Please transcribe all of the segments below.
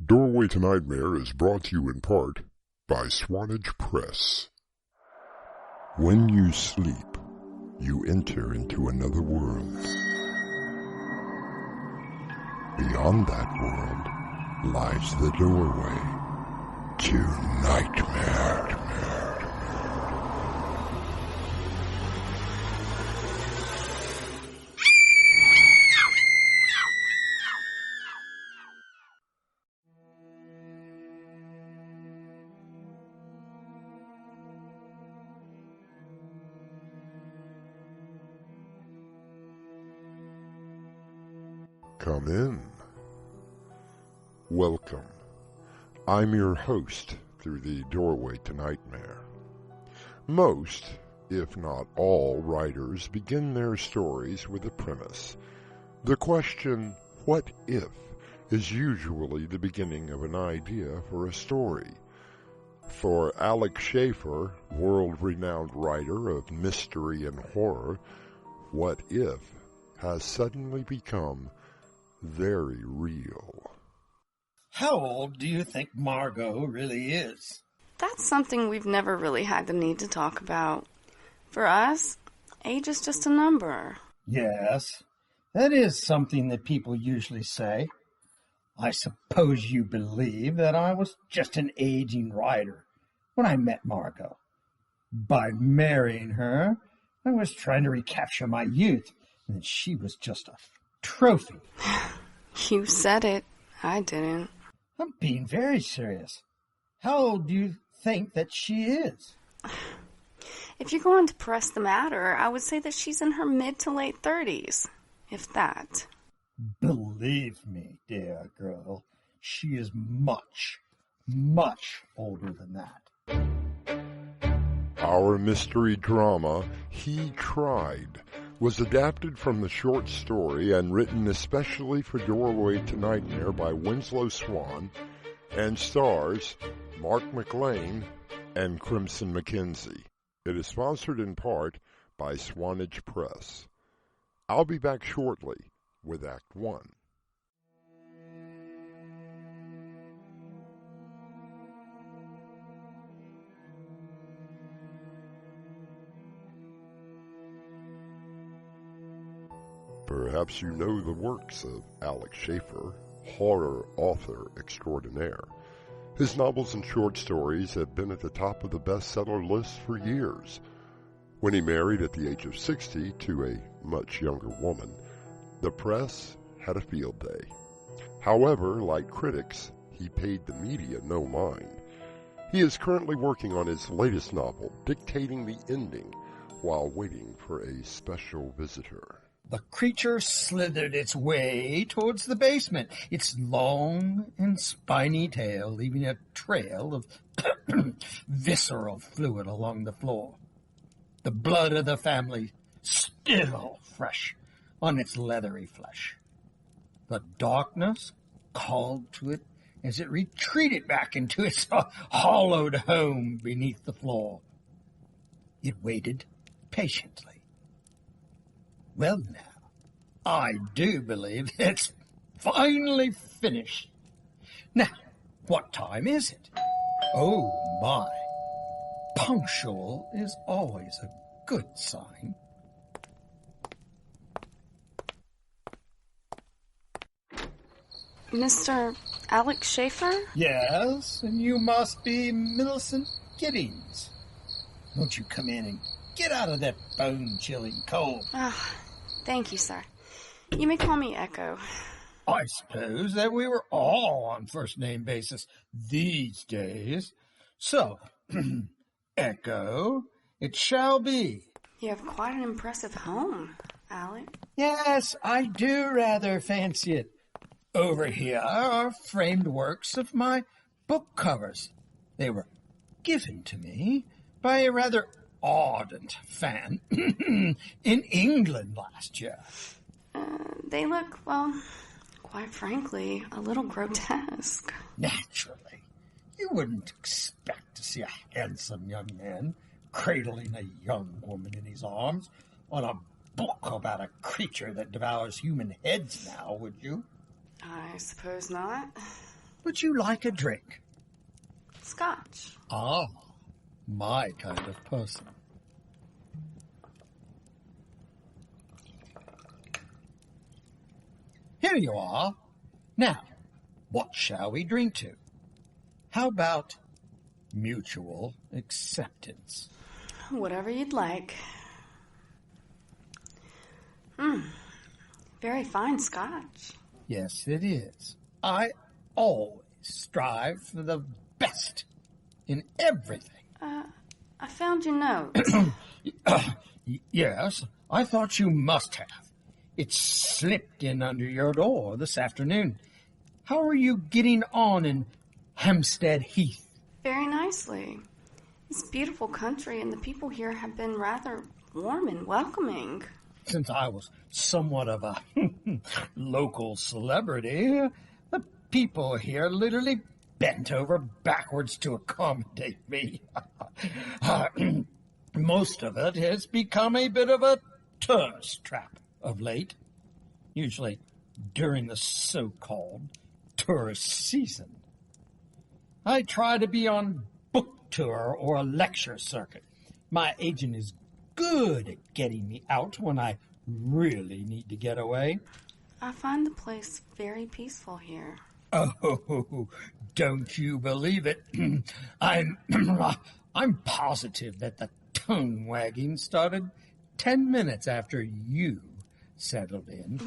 Doorway to Nightmare is brought to you in part by Swanage Press. When you sleep, you enter into another world. Beyond that world lies the doorway to nightmare. Come in. Welcome. I'm your host through the Doorway to Nightmare. Most, if not all, writers begin their stories with a premise. The question, what if, is usually the beginning of an idea for a story. For Alex Schaefer, world-renowned writer of mystery and horror, what if has suddenly become very real. How old do you think Margot really is? That's something we've never really had the need to talk about. For us, age is just a number. Yes, that is something that people usually say. I suppose you believe that I was just an aging writer when I met Margot. By marrying her, I was trying to recapture my youth, and she was just a trophy. You said it. I didn't. I'm being very serious. How old do you think that she is? If you're going to press the matter, I would say that she's in her mid to late 30s, if that. Believe me, dear girl, she is much, much older than that. Our mystery drama, He Tried, was adapted from the short story and written especially for Doorway to Nightmare by Winslow Swan and stars Mark McLean and Crimson McKenzie. It is sponsored in part by Swanage Press. I'll be back shortly with Act 1. Perhaps you know the works of Alex Schaefer, horror author extraordinaire. His novels and short stories have been at the top of the bestseller list for years. When he married at the age of 60 to a much younger woman, the press had a field day. However, like critics, he paid the media no mind. He is currently working on his latest novel, dictating the ending while waiting for a special visitor. The creature slithered its way towards the basement, its long and spiny tail leaving a trail of visceral fluid along the floor. The blood of the family still fresh on its leathery flesh. The darkness called to it as it retreated back into its hollowed home beneath the floor. It waited patiently. Well, now, I do believe it's finally finished. Now, what time is it? Oh, my. Punctual is always a good sign. Mr. Alex Schaefer? Yes, and you must be Millicent Giddings. Won't you come in and get out of that bone-chilling cold? Thank you, sir. You may call me Echo. I suppose that we were all on first-name basis these days. So, Echo, it shall be. You have quite an impressive home, Alex. Yes, I do rather fancy it. Over here are framed works of my book covers. They were given to me by a rather ardent fan in England last year. They look, well, quite frankly, a little grotesque. Naturally. You wouldn't expect to see a handsome young man cradling a young woman in his arms on a book about a creature that devours human heads now, would you? I suppose not. Would you like a drink? Scotch. Ah, my kind of person. Here you are. Now, what shall we drink to? How about mutual acceptance? Whatever you'd like. Very fine scotch. Yes, it is. I always strive for the best in everything. I found your note. Yes, I thought you must have. It slipped in under your door this afternoon. How are you getting on in Hampstead Heath? Very nicely. It's a beautiful country, and the people here have been rather warm and welcoming. Since I was somewhat of a local celebrity, the people here literally bent over backwards to accommodate me. Most of it has become a bit of a tourist trap of late, usually during the so-called tourist season. I try to be on book tour or a lecture circuit. My agent is good at getting me out when I really need to get away. I find the place very peaceful here. Oh, don't you believe it? I'm positive that the tongue wagging started 10 minutes after you settled in.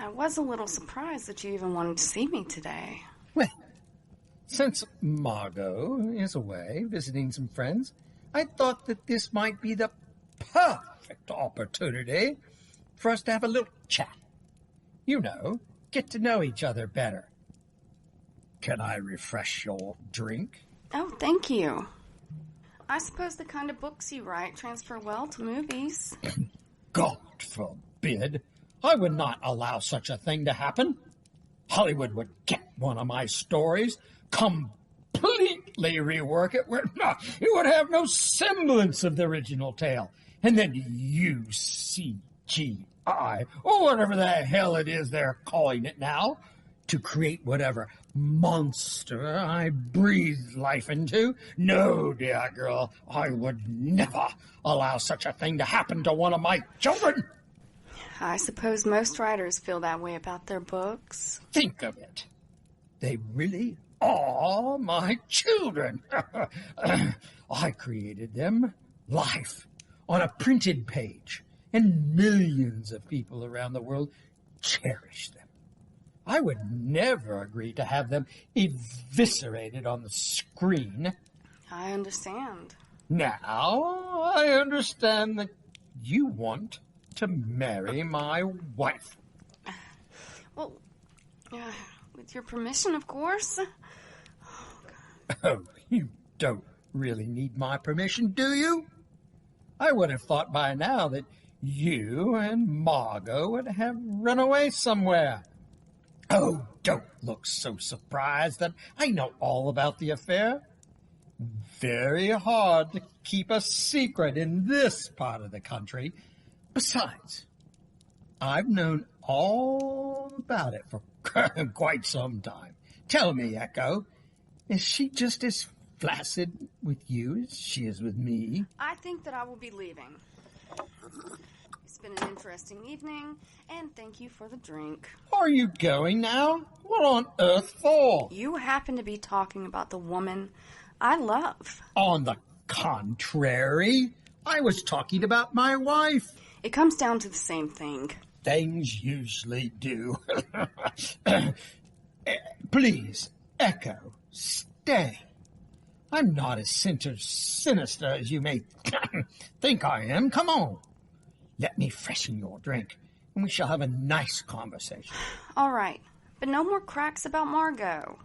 I was a little surprised that you even wanted to see me today. Well, since Margot is away visiting some friends, I thought that this might be the perfect opportunity for us to have a little chat. You know, get to know each other better. Can I refresh your drink? Oh, thank you. I suppose the kind of books you write transfer well to movies. God forbid. I would not allow such a thing to happen. Hollywood would get one of my stories, completely rework it, where it would have no semblance of the original tale, and then CGI, or whatever the hell it is they're calling it now, to create whatever monster I breathe life into. No, dear girl, I would never allow such a thing to happen to one of my children. I suppose most writers feel that way about their books. Think of it. They really are my children. I created them live on a printed page, and millions of people around the world cherish them. I would never agree to have them eviscerated on the screen. I understand. Now, I understand that you want to marry my wife. Well, with your permission, of course. Oh, you don't really need my permission, do you? I would have thought by now that you and Margot would have run away somewhere. Oh, don't look so surprised that I know all about the affair. Very hard to keep a secret in this part of the country. Besides, I've known all about it for quite some time. Tell me, Echo, is she just as flaccid with you as she is with me? I think that I will be leaving. It's been an interesting evening, and thank you for the drink. Are you going now? What on earth for? You happen to be talking about the woman I love. On the contrary, I was talking about my wife. It comes down to the same thing. Things usually do. Please, Echo, stay. I'm not as sinister as you may think I am. Come on. Let me freshen your drink, and we shall have a nice conversation. All right, but no more cracks about Margot.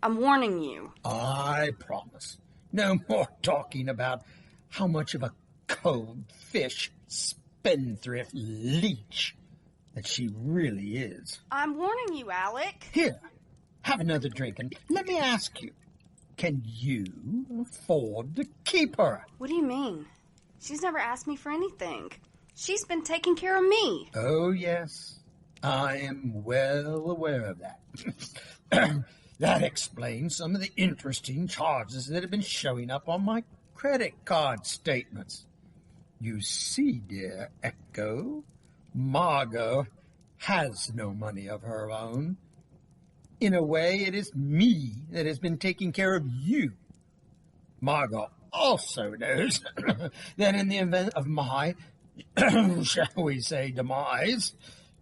I'm warning you. I promise. No more talking about how much of a cold fish spendthrift leech that she really is. I'm warning you, Alec. Here, have another drink, and let me ask you, can you afford to keep her? What do you mean? She's never asked me for anything. She's been taking care of me. Oh, yes. I am well aware of that. That explains some of the interesting charges that have been showing up on my credit card statements. You see, dear Echo, Margot has no money of her own. In a way, it is me that has been taking care of you. Margot also knows that in the event of my, shall we say, demise,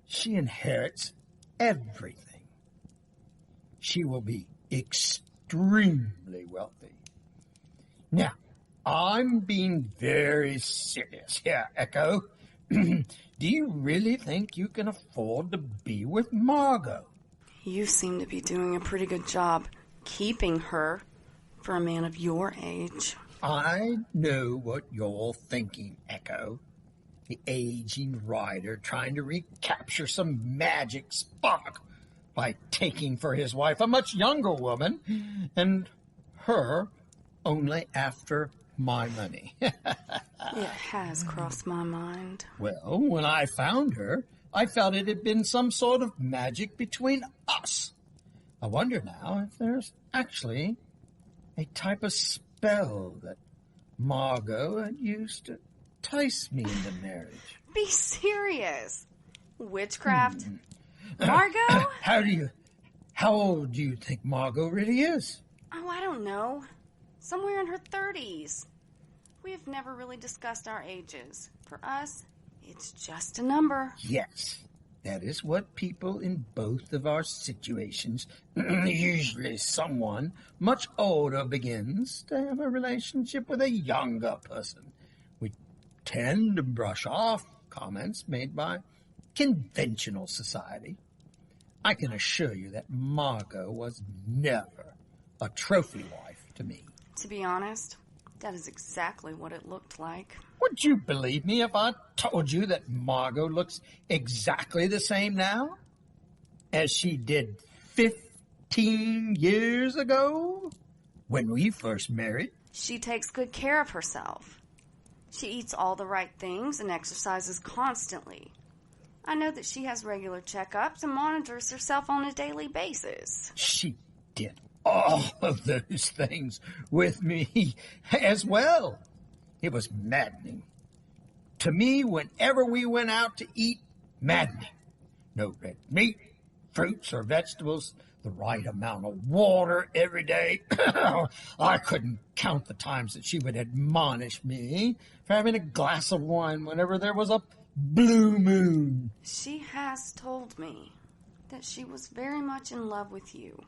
she inherits everything. She will be extremely wealthy. Now, I'm being very serious here, Echo. Do you really think you can afford to be with Margot? You seem to be doing a pretty good job keeping her for a man of your age. I know what you're thinking, Echo. The aging rider trying to recapture some magic spark by taking for his wife a much younger woman, and her only after my money. It has crossed my mind. Well, when I found her, I felt it had been some sort of magic between us. I wonder now if there's actually a type of spell that Margot had used to entice me into marriage. Be serious. Witchcraft? Margot? How old do you think Margot really is? Oh, I don't know. Somewhere in her 30s. We have never really discussed our ages. For us, it's just a number. Yes, that is what people in both of our situations, usually someone much older, begins to have a relationship with a younger person. We tend to brush off comments made by conventional society. I can assure you that Margot was never a trophy wife to me. To be honest, that is exactly what it looked like. Would you believe me if I told you that Margot looks exactly the same now as she did 15 years ago when we first married? She takes good care of herself. She eats all the right things and exercises constantly. I know that she has regular checkups and monitors herself on a daily basis. She did all of those things with me as well. It was maddening. To me, whenever we went out to eat, maddening. No red meat, fruits or vegetables, the right amount of water every day. I couldn't count the times that she would admonish me for having a glass of wine whenever there was a blue moon. She has told me that she was very much in love with you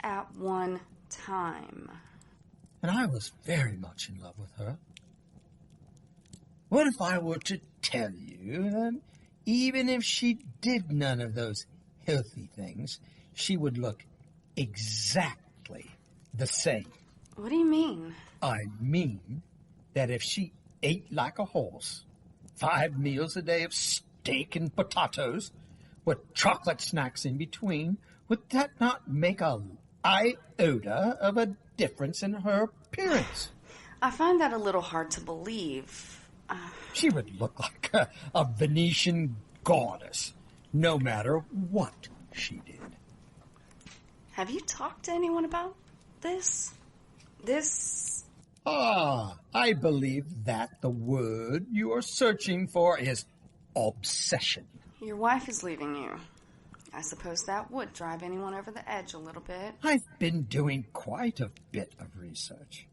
at one time. And I was very much in love with her. What if I were to tell you that even if she did none of those healthy things, she would look exactly the same? What do you mean? I mean that if she ate like a horse, 5 meals a day of steak and potatoes, with chocolate snacks in between, would that not make a iota of a difference in her appearance? I find that a little hard to believe. She would look like a Venetian goddess, no matter what she did. Have you talked to anyone about this? I believe that the word you are searching for is obsession. Your wife is leaving you. I suppose that would drive anyone over the edge a little bit. I've been doing quite a bit of research.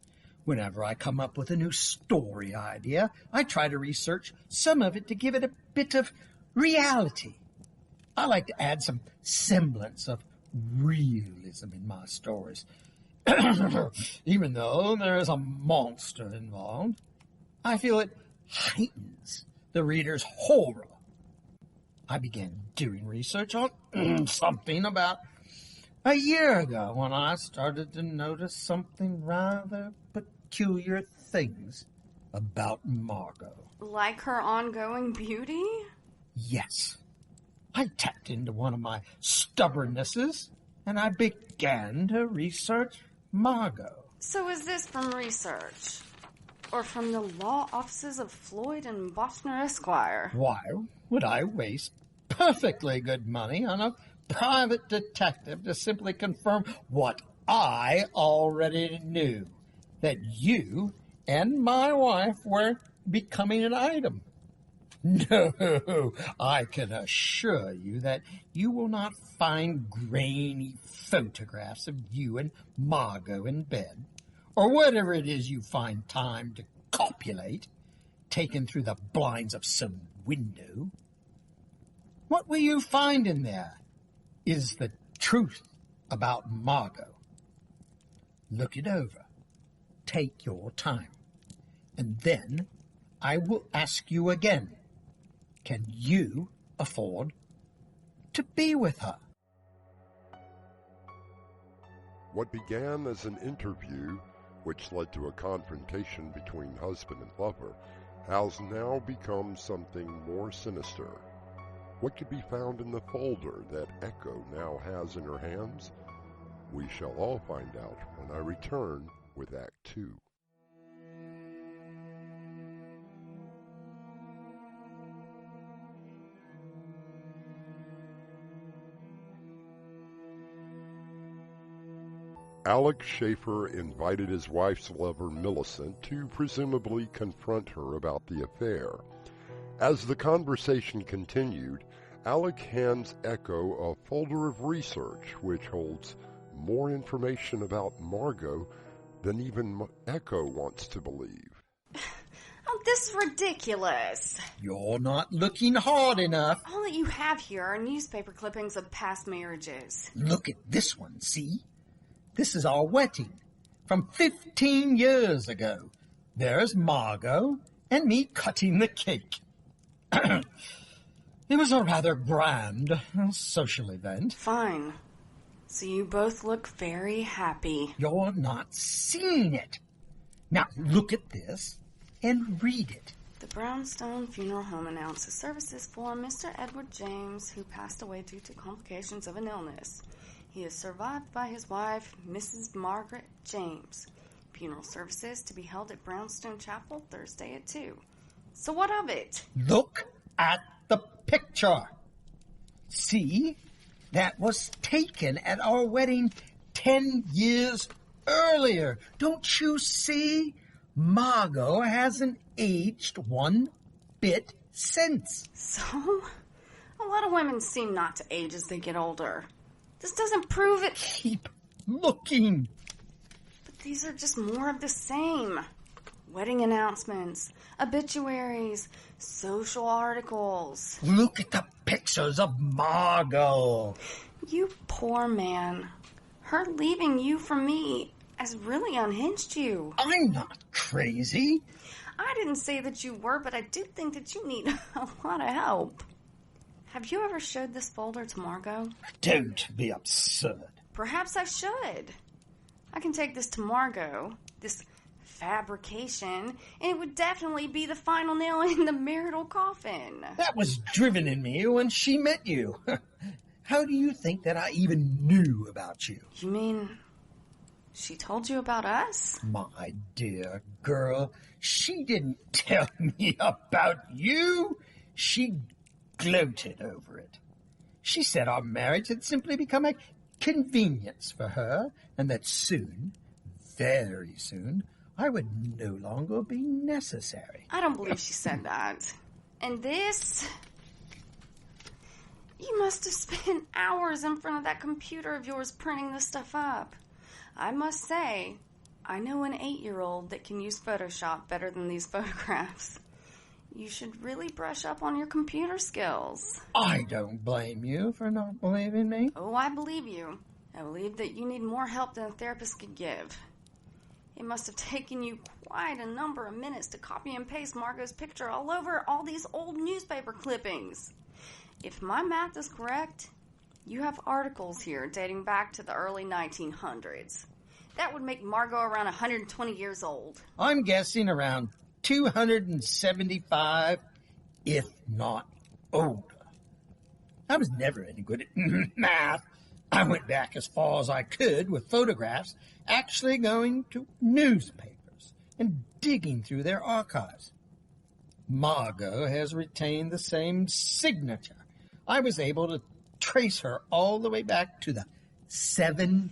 Whenever I come up with a new story idea, I try to research some of it to give it a bit of reality. I like to add some semblance of realism in my stories. Even though there is a monster involved, I feel it heightens the reader's horror. I began doing research on something about a year ago when I started to notice something rather peculiar things about Margot. Like her ongoing beauty? Yes. I tapped into one of my stubbornnesses, and I began to research Margot. So is this from research? Or from the law offices of Floyd and Bossner Esquire? Why would I waste perfectly good money on a private detective to simply confirm what I already knew, that you and my wife were becoming an item. No, I can assure you that you will not find grainy photographs of you and Margot in bed, or whatever it is you find time to copulate, taken through the blinds of some window. What will you find in there is the truth about Margot. Look it over. Take your time. And then I will ask you again, can you afford to be with her? What began as an interview, which led to a confrontation between husband and lover, has now become something more sinister. What could be found in the folder that Echo now has in her hands? We shall all find out when I return with Act 2. Alex Schaefer invited his wife's lover Millicent to presumably confront her about the affair. As the conversation continued, Alec hands Echo a folder of research which holds more information about Margot than even Echo wants to believe. Oh, this is ridiculous. You're not looking hard enough. All that you have here are newspaper clippings of past marriages. Look at this one, see? This is our wedding from 15 years ago. There's Margot and me cutting the cake. It was a rather grand social event. Fine. So you both look very happy. You're not seeing it. Now look at this and read it. The Brownstone Funeral Home announces services for Mr. Edward James, who passed away due to complications of an illness. He is survived by his wife, Mrs. Margaret James. Funeral services to be held at Brownstone Chapel Thursday at 2. So what of it? Look at the picture. See? That was taken at our wedding 10 years earlier. Don't you see? Margot hasn't aged one bit since. So? A lot of women seem not to age as they get older. This doesn't prove it. Keep looking. But these are just more of the same. Wedding announcements, obituaries, social articles. Look at the pictures of Margot. You poor man. Her leaving you for me has really unhinged you. I'm not crazy. I didn't say that you were, but I do think that you need a lot of help. Have you ever showed this folder to Margot? Don't be absurd. Perhaps I should. I can take this to Margot, this fabrication, and it would definitely be the final nail in the marital coffin. That was driven in me when she met you. How do you think that I even knew about you? You mean she told you about us? My dear girl, she didn't tell me about you. She gloated over it. She said our marriage had simply become a convenience for her, and that soon, very soon, I would no longer be necessary. I don't believe she said that. And this? You must have spent hours in front of that computer of yours printing this stuff up. I must say, I know an 8-year-old that can use Photoshop better than these photographs. You should really brush up on your computer skills. I don't blame you for not believing me. Oh, I believe you. I believe that you need more help than a therapist could give. It must have taken you quite a number of minutes to copy and paste Margot's picture all over all these old newspaper clippings. If my math is correct, you have articles here dating back to the early 1900s. That would make Margot around 120 years old. I'm guessing around 275, if not older. I was never any good at math. I went back as far as I could with photographs, actually going to newspapers and digging through their archives. Margot has retained the same signature. I was able to trace her all the way back to the 1700s.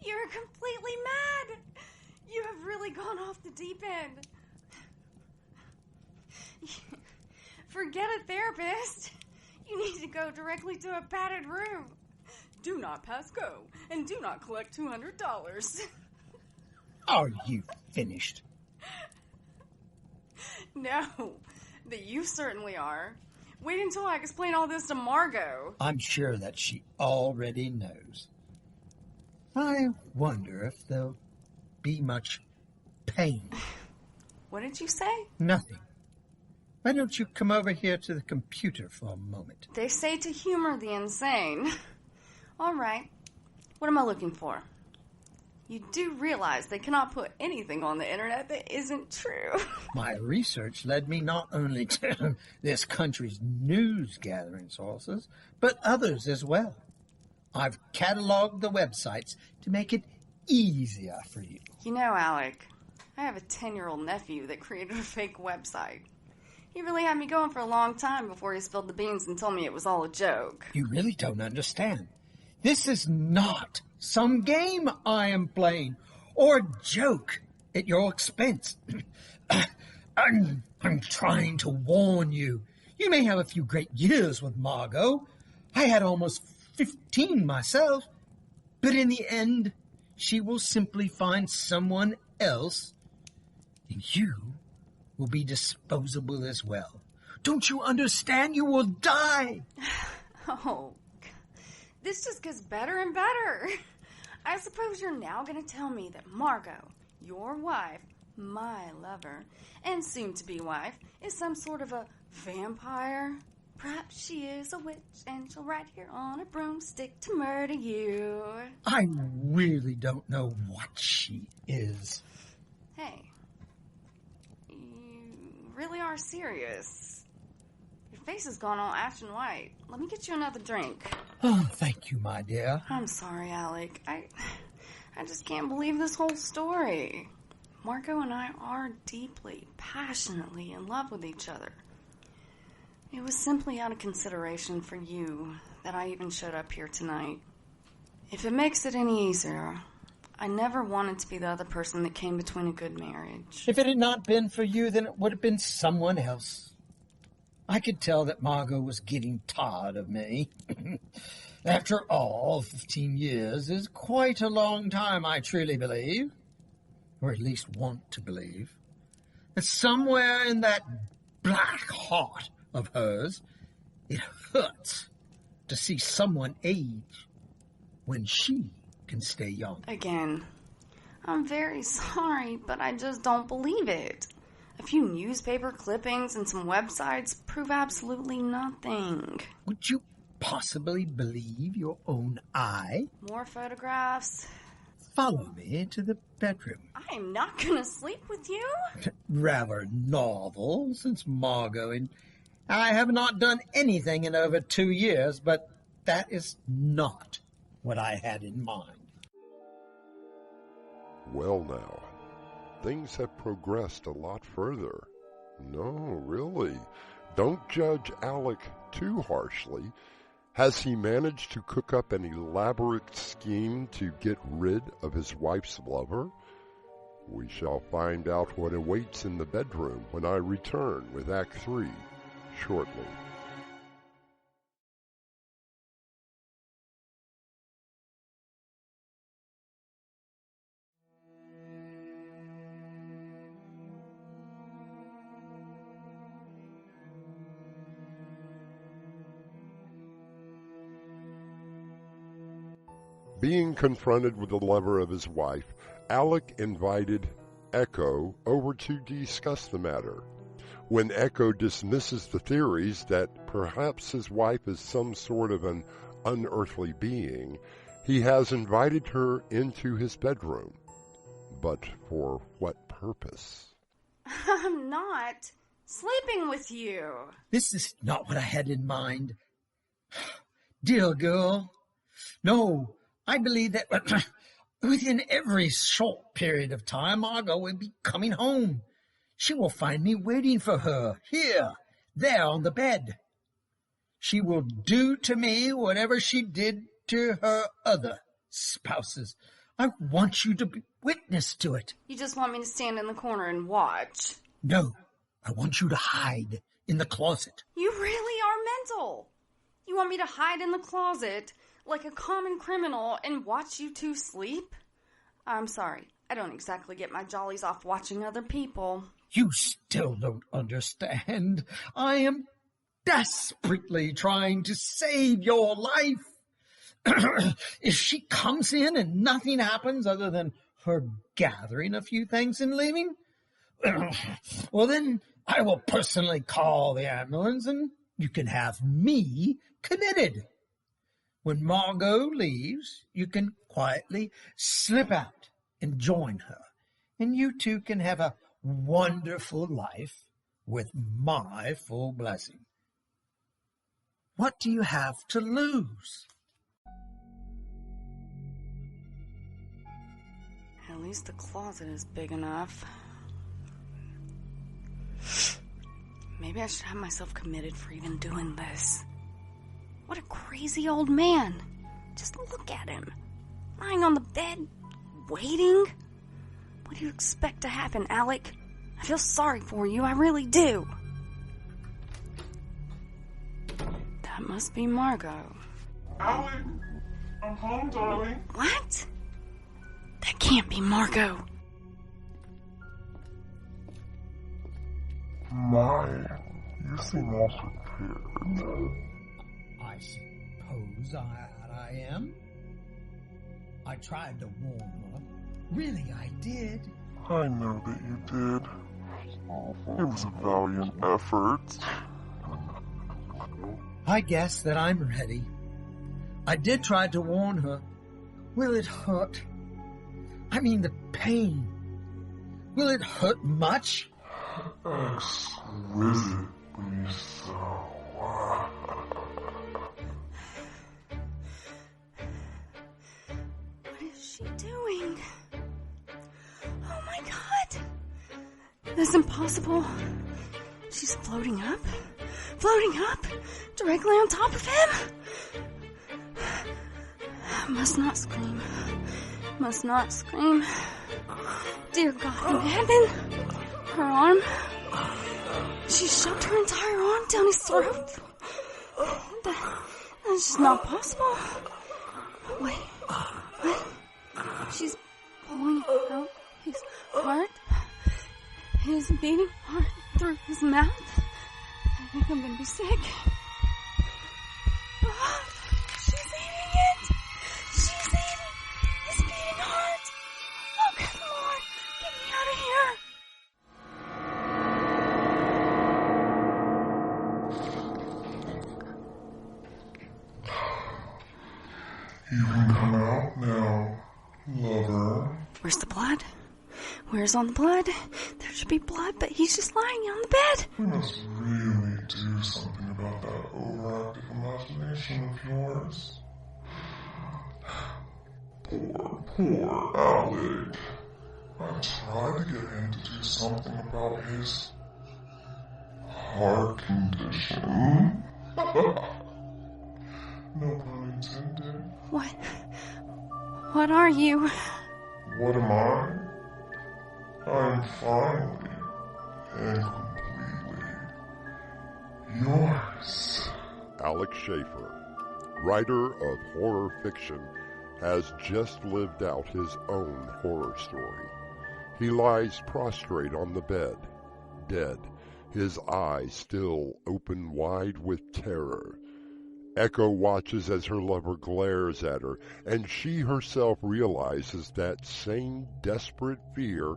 You're completely mad. You have really gone off the deep end. Forget a therapist. You need to go directly to a padded room. Do not pass go, and do not collect $200. Are you finished? No, but you certainly are. Wait until I explain all this to Margot. I'm sure that she already knows. I wonder if there'll be much pain. What did you say? Nothing. Why don't you come over here to the computer for a moment? They say to humor the insane. All right. What am I looking for? You do realize they cannot put anything on the internet that isn't true. My research led me not only to this country's news-gathering sources, but others as well. I've cataloged the websites to make it easier for you. You know, Alec, I have a 10-year-old nephew that created a fake website. He really had me going for a long time before he spilled the beans and told me it was all a joke. You really don't understand. This is not some game I am playing, or a joke at your expense. I'm trying to warn you. You may have a few great years with Margot. I had almost 15 myself. But in the end, she will simply find someone else, and you will be disposable as well. Don't you understand? You will die. Oh, this just gets better and better. I suppose you're now going to tell me that Margot, your wife, my lover, and soon-to-be wife, is some sort of a vampire? Perhaps she is a witch, and she'll ride here on a broomstick to murder you. I really don't know what she is. Hey, you really are serious. Your face has gone all ashen white. Let me get you another drink. Oh, thank you, my dear. I'm sorry, Alec. I just can't believe this whole story. Margot and I are deeply, passionately in love with each other. It was simply out of consideration for you that I even showed up here tonight. If it makes it any easier, I never wanted to be the other person that came between a good marriage. If it had not been for you, then it would have been someone else. I could tell that Margot was getting tired of me. After all, 15 years is quite a long time, I truly believe. Or at least want to believe. That somewhere in that black heart of hers, it hurts to see someone age when she can stay young. Again, I'm very sorry, but I just don't believe it. A few newspaper clippings and some websites prove absolutely nothing. Would you possibly believe your own eye? More photographs? Follow me to the bedroom. I am not going to sleep with you. Rather novel, since Margot and I have not done anything in over 2 years, but that is not what I had in mind. Well now, things have progressed a lot further. No, really. Don't judge Alec too harshly. Has he managed to cook up an elaborate scheme to get rid of his wife's lover? We shall find out what awaits in the bedroom when I return with Act 3 shortly. Being confronted with the lover of his wife, Alec invited Echo over to discuss the matter. When Echo dismisses the theories that perhaps his wife is some sort of an unearthly being, he has invited her into his bedroom. But for what purpose? I'm not sleeping with you. This is not what I had in mind. Dear girl, no, I believe that within every short period of time, Margot will be coming home. She will find me waiting for her here there on the bed. She will do to me whatever she did to her other spouses. I want you to be witness to it. You just want me to stand in the corner and watch? No, I want you to hide in the closet. You really are mental. You want me to hide in the closet like a common criminal and watch you two sleep? I'm sorry, I don't exactly get my jollies off watching other people. You still don't understand. I am desperately trying to save your life. If she comes in and nothing happens other than her gathering a few things and leaving, well, then I will personally call the ambulance and you can have me committed. When Margot leaves, you can quietly slip out and join her, and you two can have a wonderful life with my full blessing. What do you have to lose? At least the closet is big enough. Maybe I should have myself committed for even doing this. What a crazy old man. Just look at him. Lying on the bed, waiting. What do you expect to happen, Alec? I feel sorry for you, I really do. That must be Margot. Alec, I'm home, darling. What? That can't be Margot. My, you seem all prepared. I suppose I am. I tried to warn her. Really, I did. I know that you did. It was a valiant effort. I guess that I'm ready. I did try to warn her. Will it hurt? I mean, the pain. Will it hurt much? Exquisitely so. What is she doing? Oh my god! That's impossible. She's floating up, directly on top of him. Must not scream. Must not scream. Dear God in heaven. Her arm. She shoved her entire arm down his throat. That's just not possible. Wait. What? She's pulling out his heart. His beating heart through his mouth. I think I'm gonna be sick. Oh, she's eating it. She's eating his beating heart. Oh, good Lord. Get me out of here. You can come out now, lover. Where's the blood? Where's on the blood? There should be blood, but he's just lying on the bed. We must really do something about that overactive imagination of yours. Poor Alec. I tried to get him to do something about his heart condition. No pun intended. What are you? What am I? I'm finally and completely yours. Alec Schaefer, writer of horror fiction, has just lived out his own horror story. He lies prostrate on the bed, dead, his eyes still open wide with terror. Echo watches as her lover glares at her, and she herself realizes that same desperate fear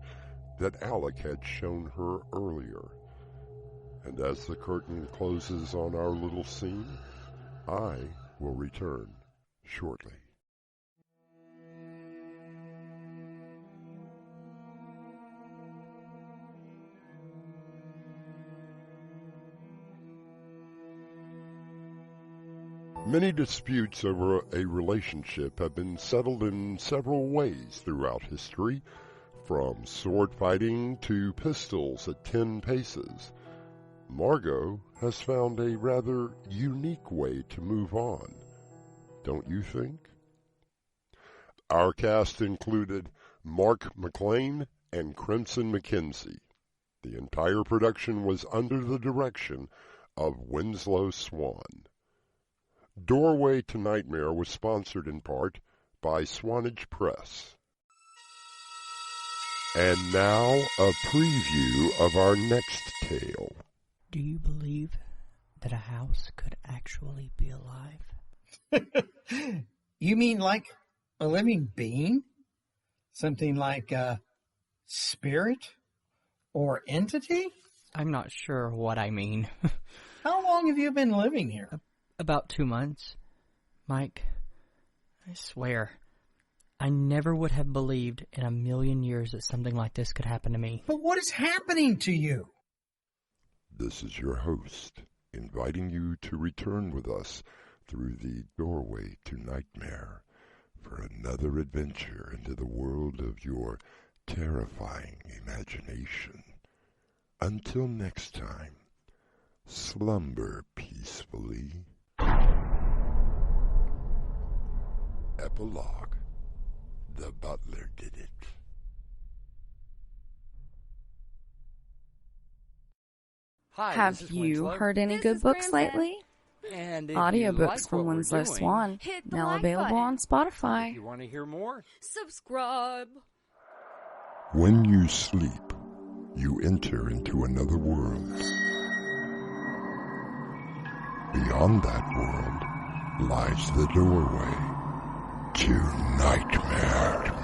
that Alec had shown her earlier. And as the curtain closes on our little scene, I will return shortly. Many disputes over a relationship have been settled in several ways throughout history, from sword fighting to pistols at 10 paces. Margot has found a rather unique way to move on, don't you think? Our cast included Mark McLean and Crimson McKenzie. The entire production was under the direction of Winslow Swan. Doorway to Nightmare was sponsored in part by Swanage Press. And now a preview of our next tale. Do you believe that a house could actually be alive? You mean like a living being? Something like a spirit or entity? I'm not sure what I mean. How long have you been living here? About 2 months. Mike, I swear, I never would have believed in a million years that something like this could happen to me. But what is happening to you? This is your host, inviting you to return with us through the doorway to nightmare for another adventure into the world of your terrifying imagination. Until next time, slumber peacefully. Epilogue. The butler did it. Hi, Have you heard any good books lately? And if Audiobooks you like from what we're Winslow doing, Swan, hit the now like available button. on if Spotify. you want to hear more, Subscribe. When you sleep, you enter into another world. Beyond that world lies the doorway to nightmare.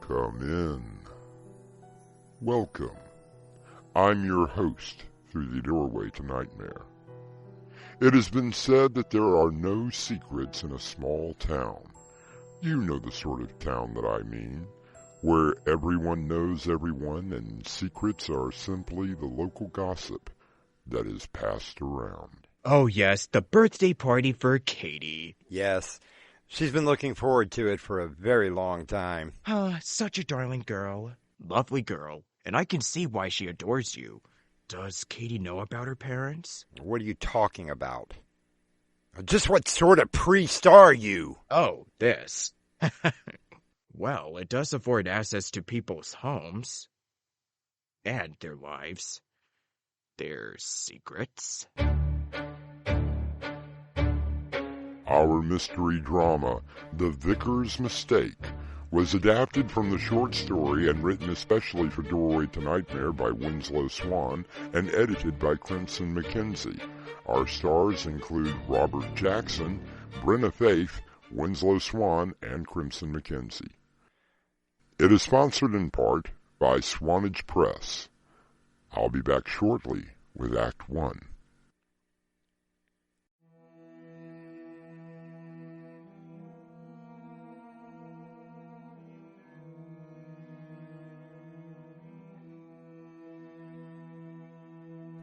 Come in. Welcome. I'm your host through the doorway to nightmare. It has been said that there are no secrets in a small town. You know the sort of town that I mean, where everyone knows everyone and secrets are simply the local gossip that is passed around. Oh yes, the birthday party for Katie. Yes, she's been looking forward to it for a very long time. Ah, such a darling girl. Lovely girl. And I can see why she adores you. Does Katie know about her parents? What are you talking about? Just what sort of priest are you? Oh, this. Well, it does afford access to people's homes. And their lives. Their secrets. Our mystery drama, The Vicar's Mistake, was adapted from the short story and written especially for Doorway to Nightmare by Winslow Swan and edited by Crimson McKenzie. Our stars include Robert Jackson, Brenna Faith, Winslow Swan, and Crimson McKenzie. It is sponsored in part by Swanage Press. I'll be back shortly with Act 1.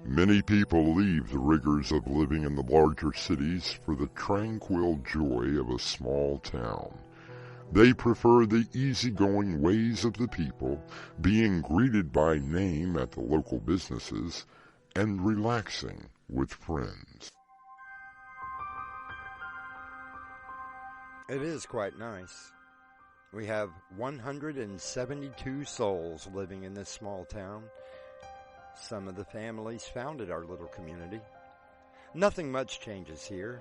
Many people leave the rigors of living in the larger cities for the tranquil joy of a small town. They prefer the easygoing ways of the people, being greeted by name at the local businesses, and relaxing with friends. It is quite nice. We have 172 souls living in this small town. Some of the families founded our little community. Nothing much changes here.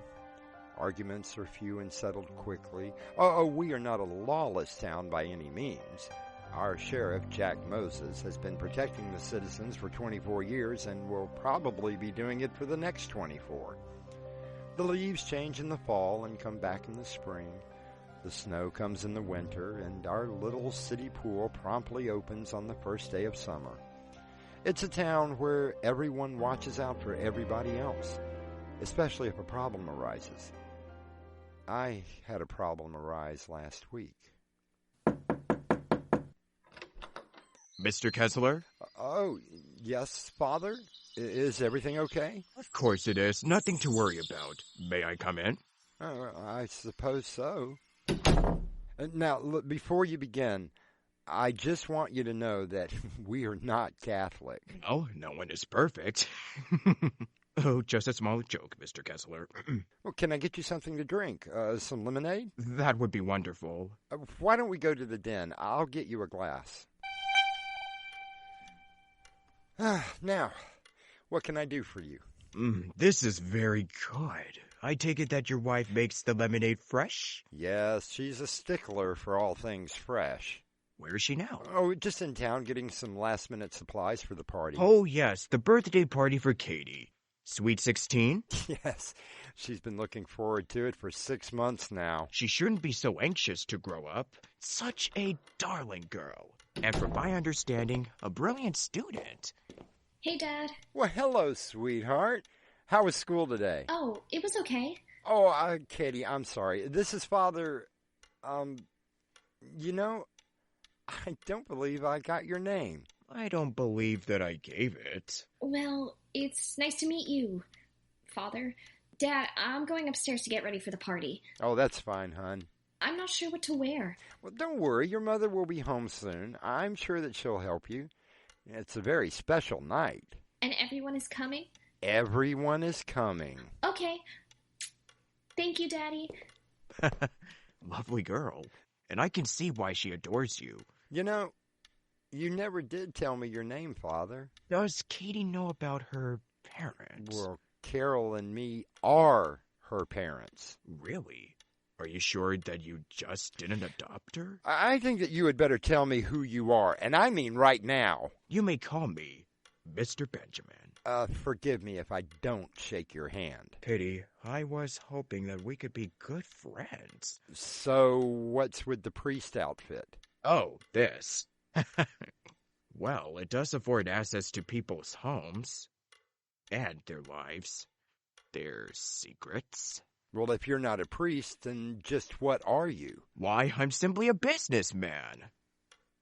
Arguments are few and settled quickly. We are not a lawless town by any means. Our sheriff, Jack Moses, has been protecting the citizens for 24 years and will probably be doing it for the next 24. The leaves change in the fall and come back in the spring. The snow comes in the winter, and our little city pool promptly opens on the first day of summer. It's a town where everyone watches out for everybody else, especially if a problem arises. I had a problem arise last week. Mr. Kessler? Oh, yes, Father? Is everything okay? Of course it is. Nothing to worry about. May I come in? I suppose so. Now, look, before you begin, I just want you to know that we are not Catholic. Oh, no one is perfect. Oh, just a small joke, Mr. Kessler. Well, can I get you something to drink? Some lemonade? That would be wonderful. Why don't we go to the den? I'll get you a glass. Now, what can I do for you? This is very good. I take it that your wife makes the lemonade fresh? Yes, she's a stickler for all things fresh. Where is she now? Oh, just in town getting some last-minute supplies for the party. Oh, yes, the birthday party for Katie. Sweet 16? Yes, she's been looking forward to it for 6 months now. She shouldn't be so anxious to grow up. Such a darling girl. And from my understanding, a brilliant student. Hey, Dad. Well, hello, sweetheart. How was school today? Oh, it was okay. Oh, Katie, I'm sorry. This is Father, you know, I don't believe I got your name. I don't believe that I gave it. Well, it's nice to meet you, Father. Dad, I'm going upstairs to get ready for the party. Oh, that's fine, hon. I'm not sure what to wear. Well, don't worry. Your mother will be home soon. I'm sure that she'll help you. It's a very special night. And everyone is coming? Everyone is coming. Okay. Thank you, Daddy. Lovely girl. And I can see why she adores you. You know, you never did tell me your name, Father. Does Katie know about her parents? Well, Carol and me are her parents. Really? Are you sure that you just didn't adopt her? I think that you had better tell me who you are, and I mean right now. You may call me Mr. Benjamin. Forgive me if I don't shake your hand. Pity, I was hoping that we could be good friends. So, what's with the priest outfit? Oh, this. Well, it does afford access to people's homes. And their lives. Their secrets. Well, if you're not a priest, then just what are you? Why, I'm simply a businessman.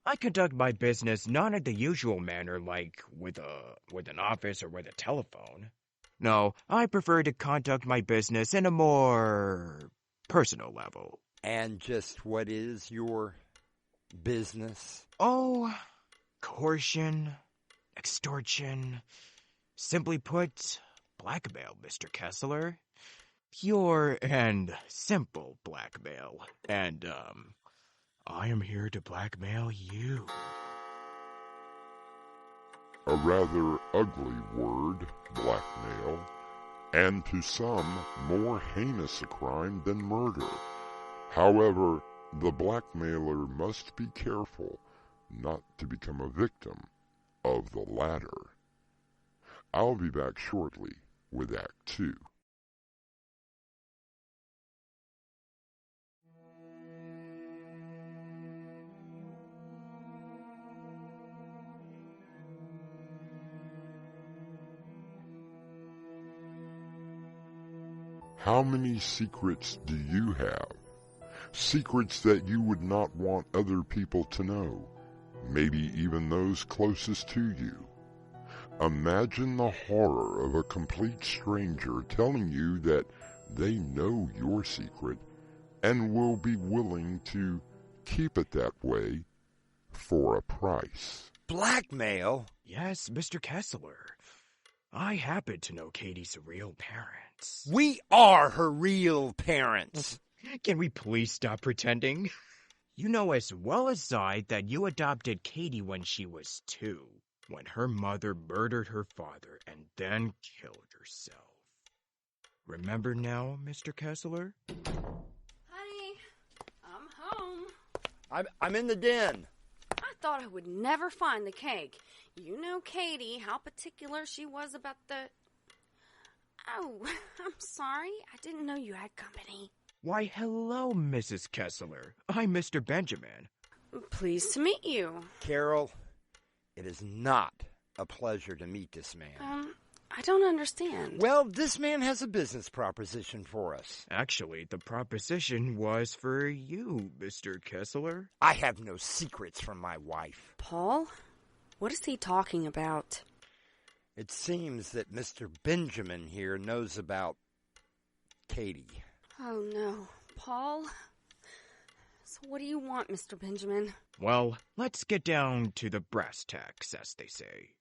I conduct my business not in the usual manner like with an office or with a telephone. No, I prefer to conduct my business in a more personal level. And just what is your business? Oh, coercion, extortion, simply put, blackmail, Mr. Kessler. Pure and simple blackmail. And, I am here to blackmail you. A rather ugly word, blackmail, and to some more heinous a crime than murder. However, the blackmailer must be careful not to become a victim of the latter. I'll be back shortly with Act 2. How many secrets do you have? Secrets that you would not want other people to know, maybe even those closest to you. Imagine the horror of a complete stranger telling you that they know your secret and will be willing to keep it that way for a price. Blackmail? Yes, Mr. Kessler. I happen to know Katie's real parents. We are her real parents. Can we please stop pretending? You know as well as I that you adopted Katie when she was 2, when her mother murdered her father and then killed herself. Remember now, Mr. Kessler? Honey, I'm home. I'm in the den. I thought I would never find the cake. You know Katie, how particular she was about the... Oh, I'm sorry. I didn't know you had company. Why, hello, Mrs. Kessler. I'm Mr. Benjamin. Pleased to meet you. Carol, it is not a pleasure to meet this man. I don't understand. Well, this man has a business proposition for us. Actually, the proposition was for you, Mr. Kessler. I have no secrets from my wife. Paul, What is he talking about? It seems that Mr. Benjamin here knows about Katie. Oh, no. Paul? So what do you want, Mr. Benjamin? Well, let's get down to the brass tacks, as they say.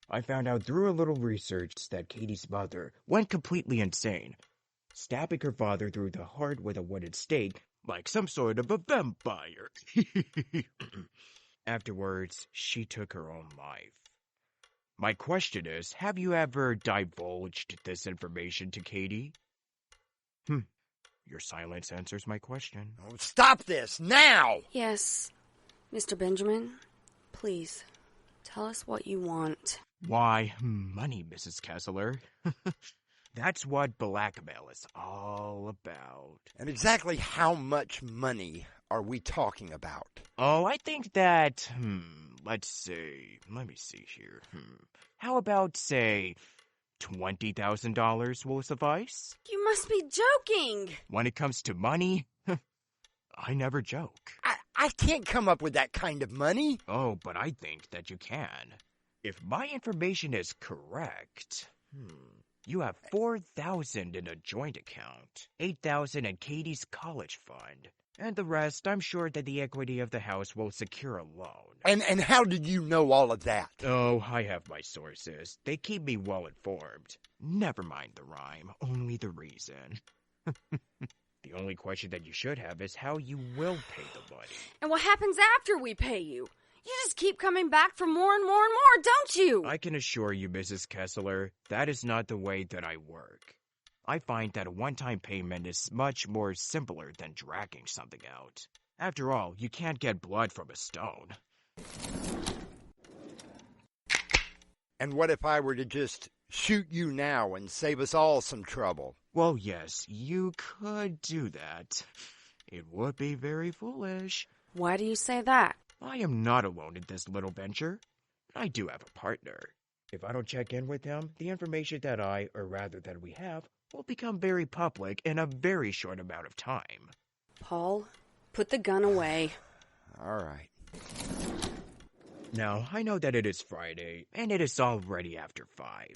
I found out through a little research that Katie's mother went completely insane, stabbing her father through the heart with a wooden stake like some sort of a vampire. Afterwards, she took her own life. My question is, have you ever divulged this information to Katie? Your silence answers my question. Oh, stop this, now! Yes, Mr. Benjamin. Please, tell us what you want. Why, money, Mrs. Kessler. That's what blackmail is all about. And exactly how much money are we talking about? Oh, I think that, let me see here. How about, say, $20,000 will suffice? You must be joking! When it comes to money, I never joke. I can't come up with that kind of money. Oh, but I think that you can. If my information is correct, you have $4,000 in a joint account, $8,000 in Katie's college fund, and the rest, I'm sure that the equity of the house will secure a loan. And how did you know all of that? Oh, I have my sources. They keep me well informed. Never mind the rhyme, only the reason. The only question that you should have is how you will pay the money. And what happens after we pay you? You just keep coming back for more and more and more, don't you? I can assure you, Mrs. Kessler, that is not the way that I work. I find that a one-time payment is much more simpler than dragging something out. After all, you can't get blood from a stone. And what if I were to just shoot you now and save us all some trouble? Well, yes, you could do that. It would be very foolish. Why do you say that? I am not alone in this little venture. I do have a partner. If I don't check in with him, the information that that we have, will become very public in a very short amount of time. Paul, put the gun away. All right. Now, I know that it is Friday, and it is already after 5.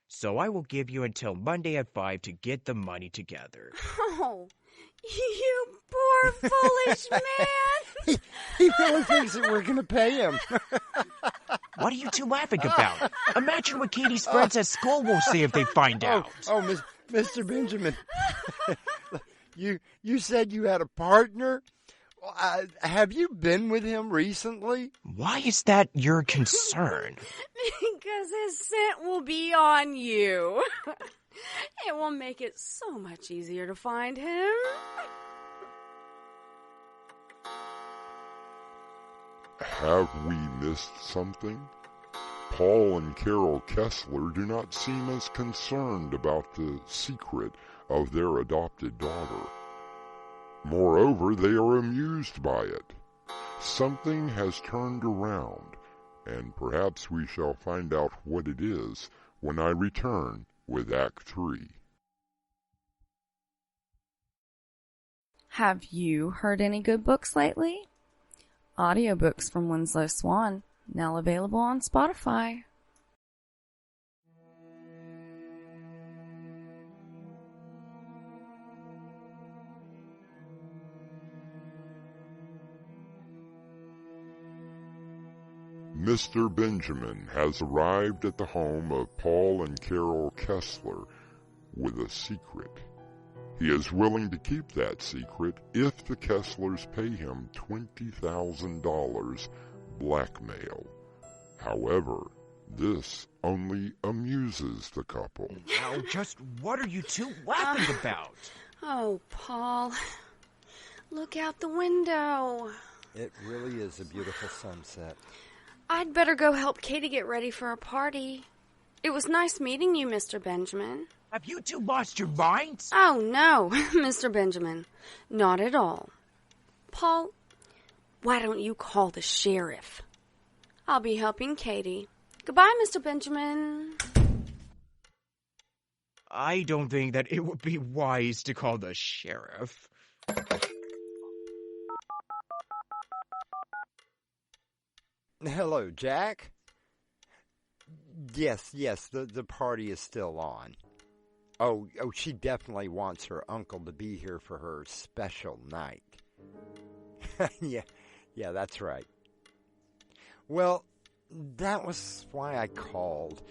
So I will give you until Monday at 5 to get the money together. Oh, you poor foolish man! He really thinks that we're going to pay him. What are you two laughing about? Imagine what Katie's friends at school will say if they find out. Mr. Benjamin, you said you had a partner? Have you been with him recently? Why is that your concern? Because his scent will be on you. It will make it so much easier to find him. Have we missed something? Paul and Carol Kessler do not seem as concerned about the secret of their adopted daughter. Moreover, they are amused by it. Something has turned around, and perhaps we shall find out what it is when I return with Act 3. Have you heard any good books lately? Audiobooks from Winslow Swan, now available on Spotify. Mr. Benjamin has arrived at the home of Paul and Carol Kessler with a secret. He is willing to keep that secret if the Kesslers pay him $20,000 blackmail. However, this only amuses the couple. Now, just what are you two laughing about? Oh, Paul, look out the window. It really is a beautiful sunset. I'd better go help Katie get ready for a party. It was nice meeting you, Mr. Benjamin. Have you two lost your minds? Oh, no, Mr. Benjamin. Not at all. Paul, why don't you call the sheriff? I'll be helping Katie. Goodbye, Mr. Benjamin. I don't think that it would be wise to call the sheriff. Hello, Jack. Yes, the party is still on. Oh, she definitely wants her uncle to be here for her special night. Yeah, that's right. Well, that was why I called.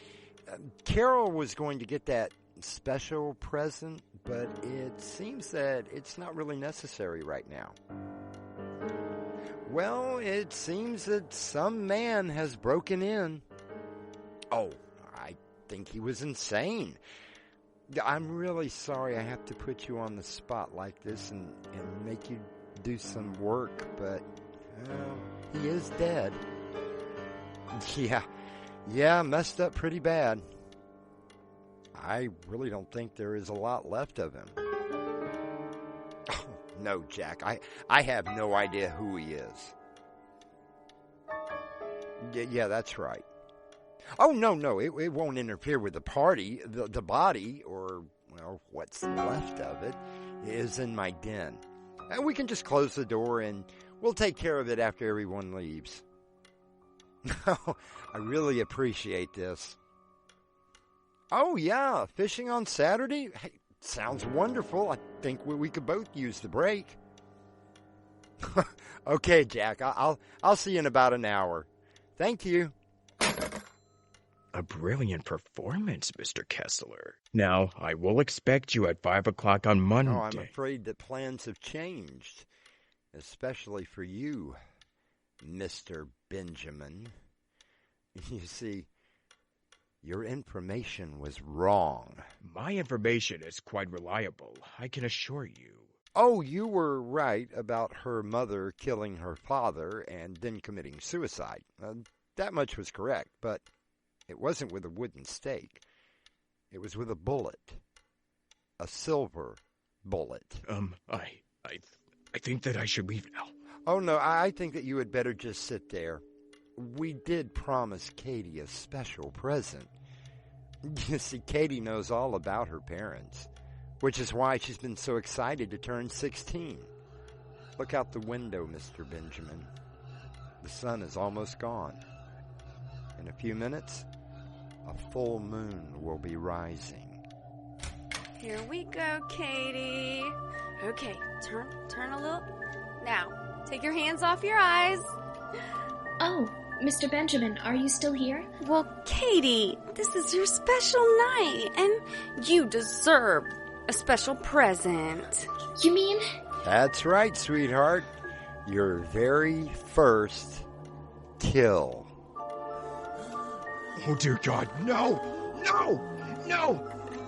Carol was going to get that special present, but it seems that it's not really necessary right now. Well, it seems that some man has broken in. Oh, I think he was insane. I'm really sorry I have to put you on the spot like this and make you do some work, but he is dead. Yeah, messed up pretty bad. I really don't think there is a lot left of him. Oh, no, Jack, I have no idea who he is. Yeah, that's right. Oh, no, it won't interfere with the party. The body, or, well, what's left of it, is in my den. And we can just close the door and we'll take care of it after everyone leaves. I really appreciate this. Oh, yeah, fishing on Saturday? Hey, sounds wonderful. I think we could both use the break. Okay, Jack, I'll see you in about an hour. Thank you. A brilliant performance, Mr. Kessler. Now, I will expect you at 5 o'clock on Monday. Oh, I'm afraid that plans have changed, especially for you, Mr. Benjamin. You see, your information was wrong. My information is quite reliable, I can assure you. Oh, you were right about her mother killing her father and then committing suicide. That much was correct, but it wasn't with a wooden stake. It was with a bullet. A silver bullet. I think that I should leave now. Oh, no, I think that you had better just sit there. We did promise Katie a special present. You see, Katie knows all about her parents, which is why she's been so excited to turn 16. Look out the window, Mr. Benjamin. The sun is almost gone. In a few minutes, a full moon will be rising. Here we go, Katie. Okay, turn a little. Now, take your hands off your eyes. Oh, Mr. Benjamin, are you still here? Well, Katie, this is your special night, and you deserve a special present. You mean? That's right, sweetheart. Your very first kill. Oh, dear God, no!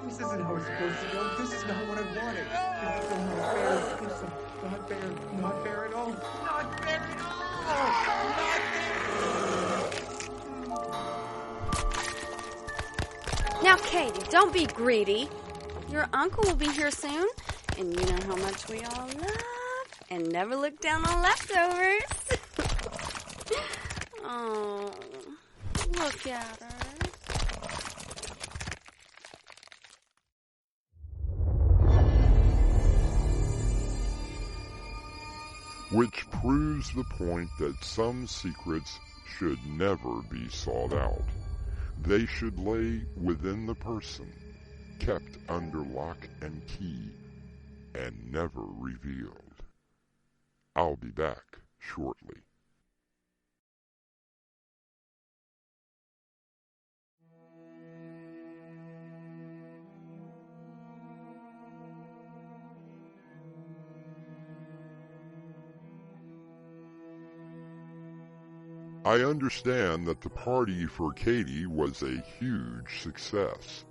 This isn't how it's supposed to go. This is not what I wanted. This is so not fair. This is not fair. Not fair at all. Not fair at all! Not fair! Now, Katie, don't be greedy. Your uncle will be here soon, and you know how much we all love and never look down on leftovers. Oh, look at her. Which proves the point that some secrets should never be sought out. They should lay within the person, kept under lock and key, and never revealed. I'll be back shortly. I understand that the party for Katie was a huge success.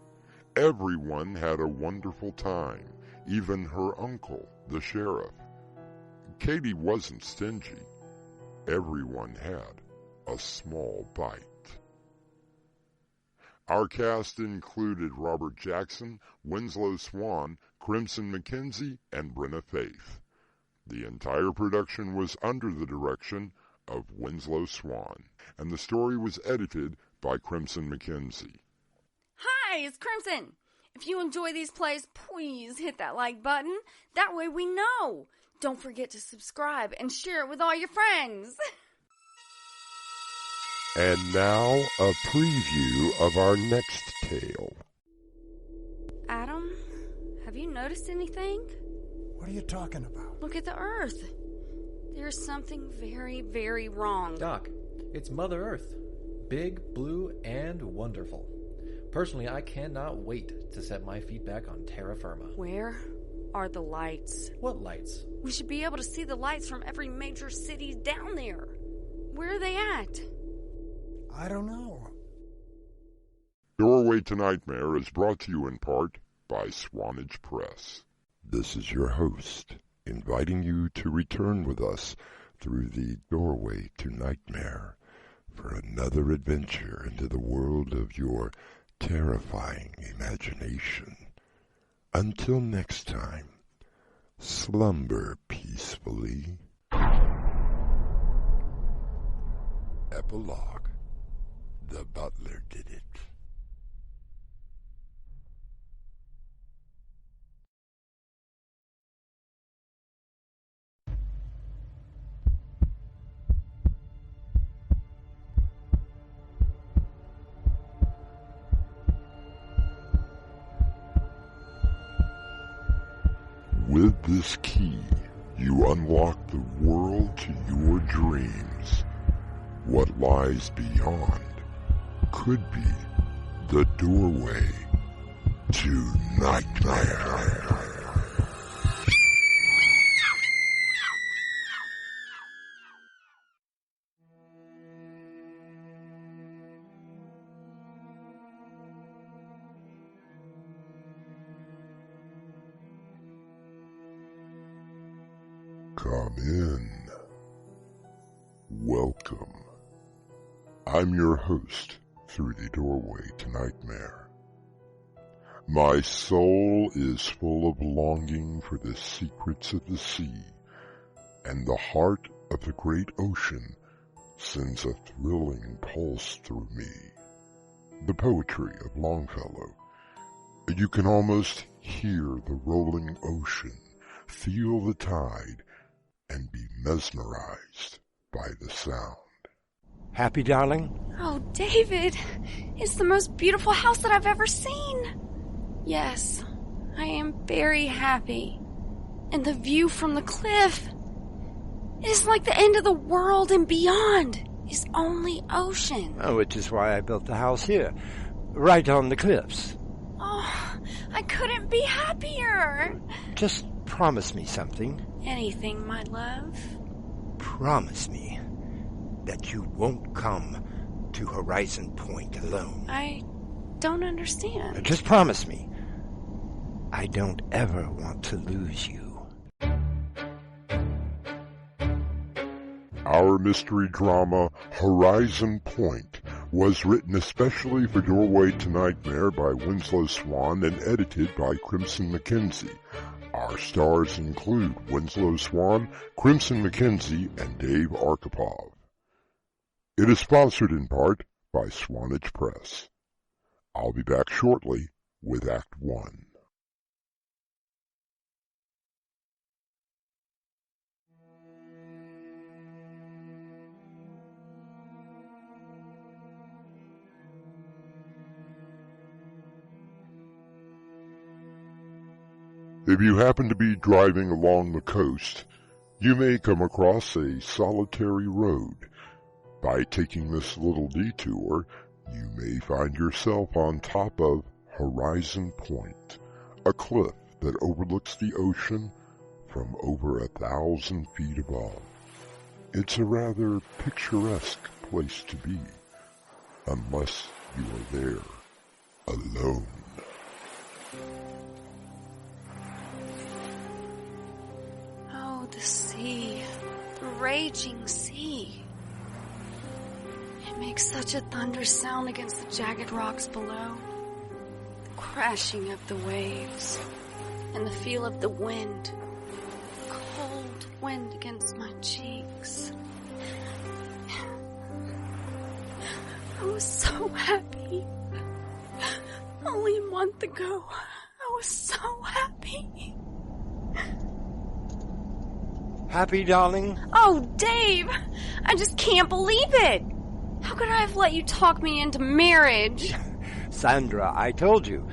Everyone had a wonderful time, even her uncle, the sheriff. Katie wasn't stingy. Everyone had a small bite. Our cast included Robert Jackson, Winslow Swan, Crimson McKenzie, and Brenna Faith. The entire production was under the direction of Winslow Swan, and the story was edited by Crimson McKenzie. Hi, it's Crimson. If you enjoy these plays, please hit that like button. That way we know. Don't forget to subscribe and share it with all your friends. And now, a preview of our next tale. Adam, have you noticed anything? What are you talking about? Look at the Earth. There's something very, very wrong. Doc, it's Mother Earth. Big, blue, and wonderful. Personally, I cannot wait to set my feet back on terra firma. Where are the lights? What lights? We should be able to see the lights from every major city down there. Where are they at? I don't know. Doorway to Nightmare is brought to you in part by Swanage Press. This is your host, inviting you to return with us through the Doorway to Nightmare for another adventure into the world of your terrifying imagination. Until next time, slumber peacefully. Epilogue. The butler did it. With this key, you unlock the world to your dreams. What lies beyond could be the doorway to nightmare. Come in. Welcome. I'm your host through the Doorway to Nightmare. My soul is full of longing for the secrets of the sea, and the heart of the great ocean sends a thrilling pulse through me. The poetry of Longfellow. You can almost hear the rolling ocean, feel the tide, and be mesmerized by the sound. Happy, darling? Oh, David, it's the most beautiful house that I've ever seen. Yes, I am very happy. And the view from the cliff, it is like the end of the world, and beyond is only ocean. Oh, which is why I built the house here, right on the cliffs. Oh, I couldn't be happier. Just promise me something. Anything, my love. Promise me that you won't come to Horizon Point alone. I don't understand. Just promise me. I don't ever want to lose you. Our mystery drama, Horizon Point, was written especially for Doorway to Nightmare by Winslow Swan and edited by Crimson McKenzie. Our stars include Winslow Swan, Crimson McKenzie, and Dave Arkhipov. It is sponsored in part by Swanage Press. I'll be back shortly with Act 1. If you happen to be driving along the coast, you may come across a solitary road. By taking this little detour, you may find yourself on top of Horizon Point, a cliff that overlooks the ocean from over 1,000 feet above. It's a rather picturesque place to be, unless you are there alone. Oh, the sea, the raging sea. It makes such a thunderous sound against the jagged rocks below. The crashing of the waves, and the feel of the wind. Cold wind against my cheeks. I was so happy. Only a month ago, I was so happy. Happy, darling? Oh, Dave! I just can't believe it! How could I have let you talk me into marriage? Sandra, I told you,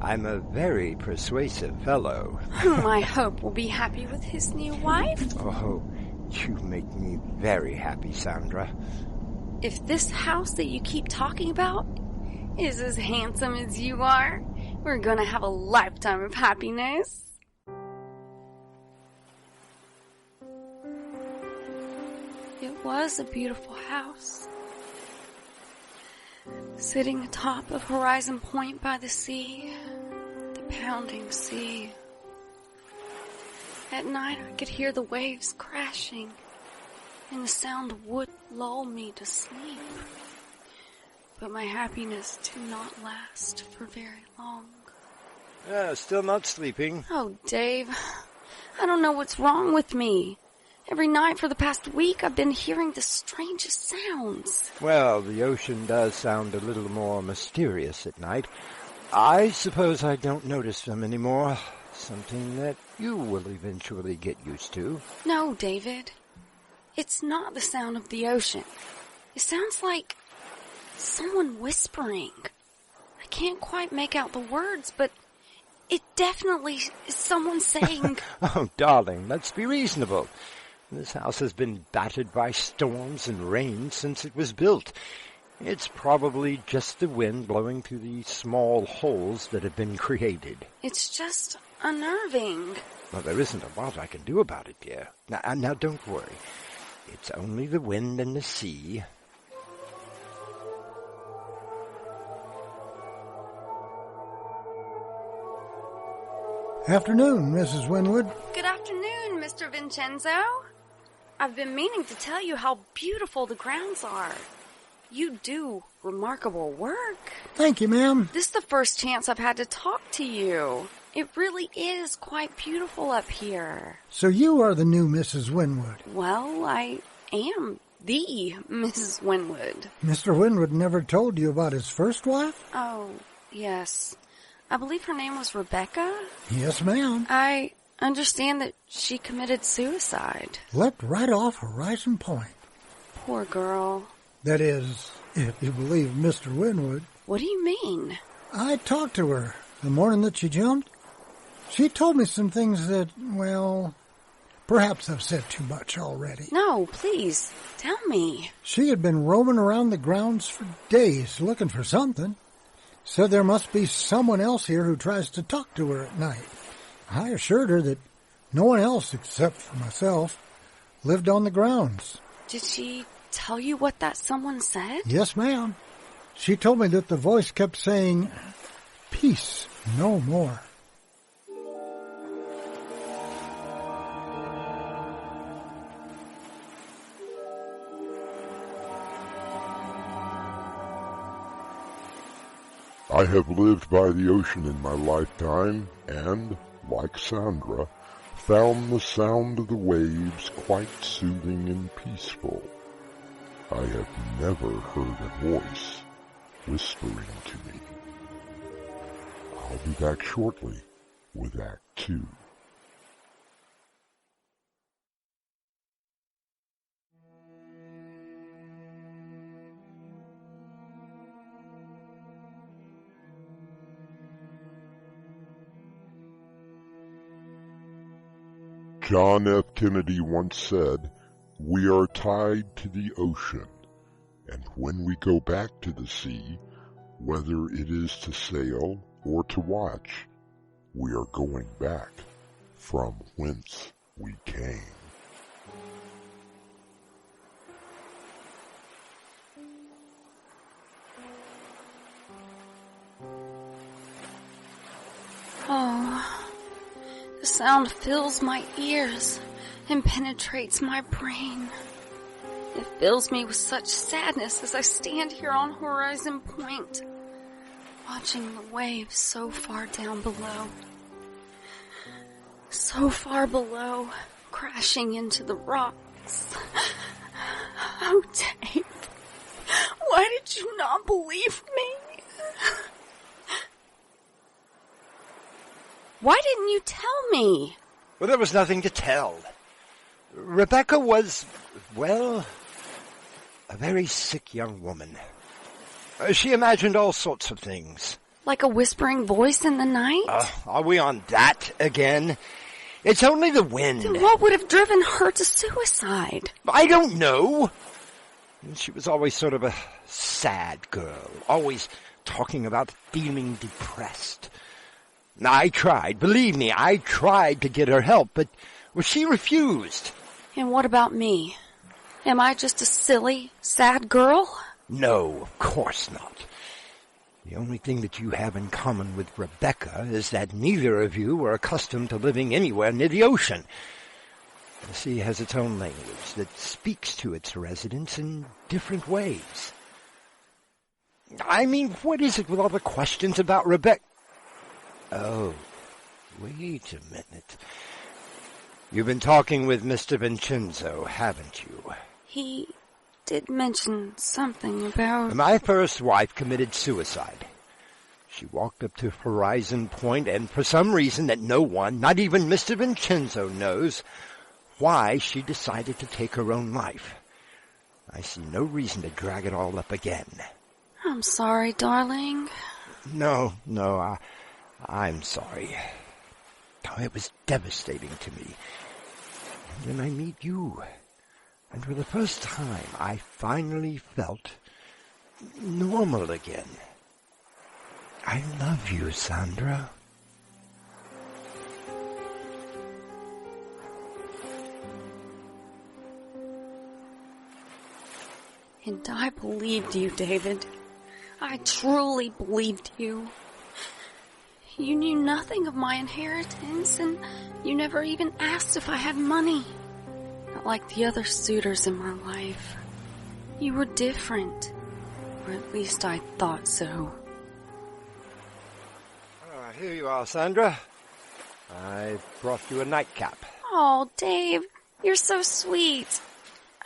I'm a very persuasive fellow. Whom I hope will be happy with his new wife. Oh, you make me very happy, Sandra. If this house that you keep talking about is as handsome as you are, we're gonna have a lifetime of happiness. It was a beautiful house. Sitting atop of Horizon Point by the sea, the pounding sea. At night I could hear the waves crashing, and the sound would lull me to sleep. But my happiness did not last for very long. Still not sleeping. Oh, Dave, I don't know what's wrong with me. Every night for the past week I've been hearing the strangest sounds. Well, the ocean does sound a little more mysterious at night. I suppose I don't notice them anymore. Something that you will eventually get used to. No, David. It's not the sound of the ocean. It sounds like someone whispering. I can't quite make out the words, but it definitely is someone saying... Oh, darling, let's be reasonable. This house has been battered by storms and rain since it was built. It's probably just the wind blowing through the small holes that have been created. It's just unnerving. Well, there isn't a lot I can do about it, dear. Now don't worry. It's only the wind and the sea. Afternoon, Mrs. Winwood. Good afternoon, Mr. Vincenzo. I've been meaning to tell you how beautiful the grounds are. You do remarkable work. Thank you, ma'am. This is the first chance I've had to talk to you. It really is quite beautiful up here. So you are the new Mrs. Winwood? Well, I am the Mrs. Winwood. Mr. Winwood never told you about his first wife? Oh, yes. I believe her name was Rebecca. Yes, ma'am. I understand that she committed suicide. Leapt right off Horizon Point. Poor girl. That is, if you believe Mr. Winwood. What do you mean? I talked to her the morning that she jumped. She told me some things that, well, perhaps I've said too much already. No, please, tell me. She had been roaming around the grounds for days looking for something. Said there must be someone else here who tries to talk to her at night. I assured her that no one else except for myself lived on the grounds. Did she tell you what that someone said? Yes, ma'am. She told me that the voice kept saying, "Peace, no more." I have lived by the ocean in my lifetime and, like Sandra, found the sound of the waves quite soothing and peaceful. I have never heard a voice whispering to me. I'll be back shortly with Act 2. John F. Kennedy once said, "We are tied to the ocean, and when we go back to the sea, whether it is to sail or to watch, we are going back from whence we came." Oh, the sound fills my ears and penetrates my brain. It fills me with such sadness as I stand here on Horizon Point, watching the waves so far down below. So far below, crashing into the rocks. Oh, Dave, why did you not believe me? Why didn't you tell me? Well, there was nothing to tell. Rebecca was, well, A very sick young woman. She imagined all sorts of things. Like a whispering voice in the night? Are we on that again? It's only the wind. Then what would have driven her to suicide? I don't know. She was always sort of a sad girl, always talking about feeling depressed. I tried, believe me, I tried to get her help, but she refused. And what about me? Am I just a silly, sad girl? No, of course not. The only thing that you have in common with Rebecca is that neither of you were accustomed to living anywhere near the ocean. The sea has its own language that speaks to its residents in different ways. I mean, what is it with all the questions about Rebecca? Oh, wait a minute. You've been talking with Mr. Vincenzo, haven't you? He did mention something about... My first wife committed suicide. She walked up to Horizon Point, and for some reason that no one, not even Mr. Vincenzo, knows, why she decided to take her own life. I see no reason to drag it all up again. I'm sorry, darling. No, I'm sorry. Oh, it was devastating to me. And then I meet you. And for the first time, I finally felt normal again. I love you, Sandra. And I believed you, David. I truly believed you. You knew nothing of my inheritance, and you never even asked if I had money. Not like the other suitors in my life. You were different. Or at least I thought so. Here you are, Sandra. I brought you a nightcap. Oh, Dave, you're so sweet.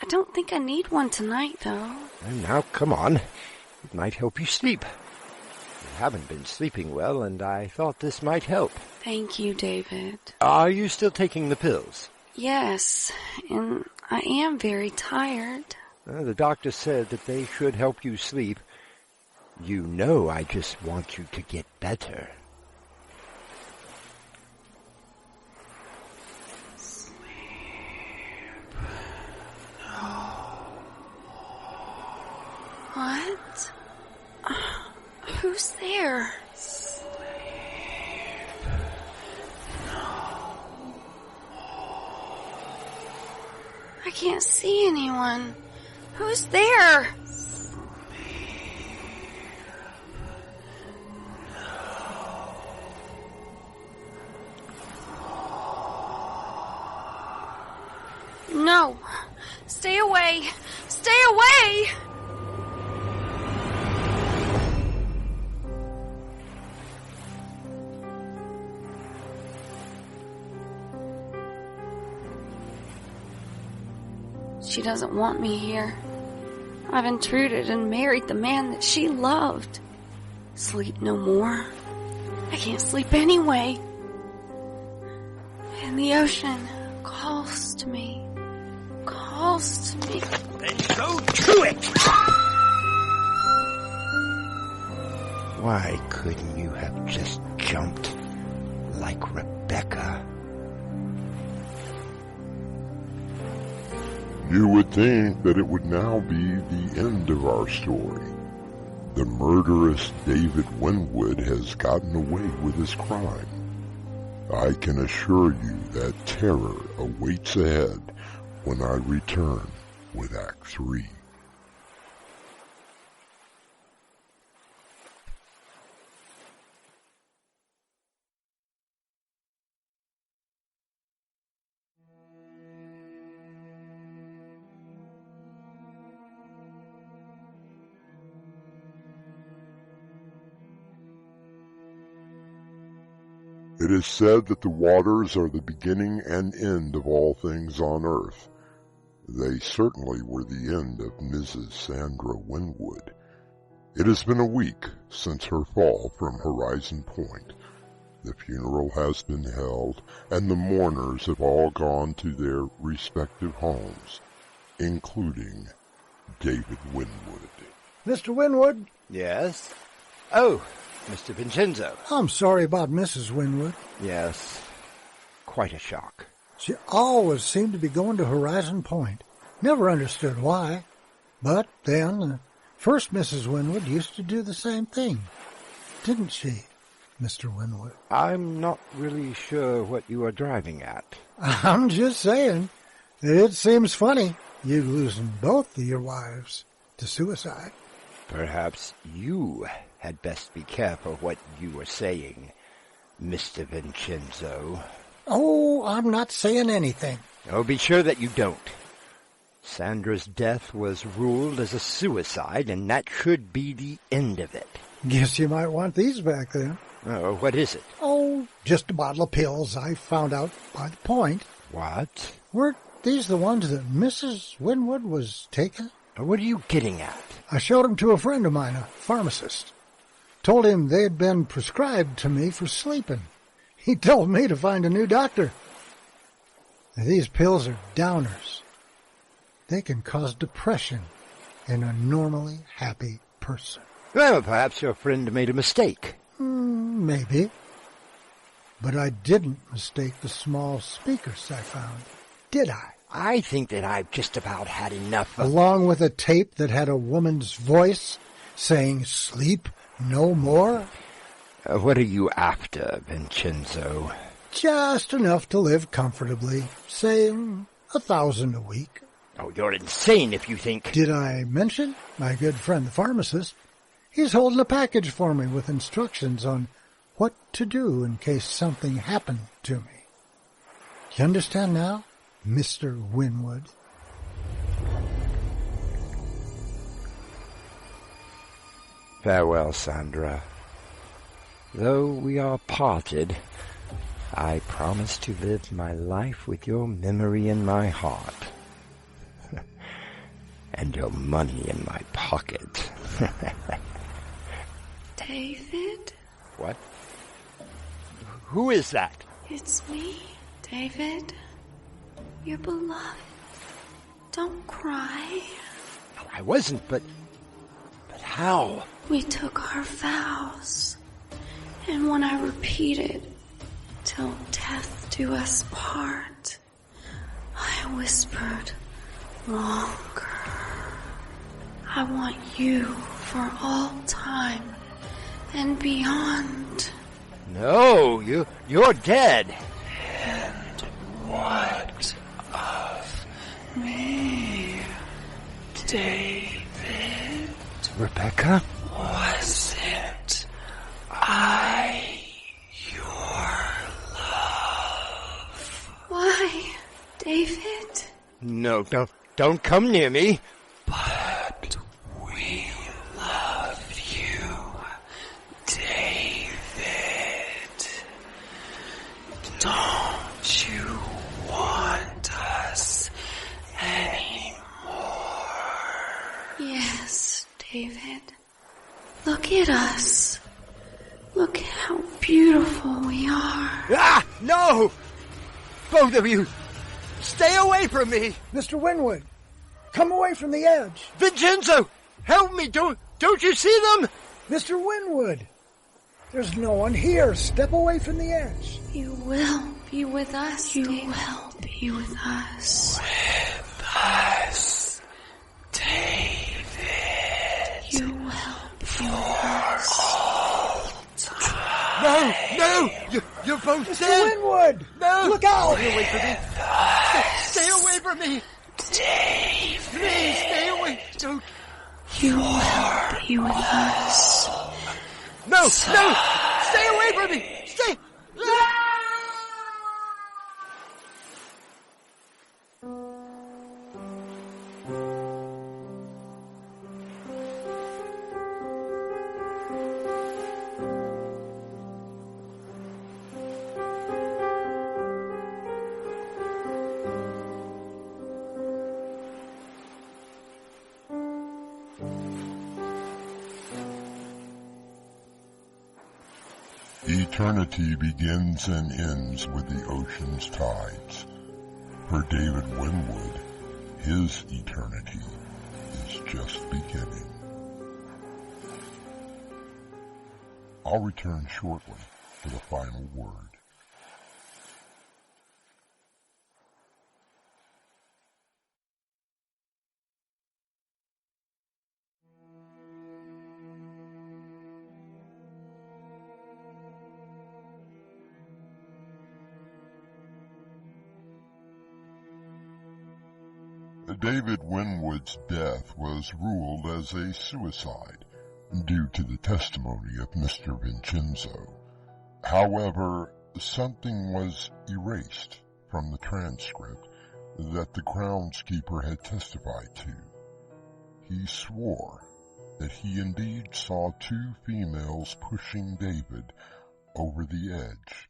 I don't think I need one tonight, though. And now, come on. It might help you sleep. You haven't been sleeping well, and I thought this might help. Thank you, David. Are you still taking the pills? Yes, and I am very tired. The doctor said that they should help you sleep. You know I just want you to get better. What? Who's there? I can't see anyone. Who's there? No. Stay away. Stay away! She doesn't want me here. I've intruded and married the man that she loved. Sleep no more. I can't sleep anyway. And the ocean calls to me. Calls to me. Then go to it! Why couldn't you have just jumped like Rebecca? You would think that it would now be the end of our story. The murderous David Winwood has gotten away with his crime. I can assure you that terror awaits ahead when I return with Act 3. It is said that the waters are the beginning and end of all things on earth. They certainly were the end of Mrs. Sandra Winwood. It has been a week since her fall from Horizon Point. The funeral has been held, and the mourners have all gone to their respective homes, including David Winwood. Mr. Winwood? Yes? Oh, Mr. Vincenzo. I'm sorry about Mrs. Winwood. Yes, quite a shock. She always seemed to be going to Horizon Point. Never understood why. But then, first Mrs. Winwood used to do the same thing. Didn't she, Mr. Winwood? I'm not really sure what you are driving at. I'm just saying. It seems funny, you losing both of your wives to suicide. Perhaps you had best be careful what you were saying, Mr. Vincenzo. Oh, I'm not saying anything. Oh, be sure that you don't. Sandra's death was ruled as a suicide, and that should be the end of it. Guess you might want these back then. Oh, what is it? Oh, just a bottle of pills I found out by the point. What? Weren't these the ones that Mrs. Winwood was taking? What are you getting at? I showed them to a friend of mine, a pharmacist. Told him they'd been prescribed to me for sleeping. He told me to find a new doctor. These pills are downers. They can cause depression in a normally happy person. Well, perhaps your friend made a mistake. Maybe. But I didn't mistake the small speakers I found, did I? I think that I've just about had enough of... Along with a tape that had a woman's voice saying, "Sleep no more"? What are you after, Vincenzo? Just enough to live comfortably. Say, 1,000 a week. Oh, you're insane if you think... Did I mention my good friend the pharmacist? He's holding a package for me with instructions on what to do in case something happened to me. You understand now, Mr. Winwood? Farewell, Sandra. Though we are parted, I promise to live my life with your memory in my heart. And your money in my pocket. David? What? Who is that? It's me, David. Your beloved. Don't cry. No, I wasn't, but how? We took our vows. And when I repeated, "Till death do us part," I whispered, "Longer." I want you for all time and beyond. No, you're dead. And what of me, David? Rebecca? Was it I your love? Why, David? No, don't come near me. But we love you, David. Don't you want us anymore? Yes, David. Look at us. Look how beautiful we are. Ah! No! Both of you! Stay away from me! Mr. Winwood, come away from the edge. Vincenzo! Help me! Don't you see them? Mr. Winwood, there's no one here. Step away from the edge. You will be with us, David. You will be with us. With us, David. You will be with us. All time. No! You're both Mr. dead! Winwood! No! Look out! Stay away from me! Stay away from me! David. Please, stay away! Don't... You will be with us. No! No! Stay away from me! Stay! Eternity begins and ends with the ocean's tides. For David Winwood, his eternity is just beginning. I'll return shortly for the final word. David Winwood's death was ruled as a suicide due to the testimony of Mr. Vincenzo. However, something was erased from the transcript that the groundskeeper had testified to. He swore that he indeed saw two females pushing David over the edge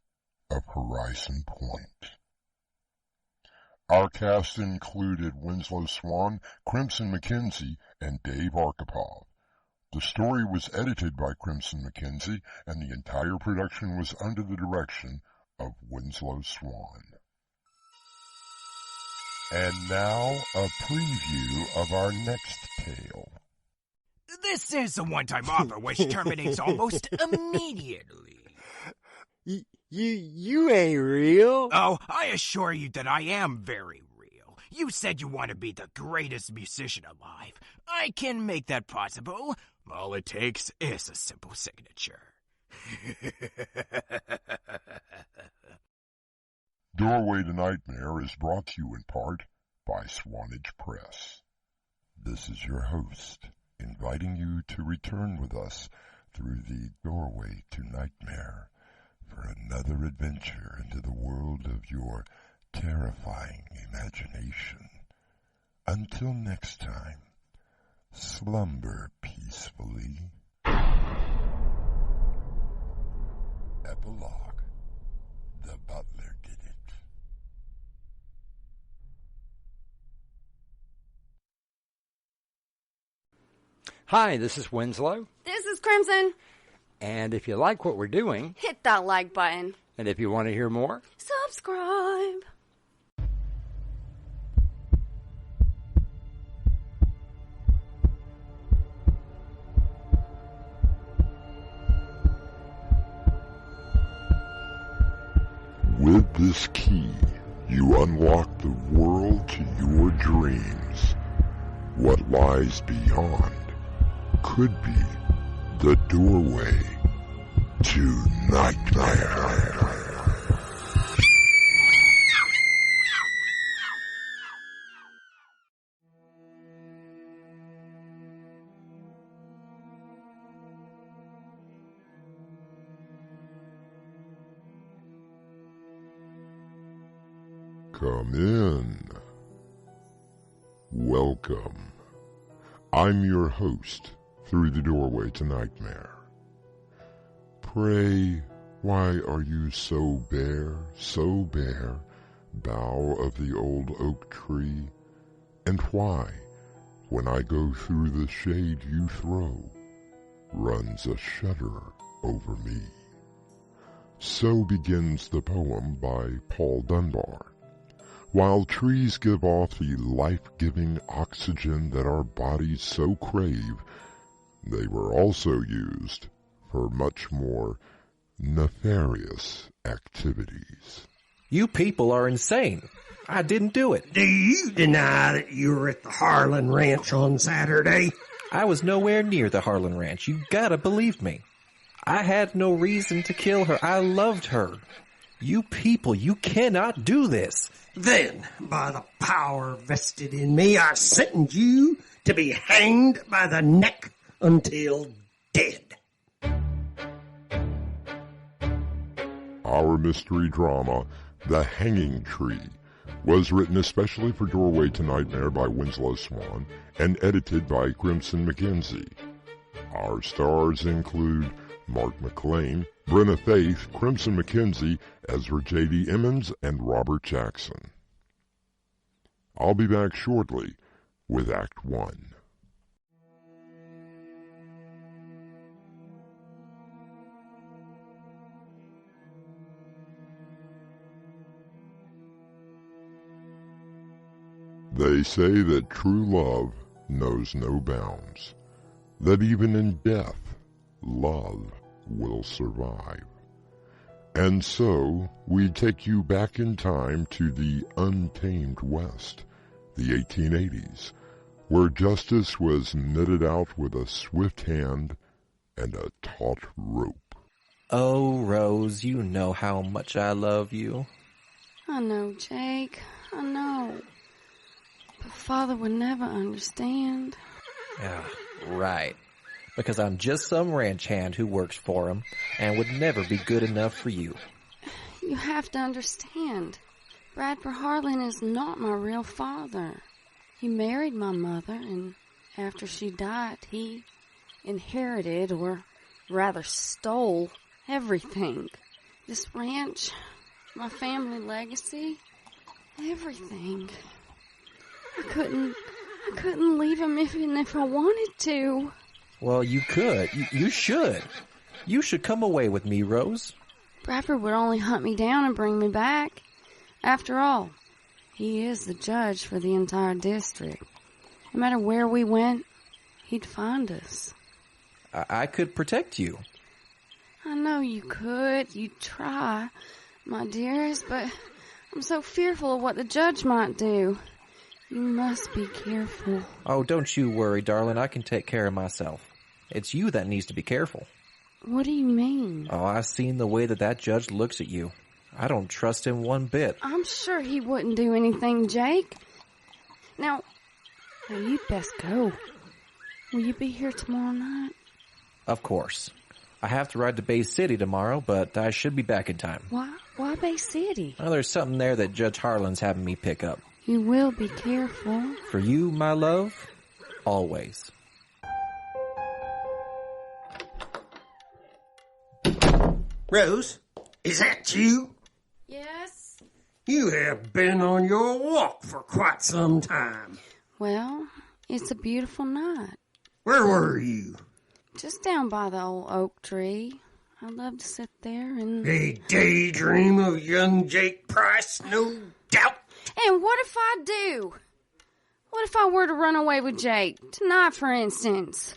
of Horizon Point. Our cast included Winslow Swan, Crimson McKenzie, and Dave Archipov. The story was edited by Crimson McKenzie, and the entire production was under the direction of Winslow Swan. And now, a preview of our next tale. This is a one-time offer which terminates almost immediately. You ain't real. Oh, I assure you that I am very real. You said you want to be the greatest musician alive. I can make that possible. All it takes is a simple signature. Doorway to Nightmare is brought to you in part by Swanage Press. This is your host, inviting you to return with us through the Doorway to Nightmare for another adventure into the world of your terrifying imagination. Until next time, slumber peacefully. Epilogue. The butler did it. Hi, this is Winslow. This is Crimson. And if you like what we're doing, hit that like button. And if you want to hear more, subscribe. With this key, you unlock the world to your dreams. What lies beyond could be the doorway to nightmare. Come in. Welcome. I'm your host through the Doorway to Nightmare. Pray, why are you so bare, bough of the old oak tree? And why, when I go through the shade you throw, runs a shudder over me? So begins the poem by Paul Dunbar. While trees give off the life-giving oxygen that our bodies so crave, they were also used for much more nefarious activities. You people are insane. I didn't do it. Do you deny that you were at the Harlan Ranch on Saturday? I was nowhere near the Harlan Ranch. You gotta believe me. I had no reason to kill her. I loved her. You people, you cannot do this. Then, by the power vested in me, I sentence you to be hanged by the neck until dead. Our mystery drama, The Hanging Tree, was written especially for Doorway to Nightmare by Winslow Swan and edited by Crimson McKenzie. Our stars include Mark McLean, Brenna Faith, Crimson McKenzie, Ezra J.D. Emmons, and Robert Jackson. I'll be back shortly with Act 1. They say that true love knows no bounds, that even in death, love will survive. And so, we take you back in time to the untamed West, the 1880s, where justice was meted out with a swift hand and a taut rope. Oh, Rose, you know how much I love you. I know, Jake. I know. But Father would never understand. Yeah, right. Because I'm just some ranch hand who works for him and would never be good enough for you. You have to understand. Bradford Harlan is not my real father. He married my mother, and after she died, he inherited, or rather stole, everything. This ranch, my family legacy, everything. I couldn't leave him even if I wanted to. Well, you could. You should. You should come away with me, Rose. Bradford would only hunt me down and bring me back. After all, he is the judge for the entire district. No matter where we went, he'd find us. I could protect you. I know you could. You'd try, my dearest, but I'm so fearful of what the judge might do. You must be careful. Oh, don't you worry, darling. I can take care of myself. It's you that needs to be careful. What do you mean? Oh, I've seen the way that judge looks at you. I don't trust him one bit. I'm sure he wouldn't do anything, Jake. Now you'd best go. Will you be here tomorrow night? Of course. I have to ride to Bay City tomorrow, but I should be back in time. Why Bay City? Well, there's something there that Judge Harlan's having me pick up. You will be careful. For you, my love, always. Rose, is that you? Yes? You have been on your walk for quite some time. Well, it's a beautiful night. Where were you? Just down by the old oak tree. I love to sit there and... A daydream of young Jake Price, no doubt. And what if I do? What if I were to run away with Jake? Tonight, for instance.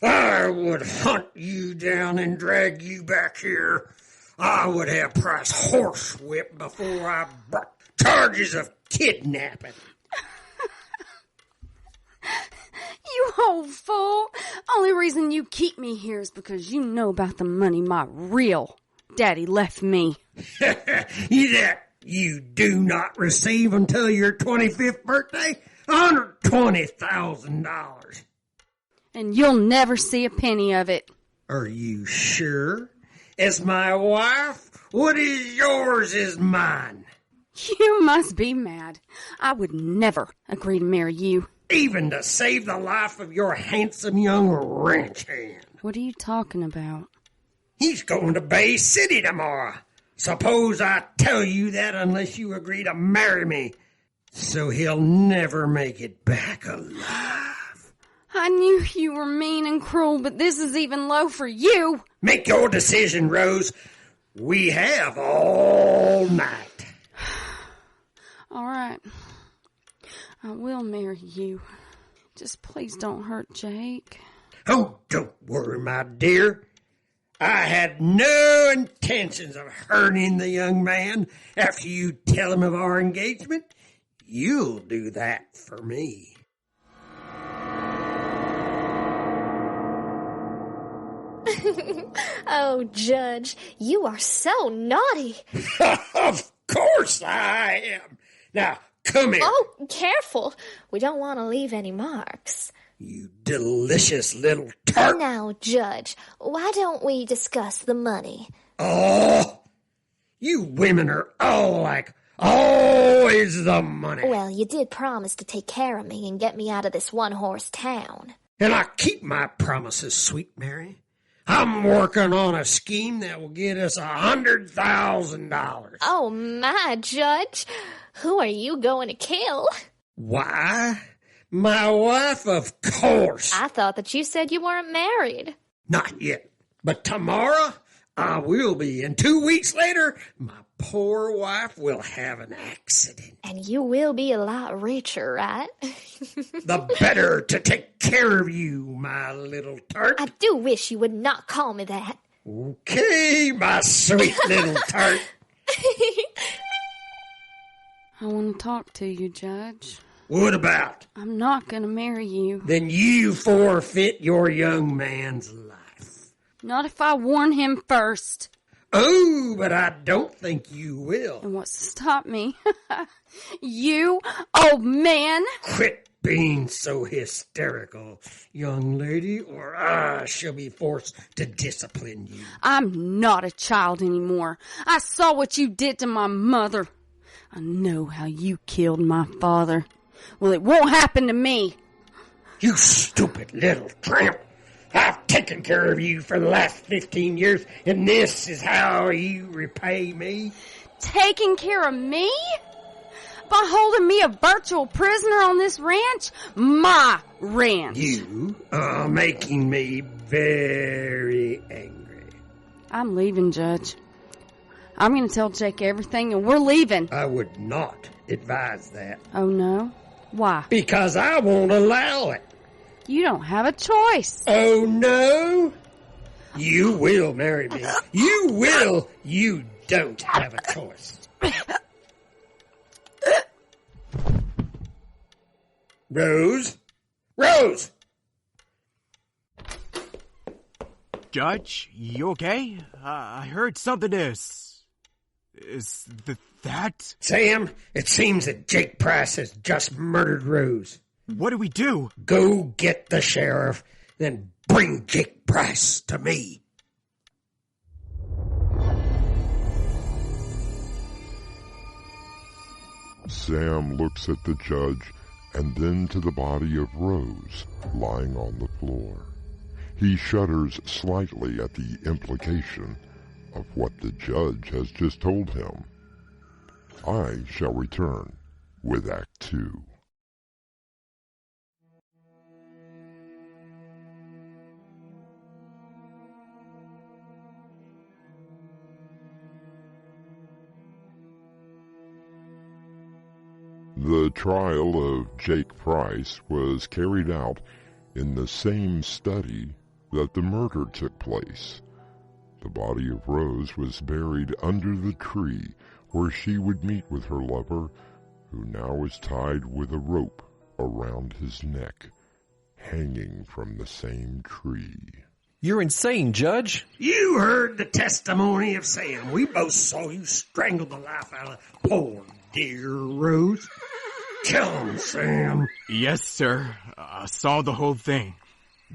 I would hunt you down and drag you back here. I would have Price horsewhipped before I brought charges of kidnapping. You old fool. Only reason you keep me here is because you know about the money my real daddy left me. That you do not receive until your 25th birthday? $120,000. And you'll never see a penny of it. Are you sure? As my wife, what is yours is mine. You must be mad. I would never agree to marry you. Even to save the life of your handsome young ranch hand. What are you talking about? He's going to Bay City tomorrow. Suppose I tell you that unless you agree to marry me. So he'll never make it back alive. I knew you were mean and cruel, but this is even low for you. Make your decision, Rose. We have all night. All right. I will marry you. Just please don't hurt Jake. Oh, don't worry, my dear. I had no intentions of hurting the young man after you tell him of our engagement. You'll do that for me. Oh, Judge, you are so naughty. Of course I am. Now, come here. Oh, careful. We don't want to leave any marks. You delicious little tart. Now, Judge, why don't we discuss the money? Oh, you women are all like, always the money. Well, you did promise to take care of me and get me out of this one-horse town. And I keep my promises, sweet Mary. I'm working on a scheme that will get us $100,000. Oh, my, Judge. Who are you going to kill? Why? My wife, of course. I thought that you said you weren't married. Not yet. But tomorrow, I will be. And 2 weeks later, my poor wife will have an accident. And you will be a lot richer, right? The better to take care of you, my little tart. I do wish you would not call me that. Okay, my sweet little tart. I want to talk to you, Judge. What about? I'm not going to marry you. Then you forfeit your young man's life. Not if I warn him first. Oh, but I don't think you will. And what's to stop me? You, old man. Quit being so hysterical, young lady, or I shall be forced to discipline you. I'm not a child anymore. I saw what you did to my mother. I know how you killed my father. Well, it won't happen to me. You stupid little tramp. I've taken care of you for the last 15 years, and this is how you repay me? Taking care of me? By holding me a virtual prisoner on this ranch? My ranch. You are making me very angry. I'm leaving, Judge. I'm going to tell Jake everything, and we're leaving. I would not advise that. Oh, no? Why? Because I won't allow it. You don't have a choice. Oh, no? You will marry me. You will. You don't have a choice. Rose? Rose! Judge, you okay? I heard something is that? Sam, it seems that Jake Price has just murdered Rose. What do we do? Go get the sheriff, then bring Jake Price to me. Sam looks at the judge and then to the body of Rose lying on the floor. He shudders slightly at the implication of what the judge has just told him. I shall return with Act 2. The trial of Jake Price was carried out in the same study that the murder took place. The body of Rose was buried under the tree where she would meet with her lover, who now is tied with a rope around his neck, hanging from the same tree. You're insane, Judge. You heard the testimony of Sam. We both saw you strangle the life out of poor dear Rose. Tell him, Sam. Yes, sir. I saw the whole thing.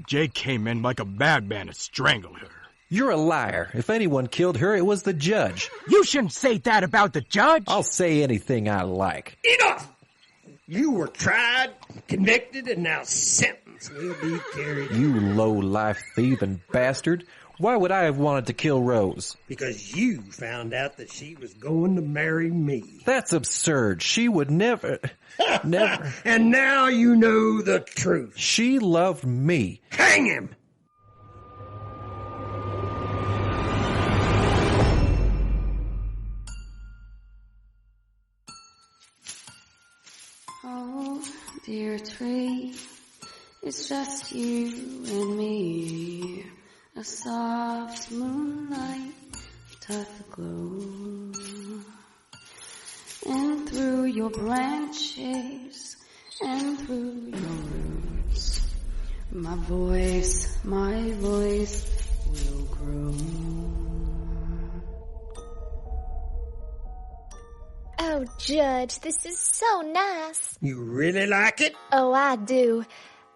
Jake came in like a madman to strangle her. You're a liar. If anyone killed her, it was the judge. You shouldn't say that about the judge. I'll say anything I like. Enough! You were tried, convicted, and now sentenced will be carried out. You low-life thieving bastard. Why would I have wanted to kill Rose? Because you found out that she was going to marry me. That's absurd. She would never... never... And now you know the truth. She loved me. Hang him! Oh, dear tree, it's just you and me. A soft moonlight doth glow, and through your branches and through your roots, my voice will grow. Oh, Judge, this is so nice. You really like it? Oh, I do.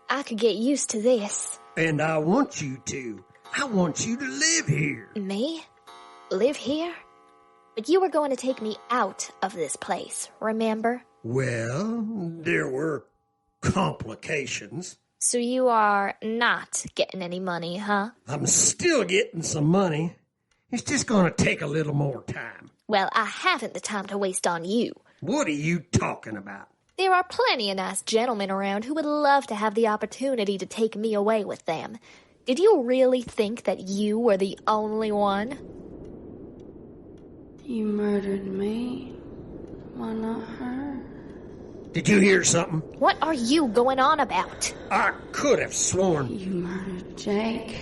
I could get used to this. And I want you to. I want you to live here. Me? Live here? But you were going to take me out of this place, remember? Well, there were complications. So you are not getting any money, huh? I'm still getting some money. It's just going to take a little more time. Well, I haven't the time to waste on you. What are you talking about? There are plenty of nice gentlemen around who would love to have the opportunity to take me away with them. Did you really think that you were the only one? You murdered me. Why not her? Did you hear something? What are you going on about? I could have sworn. You murdered Jake.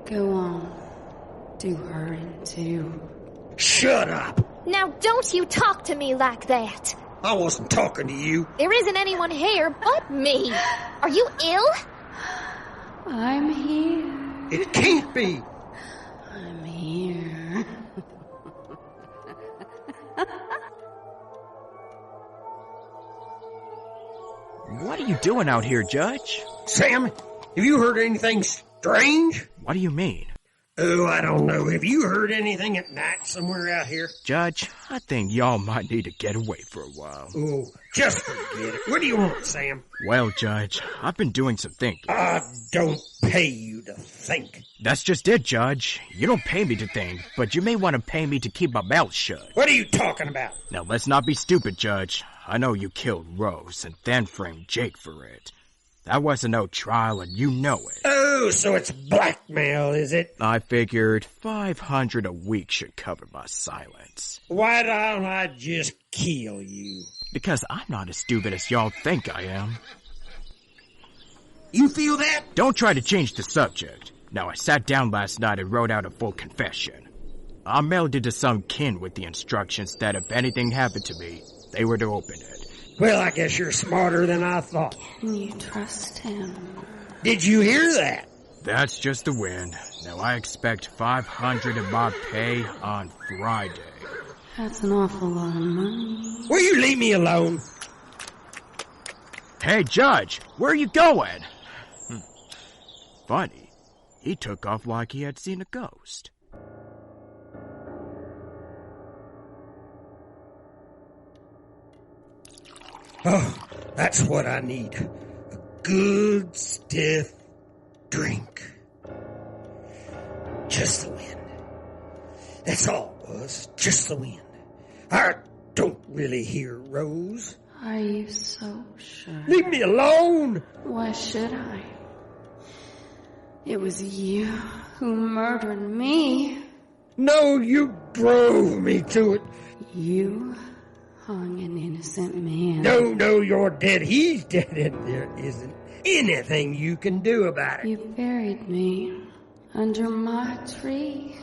Go on. Do her in too. Shut up! Now don't you talk to me like that. I wasn't talking to you. There isn't anyone here but me. Are you ill? I'm here. It can't be. I'm here. What are you doing out here, Judge? Sam, have you heard anything strange? What do you mean? Oh, I don't know. Have you heard anything at night somewhere out here? Judge, I think y'all might need to get away for a while. Oh, just forget it. What do you want, Sam? Well, Judge, I've been doing some thinking. I don't pay you to think. That's just it, Judge. You don't pay me to think, but you may want to pay me to keep my mouth shut. What are you talking about? Now, let's not be stupid, Judge. I know you killed Rose and then framed Jake for it. That wasn't no trial, and you know it. Oh, so it's blackmail, is it? I figured $500 a week should cover my silence. Why don't I just kill you? Because I'm not as stupid as y'all think I am. You feel that? Don't try to change the subject. Now, I sat down last night and wrote out a full confession. I mailed it to some kin with the instructions that if anything happened to me, they were to open it. Well, I guess you're smarter than I thought. Can you trust him? Did you hear that? That's just the wind. Now I expect $500 of my pay on Friday. That's an awful lot of money. Will you leave me alone? Hey, Judge, where are you going? Funny. He took off like he had seen a ghost. Oh, that's what I need. A good, stiff drink. Just the wind. That's all it was. Just the wind. I don't really hear Rose. Are you so sure? Leave me alone! Why should I? It was you who murdered me. No, you drove me to it. You hung an innocent man. No, you're dead. He's dead, and there isn't anything you can do about it. You buried me under my tree.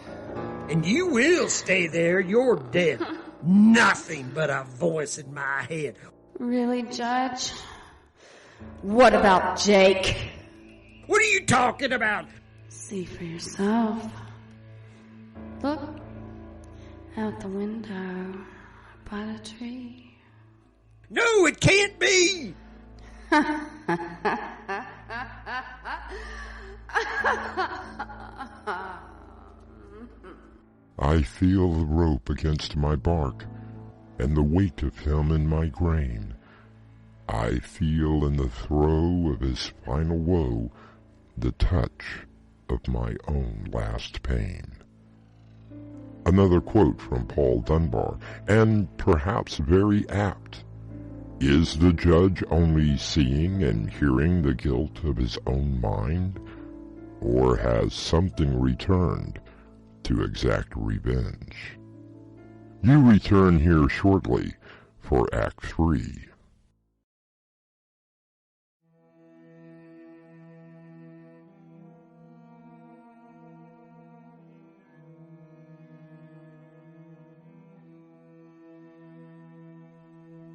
And you will stay there. You're dead. Nothing but a voice in my head. Really, Judge? What about Jake? What are you talking about? See for yourself. Look out the window by the tree. No, it can't be! I feel the rope against my bark, and the weight of him in my grain. I feel in the throe of his final woe the touch of my own last pain. Another quote from Paul Dunbar, and perhaps very apt. Is the judge only seeing and hearing the guilt of his own mind, or has something returned to exact revenge? You return here shortly for Act 3.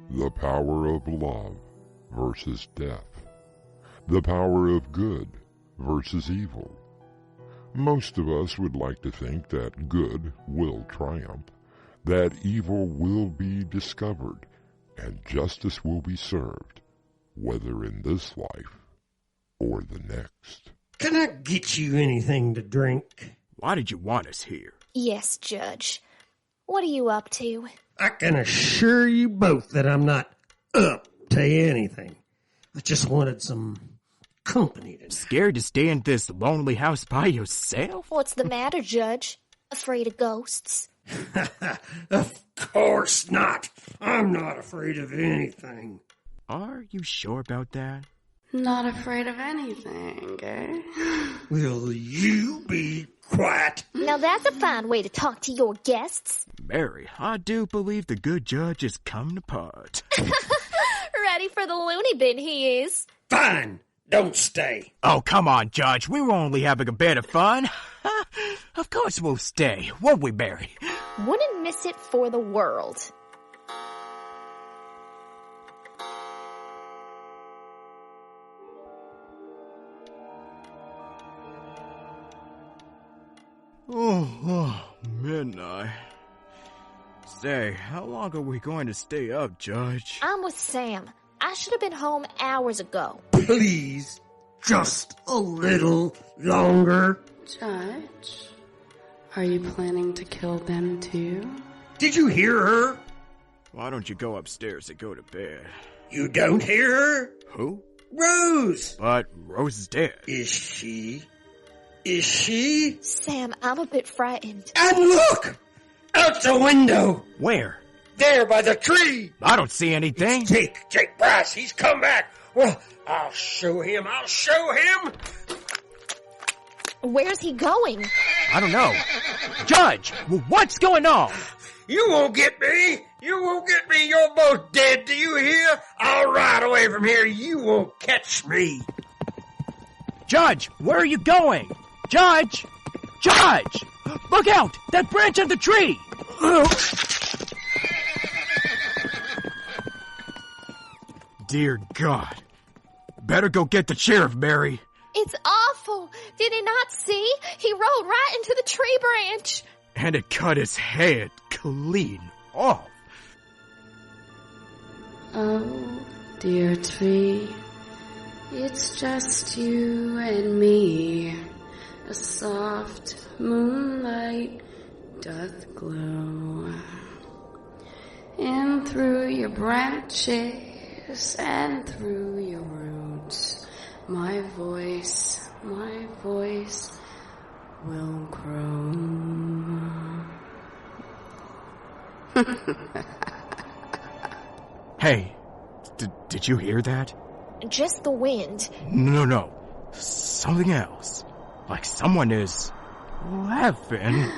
The power of love versus death. The power of good versus evil. Most of us would like to think that good will triumph, that evil will be discovered, and justice will be served, whether in this life or the next. Can I get you anything to drink? Why did you want us here? Yes, Judge. What are you up to? I can assure you both that I'm not up to anything. I just wanted some company tonight. Scared to stay in this lonely house by yourself? What's the matter, Judge? Afraid of ghosts? Of course not. I'm not afraid of anything. Are you sure about that? Not afraid of anything, eh? Will you be quiet. Now that's a fine way to talk to your guests. Mary, I do believe the good judge is come to part. Ready for the loony bin he is. Fine. Don't stay. Oh, come on, Judge. We were only having a bit of fun. Of course we'll stay, won't we, Mary? Wouldn't miss it for the world. Oh, midnight. Say, how long are we going to stay up, Judge? I'm with Sam. I should have been home hours ago. Please, just a little longer. Judge, are you planning to kill them too? Did you hear her? Why don't you go upstairs and go to bed? You don't hear her? Who? Rose. But Rose is dead. Is she? Is she? Sam, I'm a bit frightened. And look! Out the window! Where? There by the tree! I don't see anything. It's Jake Bryce, he's come back. Well, I'll show him. Where's he going? I don't know. Judge, what's going on? You won't get me. You're both dead. Do you hear? I'll ride away from here. You won't catch me. Judge, where are you going? Judge! Judge! Look out! That branch of the tree! Dear God. Better go get the sheriff, Mary. It's awful. Did he not see? He rode right into the tree branch. And it cut his head clean off. Oh, dear tree. It's just you and me. A soft moonlight doth glow. And through your branches and through your roots, my voice will grow. Hey, did you hear that? Just the wind. No. Something else. Like someone is laughing.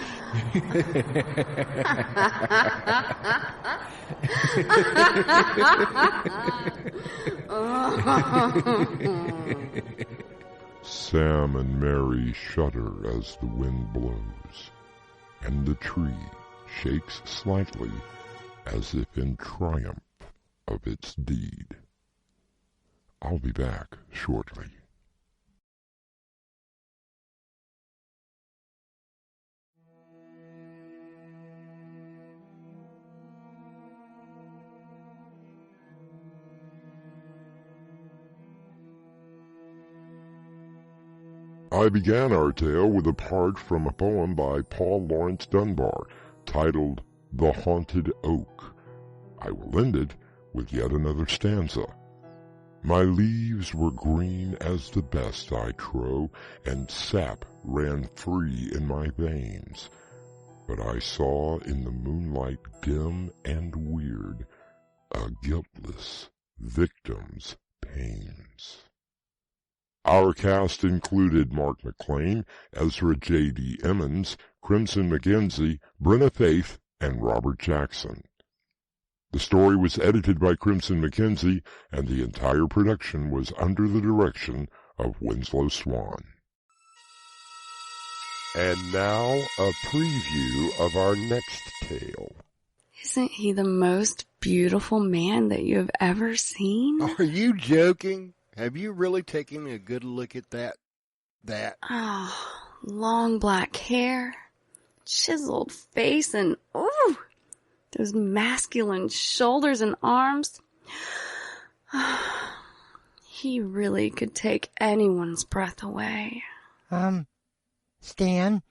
Sam and Mary shudder as the wind blows, and the tree shakes slightly as if in triumph of its deed. I'll be back shortly. I began our tale with a part from a poem by Paul Laurence Dunbar titled The Haunted Oak. I will end it with yet another stanza. My leaves were green as the best, I trow, and sap ran free in my veins. But I saw in the moonlight dim and weird a guiltless victim's pains. Our cast included Mark McLean, Ezra J.D. Emmons, Crimson McKenzie, Brenna Faith, and Robert Jackson. The story was edited by Crimson McKenzie, and the entire production was under the direction of Winslow Swan. And now, a preview of our next tale. Isn't he the most beautiful man that you have ever seen? Are you joking? Have you really taken a good look at that? Oh, long black hair, chiseled face, and ooh, those masculine shoulders and arms. He really could take anyone's breath away. Stan,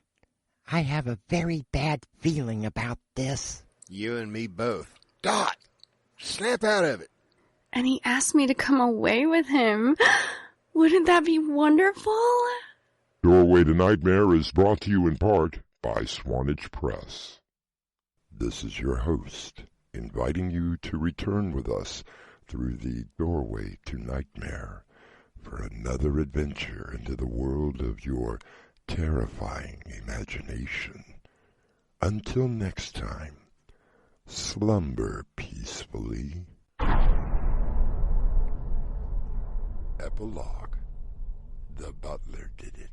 I have a very bad feeling about this. You and me both. Dot! Snap out of it. And he asked me to come away with him. Wouldn't that be wonderful? Doorway to Nightmare is brought to you in part by Swanage Press. This is your host, inviting you to return with us through the Doorway to Nightmare for another adventure into the world of your terrifying imagination. Until next time, slumber peacefully. Epilogue. The butler did it.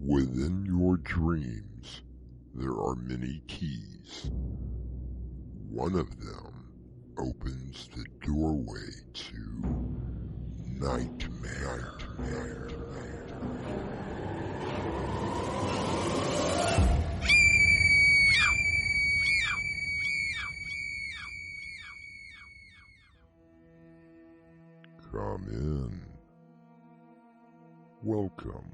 Within your dreams, there are many keys. One of them opens the doorway to nightmare. Come in. Welcome.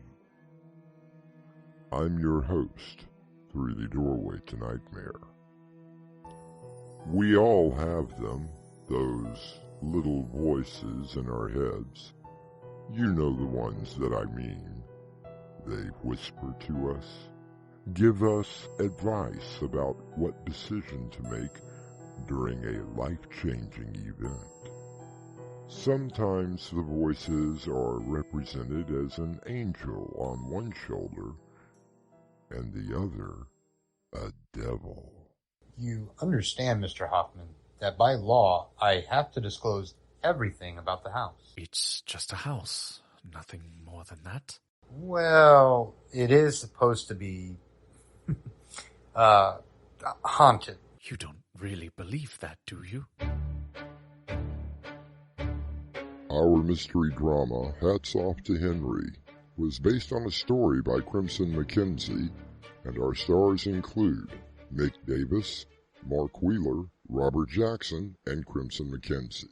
I'm your host, Through the Doorway to Nightmare. We all have them, those little voices in our heads. You know the ones that I mean. They whisper to us, give us advice about what decision to make during a life-changing event. Sometimes the voices are represented as an angel on one shoulder and the other a devil. You understand, Mr. Hoffman, that by law I have to disclose everything about the house. It's just a house, nothing more than that. Well, it is supposed to be haunted. You don't really believe that, do you? Our mystery drama, Hats Off to Henry, was based on a story by Crimson Mackenzie, and our stars include Mick Davis, Mark Wheeler, Robert Jackson, and Crimson Mackenzie.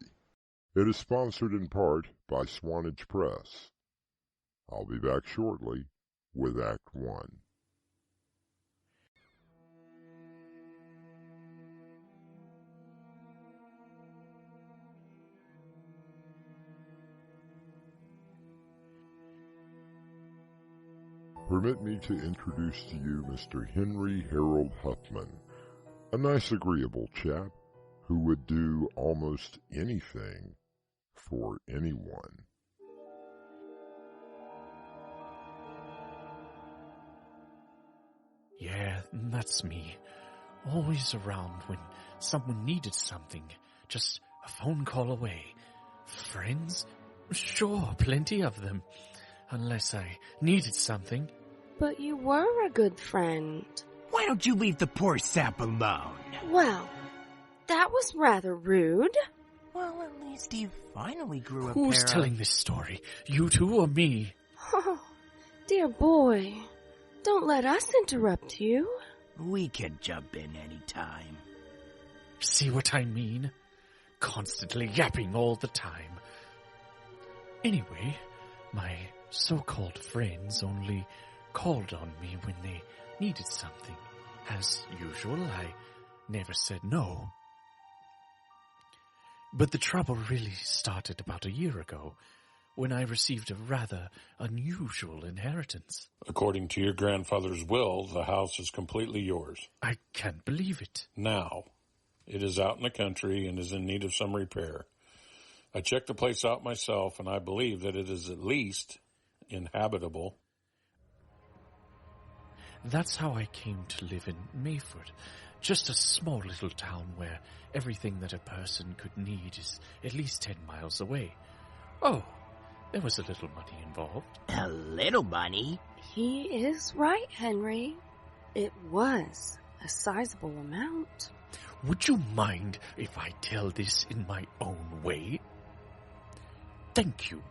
It is sponsored in part by Swanage Press. I'll be back shortly with Act 1. Permit me to introduce to you Mr. Henry Harold Huffman, a nice agreeable chap who would do almost anything for anyone. Yeah, that's me. Always around when someone needed something. Just a phone call away. Friends? Sure, plenty of them. Unless I needed something. But you were a good friend. Why don't you leave the poor sap alone? Well, that was rather rude. Well, at least he finally grew a Who's pair telling of... this story? You two or me? Oh, dear boy. Don't let us interrupt you. We can jump in any time. See what I mean? Constantly yapping all the time. Anyway, my so-called friends only called on me when they needed something. As usual, I never said no. But the trouble really started about a year ago, when I received a rather unusual inheritance. According to your grandfather's will, the house is completely yours. I can't believe it. Now, it is out in the country and is in need of some repair. I checked the place out myself, and I believe that it is at least inhabitable. That's how I came to live in Mayford, just a small little town where everything that a person could need is at least 10 miles away. Oh, there was a little money involved. A little money? He is right, Henry. It was a sizable amount. Would you mind if I tell this in my own way? Thank you.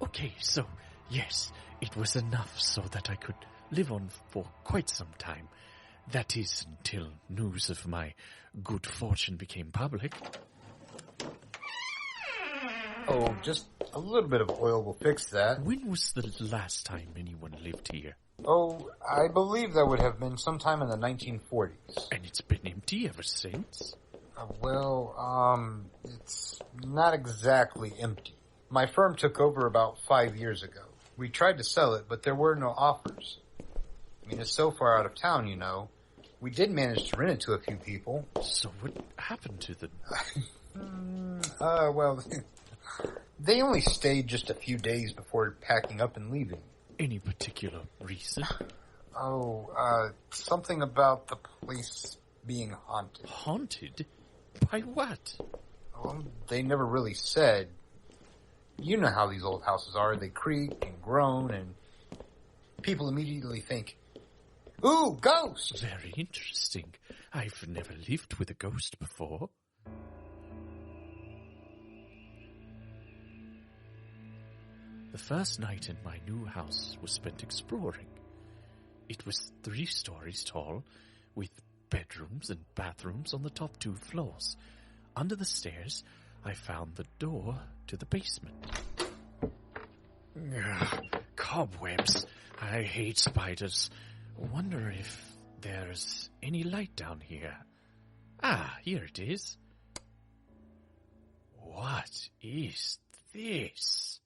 Okay, so, yes, it was enough so that I could live on for quite some time. That is, until news of my good fortune became public. Oh, just a little bit of oil will fix that. When was the last time anyone lived here? Oh, I believe that would have been sometime in the 1940s. And it's been empty ever since? It's not exactly empty. My firm took over about 5 years ago. We tried to sell it, but there were no offers. I mean, it's so far out of town, you know. We did manage to rent it to a few people. So what happened to them? Well, they only stayed just a few days before packing up and leaving. Any particular reason? Something about the place being haunted. Haunted? By what? Well, they never really said. You know how these old houses are. They creak and groan, and people immediately think, "Ooh, ghost!" Very interesting. I've never lived with a ghost before. The first night in my new house was spent exploring. It was 3 stories tall, with bedrooms and bathrooms on the top 2 floors. Under the stairs, I found the door to the basement. Ugh, cobwebs. I hate spiders. Wonder if there's any light down here. Ah, here it is. What is this?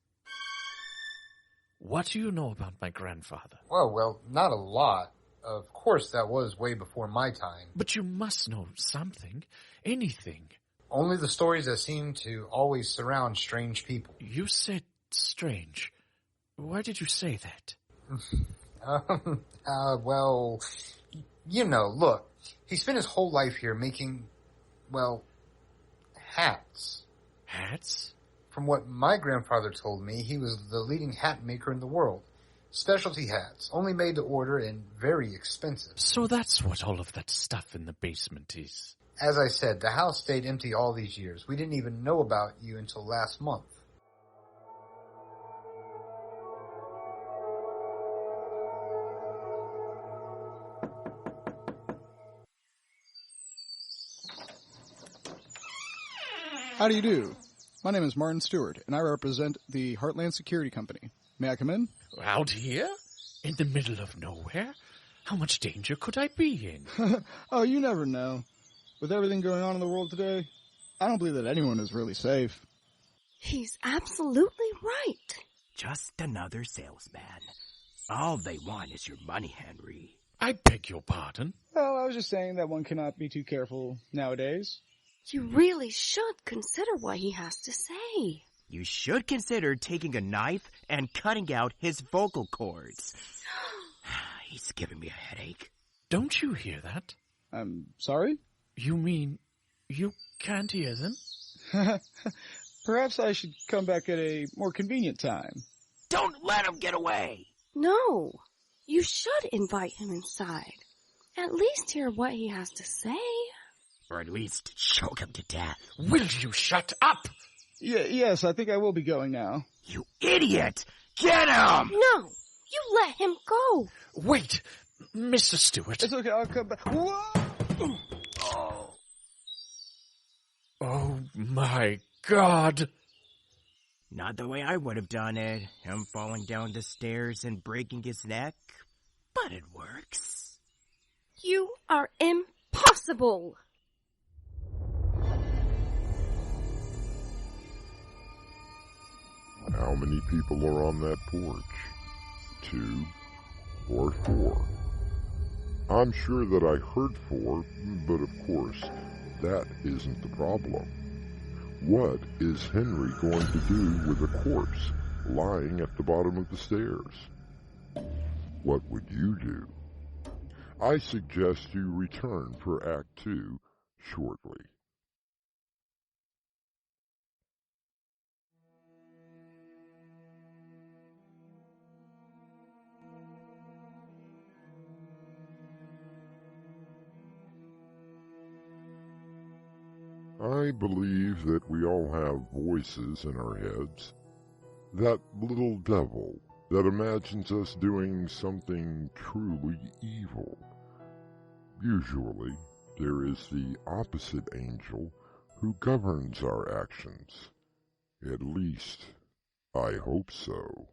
What do you know about my grandfather? Well, not a lot. Of course, that was way before my time. But you must know something. Anything. Only the stories that seem to always surround strange people. You said strange. Why did you say that? Well, you know, look. He spent his whole life here making, well, hats. Hats? From what my grandfather told me, he was the leading hat maker in the world. Specialty hats, only made to order and very expensive. So that's what all of that stuff in the basement is. As I said, the house stayed empty all these years. We didn't even know about you until last month. How do you do? My name is Martin Stewart, and I represent the Heartland Security Company. May I come in? Out here? In the middle of nowhere? How much danger could I be in? Oh, you never know. With everything going on in the world today, I don't believe that anyone is really safe. He's absolutely right. Just another salesman. All they want is your money, Henry. I beg your pardon? Well, I was just saying that one cannot be too careful nowadays. You really should consider what he has to say. You should consider taking a knife and cutting out his vocal cords. He's giving me a headache. Don't you hear that? I'm sorry? You mean you can't hear them? Perhaps I should come back at a more convenient time. Don't let him get away! No, you should invite him inside. At least hear what he has to say. Or at least choke him to death. Will you shut up? Yes, I think I will be going now. You idiot! Get him! No, you let him go. Wait, Mr. Stewart. It's okay, I'll come back. Whoa! Oh my God. Not the way I would have done it. Him falling down the stairs and breaking his neck. But it works. You are impossible. How many people are on that porch? 2 or 4? I'm sure that I heard 4, but of course, that isn't the problem. What is Henry going to do with a corpse lying at the bottom of the stairs? What would you do? I suggest you return for Act 2 shortly. I believe that we all have voices in our heads. That little devil that imagines us doing something truly evil. Usually, there is the opposite angel who governs our actions. At least, I hope so.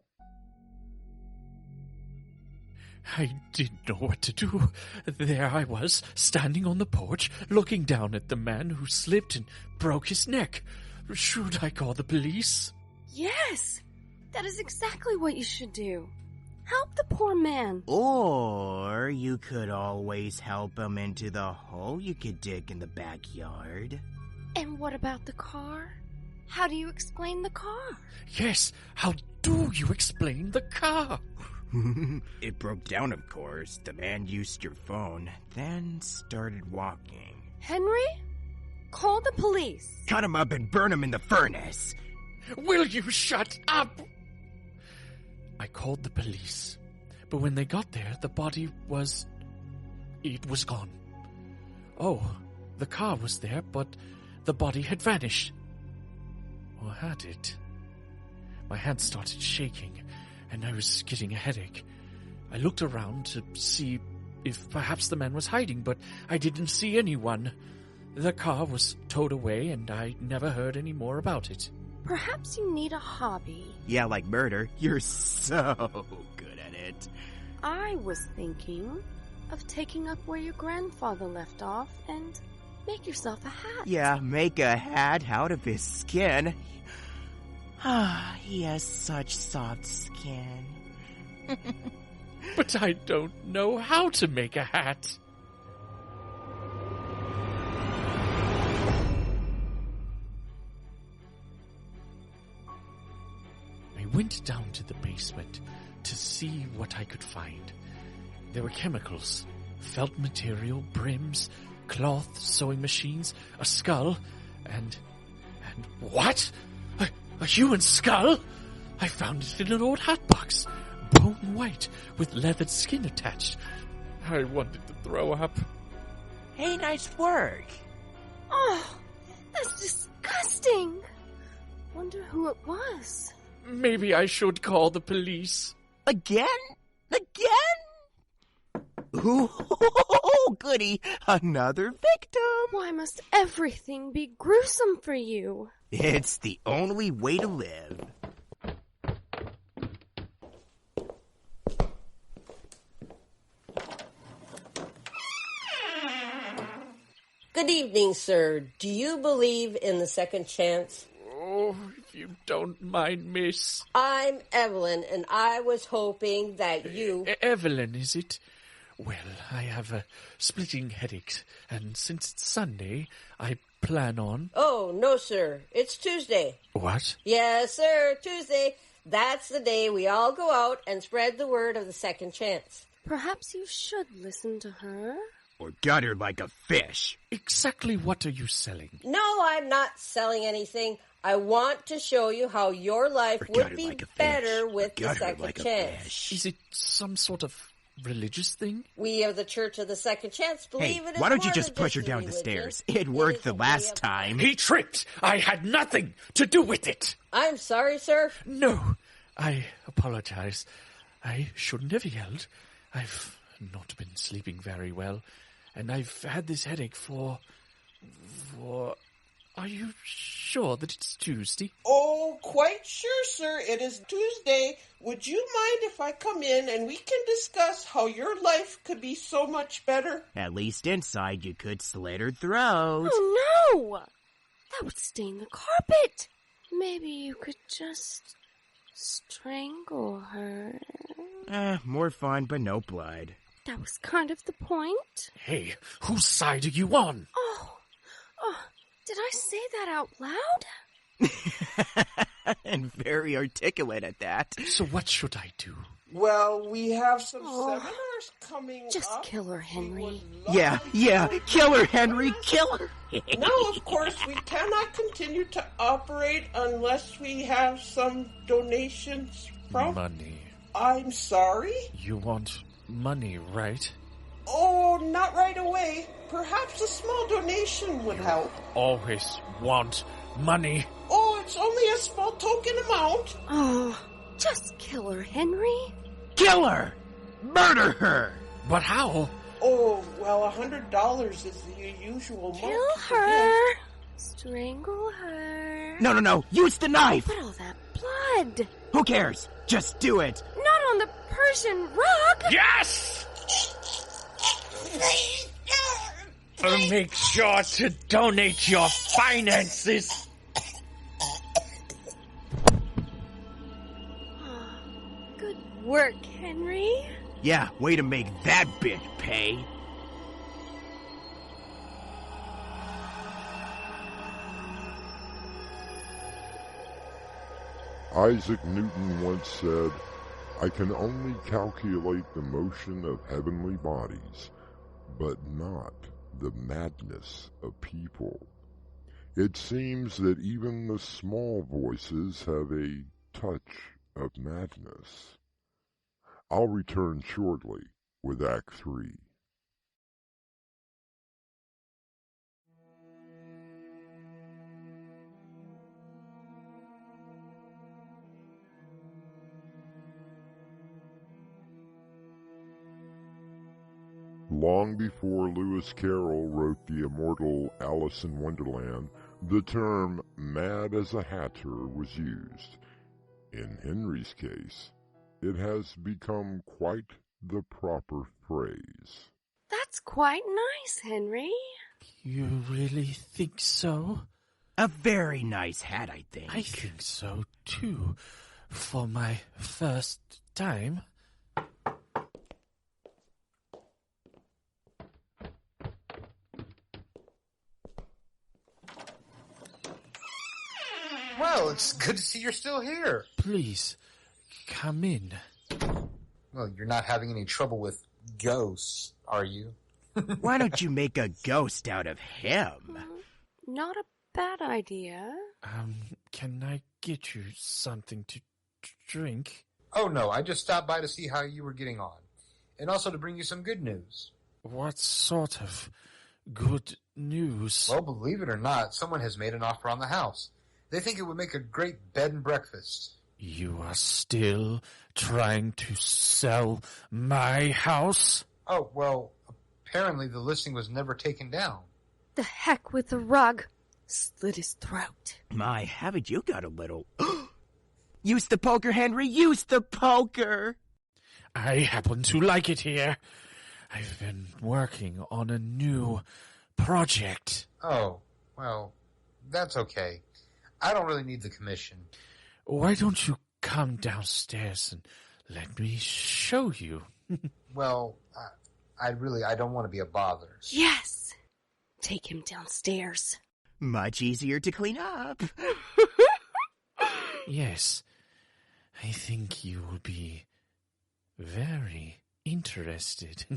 I didn't know what to do. There I was, standing on the porch, looking down at the man who slipped and broke his neck. Should I call the police? Yes, that is exactly what you should do. Help the poor man. Or you could always help him into the hole you could dig in the backyard. And what about the car? How do you explain the car? Yes, how do you explain the car? It broke down, of course. The man used your phone, then started walking. Henry? Call the police. Cut him up and burn him in the furnace. Will you shut up? I called the police, but when they got there, the body was... it was gone. Oh, the car was there, but the body had vanished. Or had it? My hand started shaking, and I was getting a headache. I looked around to see if perhaps the man was hiding, but I didn't see anyone. The car was towed away, and I never heard any more about it. Perhaps you need a hobby. Yeah, like murder. You're so good at it. I was thinking of taking up where your grandfather left off and make yourself a hat. Yeah, make a hat out of his skin. Ah, he has such soft skin. But I don't know how to make a hat. I went down to the basement to see what I could find. There were chemicals, felt material, brims, cloth, sewing machines, a skull, and what? A human skull? I found it in an old hat box, bone white, with leathered skin attached. I wanted to throw up. Hey, nice work. Oh, that's disgusting. Wonder who it was. Maybe I should call the police. Again? Ooh, goody. Another victim. Why must everything be gruesome for you? It's the only way to live. Good evening, sir. Do you believe in the second chance? Oh, if you don't mind, miss. I'm Evelyn, and I was hoping that you... Evelyn, is it? Well, I have a splitting headache, and since it's Sunday, I plan on... Oh, no, sir. It's Tuesday. What? Yes, sir, Tuesday. That's the day we all go out and spread the word of the second chance. Perhaps you should listen to her. Or gut her like a fish. Exactly what are you selling? No, I'm not selling anything. I want to show you how your life would be better with the second chance. Is it some sort of religious thing? We of the Church of the Second Chance believe it is why don't you more just than push her a down the religion. stairs? It worked the last time. He tripped! I had nothing to do with it! I'm sorry, sir. No, I apologize. I shouldn't have yelled. I've not been sleeping very well, and I've had this headache for... Are you sure that it's Tuesday? Oh, quite sure, sir. It is Tuesday. Would you mind if I come in and we can discuss how your life could be so much better? At least inside you could slit her throat. Oh, no! That would stain the carpet. Maybe you could just strangle her. More fun, but no blood. That was kind of the point. Hey, whose side are you on? Oh, did I say that out loud? And very articulate at that. So what should I do? Well, we have some seminars coming up. Just kill her, Henry. Yeah, kill her, Henry, kill her. No, of course, we cannot continue to operate unless we have some donations from... Money. I'm sorry? You want money, right? Oh, not right away. Perhaps a small donation would help. Always want money. Oh, it's only a small token amount. Oh, just kill her, Henry. Kill her! Murder her! But how? Oh, well, $100 is the usual amount. Kill her. Strangle her. No, use the knife! But all that blood. Who cares? Just do it. Not on the Persian rug. Yes! Make sure to donate your finances. Good work, Henry. Yeah, way to make that bitch pay. Isaac Newton once said, "I can only calculate the motion of heavenly bodies, but not the madness of people." It seems that even the small voices have a touch of madness. I'll return shortly with Act 3. Long before Lewis Carroll wrote the immortal Alice in Wonderland, the term mad as a hatter was used. In Henry's case, it has become quite the proper phrase. That's quite nice, Henry. You really think so? A very nice hat, I think. I think so, too. For my first time. Well, it's good to see you're still here. Please, come in. Well, you're not having any trouble with ghosts, are you? Why don't you make a ghost out of him? Not a bad idea. Can I get you something to drink? Oh, no, I just stopped by to see how you were getting on. And also to bring you some good news. What sort of good news? Well, believe it or not, someone has made an offer on the house. They think it would make a great bed and breakfast. You are still trying to sell my house? Oh, well, apparently the listing was never taken down. The heck with the rug. Slit his throat. My, haven't you got a little... Use the poker, Henry! Use the poker! I happen to like it here. I've been working on a new project. Oh, well, that's okay. I don't really need the commission. Why don't you come downstairs and let me show you? Well, I don't want to be a bother. Yes! Take him downstairs. Much easier to clean up. Yes, I think you will be very interested.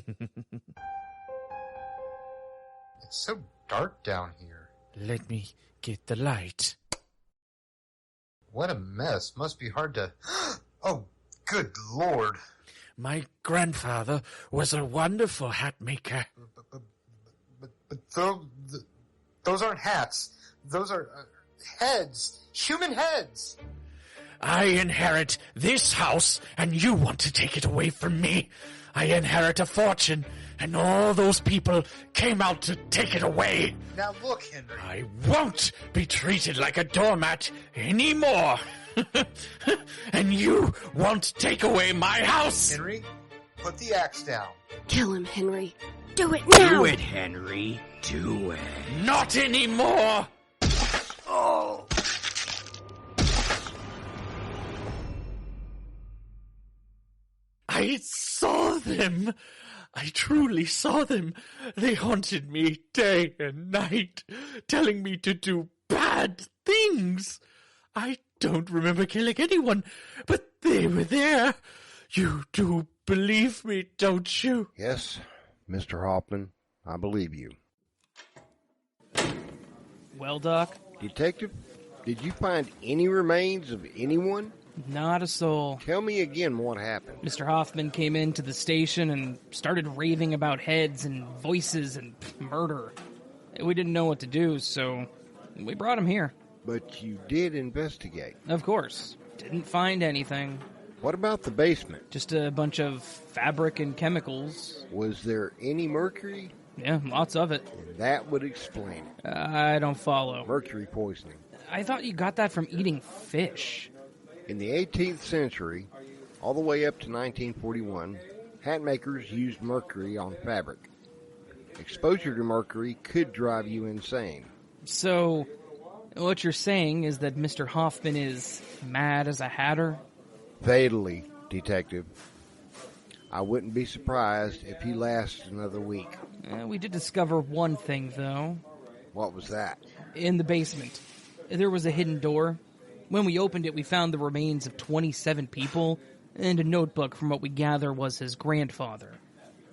It's so dark down here. Let me get the light. What a mess. Must be hard to... Oh, good Lord. My grandfather was a wonderful hat maker. But those aren't hats. Those are heads. Human heads. I inherit this house, and you want to take it away from me. I inherit a fortune, and all those people came out to take it away. Now look, Henry. I won't be treated like a doormat anymore. And you won't take away my house. Henry, put the axe down. Kill him, Henry. Do it now. Do it, Henry. Do it. Not anymore. Oh. I saw them. I truly saw them. They haunted me day and night, telling me to do bad things. I don't remember killing anyone, but they were there. You do believe me, don't you? Yes, Mr. Hoffman, I believe you. Well, Doc? Detective, did you find any remains of anyone? Not a soul. Tell me again what happened. Mr. Hoffman came into the station and started raving about heads and voices and murder. We didn't know what to do, so we brought him here. But you did investigate. Of course. Didn't find anything. What about the basement? Just a bunch of fabric and chemicals. Was there any mercury? Yeah, lots of it. That would explain it. I don't follow. Mercury poisoning. I thought you got that from eating fish. In the 18th century, all the way up to 1941, hat makers used mercury on fabric. Exposure to mercury could drive you insane. So, what you're saying is that Mr. Hoffman is mad as a hatter? Fatally, Detective. I wouldn't be surprised if he lasts another week. We did discover one thing, though. What was that? In the basement. There was a hidden door. When we opened it, we found the remains of 27 people and a notebook from what we gather was his grandfather.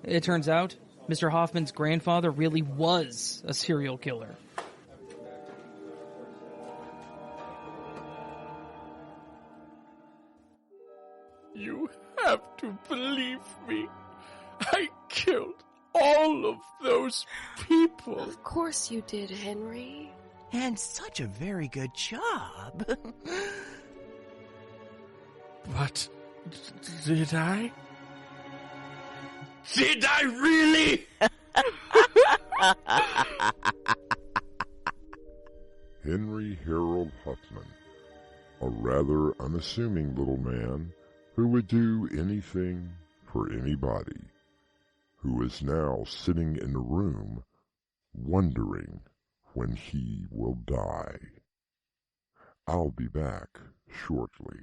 It turns out, Mr. Hoffman's grandfather really was a serial killer. You have to believe me. I killed all of those people. Of course you did, Henry. And such a very good job. But did I? Did I really? Henry Harold Huffman, a rather unassuming little man who would do anything for anybody, who is now sitting in a room wondering when he will die. I'll be back shortly.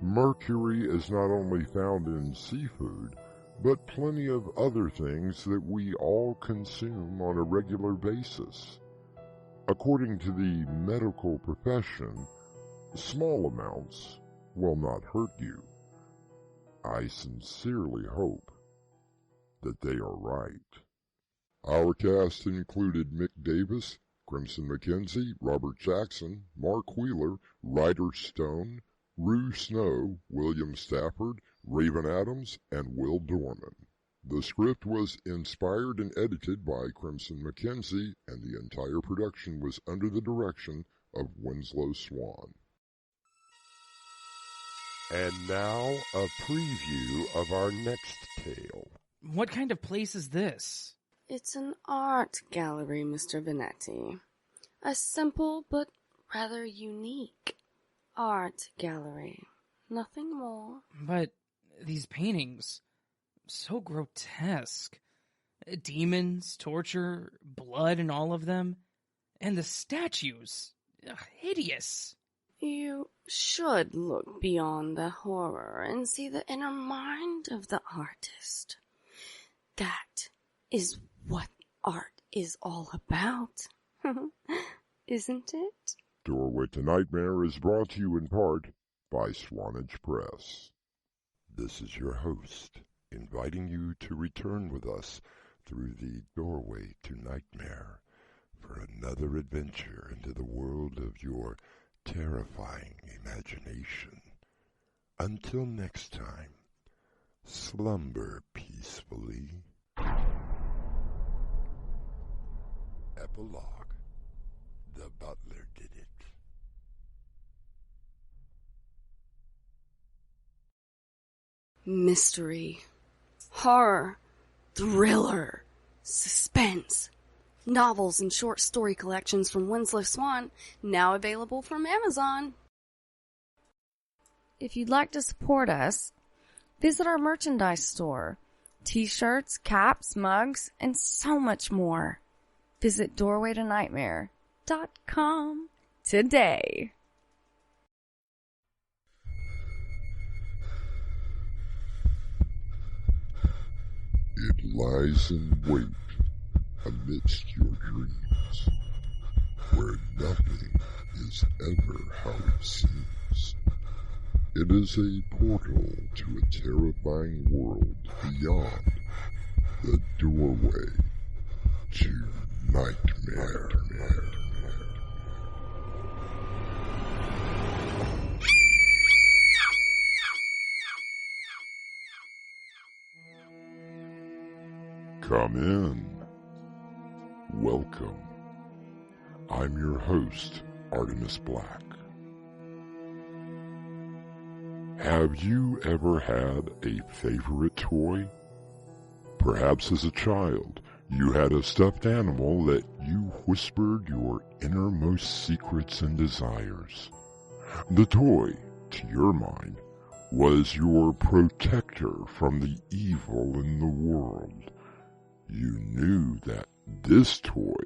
Mercury is not only found in seafood, but plenty of other things that we all consume on a regular basis. According to the medical profession, small amounts will not hurt you. I sincerely hope that they are right. Our cast included Mick Davis, Crimson McKenzie, Robert Jackson, Mark Wheeler, Ryder Stone, Rue Snow, William Stafford, Raven Adams, and Will Dorman. The script was inspired and edited by Crimson McKenzie, and the entire production was under the direction of Winslow Swan. And now, a preview of our next tale. What kind of place is this? It's an art gallery, Mr. Venetti. A simple but rather unique art gallery. Nothing more. But these paintings, so grotesque. Demons, torture, blood in all of them. And the statues, hideous. You should look beyond the horror and see the inner mind of the artist. That is what art is all about. Isn't it? Doorway to Nightmare is brought to you in part by Swanage Press. This is your host, inviting you to return with us through the Doorway to Nightmare for another adventure into the world of your terrifying imagination. Until next time, slumber peacefully. Epilogue. The butler did it. Mystery, horror, thriller, suspense. Novels and short story collections from Winslow Swan, now available from Amazon. If you'd like to support us, visit our merchandise store. T-shirts, caps, mugs, and so much more. Visit doorwaytonightmare.com today. It lies in wait amidst your dreams, where nothing is ever how it seems. It is a portal to a terrifying world beyond the doorway to nightmare. Come in. Welcome. I'm your host, Artemis Black. Have you ever had a favorite toy? Perhaps as a child, you had a stuffed animal that you whispered your innermost secrets and desires. The toy, to your mind, was your protector from the evil in the world. You knew that this toy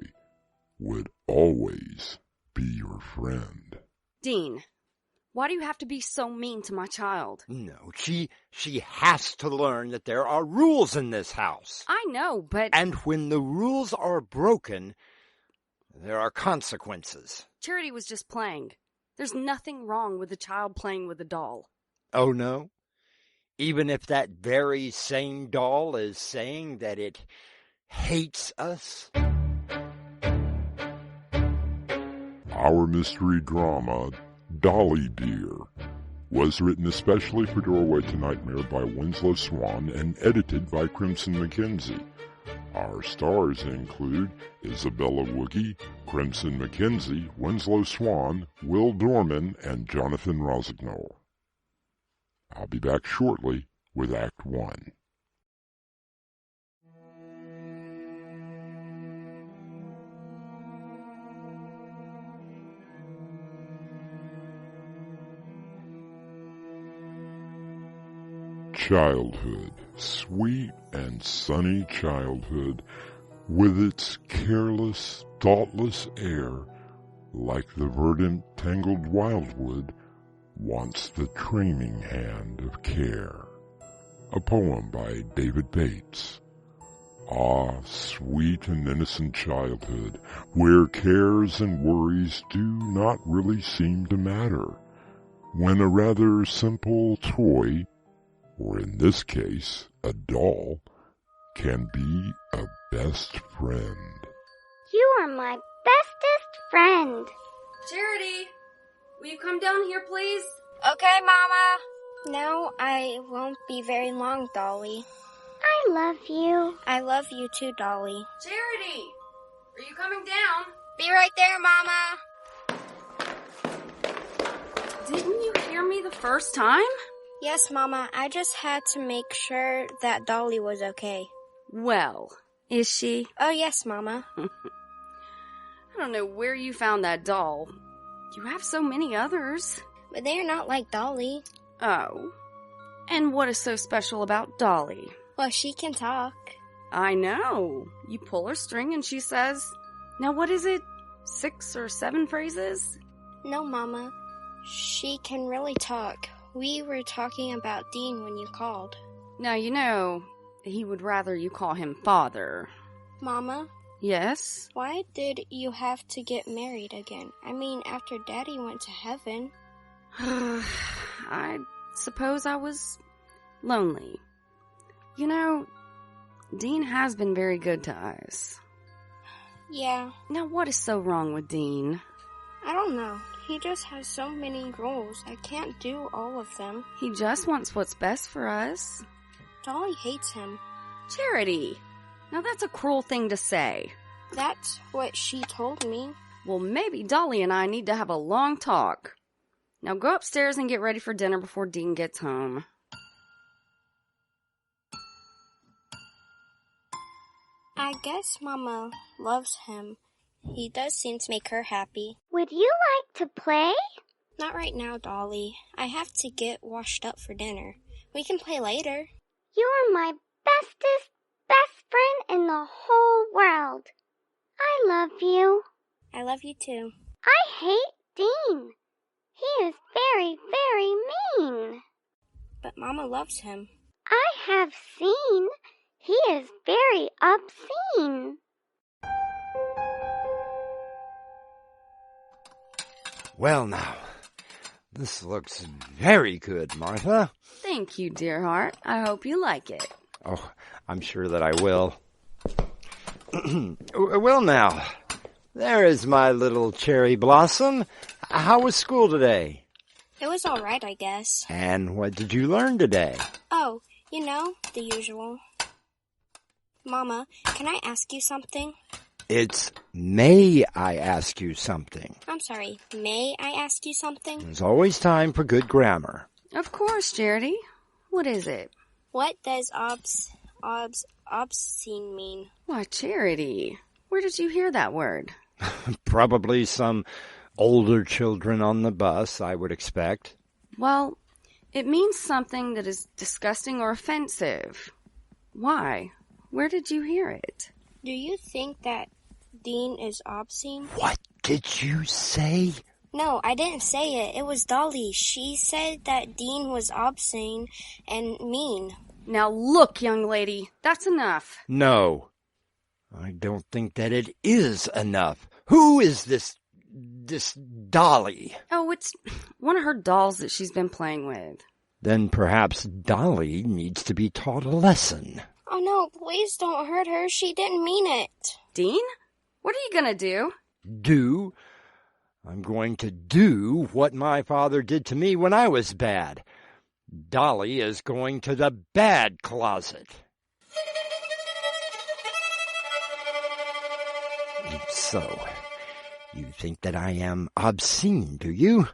would always be your friend. Dean, Why do you have to be so mean to my child? No, she has to learn that there are rules in this house. I know, but... And when the rules are broken, there are consequences. Charity was just playing. There's nothing wrong with a child playing with a doll. Oh, no? Even if that very same doll is saying that it hates us? Our mystery drama, Dolly Dear, was written especially for Doorway to Nightmare by Winslow Swan and edited by Crimson McKenzie. Our stars include Isabella Woogie, Crimson McKenzie, Winslow Swan, Will Dorman, and Jonathan Rosignol. I'll be back shortly with Act 1. Childhood, sweet and sunny childhood, with its careless, thoughtless air, like the verdant, tangled wildwood, wants the training hand of care. A poem by David Bates. Ah, sweet and innocent childhood, where cares and worries do not really seem to matter, when a rather simple toy, or in this case, a doll, can be a best friend. You are my bestest friend. Charity, will you come down here, please? Okay, Mama. No, I won't be very long, Dolly. I love you. I love you too, Dolly. Charity, are you coming down? Be right there, Mama. Didn't you hear me the first time? Yes, Mama. I just had to make sure that Dolly was okay. Well, is she? Oh, yes, Mama. I don't know where you found that doll. You have so many others. But they are not like Dolly. Oh. And what is so special about Dolly? Well, she can talk. I know. You pull her string and she says, now what is it? 6 or 7 phrases? No, Mama. She can really talk. We were talking about Dean when you called. Now, you know, he would rather you call him Father. Mama? Yes? Why did you have to get married again? I mean, after Daddy went to heaven. I suppose I was lonely. You know, Dean has been very good to us. Yeah. Now, what is so wrong with Dean? I don't know. He just has so many rules. I can't do all of them. He just wants what's best for us. Dolly hates him. Charity, now that's a cruel thing to say. That's what she told me. Well, maybe Dolly and I need to have a long talk. Now go upstairs and get ready for dinner before Dean gets home. I guess Mama loves him. He does seem to make her happy. Would you like to play? Not right now, Dolly. I have to get washed up for dinner. We can play later. You're my bestest best friend in the whole world. I love you. I love you too. I hate Dean. He is very, very mean. But Mama loves him. I have seen. He is very obscene. Well now, this looks very good, Martha. Thank you, dear heart. I hope you like it. Oh, I'm sure that I will. Well now, there is my little cherry blossom. How was school today? It was all right, I guess. And what did you learn today? Oh, you know, the usual. Mama, can I ask you something? It's may I ask you something. I'm sorry, may I ask you something? There's always time for good grammar. Of course, Charity. What is it? What does obscene mean? Why, Charity, where did you hear that word? Probably some older children on the bus, I would expect. Well, it means something that is disgusting or offensive. Why? Where did you hear it? Do you think that Dean is obscene? What did you say? No, I didn't say it. It was Dolly. She said that Dean was obscene and mean. Now look, young lady, that's enough. No, I don't think that it is enough. Who is this Dolly? Oh, it's one of her dolls that she's been playing with. Then perhaps Dolly needs to be taught a lesson. Oh no, please don't hurt her. She didn't mean it. Dean? What are you gonna do? Do? I'm going to do what my father did to me when I was bad. Dolly is going to the bad closet. So, you think that I am obscene, do you?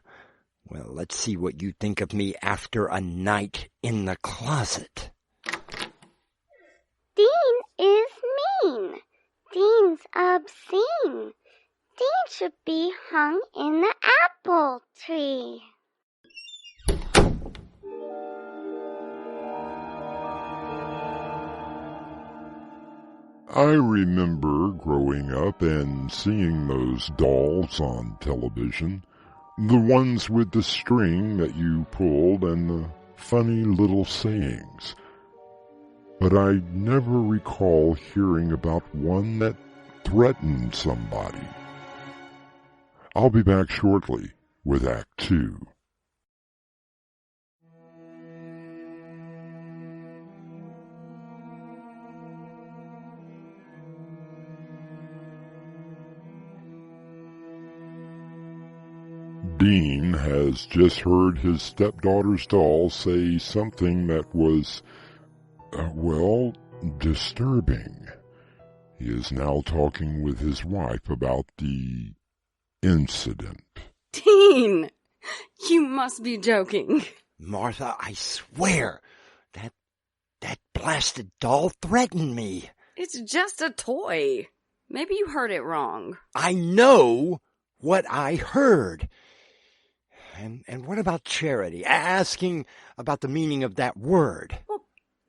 Well, let's see what you think of me after a night in the closet. Dean is mean. Dean's obscene. Dean should be hung in the apple tree. I remember growing up and seeing those dolls on television. The ones with the string that you pulled and the funny little sayings. But I never recall hearing about one that threatened somebody. I'll be back shortly with Act 2. Dean has just heard his stepdaughter's doll say something that was, disturbing. He is now talking with his wife about the incident. Dean! You must be joking. Martha, I swear, that blasted doll threatened me. It's just a toy. Maybe you heard it wrong. I know what I heard. And what about Charity? Asking about the meaning of that word. Well,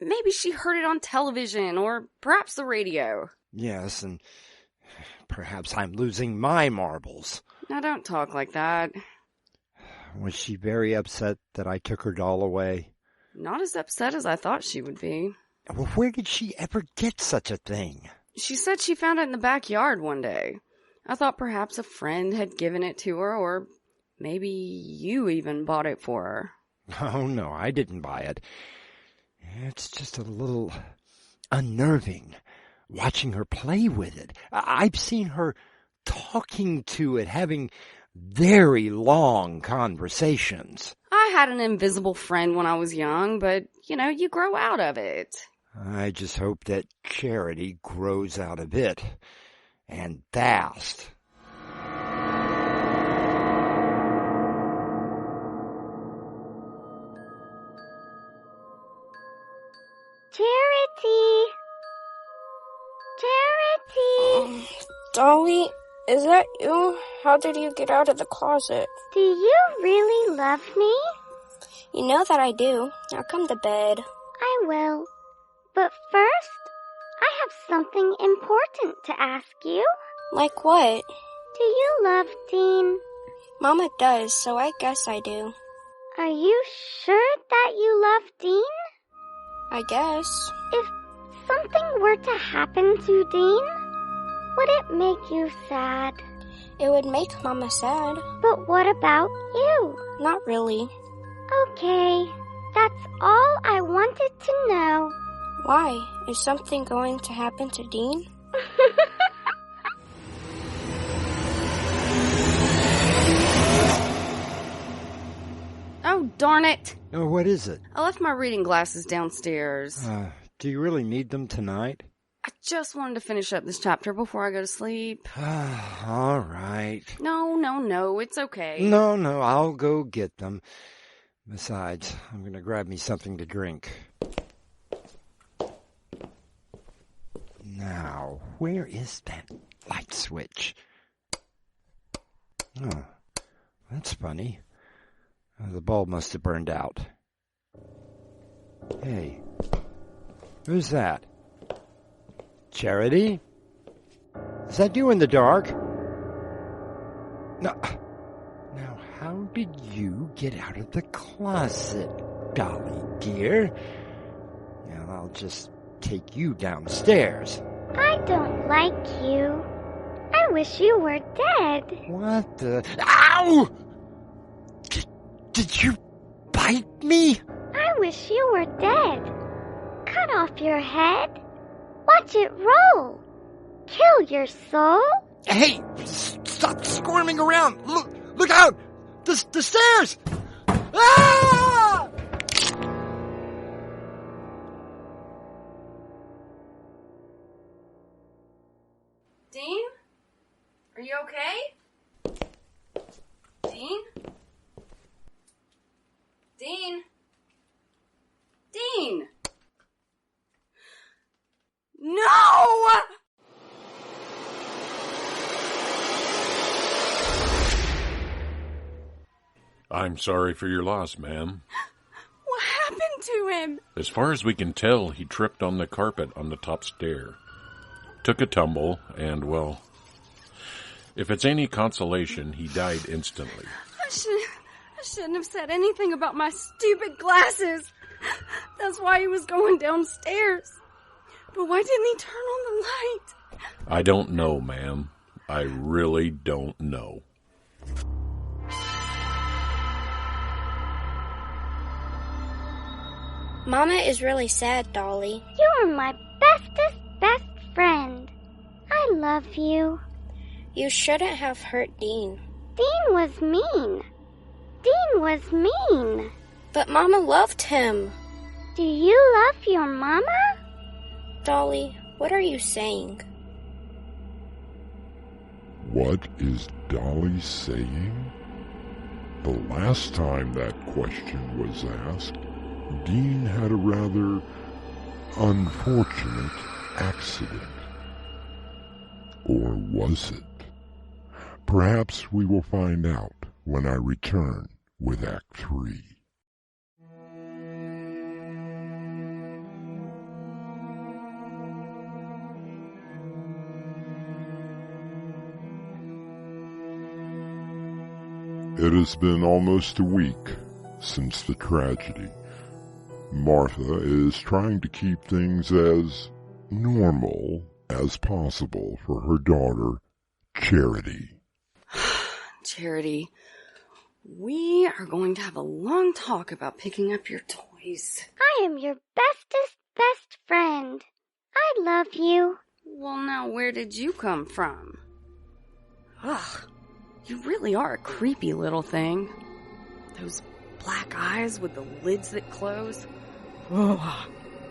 maybe she heard it on television or perhaps the radio. Yes, and perhaps I'm losing my marbles. Now don't talk like that. Was she very upset that I took her doll away? Not as upset as I thought she would be. Well, where did she ever get such a thing? She said she found it in the backyard one day. I thought perhaps a friend had given it to her, or maybe you even bought it for her. Oh, no, I didn't buy it. It's just a little unnerving watching her play with it. I've seen her talking to it, having very long conversations. I had an invisible friend when I was young, but, you grow out of it. I just hope that Charity grows out of it, and fast. Charity! Charity! Dolly, is that you? How did you get out of the closet? Do you really love me? You know that I do. Now come to bed. I will. But first, I have something important to ask you. Like what? Do you love Dean? Mama does, so I guess I do. Are you sure that you love Dean? I guess. If something were to happen to Dean, would it make you sad? It would make Mama sad. But what about you? Not really. Okay, that's all I wanted to know. Why? Is something going to happen to Dean? Oh, darn it. Oh, what is it? I left my reading glasses downstairs. Do you really need them tonight? I just wanted to finish up this chapter before I go to sleep. All right. No, it's okay. No, I'll go get them. Besides, I'm going to grab me something to drink. Now, where is that light switch? Oh, that's funny. The bulb must have burned out. Hey, who's that? Charity? Is that you in the dark? No. Now, did you get out of the closet, Dolly dear? Now I'll just take you downstairs. I don't like you. I wish you were dead. What the... Ow! Did you bite me? I wish you were dead. Cut off your head. Watch it roll. Kill your soul. Hey, stop squirming around. Look out! The stairs! Ah! Dean? Are you okay? Dean? Dean? Dean! No! I'm sorry for your loss, ma'am. What happened to him? As far as we can tell, he tripped on the carpet on the top stair. Took a tumble, and, well, if it's any consolation, he died instantly. I shouldn't have said anything about my stupid glasses. That's why he was going downstairs. But why didn't he turn on the light? I don't know, ma'am. I really don't know. Mama is really sad, Dolly. You are my bestest best friend. I love you. You shouldn't have hurt Dean. Dean was mean. Dean was mean. But Mama loved him. Do you love your mama? Dolly, what are you saying? What is Dolly saying? The last time that question was asked, Dean had a rather unfortunate accident. Or was it? Perhaps we will find out when I return with Act 3. It has been almost a week since the tragedy. Martha is trying to keep things as normal as possible for her daughter, Charity. Charity, we are going to have a long talk about picking up your toys. I am your bestest best friend. I love you. Well, now, where did you come from? Ugh, you really are a creepy little thing. Those black eyes with the lids that close. Ugh,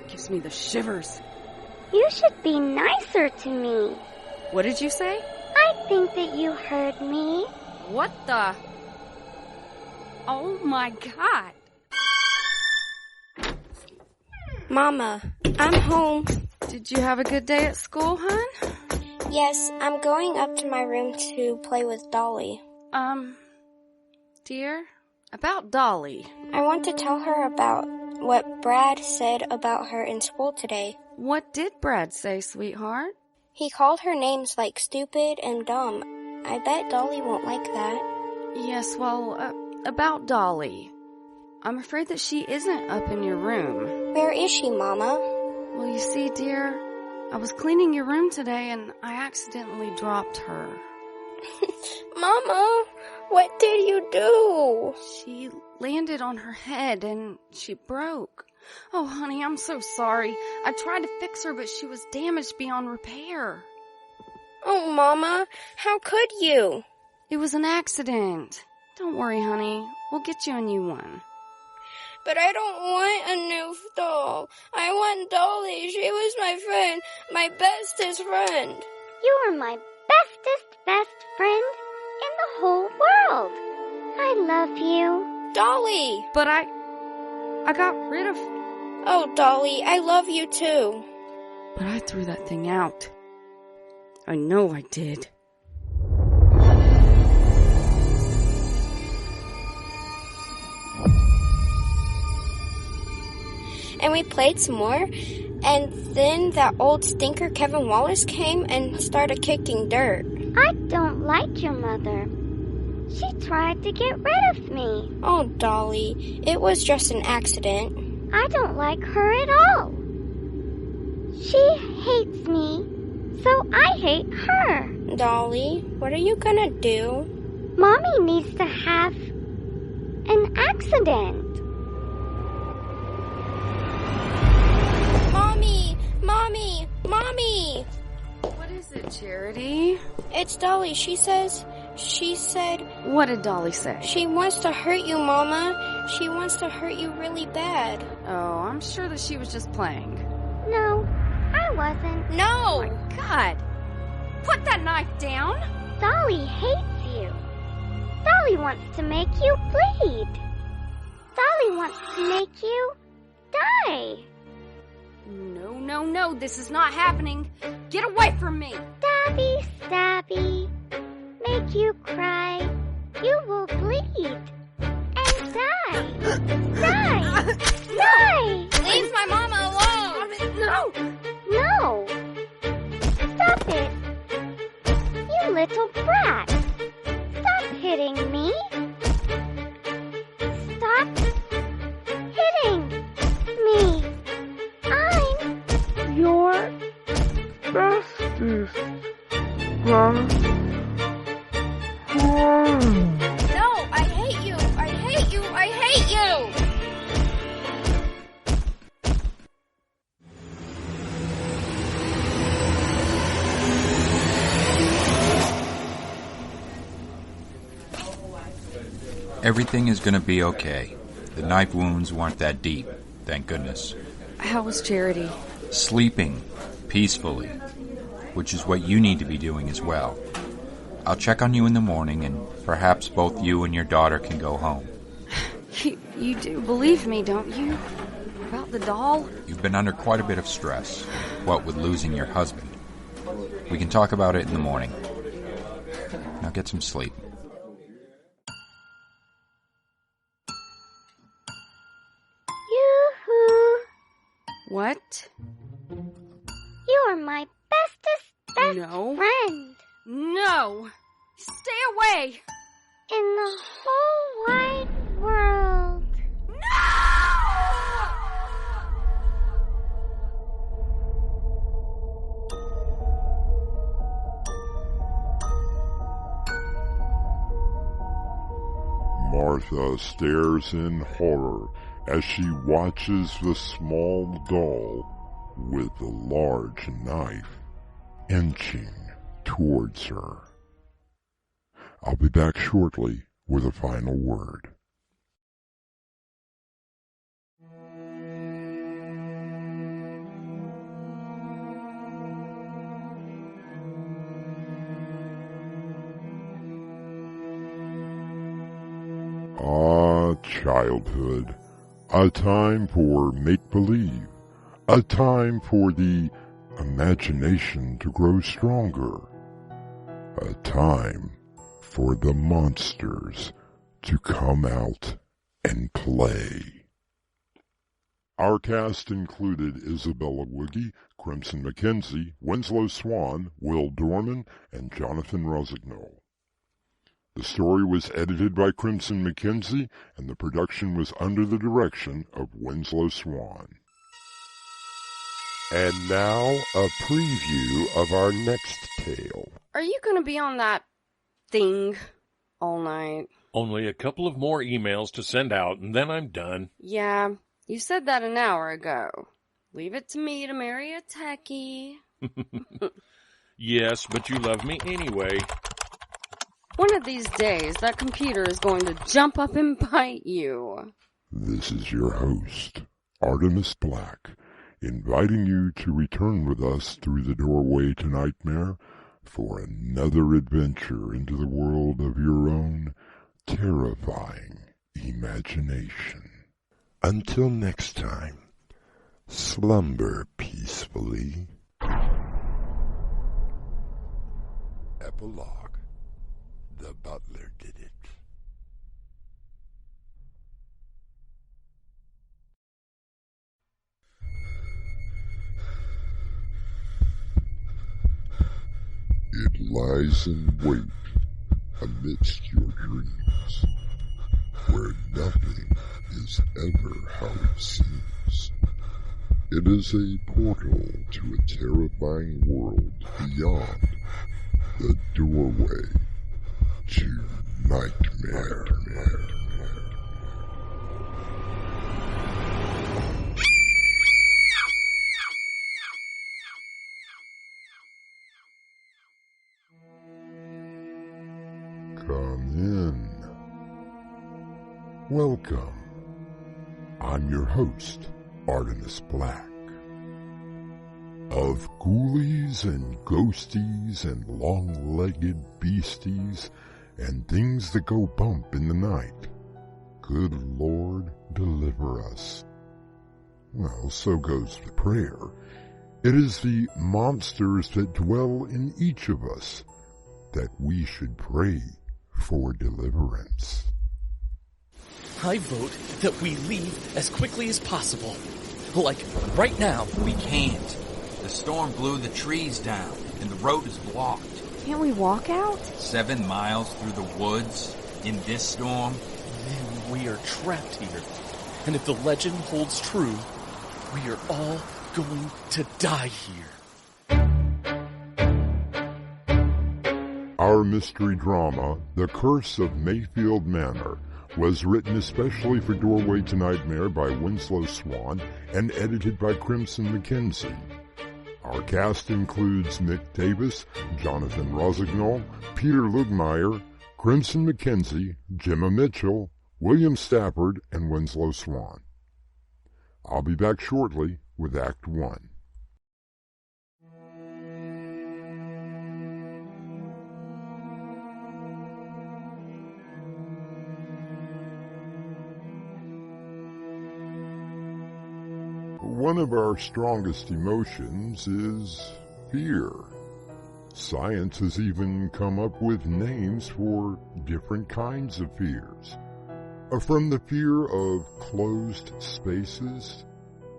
gives me the shivers. You should be nicer to me. What did you say? I think that you heard me. What the? Oh my God. Mama, I'm home. Did you have a good day at school, hon? Yes, I'm going up to my room to play with Dolly. Dear, about Dolly. I want to tell her about what Brad said about her in school today. What did Brad say, sweetheart? He called her names like stupid and dumb. I bet Dolly won't like that. Yes, well, about Dolly. I'm afraid that she isn't up in your room. Where is she, Mama? Well, you see, dear, I was cleaning your room today and I accidentally dropped her. Mama, what did you do? She landed on her head and she broke. Oh, honey, I'm so sorry. I tried to fix her, but she was damaged beyond repair. Oh, Mama, how could you? It was an accident. Don't worry, honey. We'll get you a new one. But I don't want a new doll. I want Dolly. She was my friend, my bestest friend. You are my bestest best friend in the whole world. I love you. Dolly! But I got rid of... Oh, Dolly, I love you too. But I threw that thing out. I know I did. And we played some more, and then that old stinker Kevin Wallace came and started kicking dirt. I don't like your mother. She tried to get rid of me. Oh, Dolly, it was just an accident. I don't like her at all. She hates me, so I hate her. Dolly, what are you gonna do? Mommy needs to have an accident. Mommy! Mommy! Mommy! What is it, Charity? It's Dolly. She said... What did Dolly say? She wants to hurt you, Mama. She wants to hurt you really bad. Oh, I'm sure that she was just playing. No, I wasn't. No! Oh my God! Put that knife down! Dolly hates you. Dolly wants to make you bleed. Dolly wants to make you die. No, this is not happening. Get away from me! Stabby, stabby. Make you cry. You will bleed. And die. Die! Die! Leave my mama alone! No! No! Stop it! You little brat! Stop hitting me! Stop hitting me! I'm your bestest. No! I hate you! I hate you! I hate you! Everything is going to be okay. The knife wounds weren't that deep, thank goodness. How was Charity? Sleeping peacefully, which is what you need to be doing as well. I'll check on you in the morning, and perhaps both you and your daughter can go home. You do believe me, don't you? About the doll? You've been under quite a bit of stress, what with losing your husband. We can talk about it in the morning. Now get some sleep. Yoo-hoo! What? You are my bestest friend. No! Stay away! In the whole wide world. Martha stares in horror as she watches the small doll with the large knife inching towards her. I'll be back shortly with a final word. Ah, childhood, a time for make-believe, a time for the imagination to grow stronger, a time for the monsters to come out and play. Our cast included Isabella Woogie, Crimson McKenzie, Winslow Swan, Will Dorman, and Jonathan Rossignol. The story was edited by Crimson McKenzie, and the production was under the direction of Winslow Swan. And now, a preview of our next tale. Are you going to be on that thing all night? Only a couple of more emails to send out, and then I'm done. Yeah, you said that an hour ago. Leave it to me to marry a techie. Yes, but you love me anyway. One of these days, that computer is going to jump up and bite you. This is your host, Artemis Black, inviting you to return with us through the doorway to Nightmare for another adventure into the world of your own terrifying imagination. Until next time, slumber peacefully. Epilogue. The butler did it. It lies in wait amidst your dreams, where nothing is ever how it seems. It is a portal to a terrifying world beyond the doorway to nightmare. Come in. Welcome. I'm your host, Artemis Black. Of ghoulies and ghosties and long-legged beasties and things that go bump in the night, good Lord, deliver us. Well, so goes the prayer. It is the monsters that dwell in each of us that we should pray for deliverance. I vote that we leave as quickly as possible. Like, right now. We can't. The storm blew the trees down, and the road is blocked. Can't we walk out? 7 miles through the woods in this storm? Then we are trapped here. And if the legend holds true, we are all going to die here. Our mystery drama, The Curse of Mayfield Manor, was written especially for Doorway to Nightmare by Winslow Swan and edited by Crimson McKenzie. Our cast includes Nick Davis, Jonathan Rosignol, Peter Lugmeyer, Crimson McKenzie, Gemma Mitchell, William Stafford, and Winslow Swan. I'll be back shortly with Act 1. One of our strongest emotions is fear. Science has even come up with names for different kinds of fears. From the fear of closed spaces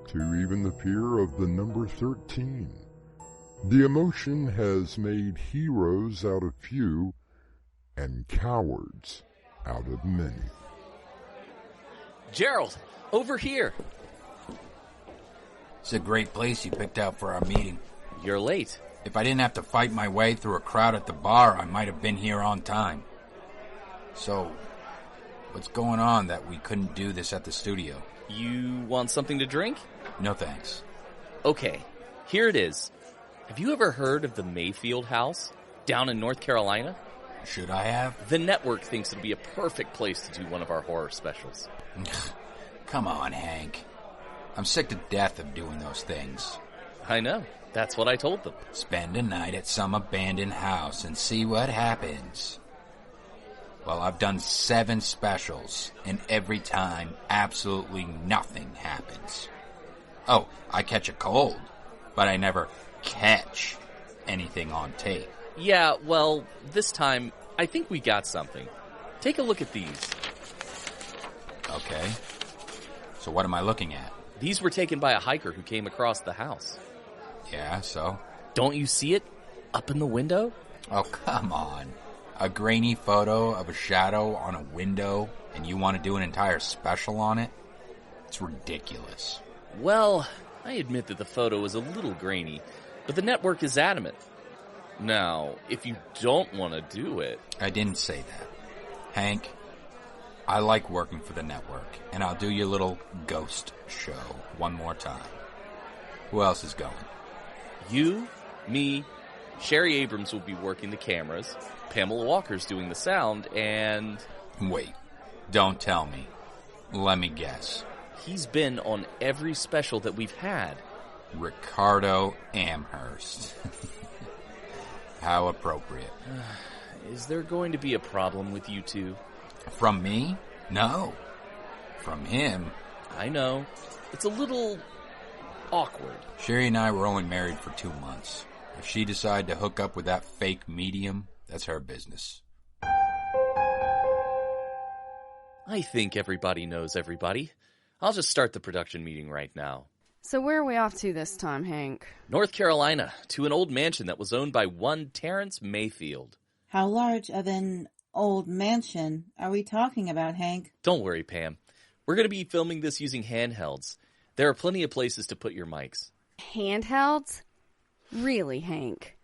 to even the fear of the number 13. The emotion has made heroes out of few and cowards out of many. Gerald, over here. It's a great place you picked out for our meeting. You're late. If I didn't have to fight my way through a crowd at the bar, I might have been here on time. So, what's going on that we couldn't do this at the studio? You want something to drink? No thanks. Okay, here it is. Have you ever heard of the Mayfield House down in North Carolina? Should I have? The network thinks it'd be a perfect place to do one of our horror specials. Come on, Hank. I'm sick to death of doing those things. I know. That's what I told them. Spend a night at some abandoned house and see what happens. Well, I've done 7 specials, and every time, absolutely nothing happens. Oh, I catch a cold, but I never catch anything on tape. Yeah, well, this time, I think we got something. Take a look at these. Okay. So what am I looking at? These were taken by a hiker who came across the house. Yeah, so? Don't you see it? Up in the window? Oh, come on. A grainy photo of a shadow on a window, and you want to do an entire special on it? It's ridiculous. Well, I admit that the photo is a little grainy, but the network is adamant. Now, if you don't want to do it... I didn't say that. Hank, I like working for the network, and I'll do your little ghost show one more time. Who else is going? You, me, Sherry Abrams will be working the cameras, Pamela Walker's doing the sound, and... Wait, don't tell me. Let me guess. He's been on every special that we've had. Ricardo Amherst. How appropriate. Is there going to be a problem with you two? From me? No. From him? I know. It's a little awkward. Sherry and I were only married for 2 months. If she decided to hook up with that fake medium, that's her business. I think everybody knows everybody. I'll just start the production meeting right now. So where are we off to this time, Hank? North Carolina, to an old mansion that was owned by one Terrence Mayfield. How large of an old mansion are we talking about, Hank? Don't worry, Pam. We're going to be filming this using handhelds. There are plenty of places to put your mics. Handhelds? Really, Hank?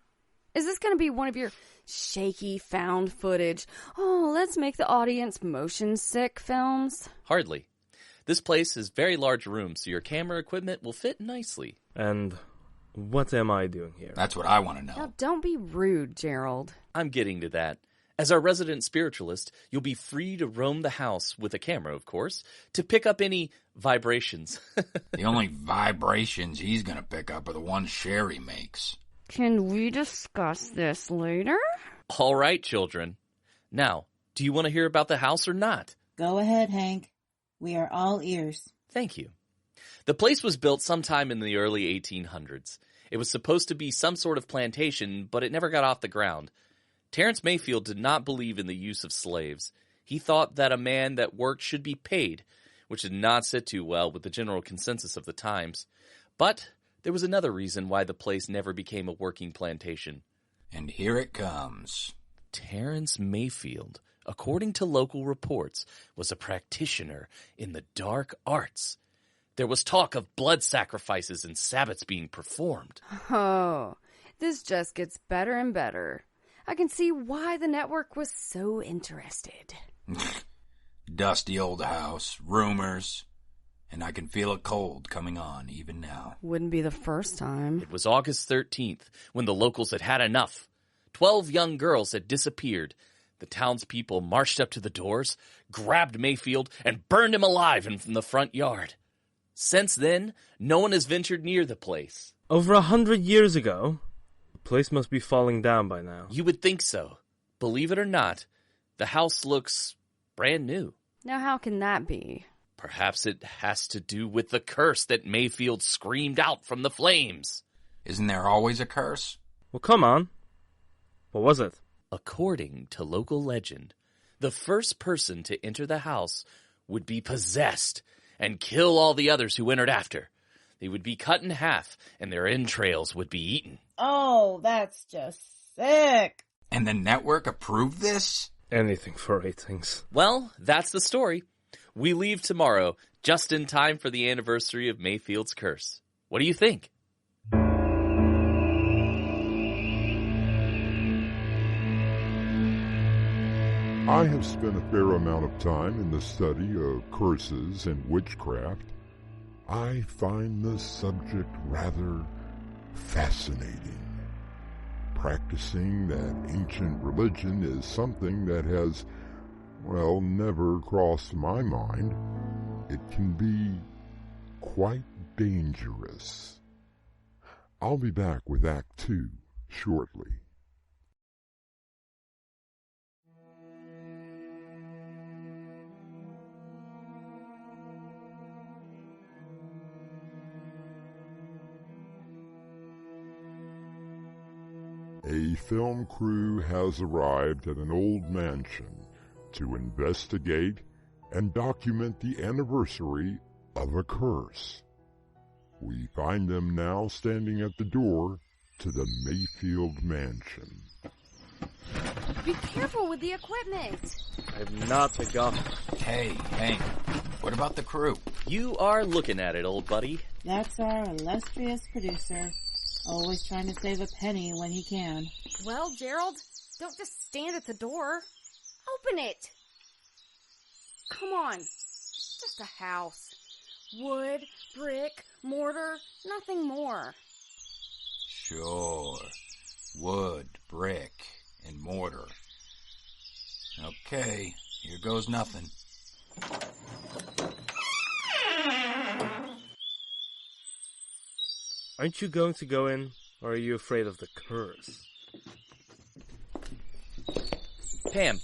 Is this going to be one of your shaky found footage, oh, let's make the audience motion sick films? Hardly. This place has very large rooms, so your camera equipment will fit nicely. And what am I doing here? That's what I want to know. Now, don't be rude, Gerald. I'm getting to that. As our resident spiritualist, you'll be free to roam the house, with a camera, of course, to pick up any vibrations. The only vibrations he's going to pick up are the ones Sherry makes. Can we discuss this later? All right, children. Now, do you want to hear about the house or not? Go ahead, Hank. We are all ears. Thank you. The place was built sometime in the early 1800s. It was supposed to be some sort of plantation, but it never got off the ground. Terrence Mayfield did not believe in the use of slaves. He thought that a man that worked should be paid, which did not sit too well with the general consensus of the times. But there was another reason why the place never became a working plantation. And here it comes. Terrence Mayfield, according to local reports, was a practitioner in the dark arts. There was talk of blood sacrifices and Sabbats being performed. Oh, this just gets better and better. I can see why the network was so interested. Dusty old house, rumors, and I can feel a cold coming on even now. Wouldn't be the first time. It was August 13th when the locals had had enough. 12 young girls had disappeared. The townspeople marched up to the doors, grabbed Mayfield, and burned him alive in the front yard. Since then, no one has ventured near the place. Over 100 years ago? The place must be falling down by now. You would think so. Believe it or not, the house looks brand new. Now how can that be? Perhaps it has to do with the curse that Mayfield screamed out from the flames. Isn't there always a curse? Well, come on. What was it? According to local legend, the first person to enter the house would be possessed and kill all the others who entered after. They would be cut in half, and their entrails would be eaten. Oh, that's just sick. And the network approved this? Anything for ratings. Well, that's the story. We leave tomorrow, just in time for the anniversary of Mayfield's curse. What do you think? I have spent a fair amount of time in the study of curses and witchcraft. I find this subject rather fascinating. Practicing that ancient religion is something that has, well, never crossed my mind. It can be quite dangerous. I'll be back with Act 2 shortly. A film crew has arrived at an old mansion to investigate and document the anniversary of a curse. We find them now standing at the door to the Mayfield mansion. Be careful with the equipment. I'm not a god. Hey, Hank, what about the crew? You are looking at it, old buddy. That's our illustrious producer. Always trying to save a penny when he can. Well, Gerald, don't just stand at the door. Open it. Come on. Just a house. Wood, brick, mortar, nothing more. Sure. Wood, brick, and mortar. Okay, here goes nothing. Aren't you going to go in, or are you afraid of the curse? Pam,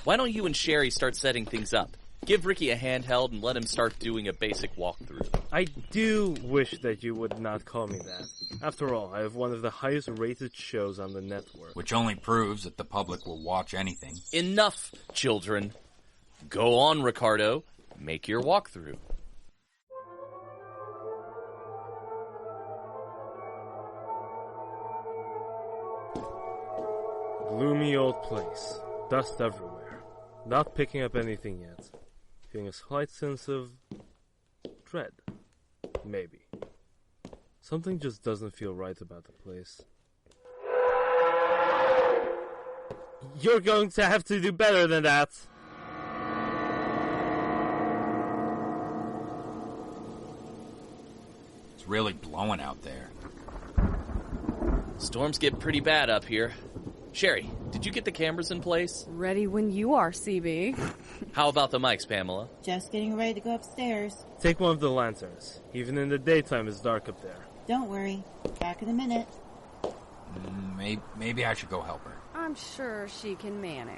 why don't you and Sherry start setting things up? Give Ricky a handheld and let him start doing a basic walkthrough. I do wish that you would not call me that. After all, I have one of the highest rated shows on the network. Which only proves that the public will watch anything. Enough, children. Go on, Ricardo. Make your walkthrough. Gloomy old place. Dust everywhere. Not picking up anything yet. Feeling a slight sense of dread. Maybe. Something just doesn't feel right about the place. You're going to have to do better than that. It's really blowing out there. Storms get pretty bad up here. Sherry, did you get the cameras in place? Ready when you are, CB. How about the mics, Pamela? Just getting ready to go upstairs. Take one of the lanterns. Even in the daytime, it's dark up there. Don't worry. Back in a minute. Maybe I should go help her. I'm sure she can manage.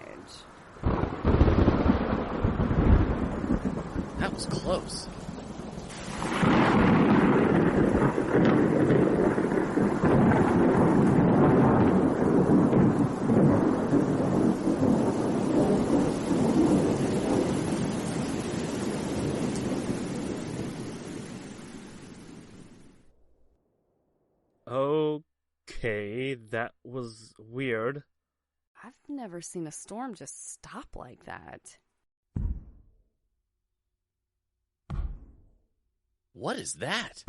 That was close. Okay, that was weird. I've never seen a storm just stop like that. What is that?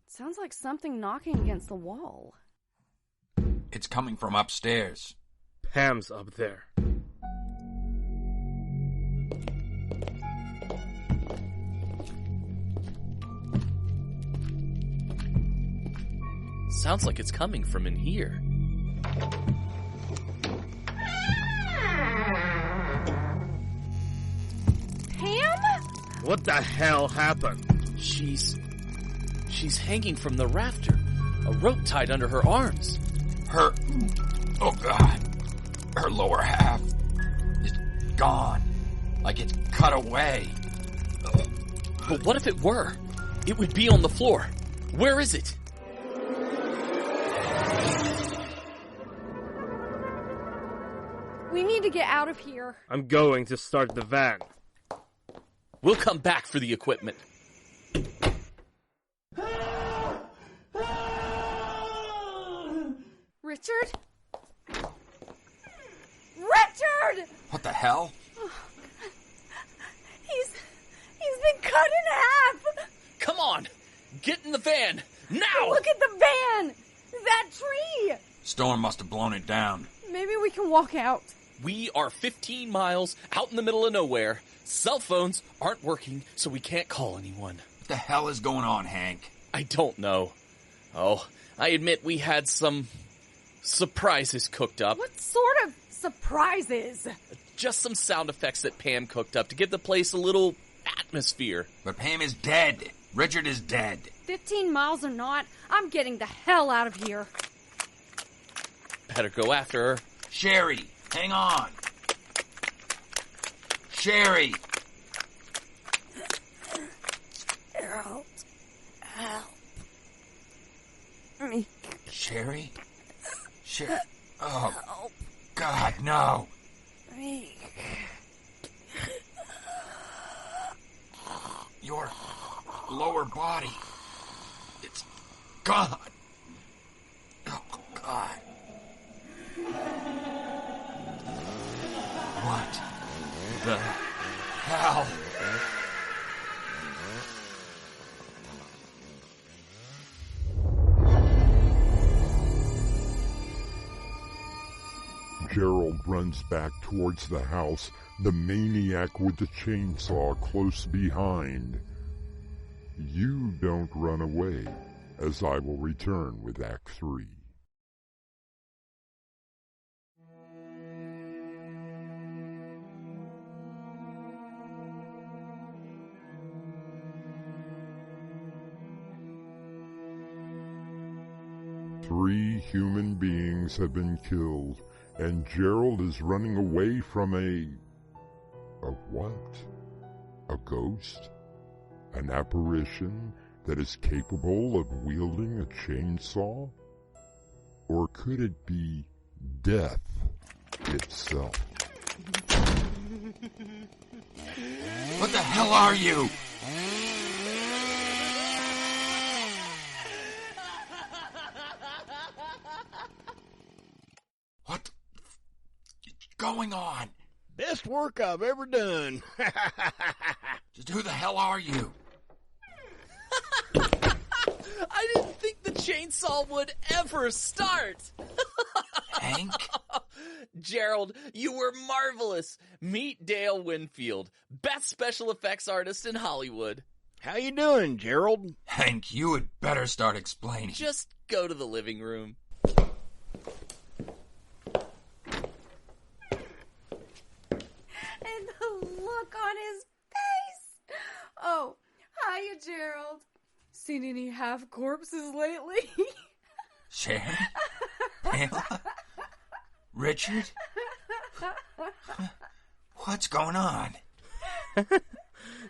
Sounds like something knocking against the wall. It's coming from upstairs. Pam's up there. Sounds like it's coming from in here. Pam? What the hell happened? She's hanging from the rafter. A rope tied under her arms. Oh God. Her lower half is gone. Like it's cut away. But what if it were? It would be on the floor. Where is it? We need to get out of here. I'm going to start the van. We'll come back for the equipment. Richard? Richard! What the hell? He's been cut in half! Come on! Get in the van! Now! Look at the van! That tree! Storm must have blown it down. Maybe we can walk out. We are 15 miles out in the middle of nowhere. Cell phones aren't working, so we can't call anyone. What the hell is going on, Hank? I don't know. Oh, I admit we had some surprises cooked up. What sort of surprises? Just some sound effects that Pam cooked up to give the place a little atmosphere. But Pam is dead. Richard is dead. 15 miles or not, I'm getting the hell out of here. Better go after her. Sherry, hang on. Sherry! Harold, help me. Sherry? Oh, help. God, no. Me. Your lower body. It's gone. Oh, God. What the hell? Gerald runs back towards the house, the maniac with the chainsaw close behind. You don't run away, as I will return with Act 3. Three human beings have been killed, and Gerald is running away from a what? A ghost? An apparition that is capable of wielding a chainsaw? Or could it be death itself? What the hell are you? What going on? Best work I've ever done. Just who the hell are you? I didn't think the chainsaw would ever start. Hank? Gerald, you were marvelous. Meet Dale Winfield, best special effects artist in Hollywood. How you doing, Gerald? Hank, you had better start explaining. Just go to the living room. And the look on his face. Oh, hiya, Gerald. Seen any half corpses lately? Sharon? Pamela? Richard? What's going on?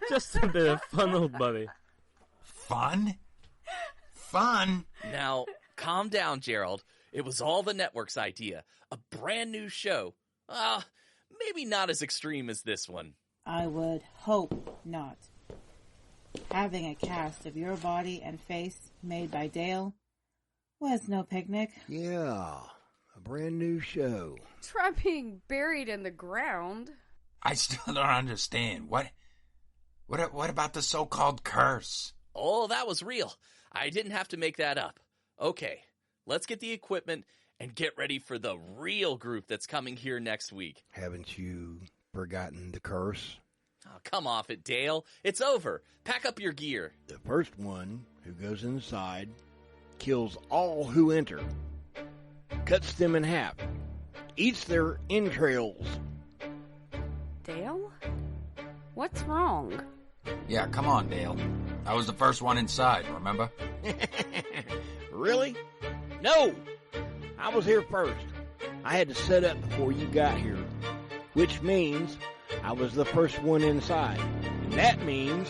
Just a bit of fun, old buddy. Fun? Fun? Now, calm down, Gerald. It was all the network's idea. A brand new show. Maybe not as extreme as this one. I would hope not. Having a cast of your body and face made by Dale was no picnic. Yeah, a brand new show. Try being buried in the ground. I still don't understand. What about the so-called curse? Oh, that was real. I didn't have to make that up. Okay, let's get the equipment and get ready for the real group that's coming here next week. Haven't you forgotten the curse? Oh, come off it, Dale. It's over. Pack up your gear. The first one who goes inside kills all who enter, cuts them in half, eats their entrails. Dale? What's wrong? Yeah, come on, Dale. I was the first one inside, remember? Really? No! I was here first. I had to set up before you got here, which means I was the first one inside. And that means...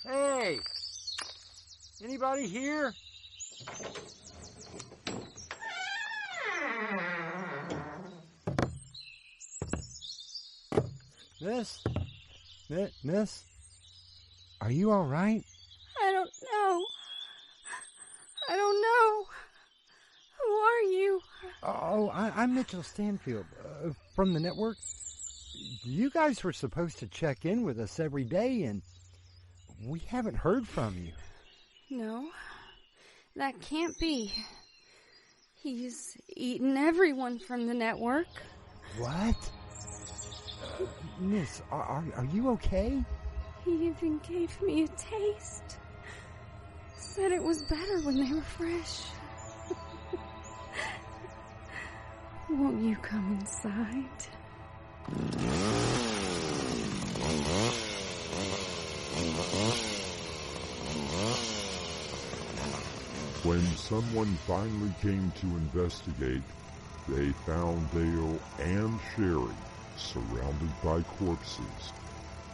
Hey! Anybody here? Miss? Are you all right? I don't know. Who are you? Oh, I'm Mitchell Stanfield, from the network. You guys were supposed to check in with us every day, and we haven't heard from you. No, that can't be. He's eaten everyone from the network. What? Miss, are you okay? He even gave me a taste. Said it was better when they were fresh. Won't you come inside? When someone finally came to investigate, they found Dale and Sherry surrounded by corpses,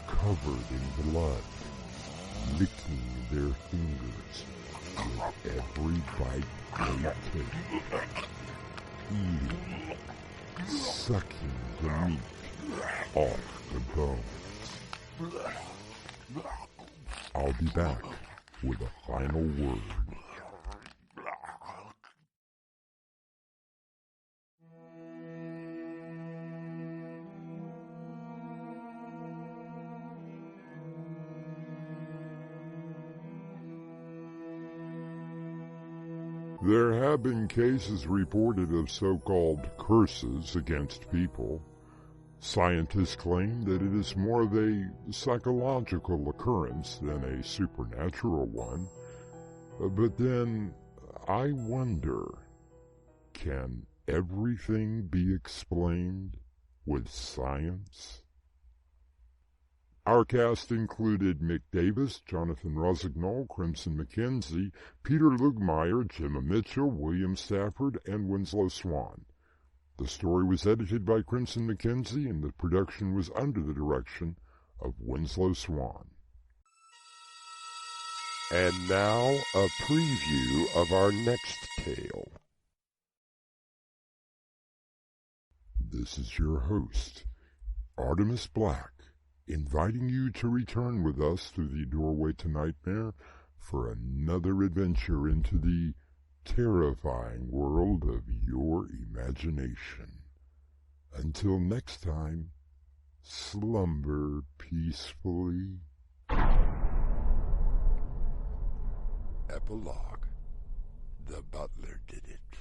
covered in blood, licking their fingers with every bite they take, eating, sucking the meat off the bones. I'll be back with a final word. There have been cases reported of so-called curses against people. Scientists claim that it is more of a psychological occurrence than a supernatural one. But then, I wonder, can everything be explained with science? Our cast included Mick Davis, Jonathan Rossignol, Crimson McKenzie, Peter Lugmeyer, Gemma Mitchell, William Stafford, and Winslow Swan. The story was edited by Crimson McKenzie, and the production was under the direction of Winslow Swan. And now, a preview of our next tale. This is your host, Artemis Black, inviting you to return with us through the doorway to Nightmare for another adventure into the terrifying world of your imagination. Until next time, slumber peacefully. Epilogue. The butler did it.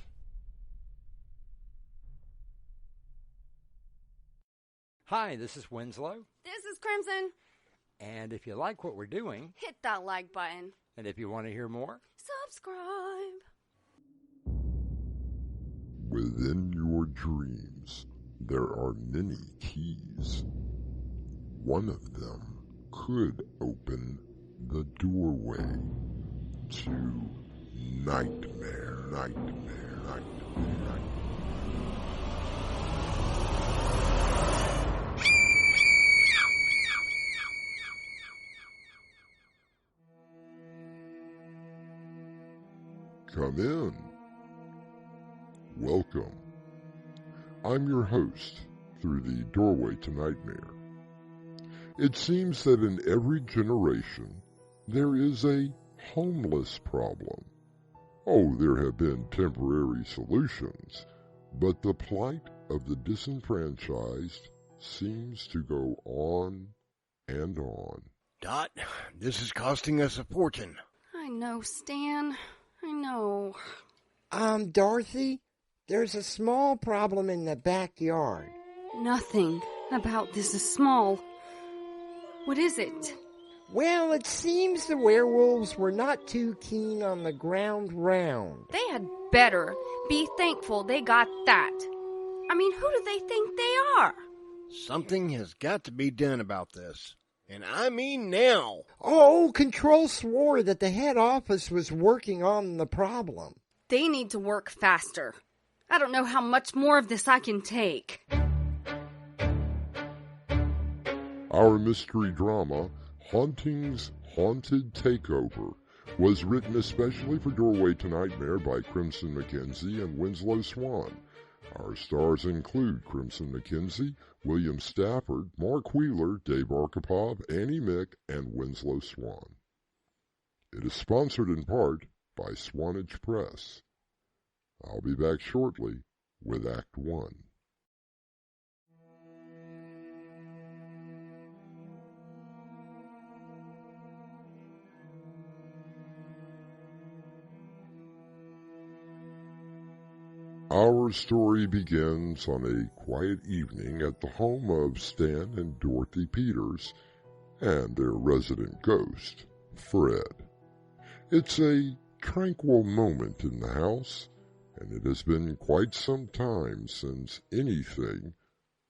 Hi, this is Winslow. This is Crimson. And if you like what we're doing, hit that like button. And if you want to hear more, subscribe. Within your dreams, there are many keys. One of them could open the doorway to nightmare, nightmare, nightmare. Come in. Welcome. I'm your host through the doorway to Nightmare. It seems that in every generation there is a homeless problem. Oh, there have been temporary solutions, but the plight of the disenfranchised seems to go on and on. Dot, this is costing us a fortune. I know, Stan. I know. Dorothy, there's a small problem in the backyard. Nothing about this is small. What is it? Well, it seems the werewolves were not too keen on the ground round. They had better be thankful they got that. I mean, who do they think they are? Something has got to be done about this. And I mean now. Oh, Control swore that the head office was working on the problem. They need to work faster. I don't know how much more of this I can take. Our mystery drama, Haunting's Haunted Takeover, was written especially for Doorway to Nightmare by Crimson McKenzie and Winslow Swan. Our stars include Crimson McKenzie, William Stafford, Mark Wheeler, Dave Arkhipov, Annie Mick, and Winslow Swan. It is sponsored in part by Swanage Press. I'll be back shortly with Act 1. Our story begins on a quiet evening at the home of Stan and Dorothy Peters and their resident ghost, Fred. It's a tranquil moment in the house, and it has been quite some time since anything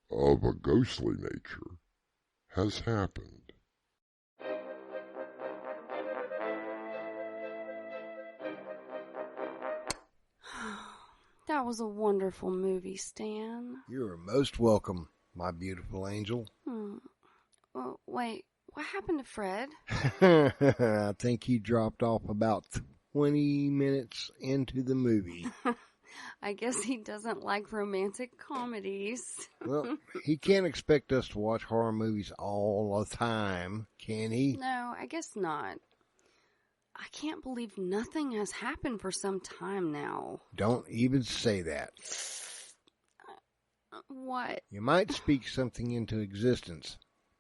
of a ghostly nature has happened. That was a wonderful movie, Stan. You are most welcome, my beautiful angel. Well, wait, what happened to Fred? I think he dropped off about 20 minutes into the movie. I guess he doesn't like romantic comedies. Well, he can't expect us to watch horror movies all the time, can he? No, I guess not. I can't believe nothing has happened for some time now. Don't even say that. What? You might speak something into existence.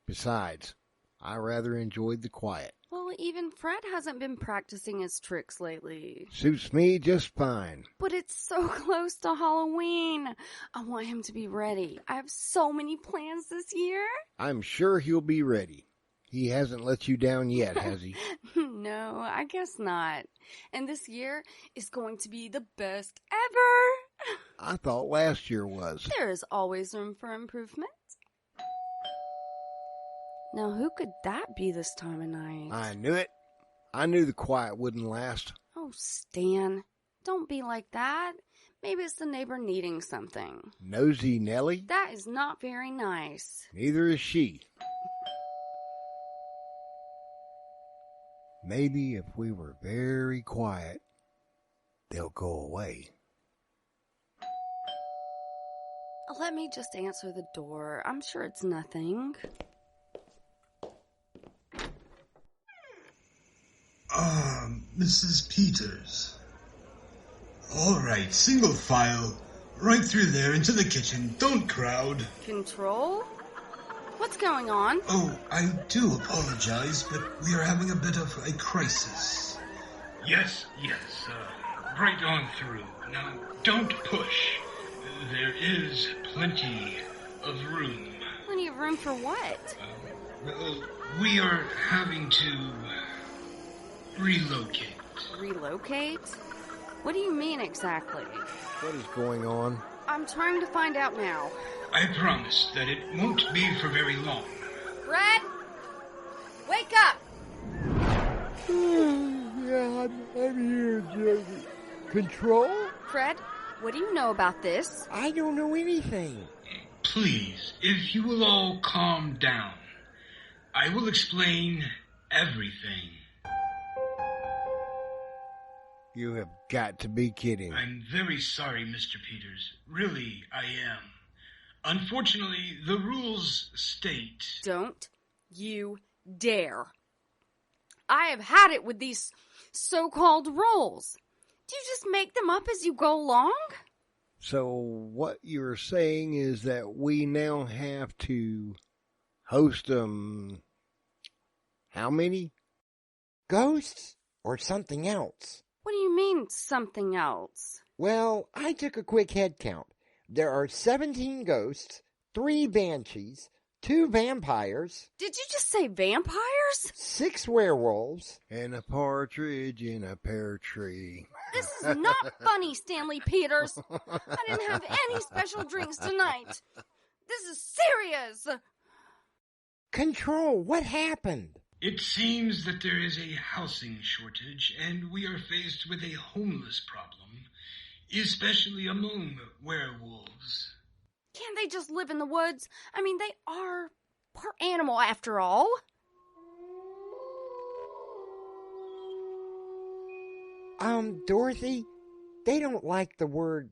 Besides, I rather enjoyed the quiet. Well, even Fred hasn't been practicing his tricks lately. Suits me just fine. But it's so close to Halloween. I want him to be ready. I have so many plans this year. I'm sure he'll be ready. He hasn't let you down yet, has he? No, I guess not. And this year is going to be the best ever. I thought last year was. There is always room for improvement. Now, who could that be this time of night? I knew it. I knew the quiet wouldn't last. Oh, Stan. Don't be like that. Maybe it's the neighbor needing something. Nosy Nellie? That is not very nice. Neither is she. Maybe if we were very quiet, they'll go away. Let me just answer the door. I'm sure it's nothing. Mrs. Peters. All right, single file. Right through there into the kitchen. Don't crowd. Control? What's going on? Oh, I do apologize, but we are having a bit of a crisis. Yes, right on through. Now, don't push. There is plenty of room. Plenty of room for what? We are having to relocate. Relocate? What do you mean exactly? What is going on? I'm trying to find out now. I promise that it won't be for very long. Fred? Wake up! Yeah, I'm here, Josie. Control? Fred, what do you know about this? I don't know anything. Please, if you will all calm down, I will explain everything. You have got to be kidding. I'm very sorry, Mr. Peters. Really, I am. Unfortunately, the rules state... Don't you dare. I have had it with these so-called rules. Do you just make them up as you go along? So what you're saying is that we now have to host how many? Ghosts or something else? What do you mean, something else? Well, I took a quick head count. There are 17 ghosts, 3 banshees, 2 vampires. Did you just say vampires? 6 werewolves. And a partridge in a pear tree. This is not funny, Stanley Peters. I didn't have any special drinks tonight. This is serious. Control, what happened? It seems that there is a housing shortage, and we are faced with a homeless problem, especially among werewolves. Can't they just live in the woods? I mean, they are part animal after all. Dorothy, they don't like the word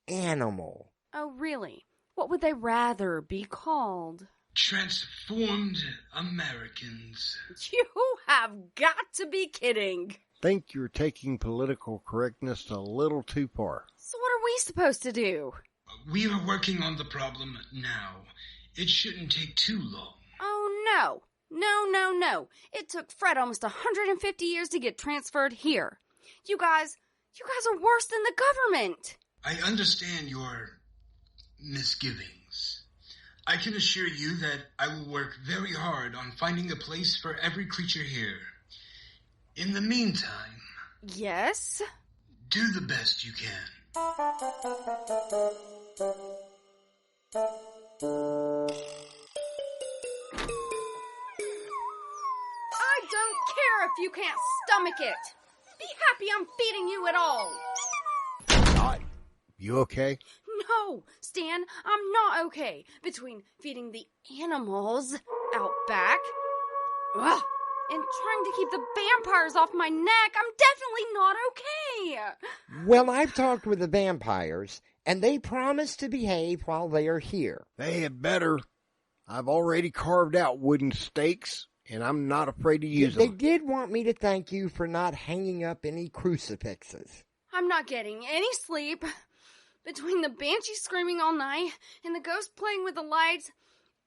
animal. Oh, really? What would they rather be called? Transformed Americans. You have got to be kidding. Think you're taking political correctness a little too far. So what are we supposed to do? We are working on the problem now. It shouldn't take too long. Oh, no. No. It took Fred almost 150 years to get transferred here. You guys are worse than the government. I understand your misgivings. I can assure you that I will work very hard on finding a place for every creature here. In the meantime... Yes? Do the best you can. I don't care if you can't stomach it. Be happy I'm feeding you at all. You okay? No, Stan, I'm not okay. Between feeding the animals out back and trying to keep the vampires off my neck, I'm definitely not okay. Well, I've talked with the vampires, and they promise to behave while they are here. They had better. I've already carved out wooden stakes, and I'm not afraid to use them. They did want me to thank you for not hanging up any crucifixes. I'm not getting any sleep. Between the banshee screaming all night, and the ghost playing with the lights,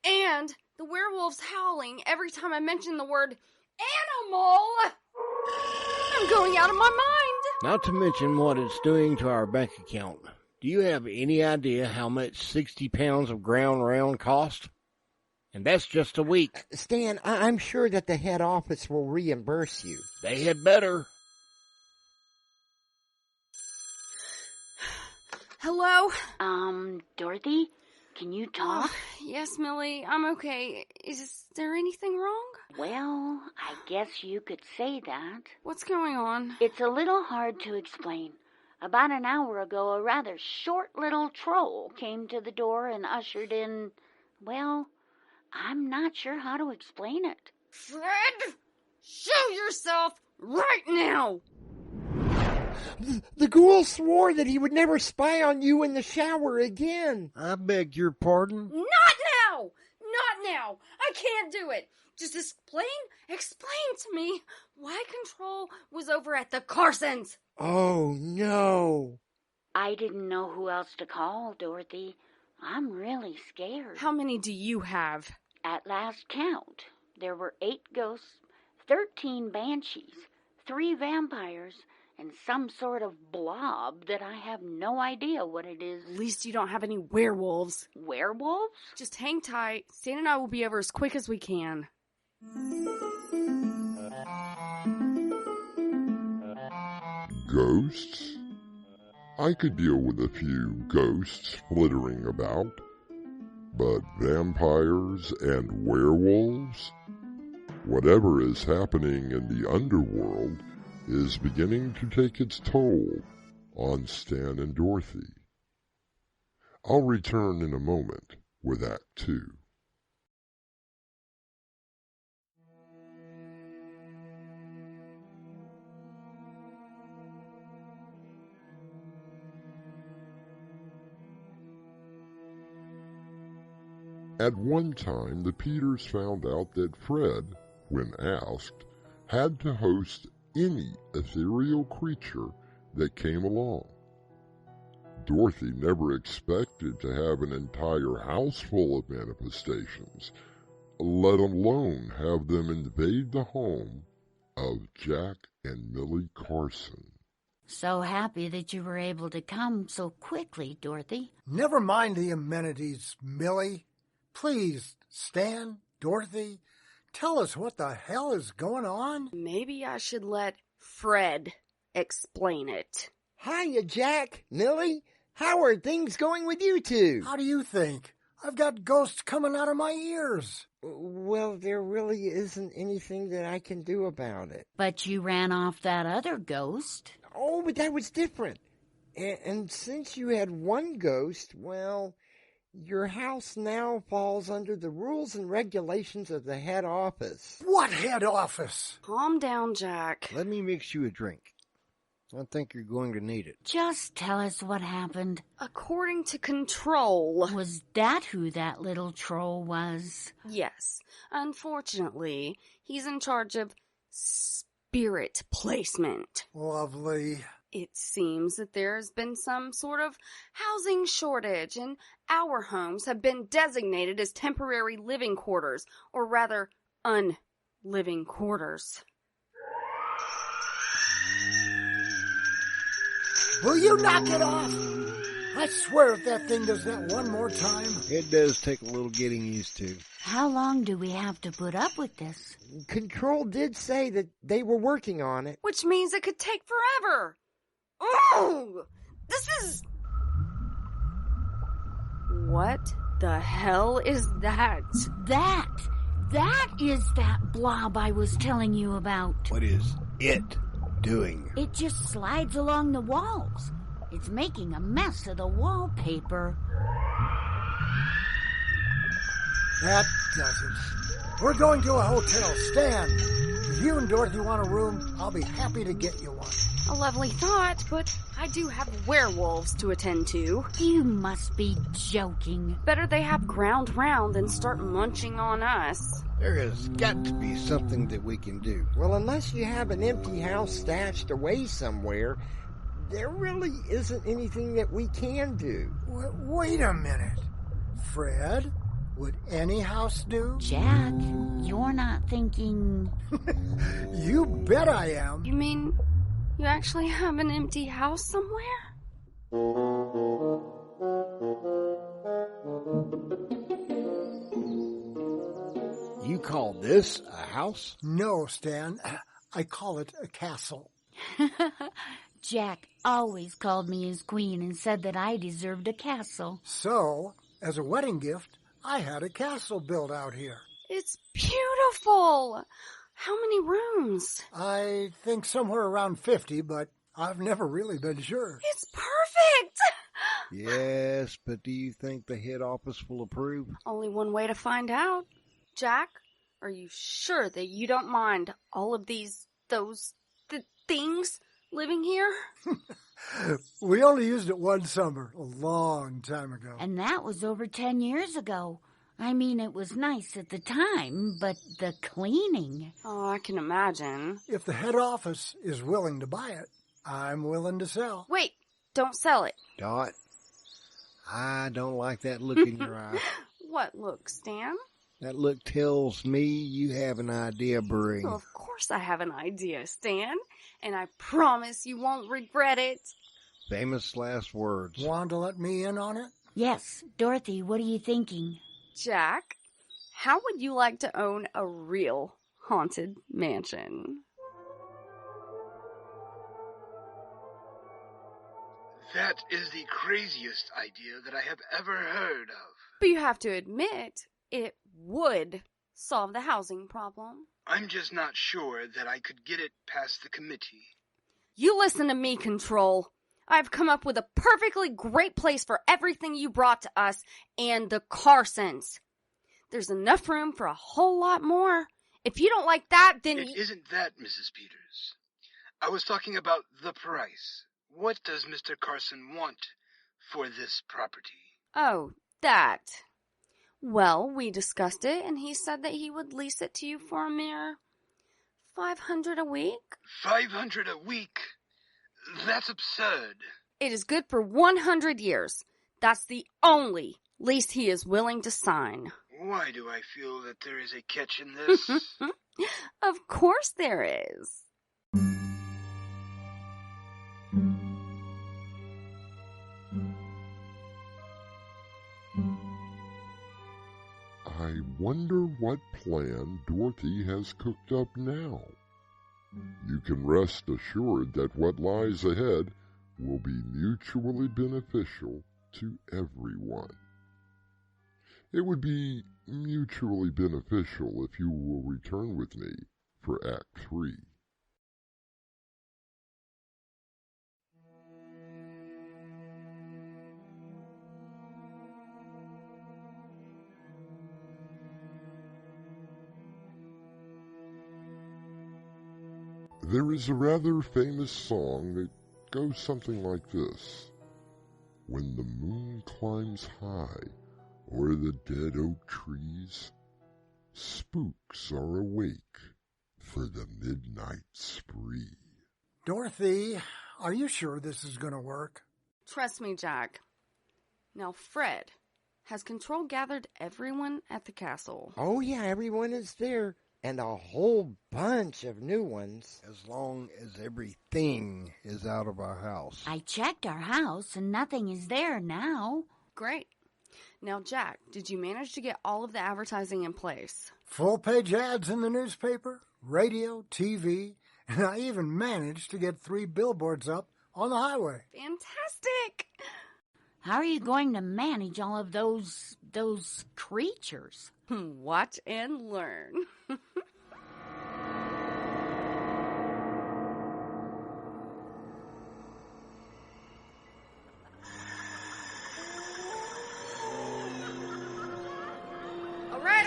and the werewolves howling every time I mention the word animal, I'm going out of my mind. Not to mention what it's doing to our bank account. Do you have any idea how much 60 pounds of ground round cost? And that's just a week. Stan, I'm sure that the head office will reimburse you. They had better. Hello? Dorothy? Can you talk? Yes, Millie, I'm okay. Is there anything wrong? Well, I guess you could say that. What's going on? It's a little hard to explain. About an hour ago, a rather short little troll came to the door and ushered in, well, I'm not sure how to explain it. Fred, show yourself right now! The ghoul swore that he would never spy on you in the shower again. I beg your pardon? Not now! Not now! I can't do it! Just explain to me why Control was over at the Carsons! Oh, no. I didn't know who else to call, Dorothy. I'm really scared. How many do you have? At last count, there were 8 ghosts, 13 banshees, 3 vampires, and some sort of blob that I have no idea what it is. At least you don't have any werewolves. Werewolves? Just hang tight. Stan and I will be over as quick as we can. Ghosts? I could deal with a few ghosts flittering about, but vampires and werewolves? Whatever is happening in the underworld is beginning to take its toll on Stan and Dorothy. I'll return in a moment with Act 2. At one time, the Peters found out that Fred, when asked, had to host any ethereal creature that came along. Dorothy never expected to have an entire house full of manifestations, let alone have them invade the home of Jack and Millie Carson. So happy that you were able to come so quickly, Dorothy. Never mind the amenities, Millie. Please, Stan, Dorothy, tell us what the hell is going on. Maybe I should let Fred explain it. Hiya, Jack, Millie. How are things going with you two? How do you think? I've got ghosts coming out of my ears. Well, there really isn't anything that I can do about it. But you ran off that other ghost. Oh, but that was different. And since you had one ghost, well, your house now falls under the rules and regulations of the head office. What head office? Calm down, Jack. Let me mix you a drink. I think you're going to need it. Just tell us what happened. According to Control. Was that who that little troll was? Yes. Unfortunately, he's in charge of spirit placement. Lovely. It seems that there has been some sort of housing shortage, and our homes have been designated as temporary living quarters, or rather, unliving quarters. Will you knock it off? I swear if that thing does that one more time. It does take a little getting used to. How long do we have to put up with this? Control did say that they were working on it. Which means it could take forever. Oh! This is... What the hell is that? That is that blob I was telling you about. What is it doing? It just slides along the walls. It's making a mess of the wallpaper. That does it. We're going to a hotel. Stan, if you and Dorothy want a room, I'll be happy to get you one. A lovely thought, but I do have werewolves to attend to. You must be joking. Better they have ground round than start munching on us. There has got to be something that we can do. Well, unless you have an empty house stashed away somewhere, there really isn't anything that we can do. Wait a minute. Fred, would any house do? Jack, you're not thinking... You bet I am. You mean you actually have an empty house somewhere? You call this a house? No, Stan. I call it a castle. Jack always called me his queen and said that I deserved a castle. So, as a wedding gift, I had a castle built out here. It's beautiful. How many rooms? I think somewhere around 50, but I've never really been sure. It's perfect! Yes, but do you think the head office will approve? Only one way to find out. Jack, are you sure that you don't mind all of those things living here? We only used it one summer, a long time ago. And that was over 10 years ago. I mean, it was nice at the time, but the cleaning... Oh, I can imagine. If the head office is willing to buy it, I'm willing to sell. Wait, don't sell it. Dot, I don't like that look in your eye. What look, Stan? That look tells me you have an idea brewing. Well, of course I have an idea, Stan. And I promise you won't regret it. Famous last words. Want to let me in on it? Yes. Dorothy, what are you thinking? Jack, how would you like to own a real haunted mansion? That is the craziest idea that I have ever heard of. But you have to admit, it would solve the housing problem. I'm just not sure that I could get it past the committee. You listen to me, Control. I've come up with a perfectly great place for everything you brought to us and the Carsons. There's enough room for a whole lot more. If you don't like that, then... It isn't that, Mrs. Peters. I was talking about the price. What does Mr. Carson want for this property? Oh, that. Well, we discussed it, and he said that he would lease it to you for a mere $500 a week. $500 a week? That's absurd. It is good for 100 years. That's the only lease he is willing to sign. Why do I feel that there is a catch in this? Of course there is. I wonder what plan Dorothy has cooked up now. You can rest assured that what lies ahead will be mutually beneficial to everyone. It would be mutually beneficial if you will return with me for Act 3. There is a rather famous song that goes something like this. When the moon climbs high o'er the dead oak trees, spooks are awake for the midnight spree. Dorothy, are you sure this is going to work? Trust me, Jack. Now, Fred, has Control gathered everyone at the castle? Oh, yeah, everyone is there. And a whole bunch of new ones. As long as everything is out of our house. I checked our house and nothing is there now. Great. Now, Jack, did you manage to get all of the advertising in place? Full-page ads in the newspaper, radio, TV, and I even managed to get 3 billboards up on the highway. Fantastic! How are you going to manage all of those creatures? Watch and learn.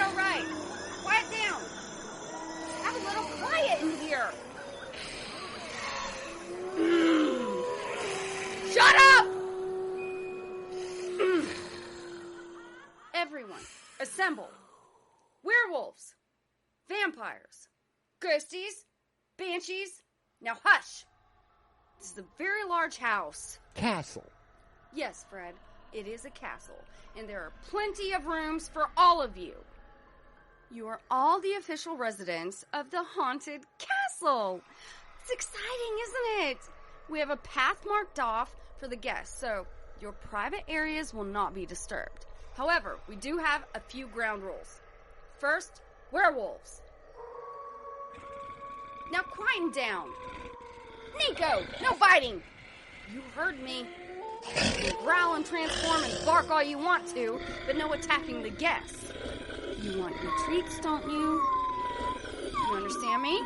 All right. Quiet down. Have a little quiet in here. Shut up! Everyone, assemble. Werewolves, vampires, ghosties, banshees. Now hush. This is a very large house. Castle. Yes, Fred, it is a castle, and there are plenty of rooms for all of you. You are all the official residents of the haunted castle. It's exciting, isn't it? We have a path marked off for the guests, so your private areas will not be disturbed. However, we do have a few ground rules. First, werewolves. Now quieten down. Nico, no biting. You heard me. You can growl and transform and bark all you want to, but no attacking the guests. You want your treats, don't you? You understand me?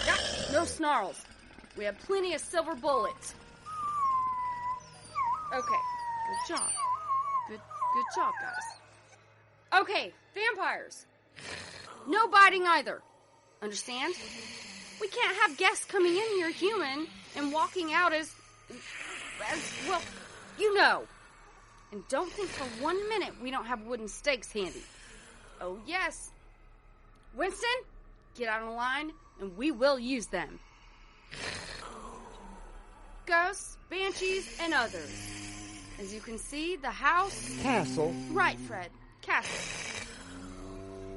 Yeah. No snarls. We have plenty of silver bullets. Okay, good job. Good job, guys. Okay, vampires. No biting either. Understand? We can't have guests coming in here human and walking out as well, you know. And don't think for 1 minute we don't have wooden stakes handy. Oh, yes. Winston, get out of line, and we will use them. Ghosts, banshees, and others. As you can see, the house... Castle. Right, Fred. Castle.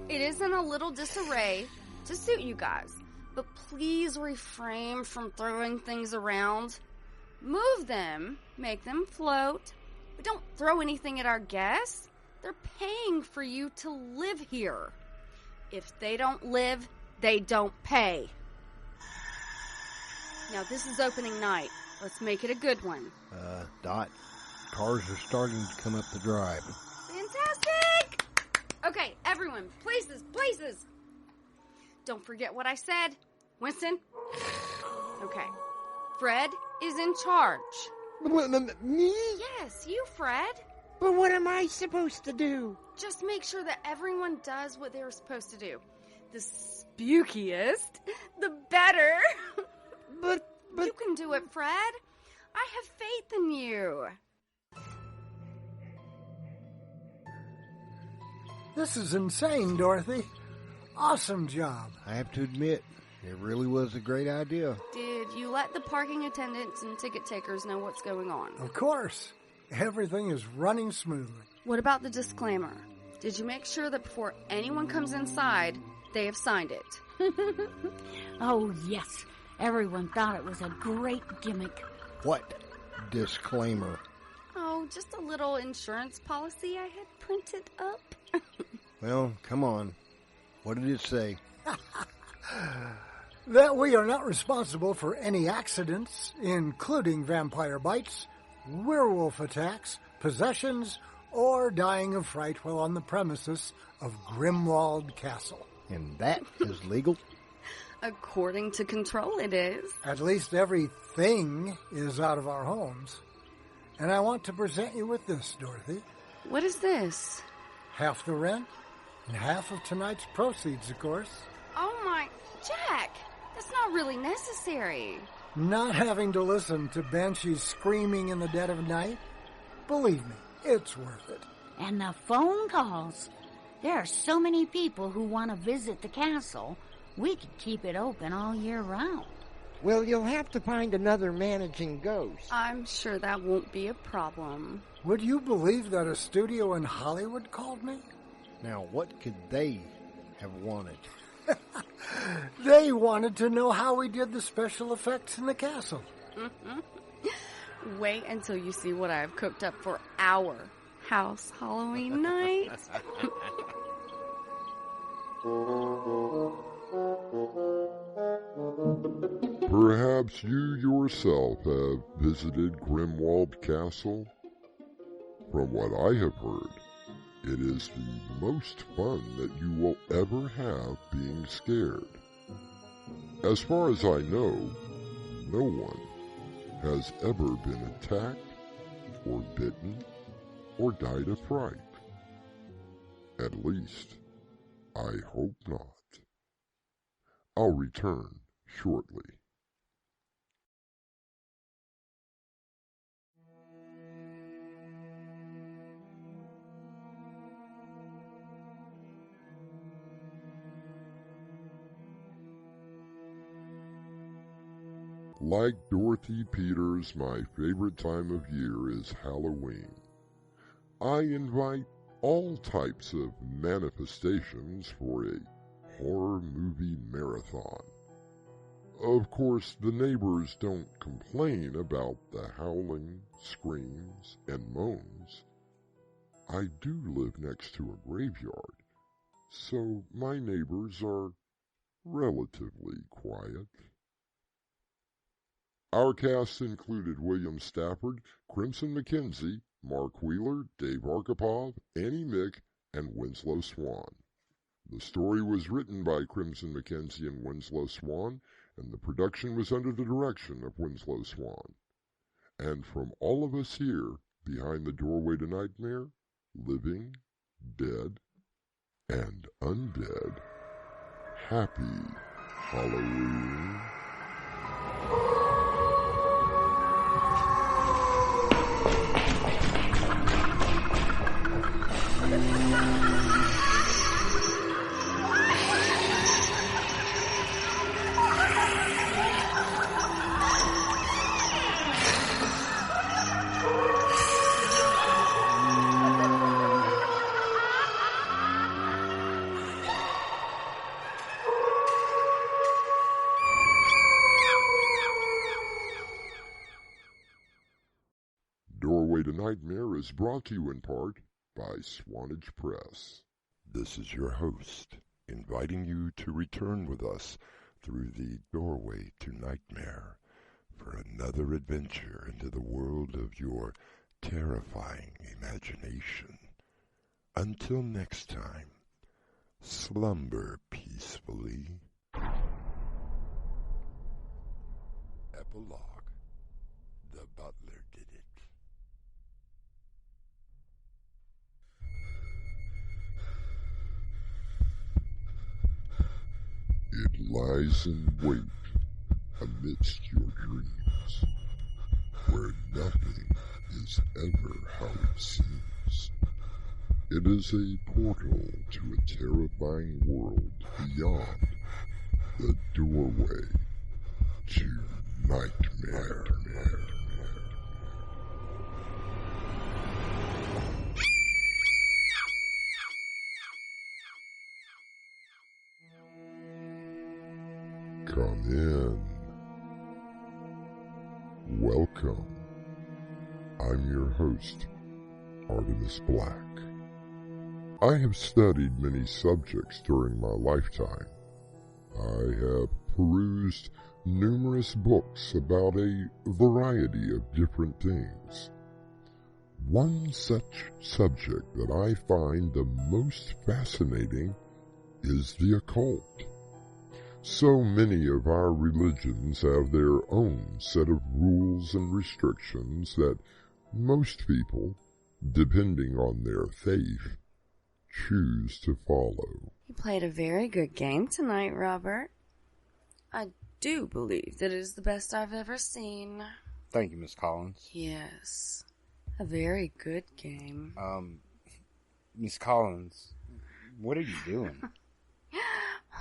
It is in a little disarray to suit you guys, but please refrain from throwing things around. Move them, make them float, but don't throw anything at our guests. They're paying for you to live here. If they don't live, they don't pay. Now, this is opening night. Let's make it a good one. Dot, cars are starting to come up the drive. Fantastic! Okay, everyone, places. Don't forget what I said. Winston? Okay. Fred is in charge. Me? Yes, you, Fred. But what am I supposed to do? Just make sure that everyone does what they're supposed to do. The spookiest, the better. But... You can do it, Fred. I have faith in you. This is insane, Dorothy. Awesome job. I have to admit, it really was a great idea. Did you let the parking attendants and ticket takers know what's going on? Of course. Everything is running smoothly. What about the disclaimer? Did you make sure that before anyone comes inside, they have signed it? Oh, yes. Everyone thought it was a great gimmick. What disclaimer? Oh, just a little insurance policy I had printed up. Well, come on. What did it say? That we are not responsible for any accidents, including vampire bites, werewolf attacks, possessions, or dying of fright while on the premises of Grimwald Castle. And that is legal? According to control, it is. At least everything is out of our homes. And I want to present you with this, Dorothy. What is this? Half the rent, and half of tonight's proceeds, of course. Oh my... Jack! That's not really necessary. Not having to listen to banshees screaming in the dead of night? Believe me, it's worth it. And the phone calls. There are so many people who want to visit the castle. We could keep it open all year round. Well, you'll have to find another managing ghost. I'm sure that won't be a problem. Would you believe that a studio in Hollywood called me? Now, what could they have wanted? They wanted to know how we did the special effects in the castle. Wait until you see what I've cooked up for our house Halloween night. Perhaps you yourself have visited Grimwald Castle? From what I have heard, it is the most fun that you will ever have being scared. As far as I know, no one has ever been attacked, or bitten, or died of fright. At least, I hope not. I'll return shortly. Like Dorothy Peters, my favorite time of year is Halloween. I invite all types of manifestations for a horror movie marathon. Of course, the neighbors don't complain about the howling, screams, and moans. I do live next to a graveyard, so my neighbors are relatively quiet. Our cast included William Stafford, Crimson McKenzie, Mark Wheeler, Dave Arkhipov, Annie Mick, and Winslow Swan. The story was written by Crimson McKenzie and Winslow Swan and the production was under the direction of Winslow Swan. And from all of us here, behind the doorway to nightmare, living, dead, and undead, happy Halloween. Doorway to Nightmare is brought to you in part by Swanage Press. This is your host, inviting you to return with us through the Doorway to Nightmare for another adventure into the world of your terrifying imagination. Until next time, slumber peacefully. Epilogue. The butler did it. It lies in wait amidst your dreams, where nothing is ever how it seems. It is a portal to a terrifying world beyond the doorway to nightmare. Come in. Welcome. I'm your host, Artemis Black. I have studied many subjects during my lifetime. I have perused numerous books about a variety of different things. One such subject that I find the most fascinating is the occult. So many of our religions have their own set of rules and restrictions that most people, depending on their faith, choose to follow. You played a very good game tonight, Robert. I do believe that it is the best I've ever seen. Thank you, Miss Collins. Yes, a very good game. Miss Collins, what are you doing?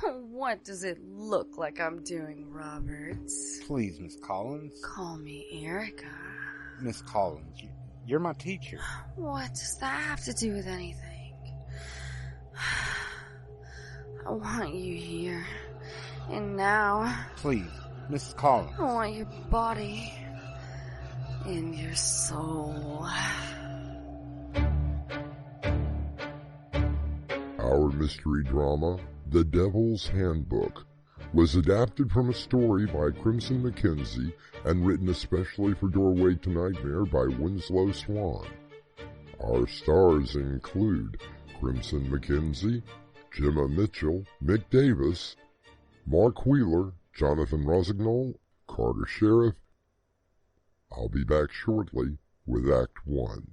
What does it look like I'm doing, Roberts? Please, Miss Collins. Call me Erica. Miss Collins, you're my teacher. What does that have to do with anything? I want you here. And now... Please, Mrs. Collins. I want your body and your soul. Our mystery drama, The Devil's Handbook, was adapted from a story by Crimson Mackenzie and written especially for Doorway to Nightmare by Winslow Swan. Our stars include Crimson Mackenzie, Gemma Mitchell, Mick Davis, Mark Wheeler, Jonathan Rosignol, Carter Sheriff. I'll be back shortly with Act 1.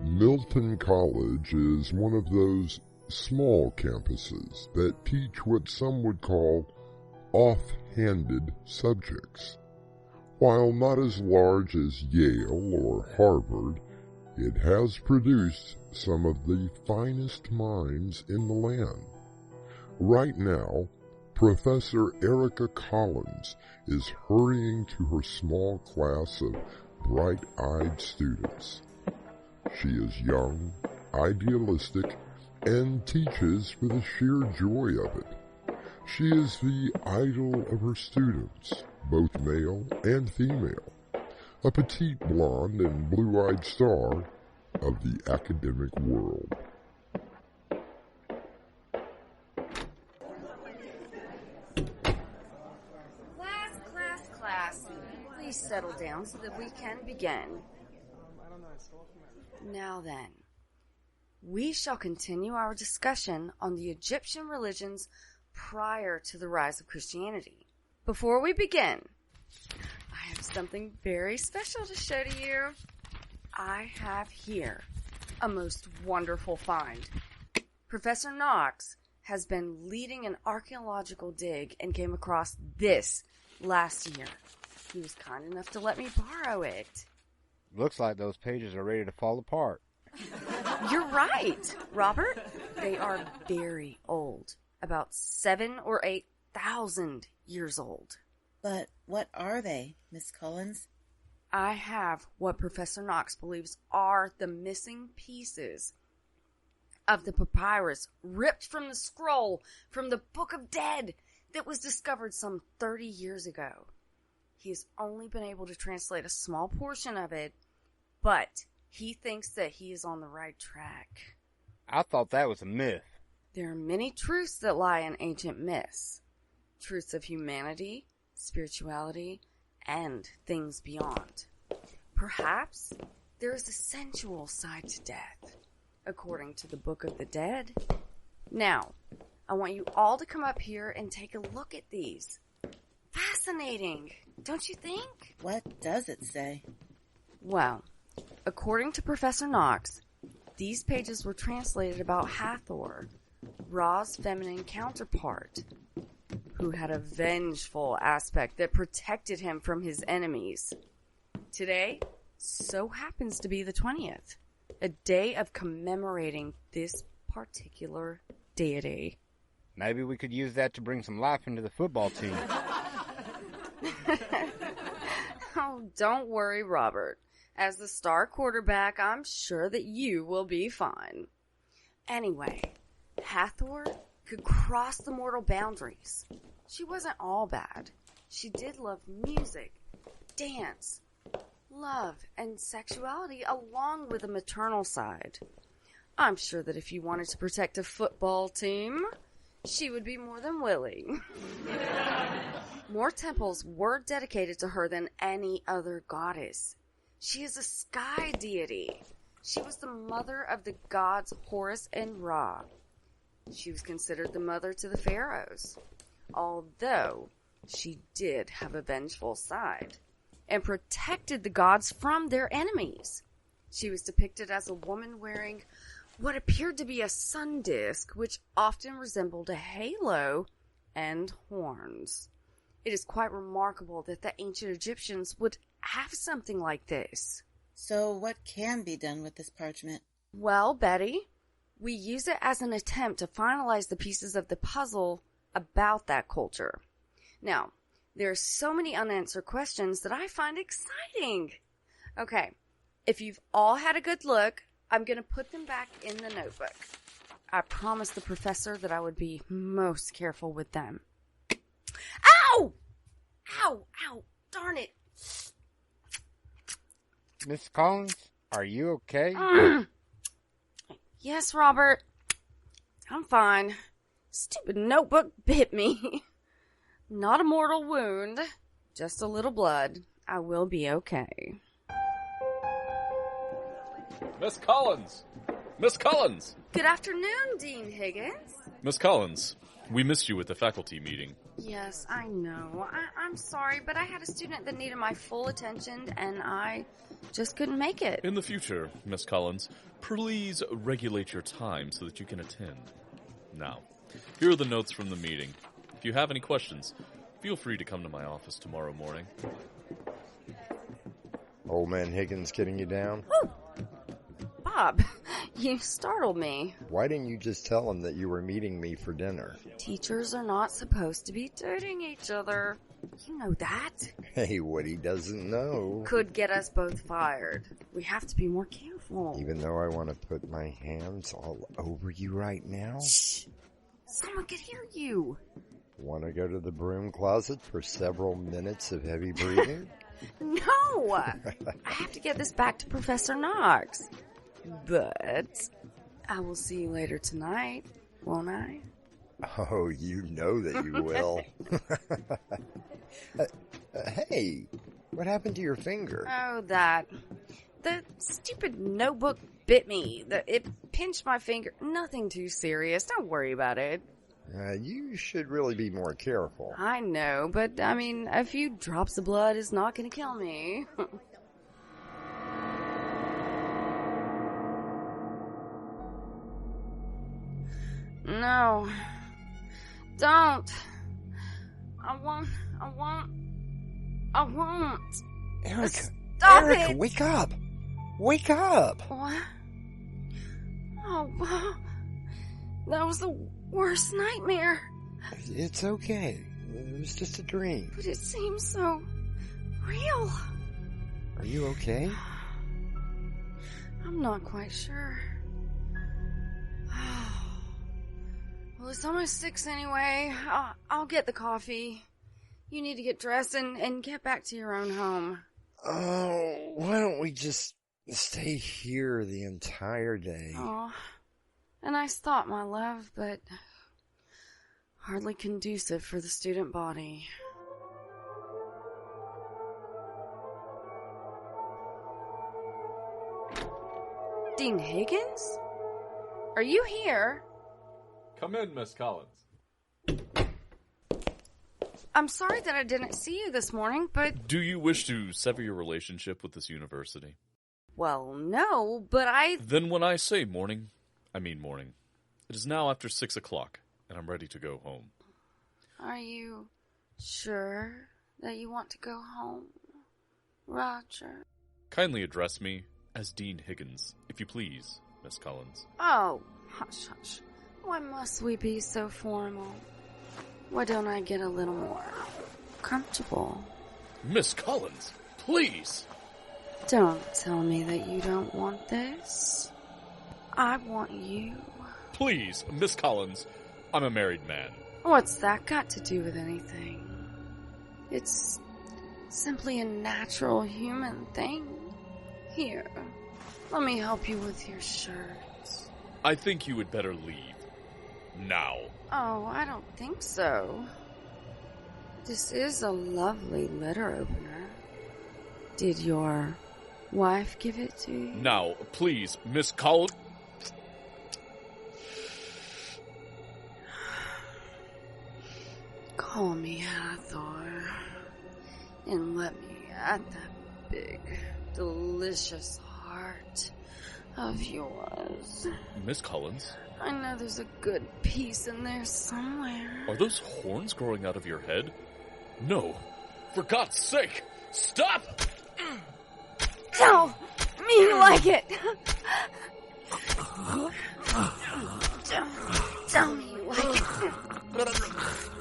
Milton College is one of those small campuses that teach what some would call off-handed subjects. While not as large as Yale or Harvard, it has produced some of the finest minds in the land. Right now, Professor Erica Collins is hurrying to her small class of bright-eyed students. She is young, idealistic, and teaches for the sheer joy of it. She is the idol of her students, both male and female, a petite blonde and blue-eyed star of the academic world. Last settle down so that we can begin. Now then, we shall continue our discussion on the Egyptian religions prior to the rise of Christianity. Before we begin, I have something very special to show to you. I have here a most wonderful find. Professor Knox has been leading an archaeological dig and came across this last year. He was kind enough to let me borrow it. Looks like those pages are ready to fall apart. You're right, Robert. They are very old, about 7,000 or 8,000 years old. But what are they, Miss Collins? I have what Professor Knox believes are the missing pieces of the papyrus ripped from the scroll from the Book of Dead that was discovered some 30 years ago. He has only been able to translate a small portion of it, but he thinks that he is on the right track. I thought that was a myth. There are many truths that lie in ancient myths. Truths of humanity, spirituality, and things beyond. Perhaps there is a sensual side to death, according to the Book of the Dead. Now, I want you all to come up here and take a look at these. Fascinating, don't you think? What does it say? Well, according to Professor Knox, these pages were translated about Hathor, Ra's feminine counterpart, who had a vengeful aspect that protected him from his enemies. Today so happens to be the 20th, a day of commemorating this particular deity. Maybe we could use that to bring some life into the football team. Oh, don't worry, Robert. As the star quarterback, I'm sure that you will be fine. Anyway, Hathor could cross the mortal boundaries. She wasn't all bad. She did love music, dance, love, and sexuality, along with a maternal side. I'm sure that if you wanted to protect a football team, she would be more than willing. More temples were dedicated to her than any other goddess. She is a sky deity. She was the mother of the gods Horus and Ra. She was considered the mother to the pharaohs, although she did have a vengeful side and protected the gods from their enemies. She was depicted as a woman wearing what appeared to be a sun disk, which often resembled a halo and horns. It is quite remarkable that the ancient Egyptians would have something like this. So what can be done with this parchment? Well, Betty, we use it as an attempt to finalize the pieces of the puzzle about that culture. Now, there are so many unanswered questions that I find exciting. Okay, if you've all had a good look, I'm going to put them back in the notebook. I promised the professor that I would be most careful with them. Ow! Ow! Ow! Darn it! Miss Collins, are you okay? Yes, Robert. I'm fine. Stupid notebook bit me. Not a mortal wound, just a little blood. I will be okay. Miss Collins! Miss Collins! Good afternoon, Dean Higgins. Miss Collins, we missed you at the faculty meeting. Yes, I know. I'm sorry, but I had a student that needed my full attention, and I just couldn't make it. In the future, Miss Collins, please regulate your time so that you can attend. Now, here are the notes from the meeting. If you have any questions, feel free to come to my office tomorrow morning. Old man Higgins getting you down? Woo! Bob, you startled me. Why didn't you just tell him that you were meeting me for dinner? Teachers are not supposed to be dating each other. You know that. Hey, what he doesn't know. Could get us both fired. We have to be more careful. Even though I want to put my hands all over you right now? Shh! Someone could hear you. Want to go to the broom closet for several minutes of heavy breathing? No! I have to get this back to Professor Knox. But I will see you later tonight, won't I? Oh, you know that you will. Hey, What happened to your finger? Oh, that. The stupid notebook bit me. It pinched my finger. Nothing too serious. Don't worry about it. You should really be more careful. I know, but, I mean, a few drops of blood is not going to kill me. No. Don't. I won't. Erica! Stop Erica, it! wake up! Wake up! What? Oh, that was the worst nightmare. It's okay. It was just a dream. But it seems so real. Are you okay? I'm not quite sure. Well, it's almost 6 anyway. I'll get the coffee. You need to get dressed and get back to your own home. Oh, why don't we just stay here the entire day? Oh, a nice thought, my love, but hardly conducive for the student body. Dean Higgins? Are you here? Come in, Miss Collins. I'm sorry that I didn't see you this morning, but... Do you wish to sever your relationship with this university? Well, no, but Then when I say morning, I mean morning. It is now after 6 o'clock, and I'm ready to go home. Are you sure that you want to go home, Roger? Kindly address me as Dean Higgins, if you please, Miss Collins. Oh, hush, hush. Why must we be so formal? Why don't I get a little more comfortable? Miss Collins, please! Don't tell me that you don't want this. I want you. Please, Miss Collins, I'm a married man. What's that got to do with anything? It's simply a natural human thing. Here, let me help you with your shirts. I think you would better leave. Now. Oh, I don't think so. This is a lovely letter opener. Did your wife give it to you? Now, please, Miss Collins. Call me Hathor, and let me at that big, delicious heart of yours. Miss Collins? I know there's a good piece in there somewhere. Are those horns growing out of your head? No. For God's sake, stop! Tell me you like it! Tell me you like it.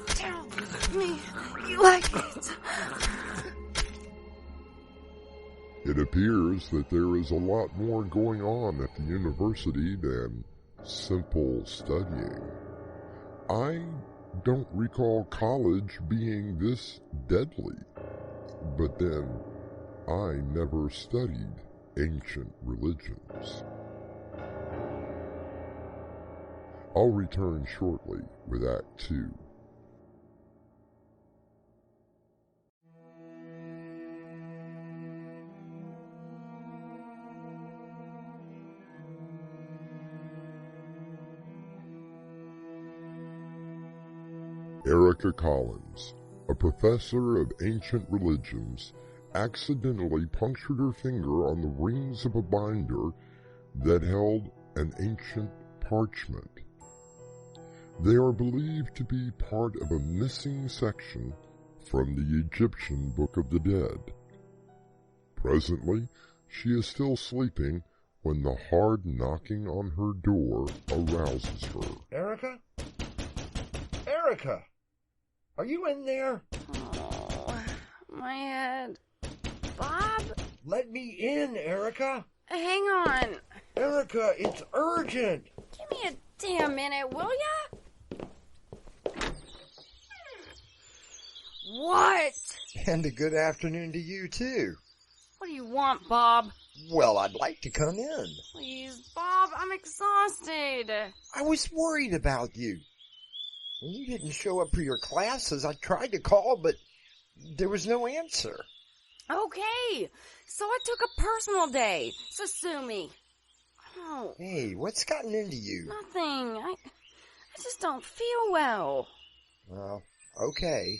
Tell me you like it. It appears that there is a lot more going on at the university than simple studying. I don't recall college being this deadly, but then I never studied ancient religions. I'll return shortly with Act 2. Erica Collins, a professor of ancient religions, accidentally punctured her finger on the rings of a binder that held an ancient parchment. They are believed to be part of a missing section from the Egyptian Book of the Dead. Presently, she is still sleeping when the hard knocking on her door arouses her. Erica? Erica! Are you in there? Oh, my head. Bob? Let me in, Erica. Hang on. Erica, it's urgent. Give me a damn minute, will ya? What? And a good afternoon to you, too. What do you want, Bob? Well, I'd like to come in. Please, Bob, I'm exhausted. I was worried about you. When you didn't show up for your classes, I tried to call, but there was no answer. Okay, so I took a personal day, so sue me. Oh. Hey, what's gotten into you? Nothing. I just don't feel well. Well, okay.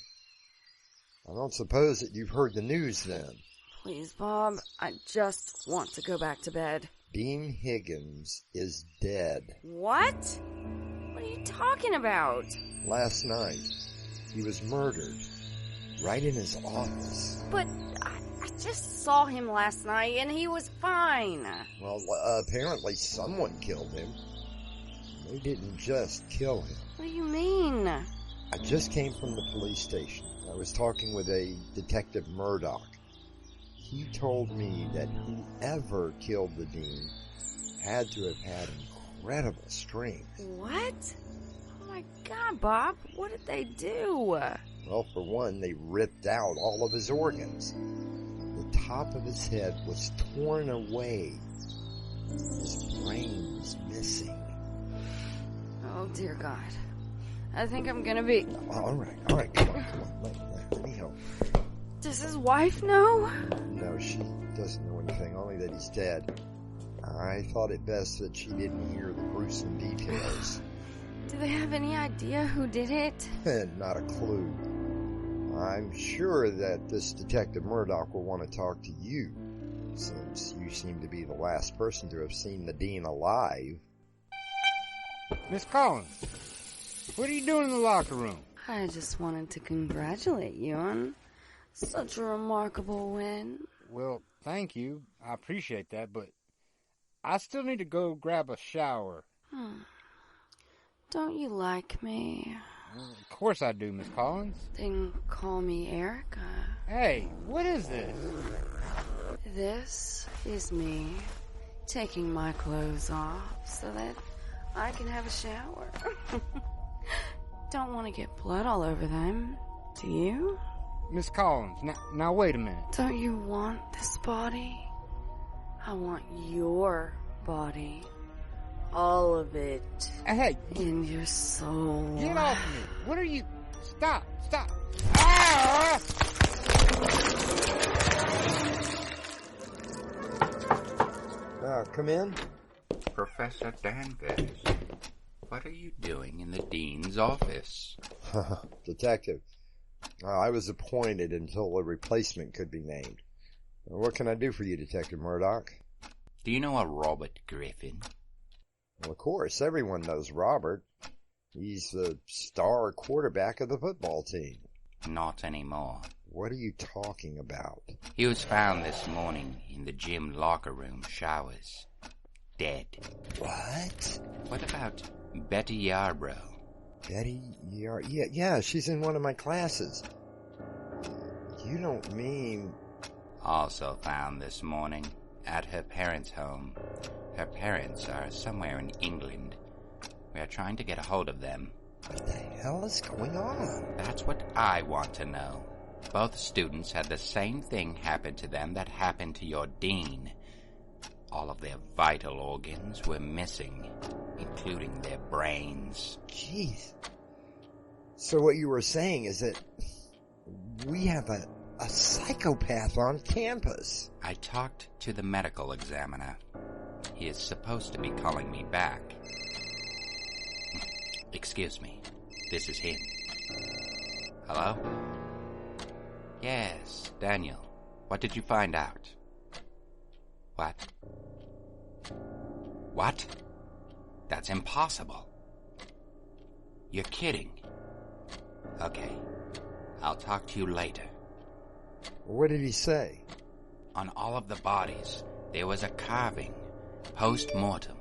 I don't suppose that you've heard the news then. Please, Bob, I just want to go back to bed. Dean Higgins is dead. What? What are you talking about? Last night, he was murdered. Right in his office. But I just saw him last night and he was fine. Well, apparently someone killed him. They didn't just kill him. What do you mean? I just came from the police station. I was talking with a Detective Murdoch. He told me that whoever killed the dean had to have had incredible strength. What? Oh my God, Bob, what did they do? Well, for one, they ripped out all of his organs. The top of his head was torn away. His brain was missing. Oh, dear God. I think I'm gonna be... All right, come on, let me help. Does his wife know? No, she doesn't know anything, only that he's dead. I thought it best that she didn't hear the gruesome details. Do they have any idea who did it? Not a clue. I'm sure that this Detective Murdoch will want to talk to you, since you seem to be the last person to have seen the dean alive. Miss Collins, what are you doing in the locker room? I just wanted to congratulate you on such a remarkable win. Well, thank you. I appreciate that, but I still need to go grab a shower. Don't you like me? Well, of course I do, Miss Collins. Then call me Erica. Hey, what is this? This is me taking my clothes off so that I can have a shower. Don't want to get blood all over them, do you? Miss Collins, now wait a minute. Don't you want this body? I want your body. All of it. Hey. In your soul. Get off me. What are you... Stop. Ah! Come in. Professor Danvers, what are you doing in the dean's office? Detective, I was appointed until a replacement could be named. What can I do for you, Detective Murdoch? Do you know a Robert Griffin? Well, of course, everyone knows Robert. He's the star quarterback of the football team. Not anymore. What are you talking about? He was found this morning in the gym locker room showers. Dead. What? What about Betty Yarbrough? Betty Yarbrough? Yeah, she's in one of my classes. You don't mean... Also found this morning at her parents' home. Her parents are somewhere in England. We are trying to get a hold of them. What the hell is going on? That's what I want to know. Both students had the same thing happen to them that happened to your dean. All of their vital organs were missing, including their brains. Jeez. So what you were saying is that we have a psychopath on campus. I talked to the medical examiner. He is supposed to be calling me back. Excuse me. This is him. Hello? Yes, Daniel. What did you find out? What? What? That's impossible. You're kidding. Okay. I'll talk to you later. What did he say? On all of the bodies, there was a carving. Post-mortem.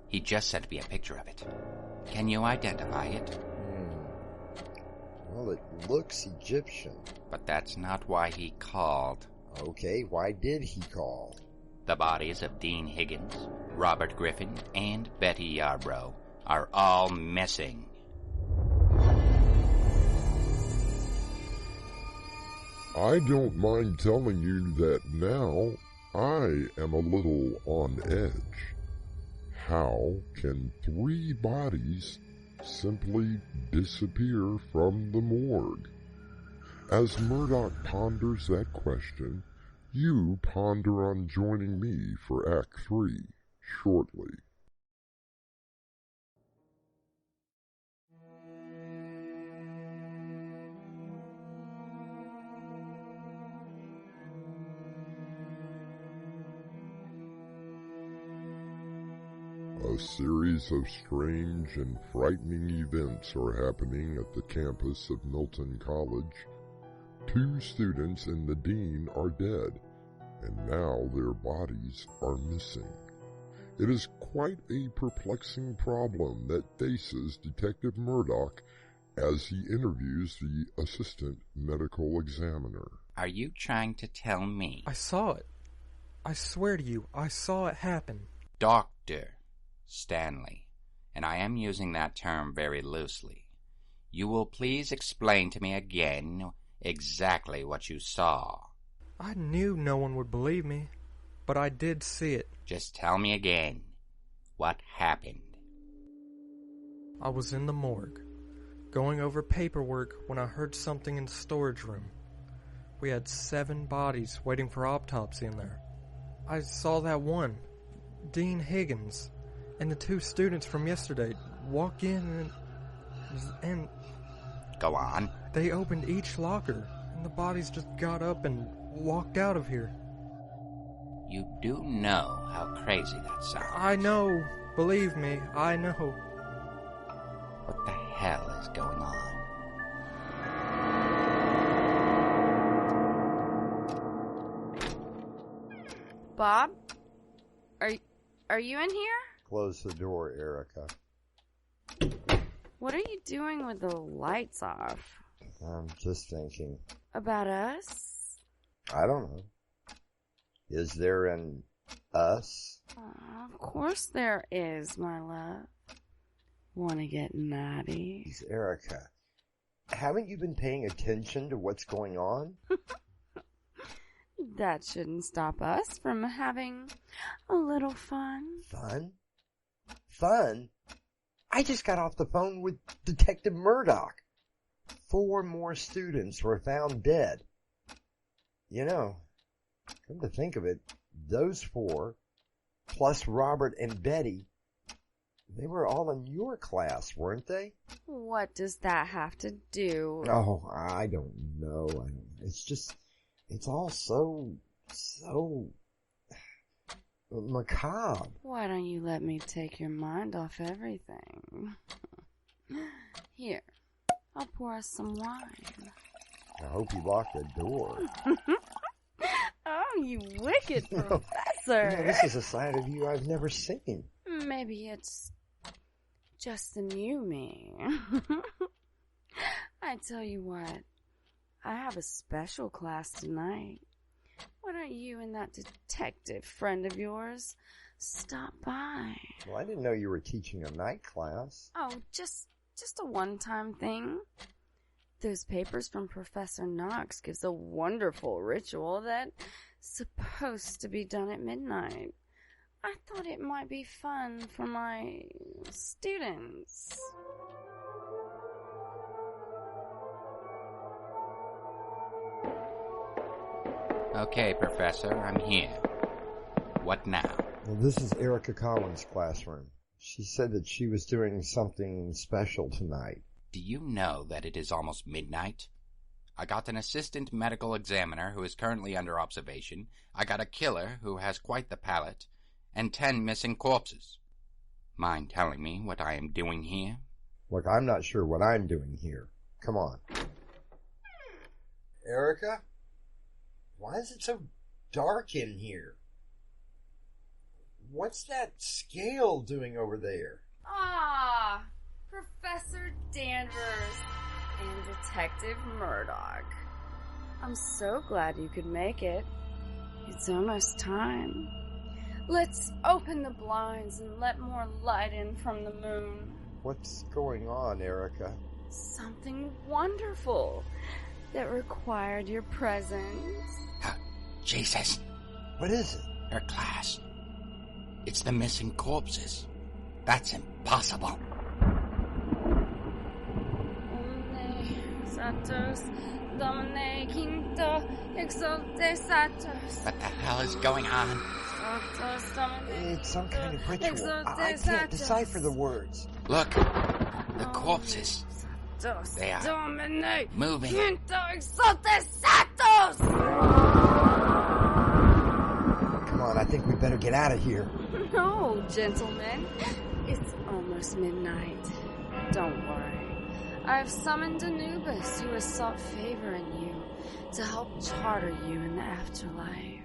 He just sent me a picture of it. Can you identify it? Well, it looks Egyptian. But that's not why he called. Okay, why did he call? The bodies of Dean Higgins, Robert Griffin, and Betty Yarbrough are all missing. I don't mind telling you that now I am a little on edge. How can 3 bodies simply disappear from the morgue? As Murdoch ponders that question, You ponder on joining me for Act 3 shortly. A series of strange and frightening events are happening at the campus of Milton College. 2 students and the dean are dead, and now their bodies are missing. It is quite a perplexing problem that faces Detective Murdoch as he interviews the assistant medical examiner. Are you trying to tell me? I saw it. I swear to you, I saw it happen. Dr. Stanley, and I am using that term very loosely. You will please explain to me again exactly what you saw. I knew no one would believe me, but I did see it. Just tell me again. What happened? I was in the morgue, going over paperwork when I heard something in the storage room. We had 7 bodies waiting for autopsy in there. I saw that one, Dean Higgins, and the 2 students from yesterday walk in and... Go on. They opened each locker, and the bodies just got up and walked out of here. You do know how crazy that sounds. I know. Believe me, I know. What the hell is going on? Bob? Are you in here? Close the door, Erica. What are you doing with the lights off? I'm just thinking. About us? I don't know. Is there an us? Of course there is, my love. Wanna get naughty? Erica, haven't you been paying attention to what's going on? That shouldn't stop us from having a little fun. Fun? Fun? I just got off the phone with Detective Murdoch. 4 more students were found dead. You know, come to think of it, those 4, plus Robert and Betty, they were all in your class, weren't they? What does that have to do? Oh, I don't know. It's just, it's all so macabre. Why don't you let me take your mind off everything? Here, I'll pour us some wine. I hope you locked the door. Oh, you wicked professor. This is a side of you I've never seen. Maybe it's just the new me. I tell you what, I have a special class tonight. Why don't you and that detective friend of yours stop by? Well, I didn't know you were teaching a night class. Oh, just a one-time thing. Those papers from Professor Knox gives a wonderful ritual that's supposed to be done at midnight. I thought it might be fun for my students. Okay, Professor, I'm here. What now? Well, this is Erica Collins' classroom. She said that she was doing something special tonight. Do you know that it is almost midnight? I got an assistant medical examiner who is currently under observation. I got a killer who has quite the palate, and 10 missing corpses. Mind telling me what I am doing here? Look, I'm not sure what I'm doing here. Come on. Erica? Why is it so dark in here? What's that scale doing over there? Ah, Professor Danvers and Detective Murdoch. I'm so glad you could make it. It's almost time. Let's open the blinds and let more light in from the moon. What's going on, Erica? Something wonderful that required your presence. Jesus. What is it? Her class. It's the missing corpses. That's impossible. Santos Domine Quinto Exalte Satus. What the hell is going on? It's some kind of ritual. I can't decipher the words. Look, the corpses. They are moving. Quinto Exalte Satus! Come on, I think we better get out of here. No, gentlemen. It's almost midnight. Don't worry. I've summoned Anubis, who has sought favor in you to help charter you in the afterlife.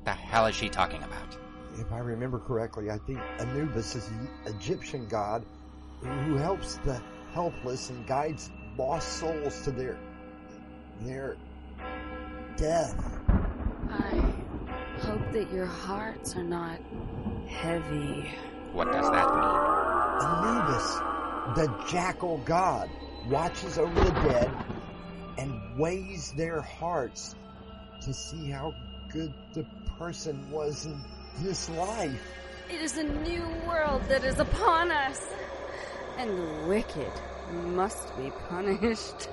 The hell is she talking about? If I remember correctly, I think Anubis is the Egyptian god who helps the helpless and guides lost souls to their death. I hope that your hearts are not heavy. What does that mean? Anubis, the jackal god, watches over the dead and weighs their hearts to see how good the person was in this life. It is a new world that is upon us, and the wicked must be punished.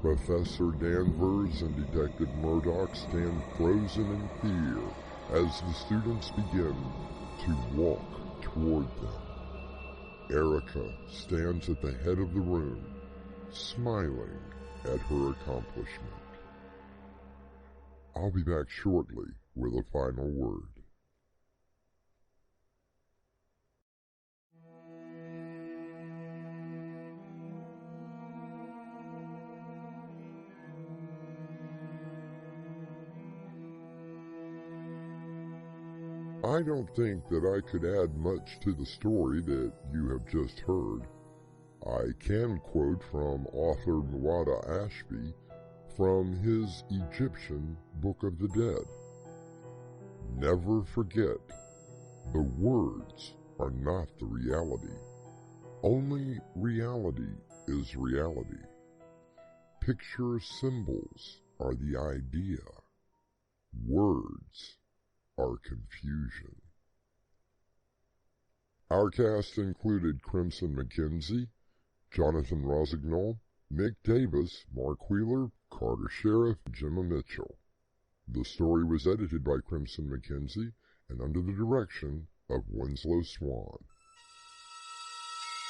Professor Danvers and Detective Murdoch stand frozen in fear as the students begin to walk toward them. Erica stands at the head of the room, smiling at her accomplishment. I'll be back shortly with a final word. I don't think that I could add much to the story that you have just heard. I can quote from author Muada Ashby from his Egyptian Book of the Dead. Never forget, the words are not the reality. Only reality is reality. Picture symbols are the idea. Words are confusion. Our cast included Crimson McKenzie, Jonathan Rosignol, Mick Davis, Mark Wheeler, Carter Sheriff, Gemma Mitchell. The story was edited by Crimson McKenzie and under the direction of Winslow Swan.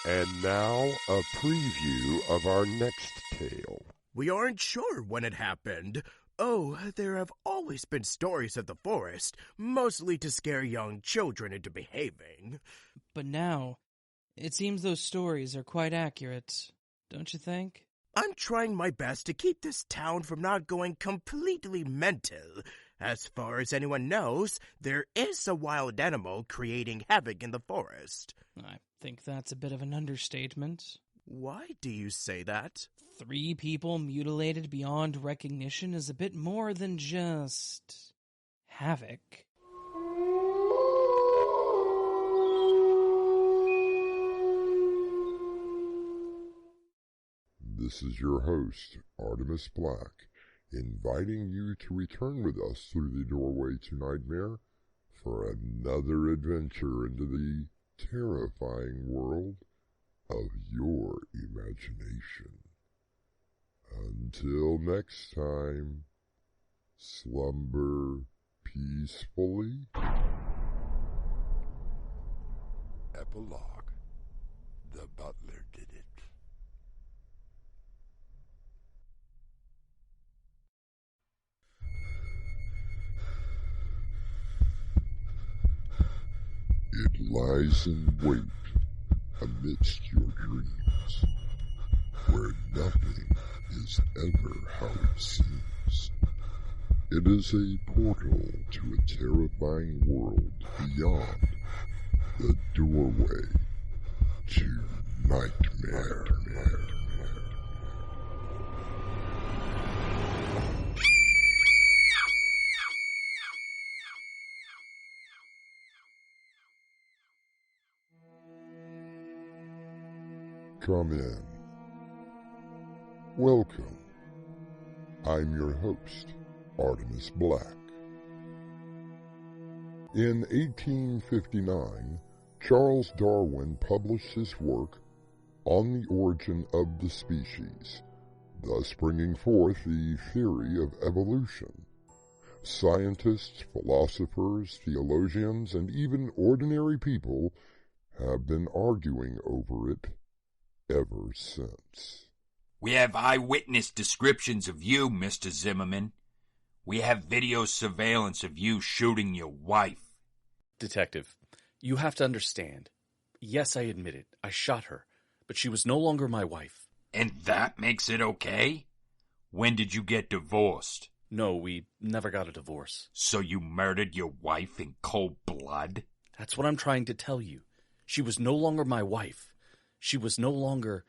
And now, a preview of our next tale. We aren't sure when it happened. Oh, there have always been stories of the forest, mostly to scare young children into behaving. But now, it seems those stories are quite accurate, don't you think? I'm trying my best to keep this town from not going completely mental. As far as anyone knows, there is a wild animal creating havoc in the forest. I think that's a bit of an understatement. Why do you say that? 3 people mutilated beyond recognition is a bit more than just havoc. This is your host, Artemis Black, inviting you to return with us through the doorway to Nightmare for another adventure into the terrifying world of your imagination. Until next time, slumber peacefully. Epilogue. The butler did it. It lies in wait amidst your dreams, where nothing is ever how it seems. It is a portal to a terrifying world beyond the doorway to Nightmare. Come in. Welcome. I'm your host, Artemis Black. In 1859, Charles Darwin published his work On the Origin of the Species, thus bringing forth the theory of evolution. Scientists, philosophers, theologians, and even ordinary people have been arguing over it ever since. We have eyewitness descriptions of you, Mr. Zimmerman. We have video surveillance of you shooting your wife. Detective, you have to understand. Yes, I admit it. I shot her, but she was no longer my wife. And that makes it okay? When did you get divorced? No, we never got a divorce. So you murdered your wife in cold blood? That's what I'm trying to tell you. She was no longer my wife. She was no longer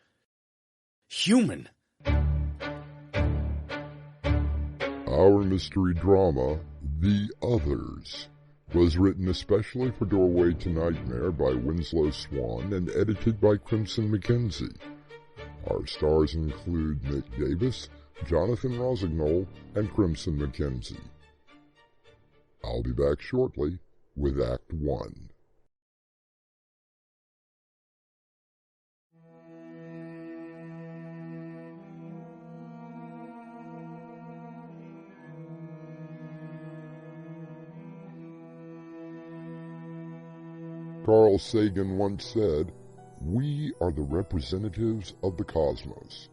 human. Our mystery drama, The Others, was written especially for Doorway to Nightmare by Winslow Swan and edited by Crimson McKenzie. Our stars include Nick Davis, Jonathan Rosignol, and Crimson McKenzie. I'll be back shortly with Act 1. Carl Sagan once said, "We are the representatives of the cosmos.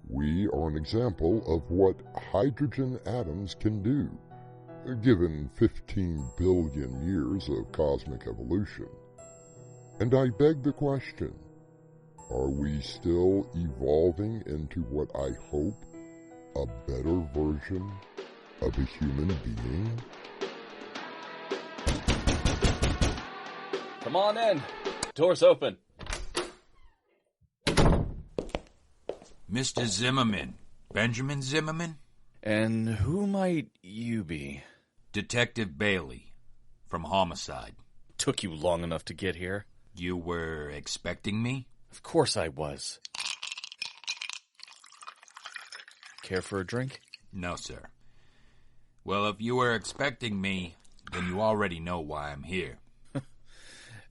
We are an example of what hydrogen atoms can do, given 15 billion years of cosmic evolution. And I beg the question, are we still evolving into what I hope a better version of a human being?" Come on in. Door's open. Mr. Zimmerman. Benjamin Zimmerman? And who might you be? Detective Bailey, from Homicide. Took you long enough to get here. You were expecting me? Of course I was. Care for a drink? No, sir. Well, if you were expecting me, then you already know why I'm here.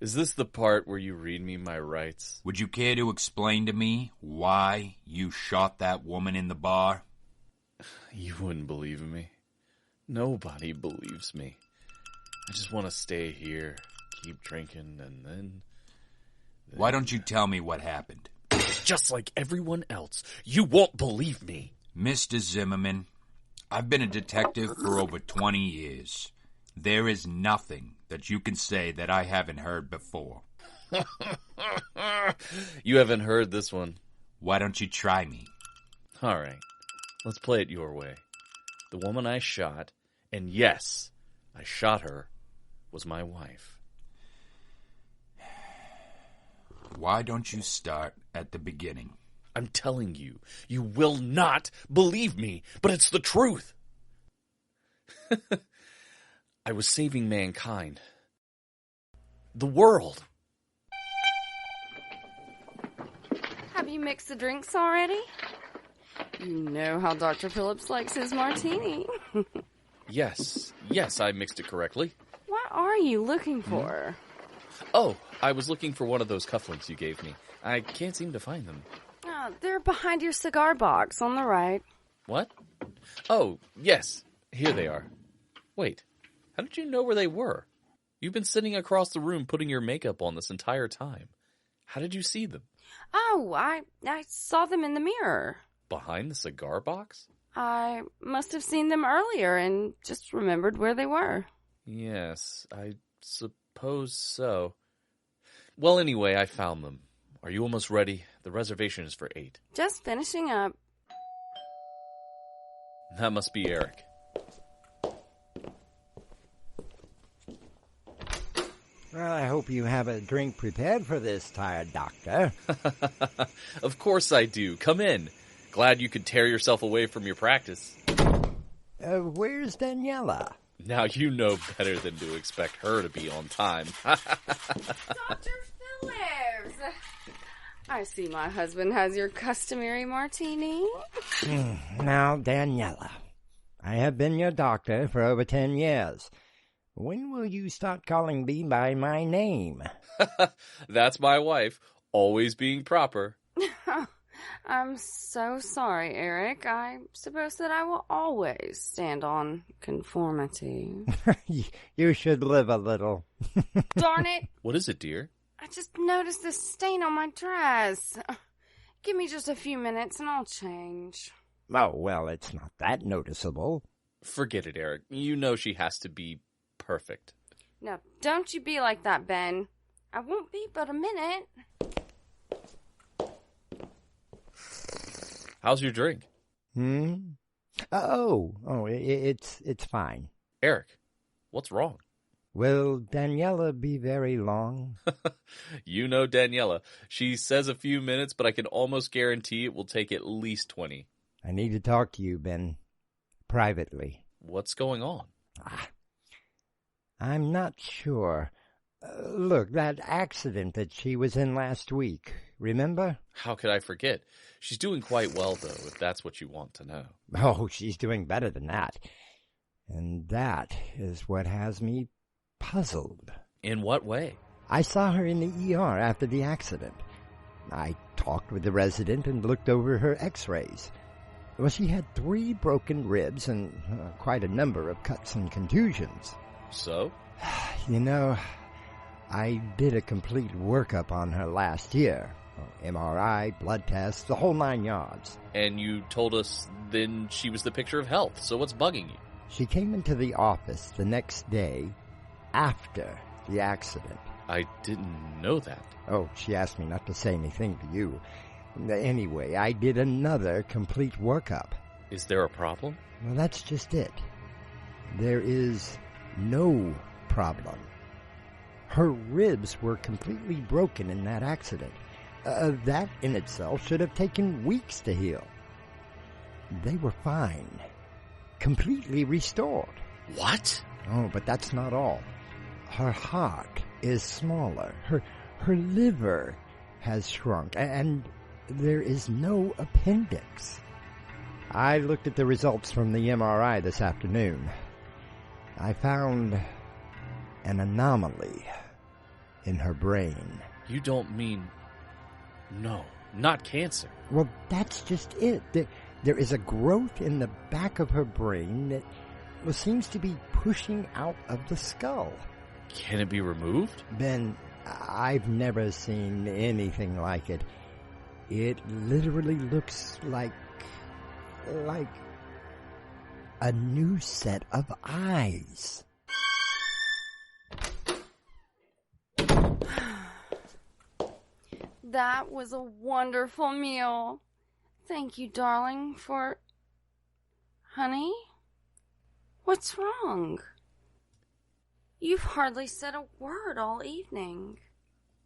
Is this the part where you read me my rights? Would you care to explain to me why you shot that woman in the bar? You wouldn't believe me. Nobody believes me. I just want to stay here, keep drinking, and then... Why don't you tell me what happened? Just like everyone else, you won't believe me. Mr. Zimmerman, I've been a detective for over 20 years. There is nothing that you can say that I haven't heard before. You haven't heard this one. Why don't you try me? All right, let's play it your way. The woman I shot, and yes, I shot her, was my wife. Why don't you start at the beginning? I'm telling you, you will not believe me, but it's the truth. I was saving mankind. The world. Have you mixed the drinks already? You know how Dr. Phillips likes his martini. Yes, I mixed it correctly. What are you looking for? Oh, I was looking for one of those cufflinks you gave me. I can't seem to find them. They're behind your cigar box on the right. What? Oh, yes, here they are. Wait, how did you know where they were? You've been sitting across the room putting your makeup on this entire time. How did you see them? Oh, I saw them in the mirror. Behind the cigar box? I must have seen them earlier and just remembered where they were. Yes, I suppose so. Well, anyway, I found them. Are you almost ready? The reservation is for 8. Just finishing up. That must be Eric. Well, I hope you have a drink prepared for this, tired doctor. Of course I do. Come in. Glad you could tear yourself away from your practice. Where's Daniela? Now you know better than to expect her to be on time. Dr. Phillips! I see my husband has your customary martini. Now, Daniela, I have been your doctor for over 10 years. When will you start calling me by my name? That's my wife, always being proper. I'm so sorry, Eric. I suppose that I will always stand on conformity. You should live a little. Darn it! What is it, dear? I just noticed this stain on my dress. Give me just a few minutes and I'll change. Oh, well, it's not that noticeable. Forget it, Eric. You know she has to be perfect. Now, don't you be like that, Ben. I won't be but a minute. How's your drink? It's fine. Eric, what's wrong? Will Daniela be very long? You know Daniela. She says a few minutes, but I can almost guarantee it will take at least 20. I need to talk to you, Ben. Privately. What's going on? I'm not sure. Look, that accident that she was in last week, remember? How could I forget? She's doing quite well, though, if that's what you want to know. Oh, she's doing better than that. And that is what has me puzzled. In what way? I saw her in the ER after the accident. I talked with the resident and looked over her x-rays. Well, she had 3 broken ribs and quite a number of cuts and contusions. So? You know, I did a complete workup on her last year. MRI, blood tests, the whole 9 yards. And you told us then she was the picture of health, so what's bugging you? She came into the office the next day after the accident. I didn't know that. Oh, she asked me not to say anything to you. Anyway, I did another complete workup. Is there a problem? Well, that's just it. There is no problem. Her ribs were completely broken in that accident. That in itself should have taken weeks to heal. They were fine. Completely restored. What? Oh, but that's not all. Her heart is smaller. Her liver has shrunk. And there is no appendix. I looked at the results from the MRI this afternoon. I found an anomaly in her brain. You don't mean... No, not cancer. Well, that's just it. There is a growth in the back of her brain that seems to be pushing out of the skull. Can it be removed? Ben, I've never seen anything like it. It literally looks like a new set of eyes. That was a wonderful meal. Thank you, darling, for... Honey? What's wrong? You've hardly said a word all evening.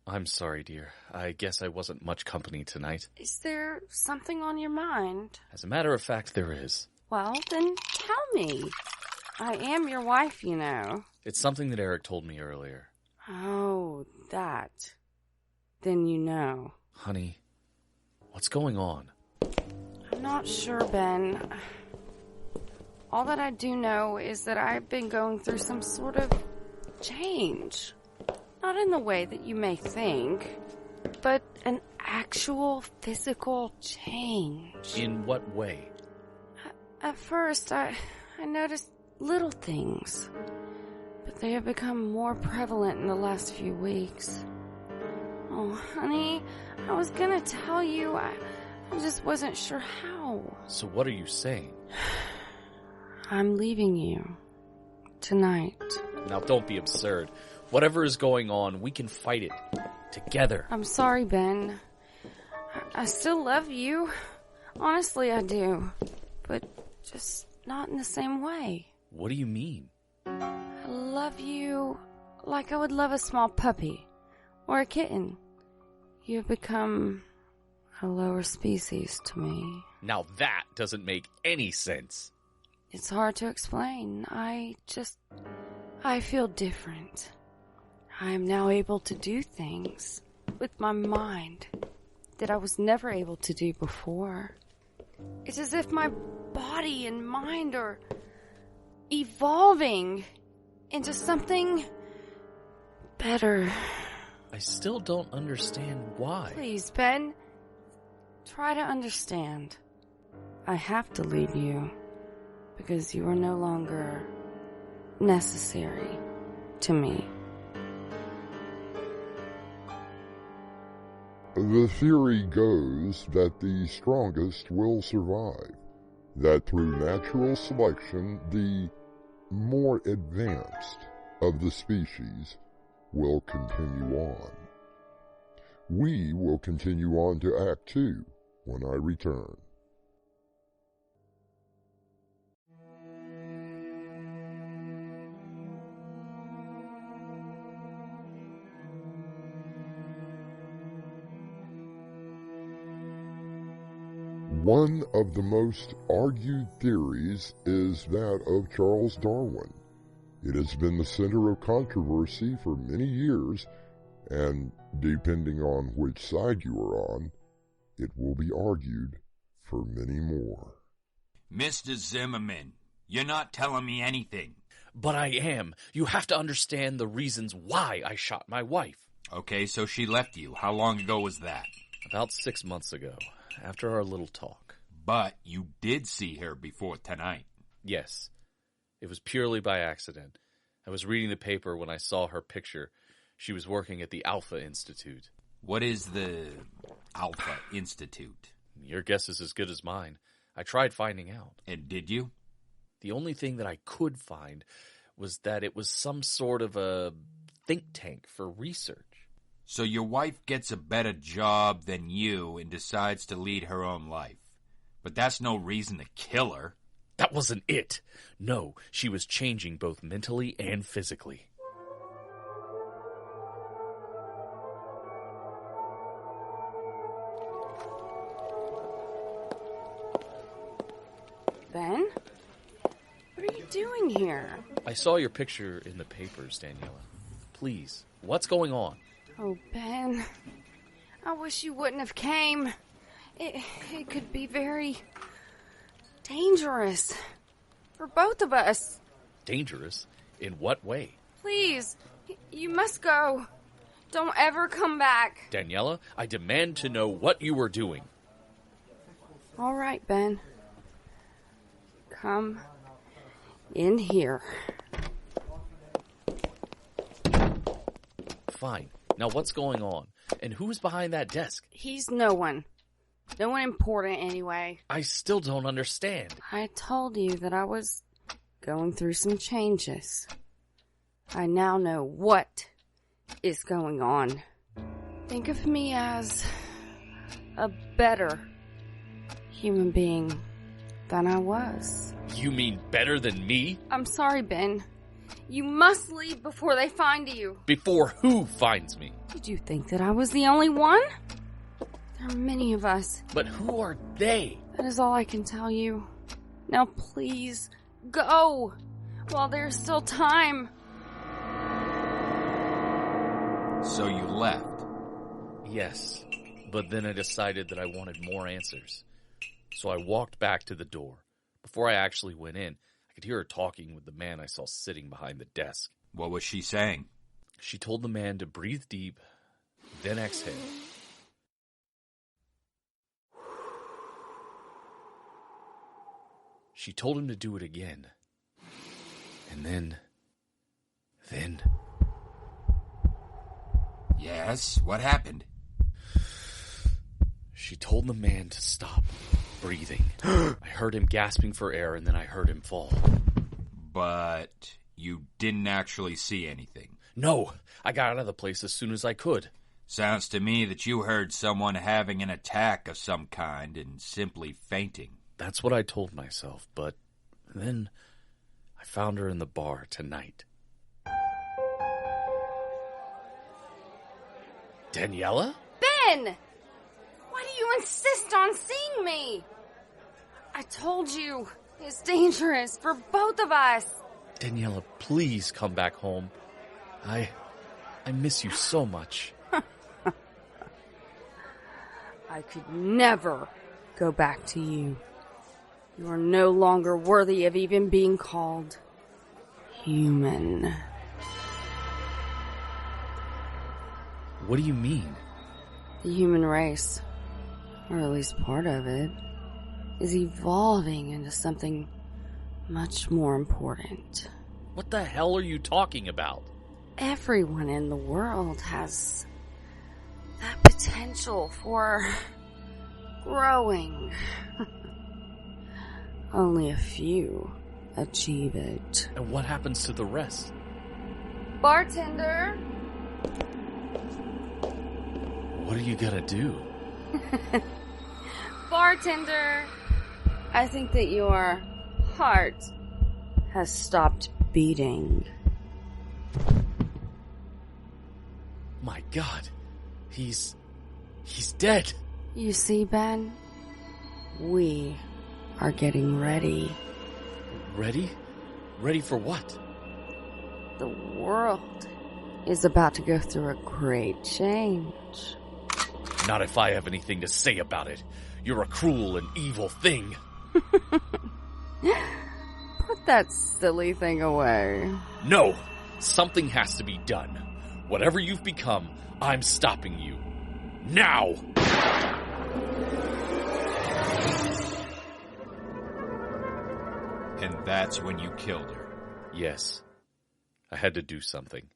I'm sorry, dear. I guess I wasn't much company tonight. Is there something on your mind? As a matter of fact, there is. Well, then tell me. I am your wife, you know. It's something that Eric told me earlier. Oh, that. Then you know. Honey, what's going on? I'm not sure, Ben. All that I do know is that I've been going through some sort of change. Not in the way that you may think, but an actual physical change. In what way? At first, I noticed little things, but they have become more prevalent in the last few weeks. Oh, honey, I was gonna tell you, I just wasn't sure how. So what are you saying? I'm leaving you. Tonight. Now don't be absurd. Whatever is going on, we can fight it. Together. I'm sorry, Ben. I still love you. Honestly, I do. But just not in the same way. What do you mean? I love you like I would love a small puppy. Or a kitten. You have become a lower species to me. Now that doesn't make any sense. It's hard to explain. I feel different. I am now able to do things with my mind that I was never able to do before. It's as if my body and mind are evolving into something better. I still don't understand why. Please, Ben, try to understand. I have to leave you because you are no longer necessary to me. The theory goes that the strongest will survive, that through natural selection, the more advanced of the species will continue on. We will continue on to Act 2 when I return. One of the most argued theories is that of Charles Darwin. It has been the center of controversy for many years, and depending on which side you are on, it will be argued for many more. Mr. Zimmerman, you're not telling me anything. But I am. You have to understand the reasons why I shot my wife. Okay, so she left you. How long ago was that? About 6 months ago, after our little talk. But you did see her before tonight. Yes. It was purely by accident. I was reading the paper when I saw her picture. She was working at the Alpha Institute. What is the Alpha Institute? Your guess is as good as mine. I tried finding out. And did you? The only thing that I could find was that it was some sort of a think tank for research. So your wife gets a better job than you and decides to lead her own life. But that's no reason to kill her. That wasn't it. No, she was changing both mentally and physically. Ben? What are you doing here? I saw your picture in the papers, Daniela. Please, what's going on? Oh, Ben. I wish you wouldn't have came. It could be very dangerous for both of us. Dangerous? In what way? Please, you must go. Don't ever come back. Daniela, I demand to know what you were doing. All right, Ben. Come in here. Fine. Now what's going on? And who's behind that desk? He's no one. No one important anyway. I still don't understand. I told you that I was going through some changes. I now know what is going on. Think of me as a better human being than I was. You mean better than me? I'm sorry, Ben. You must leave before they find you. Before who finds me? Did you think that I was the only one? There are many of us. But who are they? That is all I can tell you. Now please, go, while there's still time. So you left? Yes, but then I decided that I wanted more answers. So I walked back to the door. Before I actually went in, I could hear her talking with the man I saw sitting behind the desk. What was she saying? She told the man to breathe deep, then exhale. She told him to do it again. And then... Yes, what happened? She told the man to stop breathing. I heard him gasping for air, and then I heard him fall. But you didn't actually see anything? No, I got out of the place as soon as I could. Sounds to me that you heard someone having an attack of some kind and simply fainting. That's what I told myself, but then I found her in the bar tonight. Daniela? Ben! Why do you insist on seeing me? I told you, it's dangerous for both of us. Daniela, please come back home. I miss you so much. I could never go back to you. You are no longer worthy of even being called human. What do you mean? The human race, or at least part of it, is evolving into something much more important. What the hell are you talking about? Everyone in the world has that potential for growing. Only a few achieve it. And what happens to the rest? Bartender! What are you gonna do? Bartender! I think that your heart has stopped beating. My God, he's dead. You see, Ben? We are getting ready. Ready? Ready for what? The world is about to go through a great change. Not if I have anything to say about it. You're a cruel and evil thing. Put that silly thing away. No! Something has to be done. Whatever you've become, I'm stopping you. Now! And that's when you killed her. Yes. I had to do something.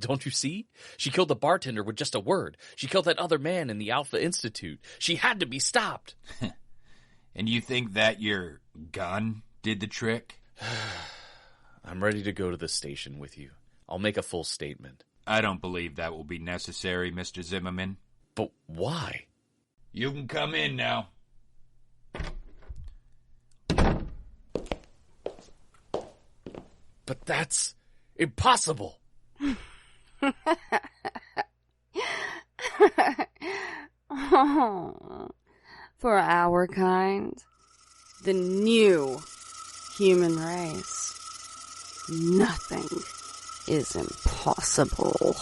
Don't you see? She killed the bartender with just a word. She killed that other man in the Alpha Institute. She had to be stopped. And you think that your gun did the trick? I'm ready to go to the station with you. I'll make a full statement. I don't believe that will be necessary, Mr. Zimmerman. But why? You can come in now. But that's impossible. For our kind, the new human race, nothing is impossible.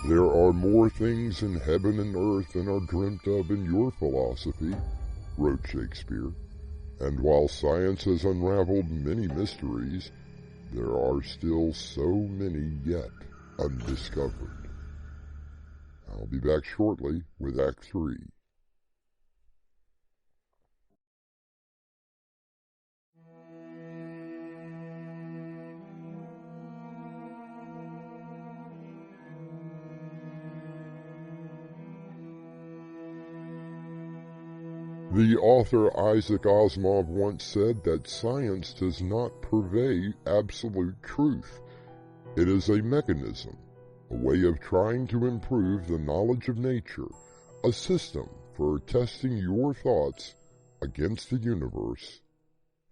There are more things in heaven and earth than are dreamt of in your philosophy, wrote Shakespeare. And while science has unraveled many mysteries, there are still so many yet undiscovered. I'll be back shortly with Act 3. The author Isaac Asimov once said that science does not purvey absolute truth. It is a mechanism, a way of trying to improve the knowledge of nature, a system for testing your thoughts against the universe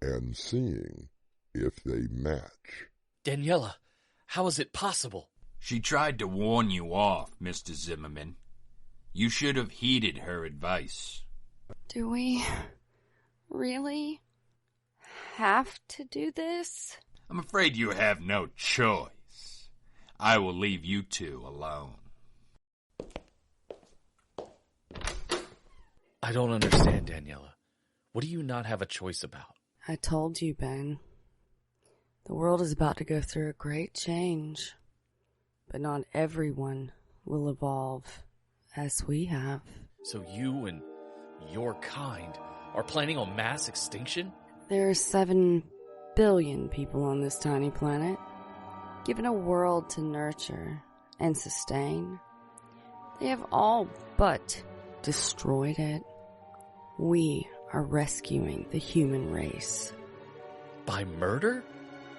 and seeing if they match. Daniela, how is it possible? She tried to warn you off, Mr. Zimmerman. You should have heeded her advice. Do we really have to do this? I'm afraid you have no choice. I will leave you two alone. I don't understand, Daniela. What do you not have a choice about? I told you, Ben. The world is about to go through a great change. But not everyone will evolve as we have. So you and your kind are planning on mass extinction? There are 7 billion people on this tiny planet. Given a world to nurture and sustain, they have all but destroyed it. We are rescuing the human race. By murder?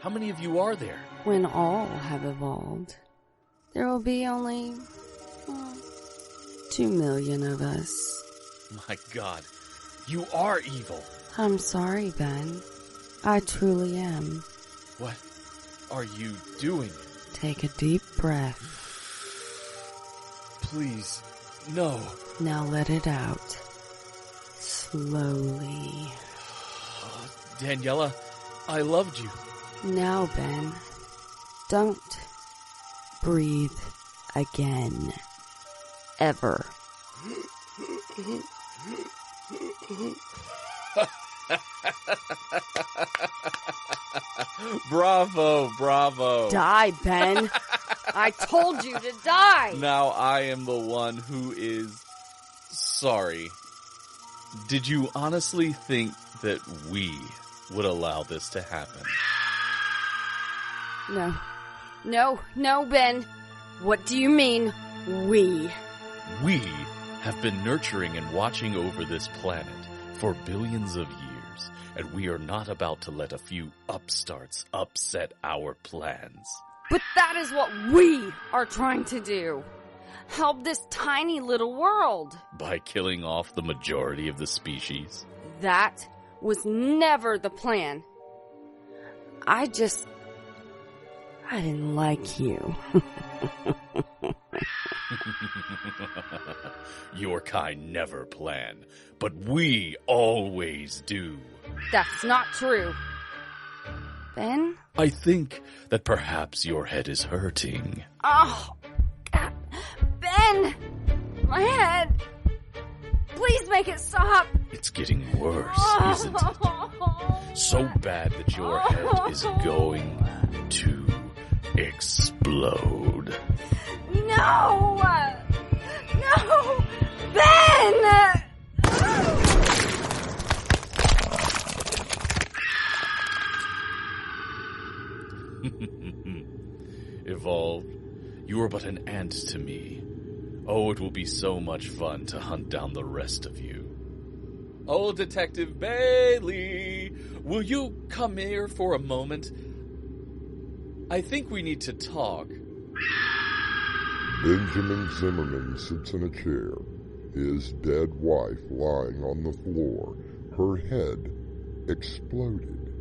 How many of you are there? When all have evolved, there will be only 2 million of us. My God, you are evil. I'm sorry, Ben. I truly am. What are you doing? Take a deep breath. Please, no. Now let it out. Slowly. Daniela, I loved you. Now, Ben, don't breathe again. Ever. Bravo, bravo. Die, Ben. I told you to die. Now I am the one who is sorry. Did you honestly think that we would allow this to happen? No, Ben. What do you mean, we? We have been nurturing and watching over this planet for billions of years, and we are not about to let a few upstarts upset our plans. But that is what we are trying to do. Help this tiny little world. By killing off the majority of the species? That was never the plan. I didn't like you. Your kind never plan, but we always do. That's not true. Ben? I think that perhaps your head is hurting. Oh, God. Ben! My head! Please make it stop! It's getting worse, isn't it? So bad that your head is going to explode. No! No! Ben! Evolved, you are but an ant to me. Oh, it will be so much fun to hunt down the rest of you. Oh, Detective Bailey, will you come here for a moment? I think we need to talk. Benjamin Zimmerman sits in a chair, his dead wife lying on the floor, her head exploded.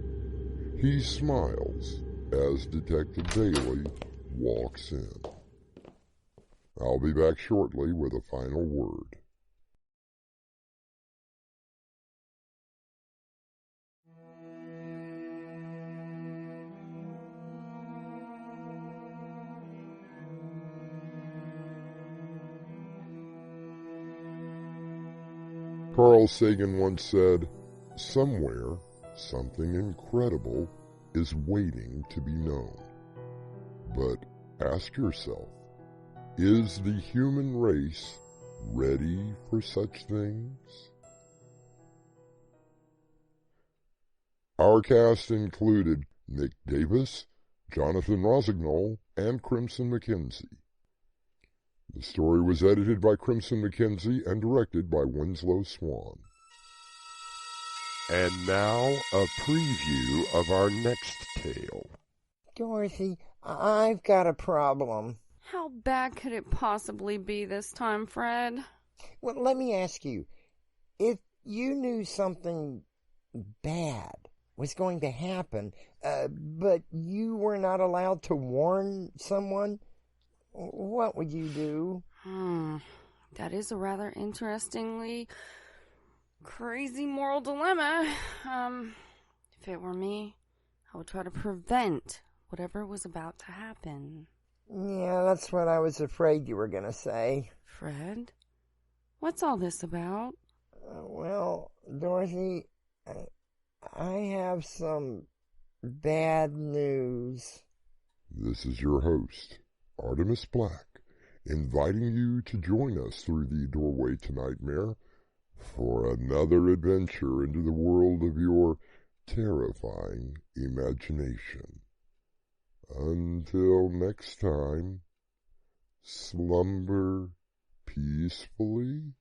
He smiles as Detective Bailey walks in. I'll be back shortly with a final word. Carl Sagan once said, "Somewhere, something incredible is waiting to be known." But ask yourself, is the human race ready for such things? Our cast included Nick Davis, Jonathan Rosignol, and Crimson McKenzie. The story was edited by Crimson McKenzie and directed by Winslow Swan. And now, a preview of our next tale. Dorothy, I've got a problem. How bad could it possibly be this time, Fred? Well, let me ask you, if you knew something bad was going to happen, but you were not allowed to warn someone, what would you do? That is a rather interestingly crazy moral dilemma. If it were me, I would try to prevent whatever was about to happen. Yeah, that's what I was afraid you were going to say. Fred? What's all this about? Well, Dorothy, I have some bad news. This is your host, Artemis Black, inviting you to join us through the doorway to Nightmare for another adventure into the world of your terrifying imagination. Until next time, slumber peacefully.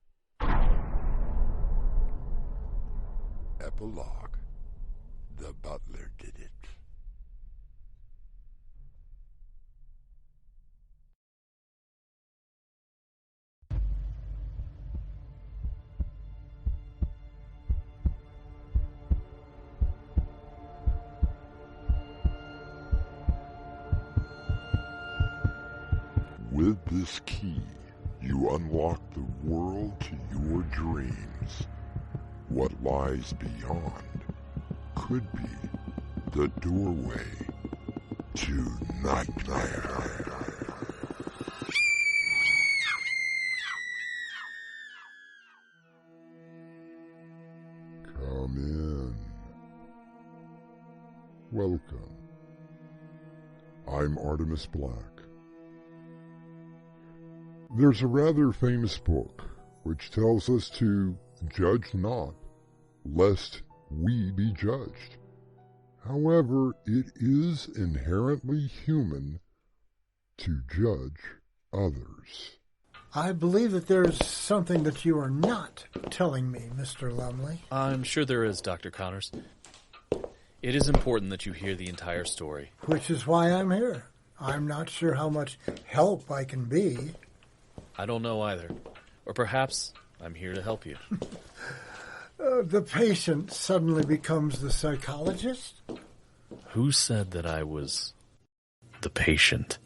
Epilogue. The butler did it. With this key, you unlock the world to your dreams. What lies beyond could be the doorway to nightmare. welcome. I'm Artemis Black. There's a rather famous book which tells us to judge not, lest we be judged. However, it is inherently human to judge others. I believe that there's something that you are not telling me, Mr. Lumley. I'm sure there is, Dr. Connors. It is important that you hear the entire story. Which is why I'm here. I'm not sure how much help I can be. I don't know either. Or perhaps I'm here to help you. The patient suddenly becomes the psychologist? Who said that I was the patient?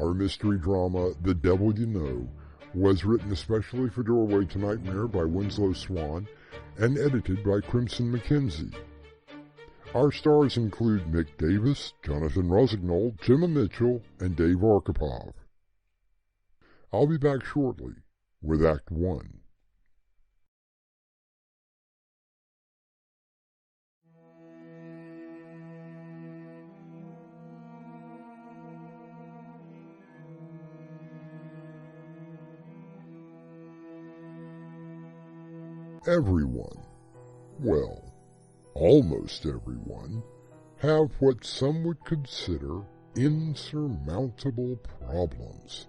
Our mystery drama, The Devil You Know, was written especially for Doorway to Nightmare by Winslow Swan and edited by Crimson McKenzie. Our stars include Mick Davis, Jonathan Rossignol, Gemma Mitchell, and Dave Arkhipov. I'll be back shortly with Act 1. Everyone, well, almost everyone, have what some would consider insurmountable problems.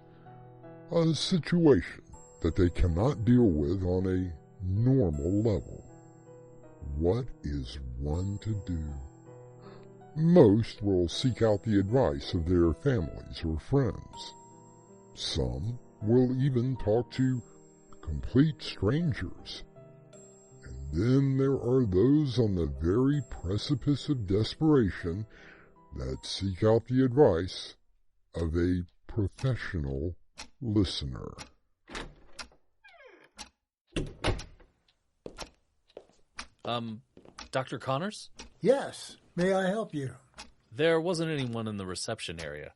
A situation that they cannot deal with on a normal level. What is one to do? Most will seek out the advice of their families or friends. Some will even talk to complete strangers. Then there are those on the very precipice of desperation that seek out the advice of a professional listener. Dr. Connors? Yes. May I help you? There wasn't anyone in the reception area.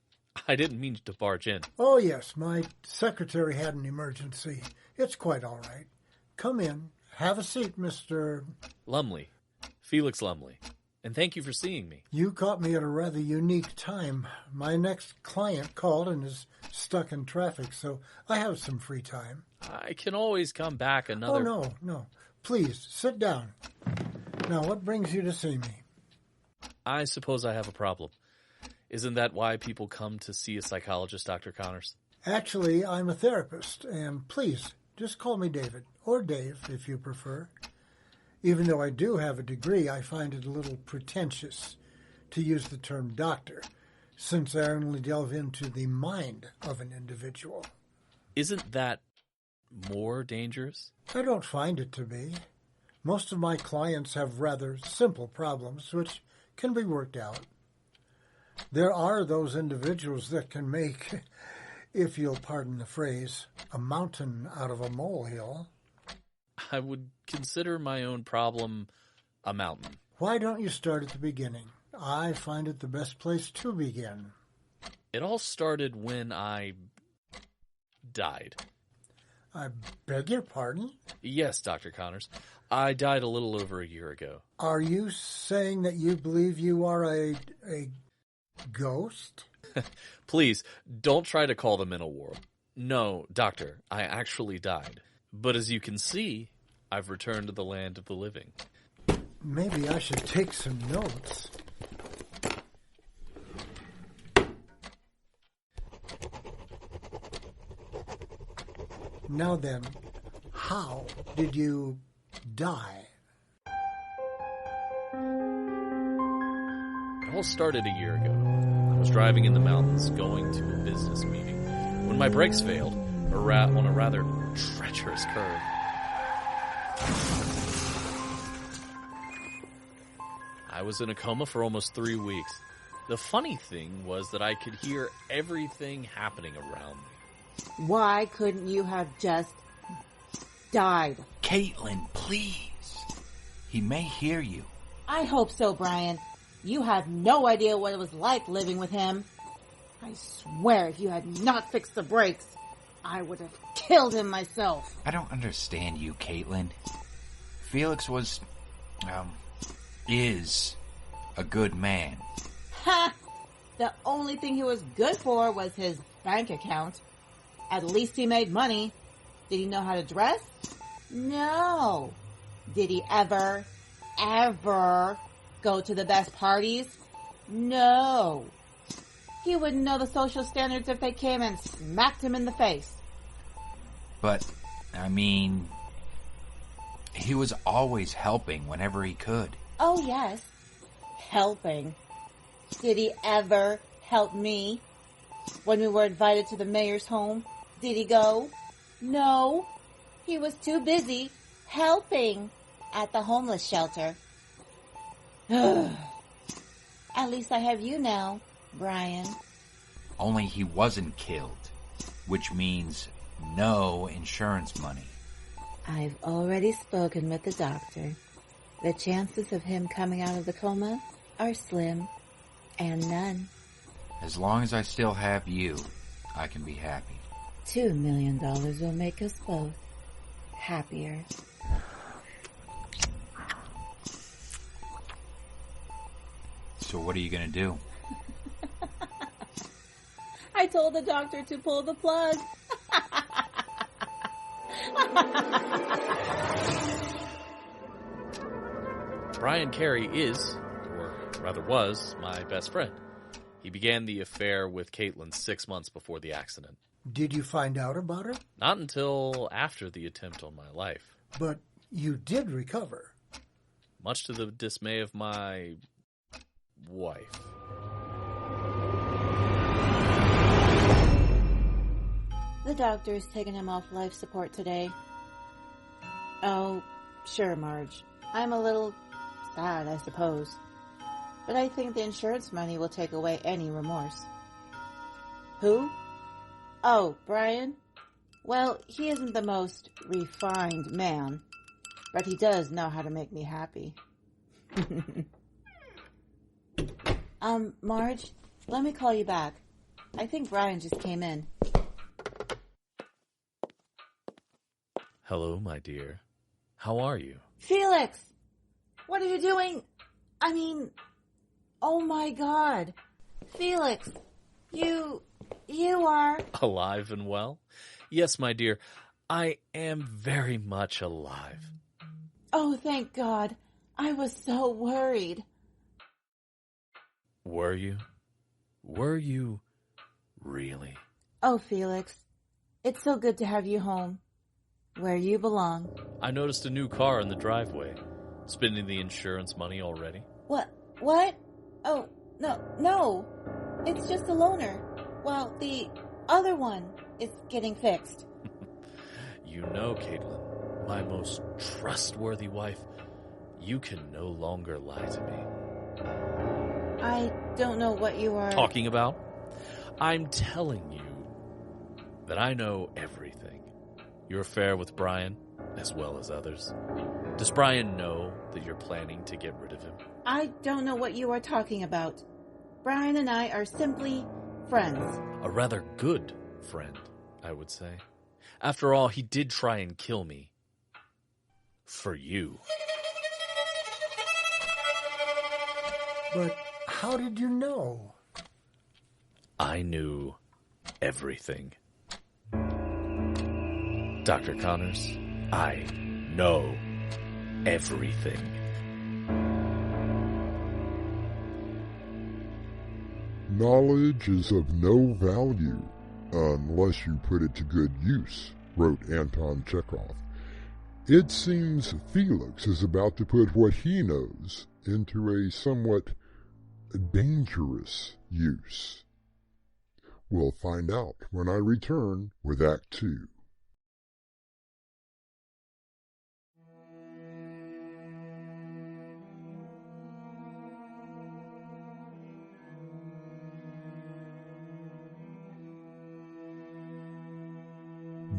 I didn't mean to barge in. Oh, yes. My secretary had an emergency. It's quite all right. Come in. Have a seat, Mr. Lumley. Felix Lumley. And thank you for seeing me. You caught me at a rather unique time. My next client called and is stuck in traffic, so I have some free time. I can always come back another... Oh, no. Please, sit down. Now, what brings you to see me? I suppose I have a problem. Isn't that why people come to see a psychologist, Dr. Connors? Actually, I'm a therapist, and please, just call me David, or Dave, if you prefer. Even though I do have a degree, I find it a little pretentious to use the term doctor, since I only delve into the mind of an individual. Isn't that more dangerous? I don't find it to be. Most of my clients have rather simple problems, which can be worked out. There are those individuals that can make, if you'll pardon the phrase, a mountain out of a molehill. I would consider my own problem a mountain. Why don't you start at the beginning? I find it the best place to begin. It all started when I died. I beg your pardon? Yes, Dr. Connors. I died a little over a year ago. Are you saying that you believe you are a ghost? Please, don't try to call them in a war. No, Doctor, I actually died. But as you can see, I've returned to the land of the living. Maybe I should take some notes. Now then, how did you die? It all started a year ago. I was driving in the mountains going to a business meeting when my brakes failed on a rather treacherous curve. I was in a coma for almost 3 weeks. The funny thing was that I could hear everything happening around me. Why couldn't you have just died? Caitlin, please. He may hear you. I hope so, Brian. You have no idea what it was like living with him. I swear if you had not fixed the brakes, I would have killed him myself. I don't understand you, Caitlin. Felix was is a good man. Ha! The only thing he was good for was his bank account. At least he made money. Did he know how to dress? No. Did he ever go to the best parties? No. He wouldn't know the social standards if they came and smacked him in the face. But, I mean, he was always helping whenever he could. Oh, yes. Helping. Did he ever help me? When we were invited to the mayor's home, did he go? No. He was too busy helping at the homeless shelter. At least I have you now, Brian. Only he wasn't killed, which means no insurance money. I've already spoken with the doctor. The chances of him coming out of the coma are slim and none. As long as I still have you, I can be happy. $2 million will make us both happier. So what are you going to do? I told the doctor to pull the plug. Brian Carey is, or rather was, my best friend. He began the affair with Caitlin 6 months before the accident. Did you find out about her? Not until after the attempt on my life. But you did recover. Much to the dismay of my wife. The doctor's taking him off life support today. Oh, sure, Marge. I'm a little sad, I suppose. But I think the insurance money will take away any remorse. Who? Oh, Brian? Well, he isn't the most refined man, but he does know how to make me happy. Marge, let me call you back. I think Brian just came in. Hello, my dear. How are you? Felix! What are you doing? Oh my God. Felix, you are... Alive and well? Yes, my dear. I am very much alive. Oh, thank God. I was so worried. Were you? Were you really? Oh, Felix, it's so good to have you home, where you belong. I noticed a new car in the driveway. Spending the insurance money already? What? Oh, no. It's just a loaner. Well, the other one is getting fixed. You know, Caitlin, my most trustworthy wife, you can no longer lie to me. I don't know what you are... Talking about? I'm telling you that I know everything. Your affair with Brian, as well as others. Does Brian know that you're planning to get rid of him? I don't know what you are talking about. Brian and I are simply friends. A rather good friend, I would say. After all, he did try and kill me. For you. But how did you know? I knew everything. Dr. Connors, I know everything. Knowledge is of no value unless you put it to good use, wrote Anton Chekhov. It seems Felix is about to put what he knows into a somewhat dangerous use. We'll find out when I return with Act 2.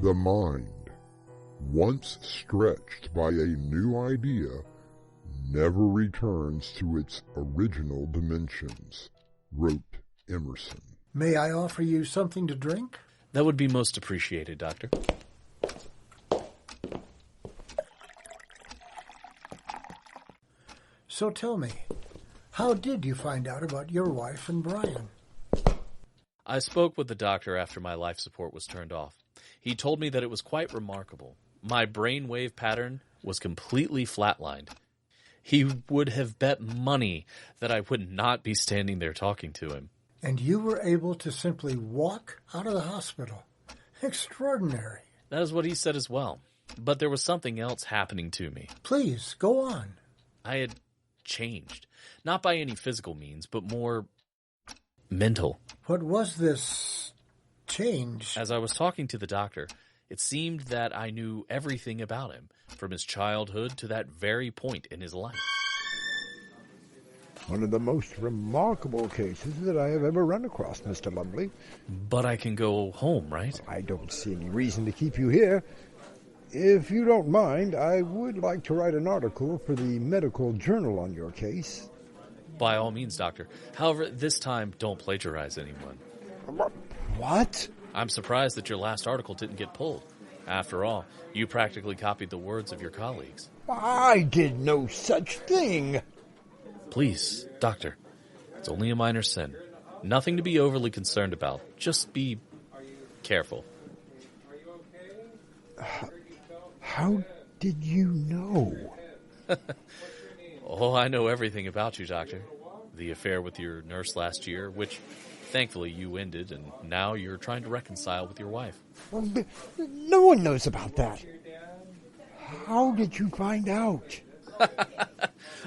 The mind, once stretched by a new idea, never returns to its original dimensions, wrote Emerson. May I offer you something to drink? That would be most appreciated, Doctor. So tell me, how did you find out about your wife and Brian? I spoke with the doctor after my life support was turned off. He told me that it was quite remarkable. My brainwave pattern was completely flatlined. He would have bet money that I would not be standing there talking to him. And you were able to simply walk out of the hospital. Extraordinary. That is what he said as well. But there was something else happening to me. Please, go on. I had changed. Not by any physical means, but more mental. What was this change? As I was talking to the doctor, it seemed that I knew everything about him, from his childhood to that very point in his life. One of the most remarkable cases that I have ever run across, Mr. Lumley. But I can go home, right? I don't see any reason to keep you here. If you don't mind, I would like to write an article for the medical journal on your case. By all means, Doctor. However, this time, don't plagiarize anyone. What? I'm surprised that your last article didn't get pulled. After all, you practically copied the words of your colleagues. I did no such thing. Please, Doctor. It's only a minor sin. Nothing to be overly concerned about. Just be careful. How did you know? Oh, I know everything about you, Doctor. The affair with your nurse last year, which thankfully you ended, and now you're trying to reconcile with your wife. Well, no one knows about that. How did you find out?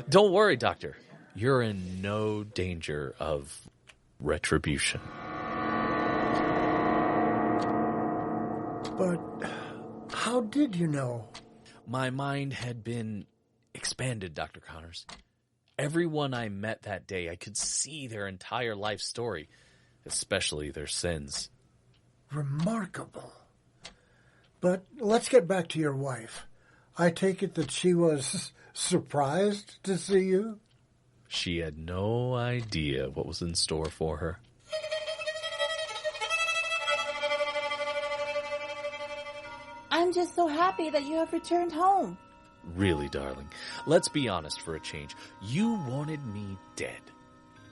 Don't worry, Doctor. You're in no danger of retribution. But how did you know? My mind had been expanded, Dr. Connors. Everyone I met that day, I could see their entire life story, especially their sins. Remarkable. But let's get back to your wife. I take it that she was surprised to see you? She had no idea what was in store for her. I'm just so happy that you have returned home. Really, darling, let's be honest for a change. You wanted me dead.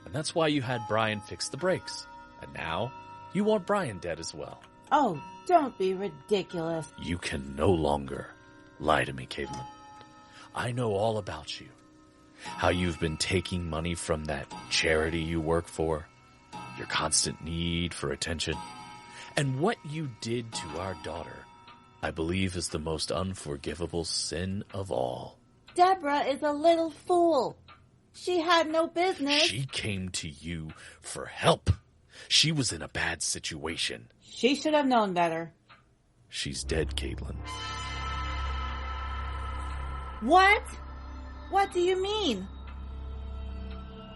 And that's why you had Brian fix the brakes. And now, you want Brian dead as well. Oh, don't be ridiculous. You can no longer lie to me, Caitlin. I know all about you. How you've been taking money from that charity you work for. Your constant need for attention. And what you did to our daughter, I believe, is the most unforgivable sin of all. Deborah is a little fool. She had no business. She came to you for help. She was in a bad situation. She should have known better. She's dead, Caitlin. What? What do you mean?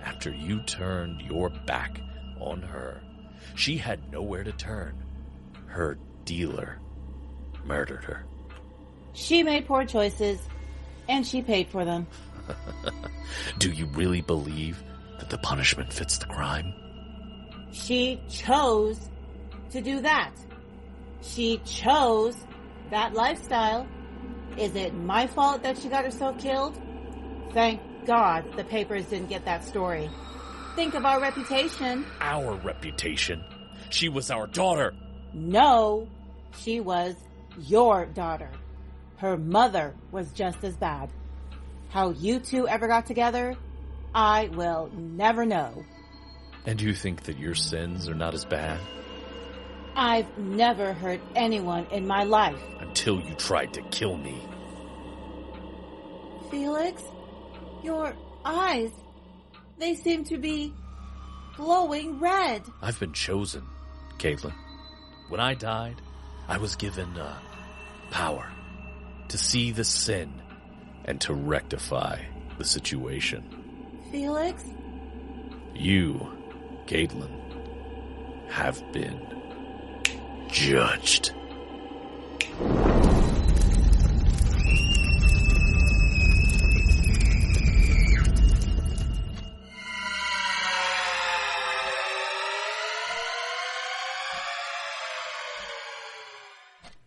After you turned your back on her, she had nowhere to turn. Her dealer murdered her. She made poor choices, and she paid for them. Do you really believe that the punishment fits the crime? She chose to do that. She chose that lifestyle. Is it my fault that she got herself killed? Thank God the papers didn't get that story. Think of our reputation. Our reputation? She was our daughter. No, she was your daughter. Her mother was just as bad. How you two ever got together, I will never know. And you think that your sins are not as bad? I've never hurt anyone in my life. Until you tried to kill me. Felix, your eyes, they seem to be glowing red. I've been chosen, Caitlin. When I died, I was given power to see the sin and to rectify the situation. Felix? You, Caitlin, have been judged.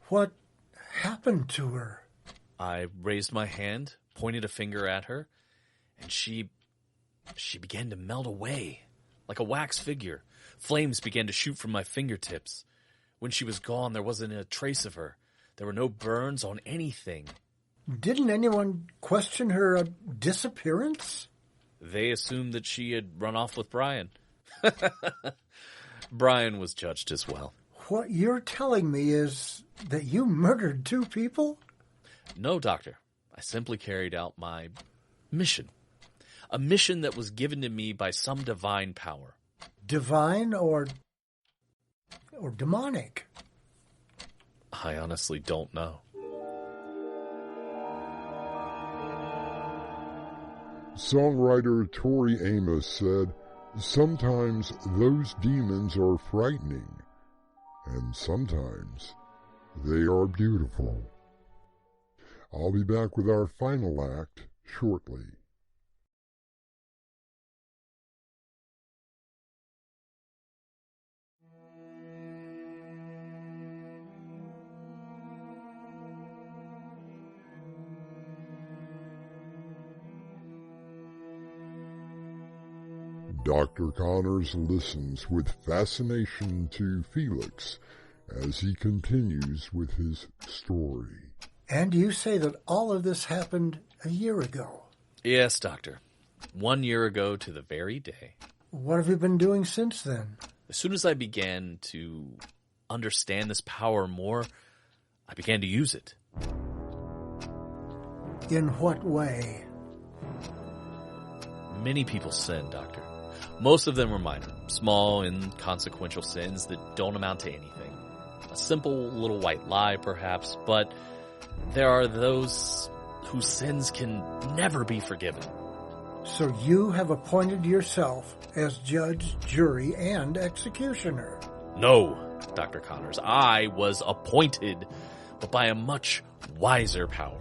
What happened to her? I raised my hand, pointed a finger at her, and she began to melt away like a wax figure. Flames began to shoot from my fingertips. When she was gone, there wasn't a trace of her. There were no burns on anything. Didn't anyone question her disappearance? They assumed that she had run off with Brian. Brian was judged as well. What you're telling me is that you murdered 2 people? No, Doctor. I simply carried out my mission. A mission that was given to me by some divine power. Divine or demonic? I honestly don't know. Songwriter Tori Amos said, "Sometimes those demons are frightening, and sometimes they are beautiful." I'll be back with our final act shortly. Dr. Connors listens with fascination to Felix as he continues with his story. And you say that all of this happened a year ago? Yes, Doctor. 1 year ago to the very day. What have you been doing since then? As soon as I began to understand this power more, I began to use it. In what way? Many people sin, Doctor. Most of them are minor, small, inconsequential sins that don't amount to anything. A simple little white lie, perhaps, but there are those whose sins can never be forgiven. So you have appointed yourself as judge, jury, and executioner? No, Dr. Connors. I was appointed, but by a much wiser power.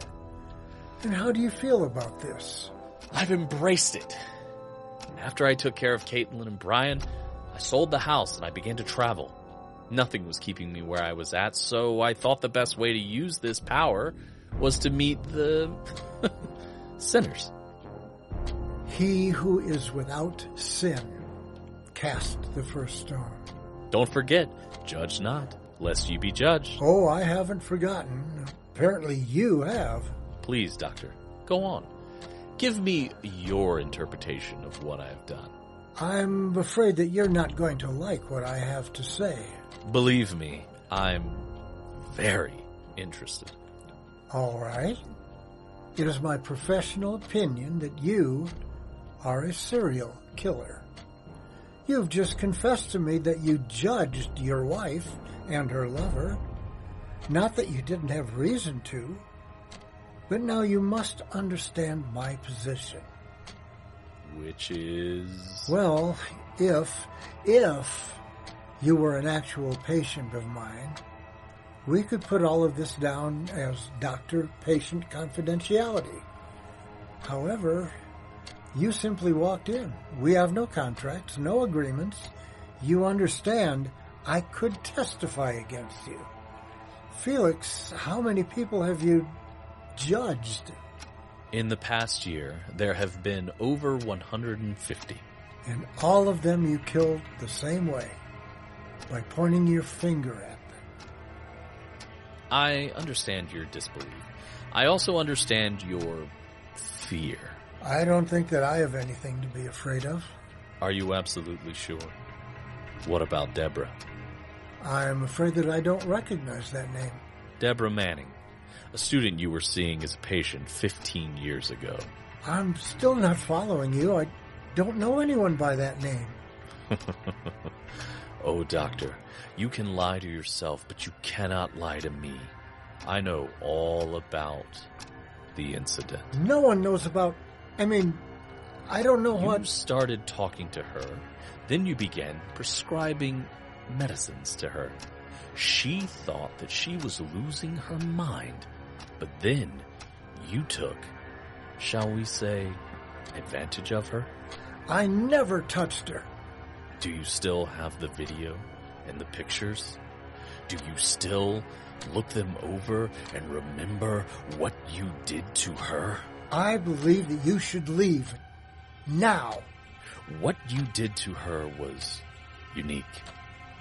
And how do you feel about this? I've embraced it. After I took care of Caitlin and Brian, I sold the house and I began to travel. Nothing was keeping me where I was at, so I thought the best way to use this power was to meet the sinners. He who is without sin cast the first stone. Don't forget, judge not, lest you be judged. Oh, I haven't forgotten. Apparently you have. Please, Doctor, go on. Give me your interpretation of what I have done. I'm afraid that you're not going to like what I have to say. Believe me, I'm very interested. All right. It is my professional opinion that you are a serial killer. You've just confessed to me that you judged your wife and her lover. Not that you didn't have reason to. But now you must understand my position. Which is? Well, if you were an actual patient of mine, we could put all of this down as doctor-patient confidentiality. However, you simply walked in. We have no contracts, no agreements. You understand I could testify against you. Felix, how many people have you judged? In the past year, there have been over 150. And all of them you killed the same way, by pointing your finger at them. I understand your disbelief. I also understand your fear. I don't think that I have anything to be afraid of. Are you absolutely sure? What about Deborah? I'm afraid that I don't recognize that name. Deborah Manning. A student you were seeing as a patient 15 years ago. I'm still not following you. I don't know anyone by that name. Oh, Doctor, you can lie to yourself, but you cannot lie to me. I know all about the incident. No one knows about... I don't know what... You started talking to her, then you began prescribing medicines to her. She thought that she was losing her mind. But then, you took, shall we say, advantage of her? I never touched her. Do you still have the video and the pictures? Do you still look them over and remember what you did to her? I believe that you should leave. Now. What you did to her was unique,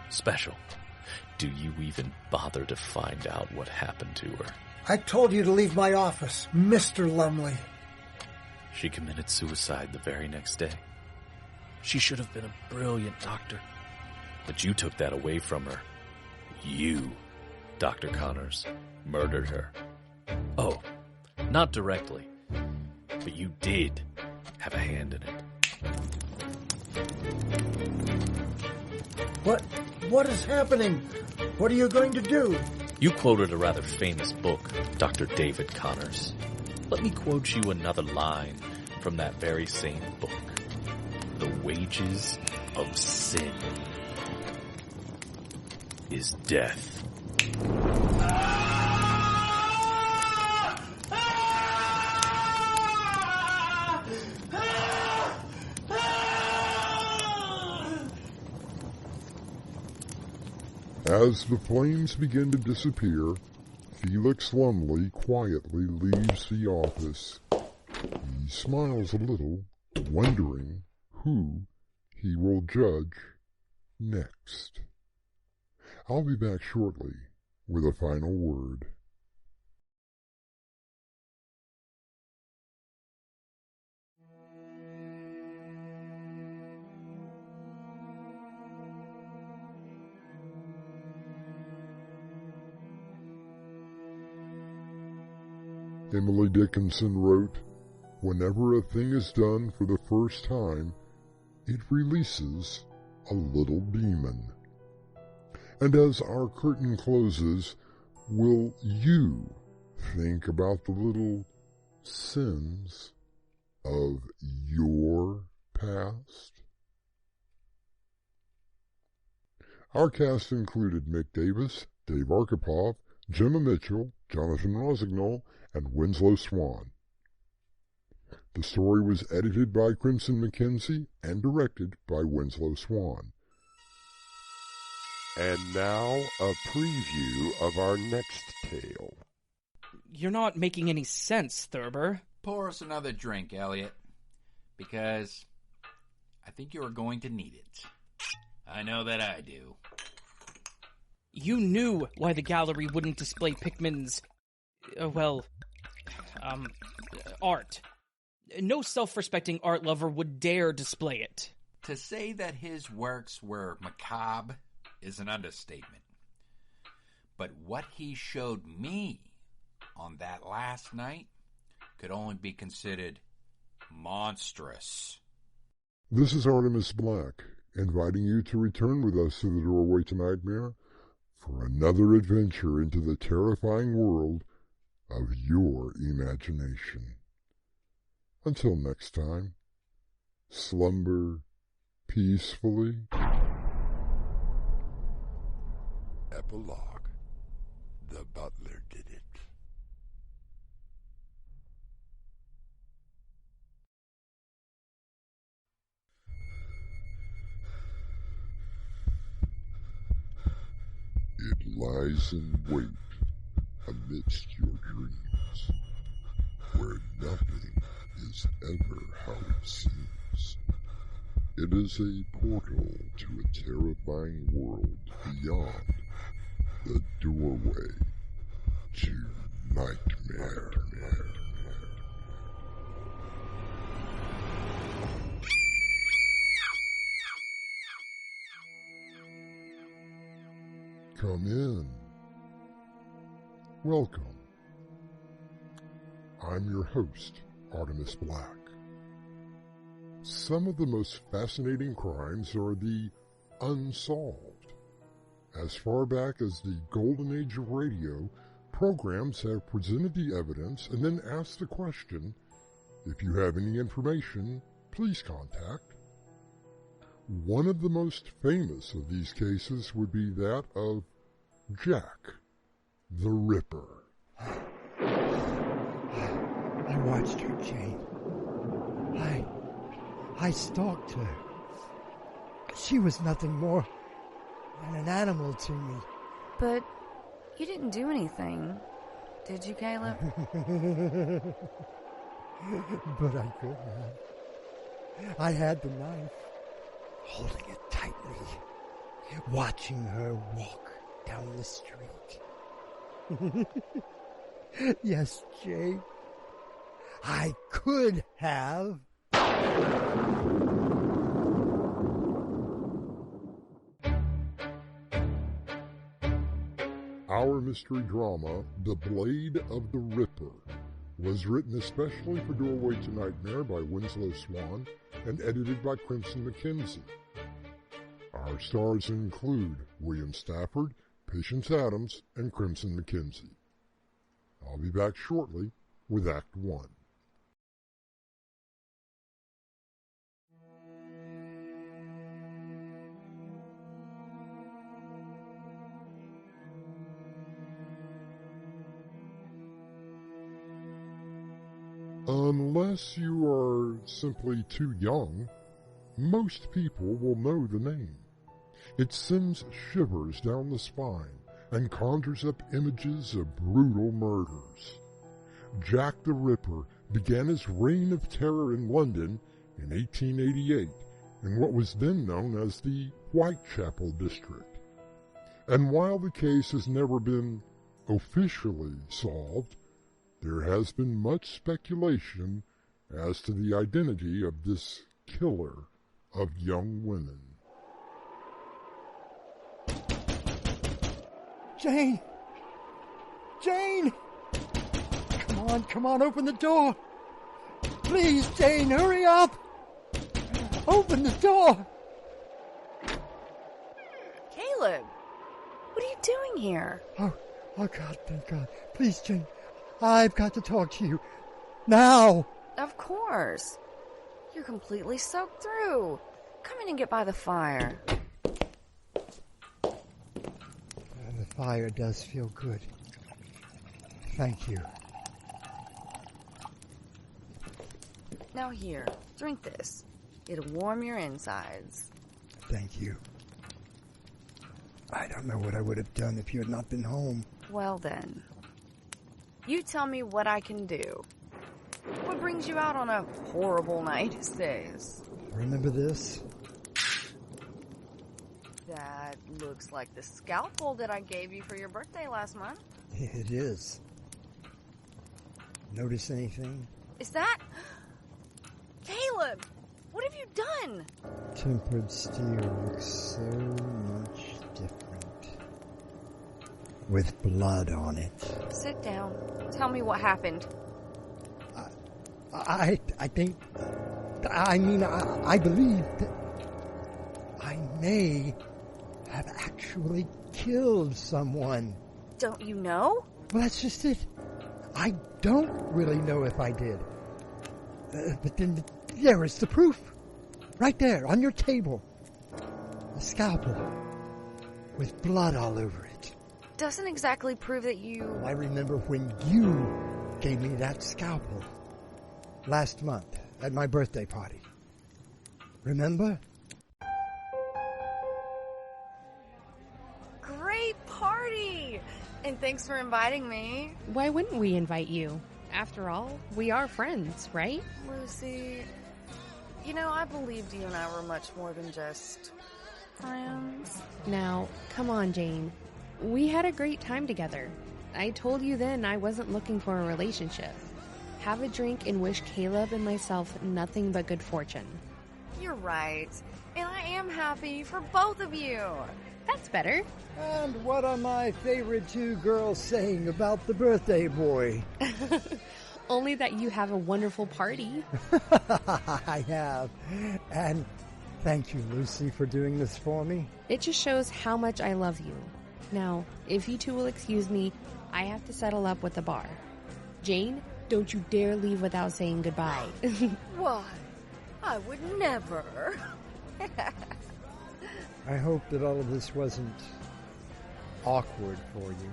special. Do you even bother to find out what happened to her? I told you to leave my office, Mr. Lumley. She committed suicide the very next day. She should have been a brilliant doctor. But you took that away from her. You, Dr. Connors, murdered her. Oh, not directly. But you did have a hand in it. What is happening? What are you going to do? You quoted a rather famous book, Dr. David Connors. Let me quote you another line from that very same book. The wages of sin is death. As the flames begin to disappear, Felix Lumley quietly leaves the office. He smiles a little, wondering who he will judge next. I'll be back shortly with a final word. Emily Dickinson wrote, "Whenever a thing is done for the first time, it releases a little demon." And as our curtain closes, will you think about the little sins of your past? Our cast included Mick Davis, Dave Arkhipov, Gemma Mitchell, Jonathan Rossignol, and Winslow Swan. The story was edited by Crimson McKenzie and directed by Winslow Swan. And now a preview of our next tale. You're not making any sense, Thurber. Pour us another drink, Elliot, because I think you are going to need it. I know that I do. You knew why the gallery wouldn't display Pickman's, art. No self-respecting art lover would dare display it. To say that his works were macabre is an understatement. But what he showed me on that last night could only be considered monstrous. This is Artemis Black, inviting you to return with us to the Doorway to Nightmare for another adventure into the terrifying world of your imagination. Until next time, slumber peacefully. Epilogue. The butler did it. It lies in wait amidst your dreams, where nothing is ever how it seems. It is a portal to a terrifying world beyond the doorway to nightmare. Come in. Welcome. I'm your host, Artemis Black. Some of the most fascinating crimes are the unsolved. As far back as the golden age of radio, programs have presented the evidence and then asked the question, if you have any information, please contact. One of the most famous of these cases would be that of Jack the Ripper. I watched her, Jane. I stalked her. She was nothing more than an animal to me. But you didn't do anything, did you, Caleb? But I could have. I had the knife, holding it tightly, watching her walk down the street. Yes, Jane, I could have. Our mystery drama, The Blade of the Ripper, was written especially for Doorway to Nightmare by Winslow Swan and edited by Crimson McKenzie. Our stars include William Stafford, Patience Adams, and Crimson McKenzie. I'll be back shortly with Act 1. Unless you are simply too young, most people will know the name. It sends shivers down the spine and conjures up images of brutal murders. Jack the Ripper began his reign of terror in London in 1888 in what was then known as the Whitechapel district. And while the case has never been officially solved, there has been much speculation as to the identity of this killer of young women. Jane! Jane! Come on, open the door! Please, Jane, hurry up! Open the door! Caleb, what are you doing here? Oh God, thank God. Please, Jane, I've got to talk to you. Now! Of course. You're completely soaked through. Come in and get by the fire. The fire does feel good. Thank you. Now here, drink this. It'll warm your insides. Thank you. I don't know what I would have done if you had not been home. Well then, you tell me what I can do. What brings you out on a horrible night these days? Remember this? That looks like the scalpel that I gave you for your birthday last month. It is. Notice anything? Is that... Caleb! What have you done? Tempered steel looks so much different. With blood on it. Sit down. Tell me what happened. I believe that I may have actually killed someone. Don't you know? Well, that's just it. I don't really know if I did. But then there is the proof. Right there, on your table. A scalpel. With blood all over it. Doesn't exactly prove that you... I remember when you gave me that scalpel. Last month, at my birthday party. Remember? Great party! And thanks for inviting me. Why wouldn't we invite you? After all, we are friends, right? Lucy, you know, I believed you and I were much more than just friends. Now, come on, Jane. We had a great time together. I told you then I wasn't looking for a relationship. Have a drink and wish Caleb and myself nothing but good fortune. You're right. And I am happy for both of you. That's better. And what are my favorite two girls saying about the birthday boy? Only that you have a wonderful party. I have. And thank you, Lucy, for doing this for me. It just shows how much I love you. Now, if you two will excuse me, I have to settle up with the bar. Jane, don't you dare leave without saying goodbye. Why? I would never. I hope that all of this wasn't awkward for you.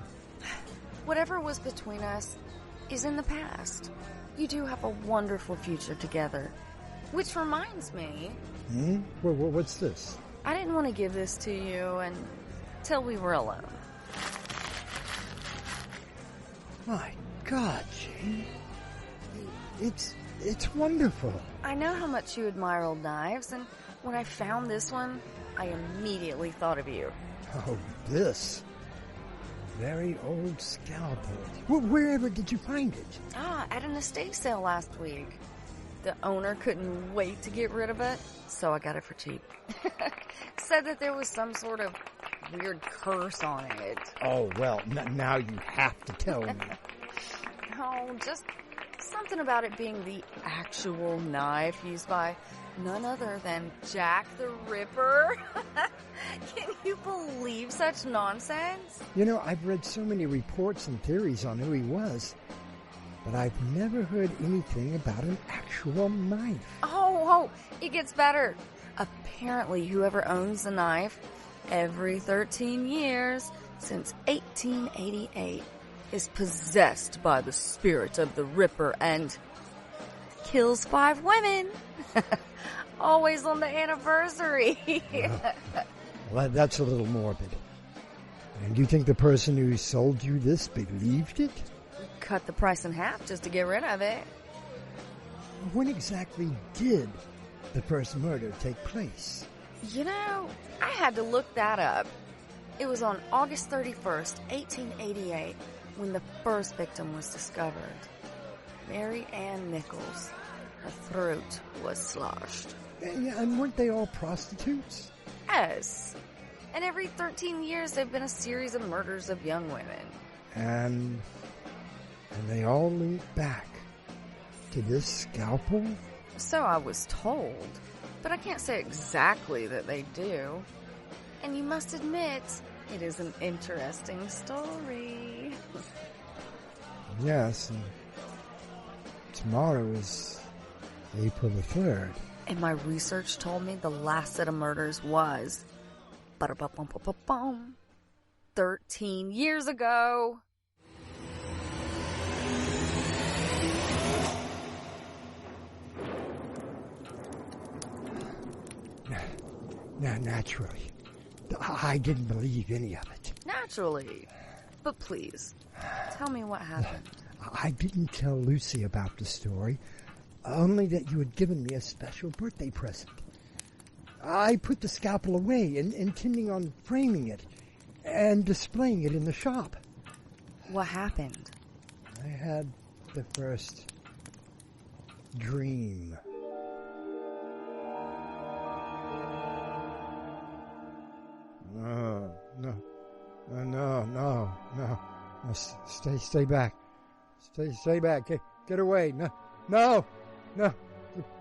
Whatever was between us is in the past. You do have a wonderful future together. Which reminds me... Well, what's this? I didn't want to give this to you until we were alone. My God, Jane. It's wonderful. I know how much you admire old knives, and when I found this one, I immediately thought of you. Oh, this very old scalpel. Wherever did you find it? At an estate sale last week. The owner couldn't wait to get rid of it, so I got it for cheap. Said that there was some sort of weird curse on it. Oh, well, now you have to tell me. Oh, just something about it being the actual knife used by none other than Jack the Ripper. Can you believe such nonsense? You know, I've read so many reports and theories on who he was, but I've never heard anything about an actual knife. Oh, it gets better. Apparently, whoever owns the knife every 13 years since 1888 is possessed by the spirit of the Ripper and kills 5 women. Always on the anniversary. Well, that's a little morbid. And do you think the person who sold you this believed it? Cut the price in half just to get rid of it. When exactly did the first murder take place? You know, I had to look that up. It was on August 31st, 1888, when the first victim was discovered. Mary Ann Nichols. Her throat was slashed. Yeah, and weren't they all prostitutes? Yes. And every 13 years, there have been a series of murders of young women. And they all link back to this scalpel? So I was told. But I can't say exactly that they do. And you must admit, it is an interesting story. Yes, and tomorrow is April the 3rd. And my research told me the last set of murders was 13 years ago. Now, naturally, I didn't believe any of it. Naturally. But please, tell me what happened. I didn't tell Lucy about the story, only that you had given me a special birthday present. I put the scalpel away, intending on framing it and displaying it in the shop. What happened? I had the first dream. No. Stay back. Stay back. Get away. No.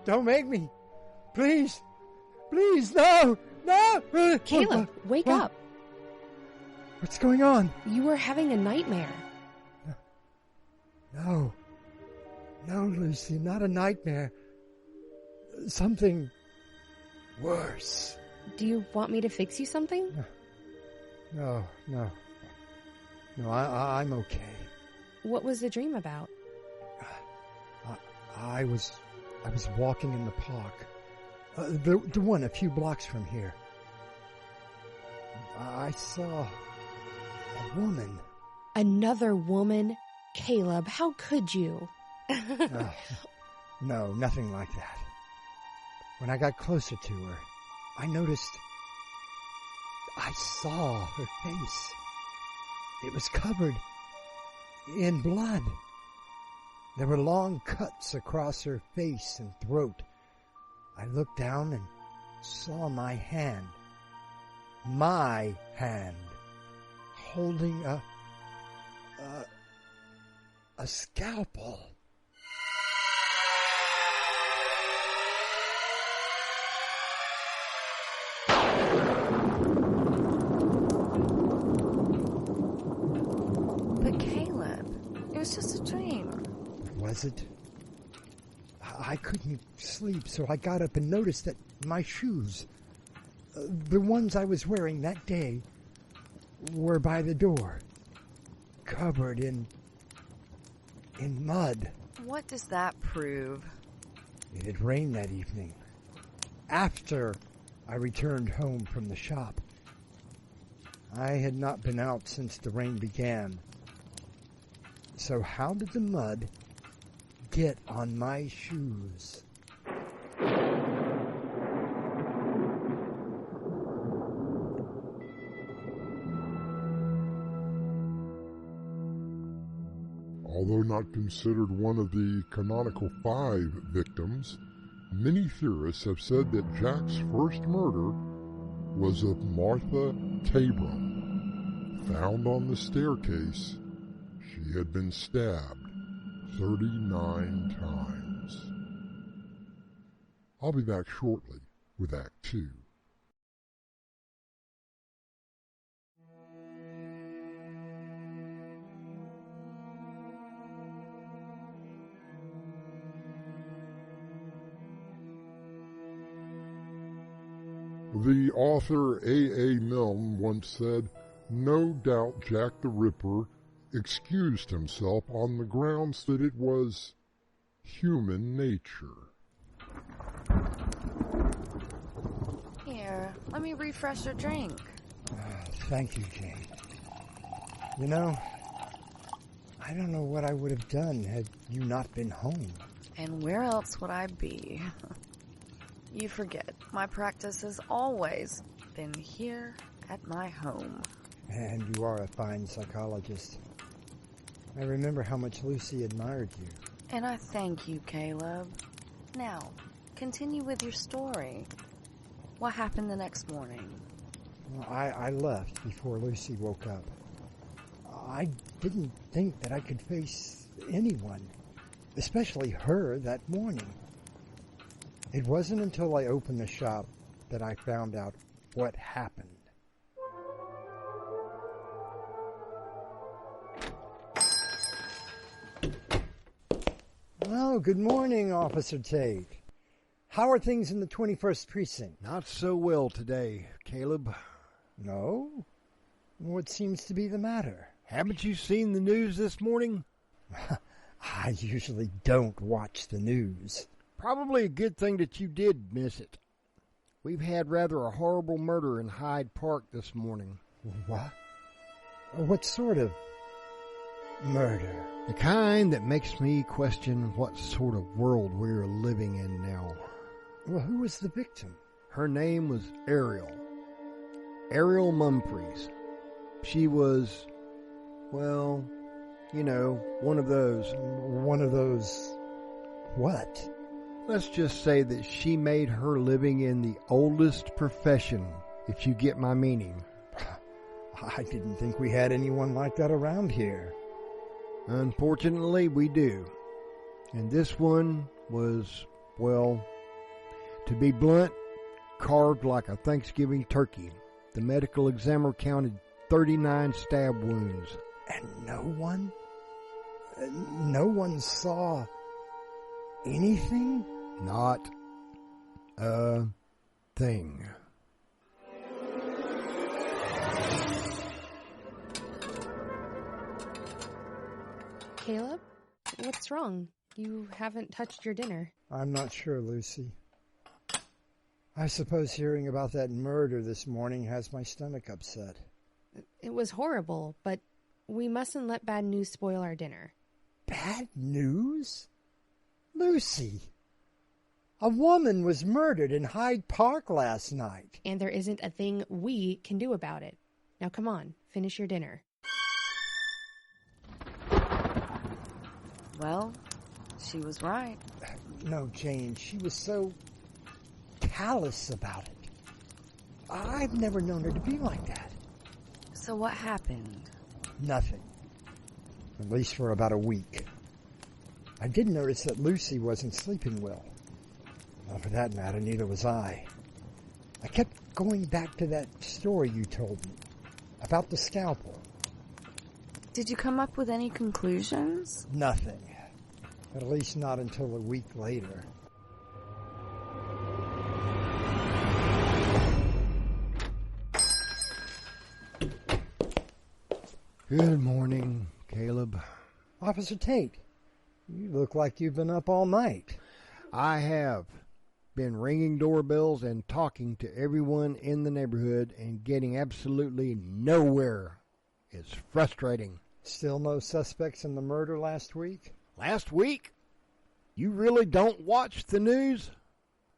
Don't make me. Please, no. Caleb, wake up. What's going on? You were having a nightmare. No, Lucy, not a nightmare. Something worse. Do you want me to fix you something? No, I'm okay. What was the dream about? I was walking in the park, the one a few blocks from here. I saw a woman. Another woman? Caleb, how could you? No, nothing like that. When I got closer to her, I saw her face. It was covered in blood. There were long cuts across her face and throat. I looked down and saw my hand, holding a scalpel. But Caleb, it was just a dream. Was it? I couldn't sleep, so I got up and noticed that my shoes, the ones I was wearing that day, were by the door, covered in mud. What does that prove? It had rained that evening, after I returned home from the shop. I had not been out since the rain began. So how did the mud get on my shoes. Although not considered one of the canonical 5 victims, many theorists have said that Jack's first murder was of Martha Tabram. Found on the staircase, she had been stabbed 39 times. I'll be back shortly with Act 2. The author A.A. Milne once said, "No doubt Jack the Ripper excused himself on the grounds that it was human nature." Here, let me refresh your drink. Thank you, Jane. You know, I don't know what I would have done had you not been home. And where else would I be? You forget, my practice has always been here at my home. And you are a fine psychologist. I remember how much Lucy admired you. And I thank you, Caleb. Now, continue with your story. What happened the next morning? Well, I left before Lucy woke up. I didn't think that I could face anyone, especially her, that morning. It wasn't until I opened the shop that I found out what happened. Well, good morning, Officer Tate. How are things in the 21st Precinct? Not so well today, Caleb. No? What seems to be the matter? Haven't you seen the news this morning? I usually don't watch the news. Probably a good thing that you did miss it. We've had rather a horrible murder in Hyde Park this morning. What? What sort of murder? The kind that makes me question what sort of world we're living in now. Well, who was the victim? Her name was Ariel. Ariel Mumfries. She was, well, you know, one of those. One of those what? Let's just say that she made her living in the oldest profession, if you get my meaning. I didn't think we had anyone like that around here. Unfortunately, we do. And this one was, well, to be blunt, carved like a Thanksgiving turkey. The medical examiner counted 39 stab wounds. And no one saw anything? Not a thing. Caleb, what's wrong? You haven't touched your dinner. I'm not sure, Lucy. I suppose hearing about that murder this morning has my stomach upset. It was horrible, but we mustn't let bad news spoil our dinner. Bad news? Lucy, a woman was murdered in Hyde Park last night. And there isn't a thing we can do about it. Now come on, finish your dinner. Well, she was right. No, Jane, she was so callous about it. I've never known her to be like that. So what happened? Nothing. At least for about a week. I did notice that Lucy wasn't sleeping well. Well, for that matter, neither was I. I kept going back to that story you told me about the scalpel. Did you come up with any conclusions? Nothing. At least not until a week later. Good morning, Caleb. Officer Tate, you look like you've been up all night. I have been ringing doorbells and talking to everyone in the neighborhood and getting absolutely nowhere. It's frustrating. Still no suspects in the murder last week? Last week? You really don't watch the news?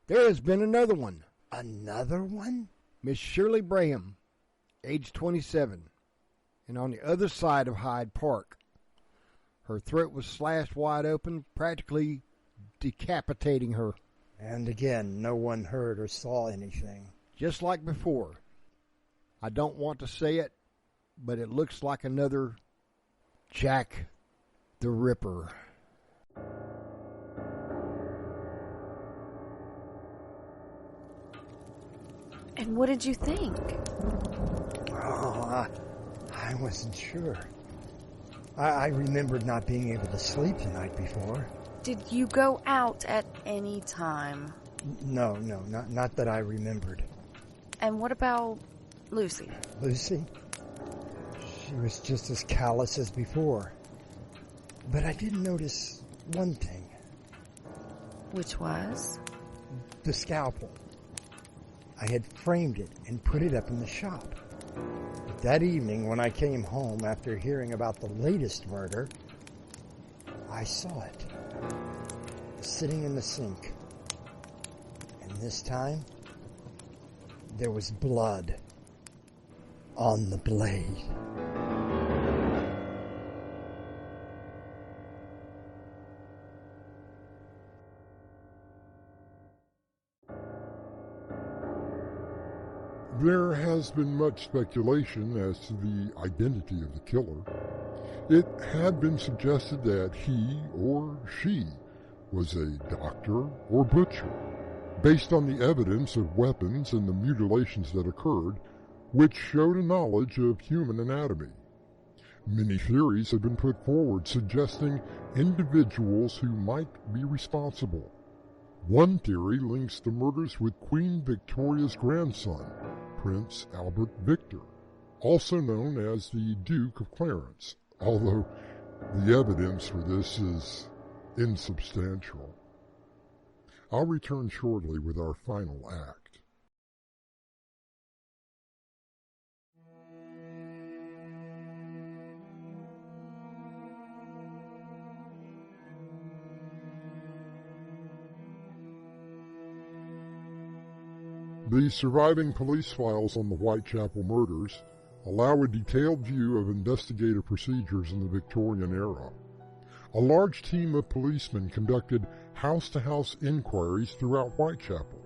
There has been another one. Another one? Miss Shirley Braham, age 27, and on the other side of Hyde Park. Her throat was slashed wide open, practically decapitating her. And again, no one heard or saw anything. Just like before. I don't want to say it, but it looks like another Jack the Ripper. And what did you think? Oh, I wasn't sure. I remembered not being able to sleep the night before. Did you go out at any time? No, not that I remembered. And what about Lucy? Lucy? She was just as callous as before. But I did notice one thing. Which was? The scalpel. I had framed it and put it up in the shop. But that evening, when I came home after hearing about the latest murder, I saw it, sitting in the sink. And this time, there was blood on the blade. There has been much speculation as to the identity of the killer. It had been suggested that he or she was a doctor or butcher, based on the evidence of weapons and the mutilations that occurred, which showed a knowledge of human anatomy. Many theories have been put forward suggesting individuals who might be responsible. One theory links the murders with Queen Victoria's grandson, Prince Albert Victor, also known as the Duke of Clarence, although the evidence for this is insubstantial. I'll return shortly with our final act. The surviving police files on the Whitechapel murders allow a detailed view of investigative procedures in the Victorian era. A large team of policemen conducted house-to-house inquiries throughout Whitechapel.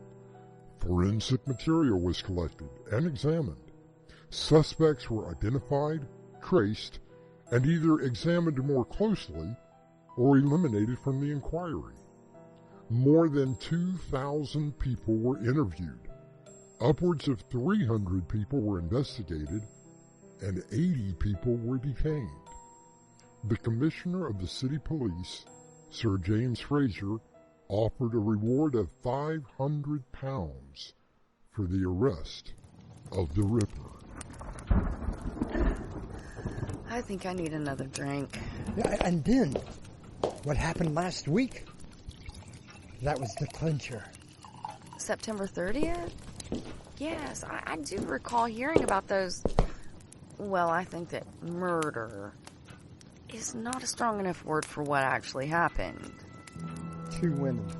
Forensic material was collected and examined. Suspects were identified, traced, and either examined more closely or eliminated from the inquiry. More than 2,000 people were interviewed. Upwards of 300 people were investigated, and 80 people were detained. The Commissioner of the City Police, Sir James Fraser, offered a reward of £500 for the arrest of the Ripper. I think I need another drink. And then, what happened last week? That was the clincher. September 30th? Yes, I do recall hearing about those. Well, I think that murder is not a strong enough word for what actually happened. 2 women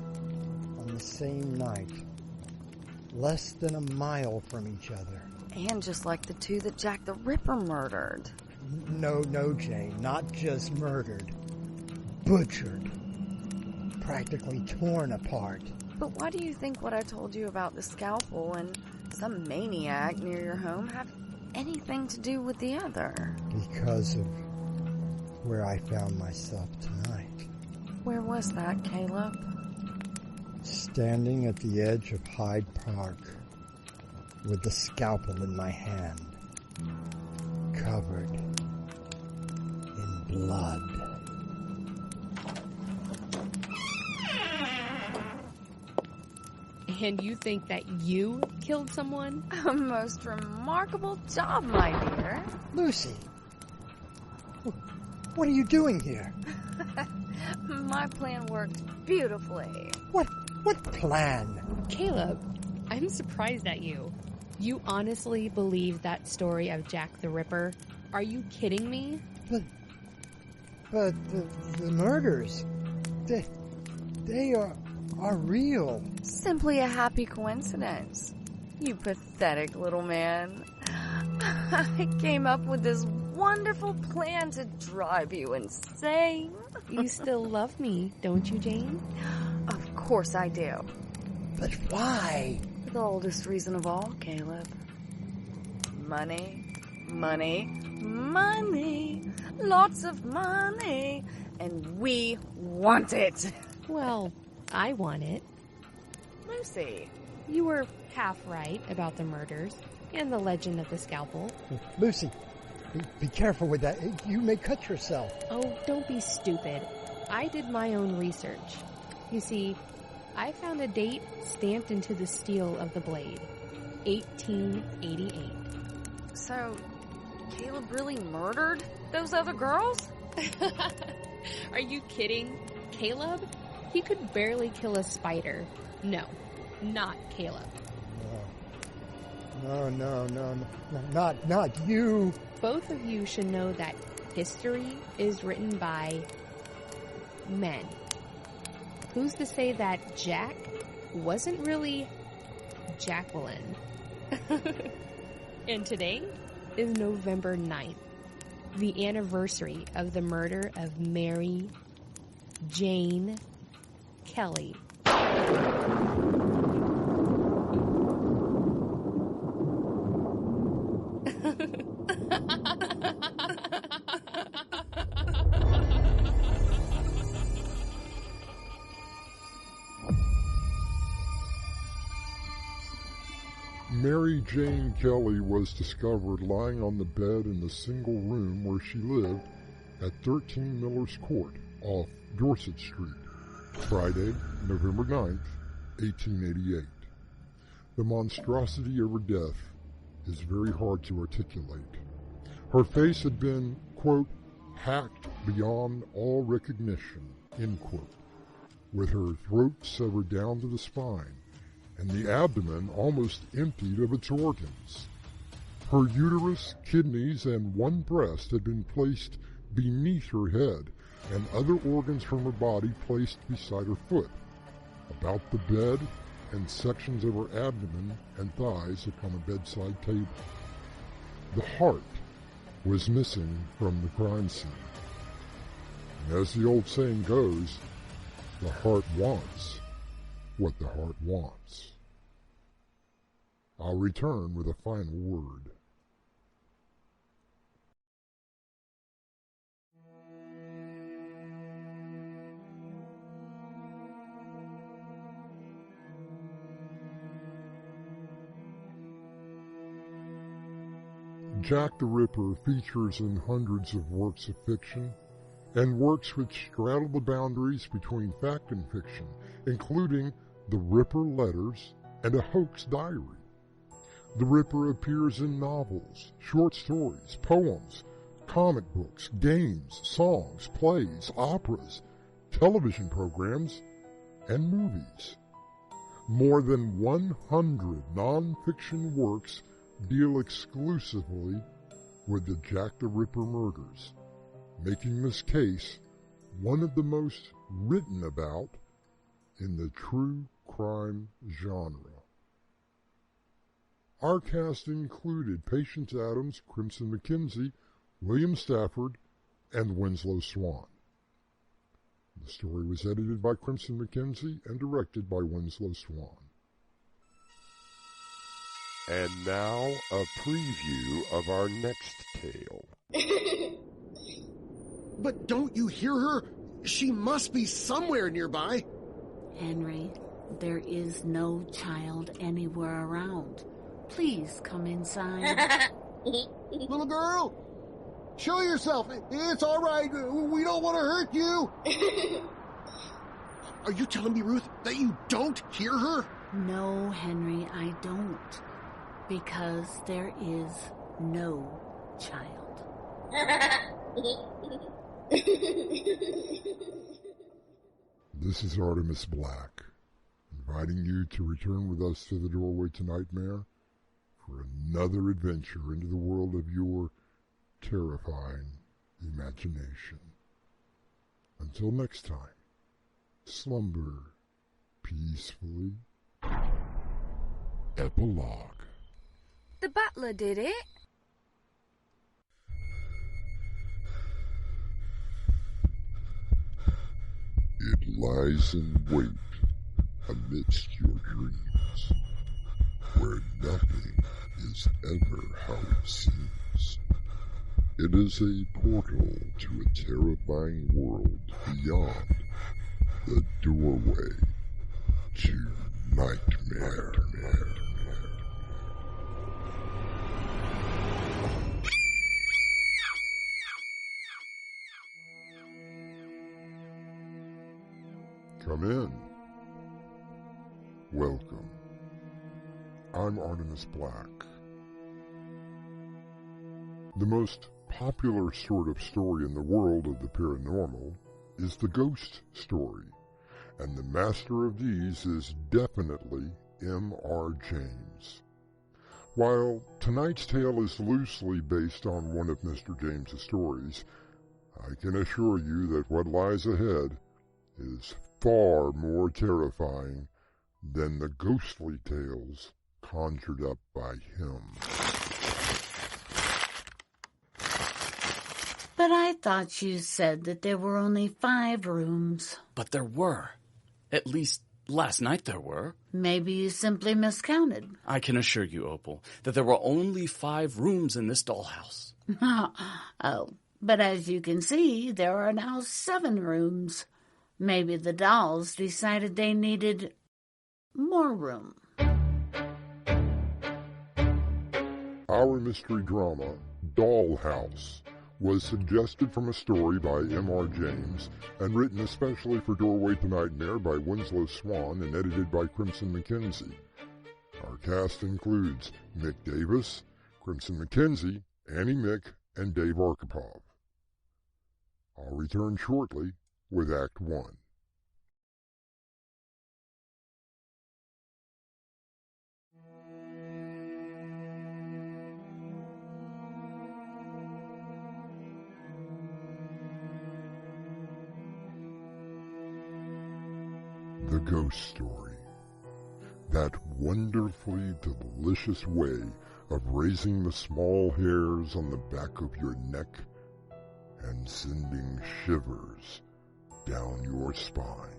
on the same night, less than a mile from each other. And just like the 2 that Jack the Ripper murdered. No, Jane, not just murdered. Butchered. Practically torn apart. But why do you think what I told you about the scalpel and some maniac near your home have anything to do with the other? Because of where I found myself tonight. Where was that, Caleb? Standing at the edge of Hyde Park with the scalpel in my hand, covered in blood. And you think that you killed someone? A most remarkable job, my dear. Lucy, what are you doing here? My plan worked beautifully. What plan? Caleb, I'm surprised at you. You honestly believe that story of Jack the Ripper? Are you kidding me? But the murders, They are real. Simply a happy coincidence. You pathetic little man. I came up with this wonderful plan to drive you insane. You still love me, don't you, Jane? Of course I do. But why? For the oldest reason of all, Caleb. Money, money, money. Lots of money. And we want it. Well, I want it. Lucy. You were half right about the murders and the legend of the scalpel. Lucy, be careful with that. You may cut yourself. Oh, don't be stupid. I did my own research. You see, I found a date stamped into the steel of the blade. 1888. So, Caleb really murdered those other girls? Are you kidding? Caleb? He could barely kill a spider. No, not Caleb. No, not you. Both of you should know that history is written by men. Who's to say that Jack wasn't really Jacqueline? And today is November 9th, the anniversary of the murder of Mary Jane Kelly. Mary Jane Kelly was discovered lying on the bed in the single room where she lived at 13 Miller's Court off Dorset Street, Friday, November 9th, 1888. The monstrosity of her death is very hard to articulate. Her face had been, quote, hacked beyond all recognition, end quote, with her throat severed down to the spine and the abdomen almost emptied of its organs. Her uterus, kidneys, and one breast had been placed beneath her head, and other organs from her body placed beside her foot, about the bed, and sections of her abdomen and thighs upon a bedside table. The heart was missing from the crime scene. And as the old saying goes, the heart wants what the heart wants. I'll return with a final word. Jack the Ripper features in hundreds of works of fiction and works which straddle the boundaries between fact and fiction, including The Ripper Letters and A Hoax Diary. The Ripper appears in novels, short stories, poems, comic books, games, songs, plays, operas, television programs, and movies. More than 100 non-fiction works deal exclusively with the Jack the Ripper murders, making this case one of the most written about in the true crime genre. Our cast included Patience Adams, Crimson McKenzie, William Stafford, and Winslow Swan. The story was edited by Crimson McKenzie and directed by Winslow Swan. And now, a preview of our next tale. But don't you hear her? She must be somewhere nearby. Henry, there is no child anywhere around. Please come inside. Little girl, show yourself. It's all right. We don't want to hurt you. Are you telling me, Ruth, that you don't hear her? No, Henry, I don't. Because there is no child. This is Artemis Black, inviting you to return with us to the doorway to Nightmare for another adventure into the world of your terrifying imagination. Until next time, slumber peacefully. Epilogue. The butler did it. It lies in wait amidst your dreams, where nothing is ever how it seems. It is a portal to a terrifying world beyond the doorway to nightmare. Come in. Welcome. I'm Artemis Black. The most popular sort of story in the world of the paranormal is the ghost story, and the master of these is definitely M.R. James. While tonight's tale is loosely based on one of Mr. James's stories, I can assure you that what lies ahead is far more terrifying than the ghostly tales conjured up by him. But I thought you said that there were only 5 rooms. But there were. At least last night there were. Maybe you simply miscounted. I can assure you, Opal, that there were only 5 rooms in this dollhouse. Oh, but as you can see, there are now 7 rooms. Maybe the dolls decided they needed more room. Our mystery drama, Dollhouse, was suggested from a story by M.R. James and written especially for Doorway to Nightmare by Winslow Swan and edited by Crimson McKenzie. Our cast includes Mick Davis, Crimson McKenzie, Annie Mick, and Dave Arkhipov. I'll return shortly with Act 1. The ghost story. That wonderfully delicious way of raising the small hairs on the back of your neck and sending shivers down your spine.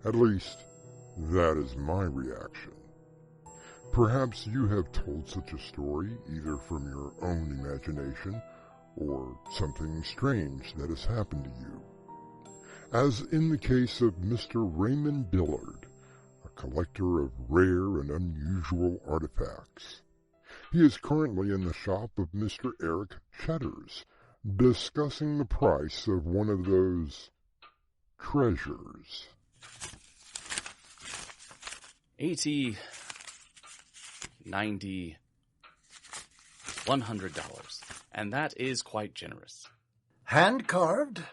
At least, that is my reaction. Perhaps you have told such a story either from your own imagination or something strange that has happened to you. As in the case of Mr. Raymond Dillard, a collector of rare and unusual artifacts. He is currently in the shop of Mr. Eric Cheddars, discussing the price of one of those treasures. 80, 90, $100, and that is quite generous. Hand-carved?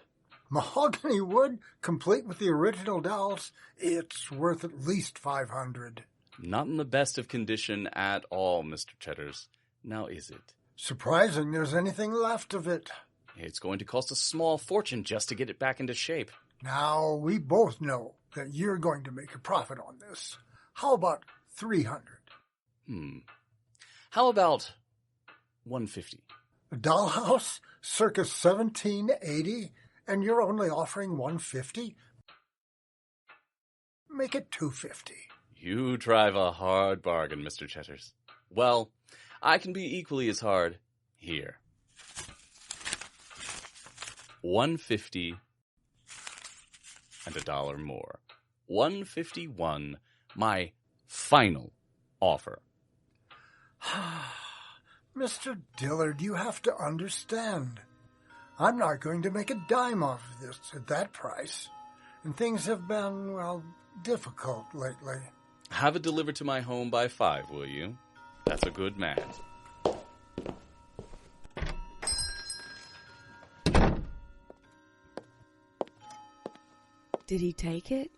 Mahogany wood, complete with the original dolls, it's worth at least $500. Not in the best of condition at all, Mr. Cheddars. Now is it? Surprising there's anything left of it. It's going to cost a small fortune just to get it back into shape. Now, we both know that you're going to make a profit on this. How about $300? How about $150? A dollhouse, circa 1780, and you're only offering $150? Make it $250. You drive a hard bargain, Mr. Cheddars. Well, I can be equally as hard here. $150 and $1 more. $151, my final offer. Mr. Dillard, you have to understand. I'm not going to make a dime off of this at that price. And things have been, well, difficult lately. Have it delivered to my home by 5, will you? That's a good man. Did he take it?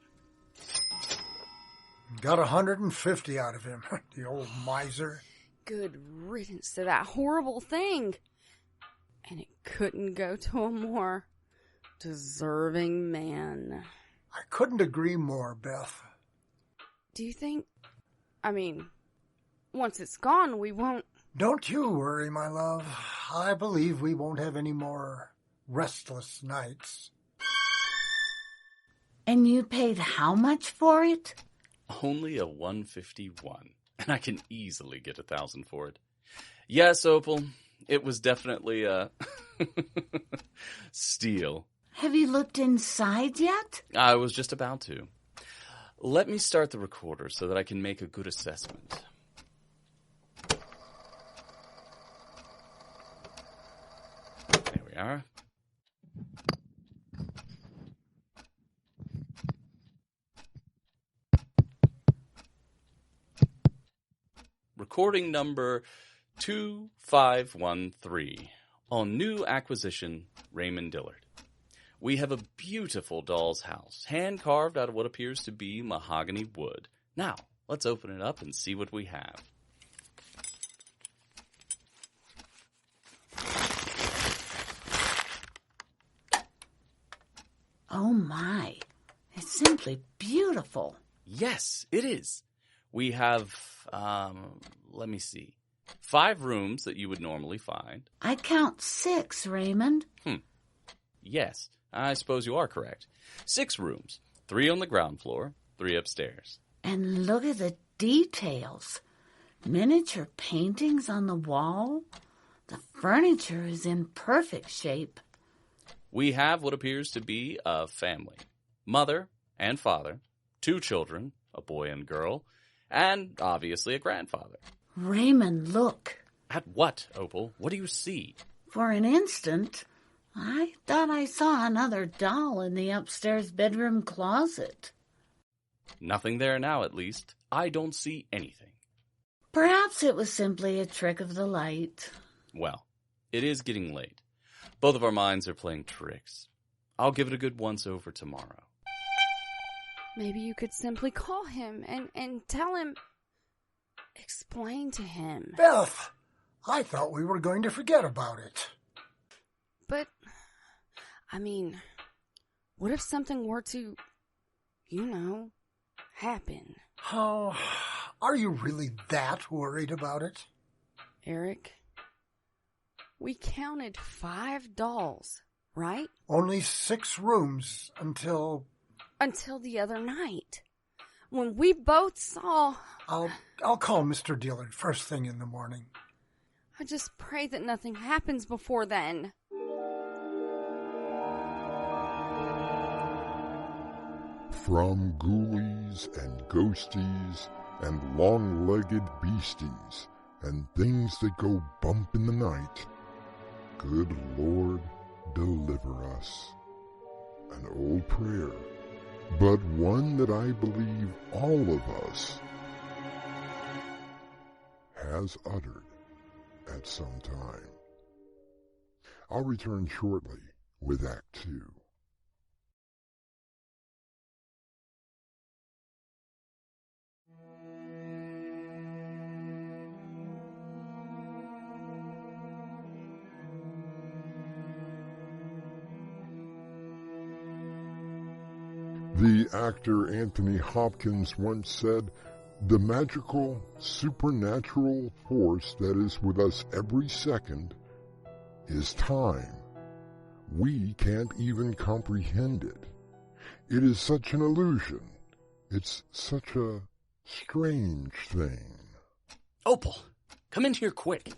Got $150 out of him, the old miser. Good riddance to that horrible thing. And it couldn't go to a more deserving man. I couldn't agree more, Beth. Do you think... once it's gone, we won't... Don't you worry, my love. I believe we won't have any more restless nights. And you paid how much for it? Only a 151, and I can easily get 1,000 for it. Yes, Opal, it was definitely a steal. Have you looked inside yet? I was just about to. Let me start the recorder so that I can make a good assessment. There we are. Recording number 2513 on new acquisition, Raymond Dillard. We have a beautiful doll's house, hand-carved out of what appears to be mahogany wood. Now, let's open it up and see what we have. Oh my, it's simply beautiful. Yes, it is. We have, let me see, 5 rooms that you would normally find. I count 6, Raymond. Yes, I suppose you are correct. 6 rooms, 3 on the ground floor, 3 upstairs. And look at the details. Miniature paintings on the wall. The furniture is in perfect shape. We have what appears to be a family. Mother and father, 2 children, a boy and girl, and obviously a grandfather. Raymond, look. At what, Opal? What do you see? For an instant, I thought I saw another doll in the upstairs bedroom closet. Nothing there now, at least. I don't see anything. Perhaps it was simply a trick of the light. Well, it is getting late. Both of our minds are playing tricks. I'll give it a good once-over tomorrow. Maybe you could simply call him and tell him... Explain to him. Beth, I thought we were going to forget about it. But, what if something were to, happen? Oh, are you really that worried about it? Eric, we counted 5 dolls, right? Only 6 rooms until the other night. When we both saw... I'll call Mr. Dillard first thing in the morning. I just pray that nothing happens before then. From ghoulies and ghosties and long-legged beasties and things that go bump in the night, good Lord, deliver us. An old prayer, but one that I believe all of us has uttered at some time. I'll return shortly with Act 2. The actor Anthony Hopkins once said, "The magical, supernatural force that is with us every second is time. We can't even comprehend it. It is such an illusion. It's such a strange thing." Opal, come in here quick.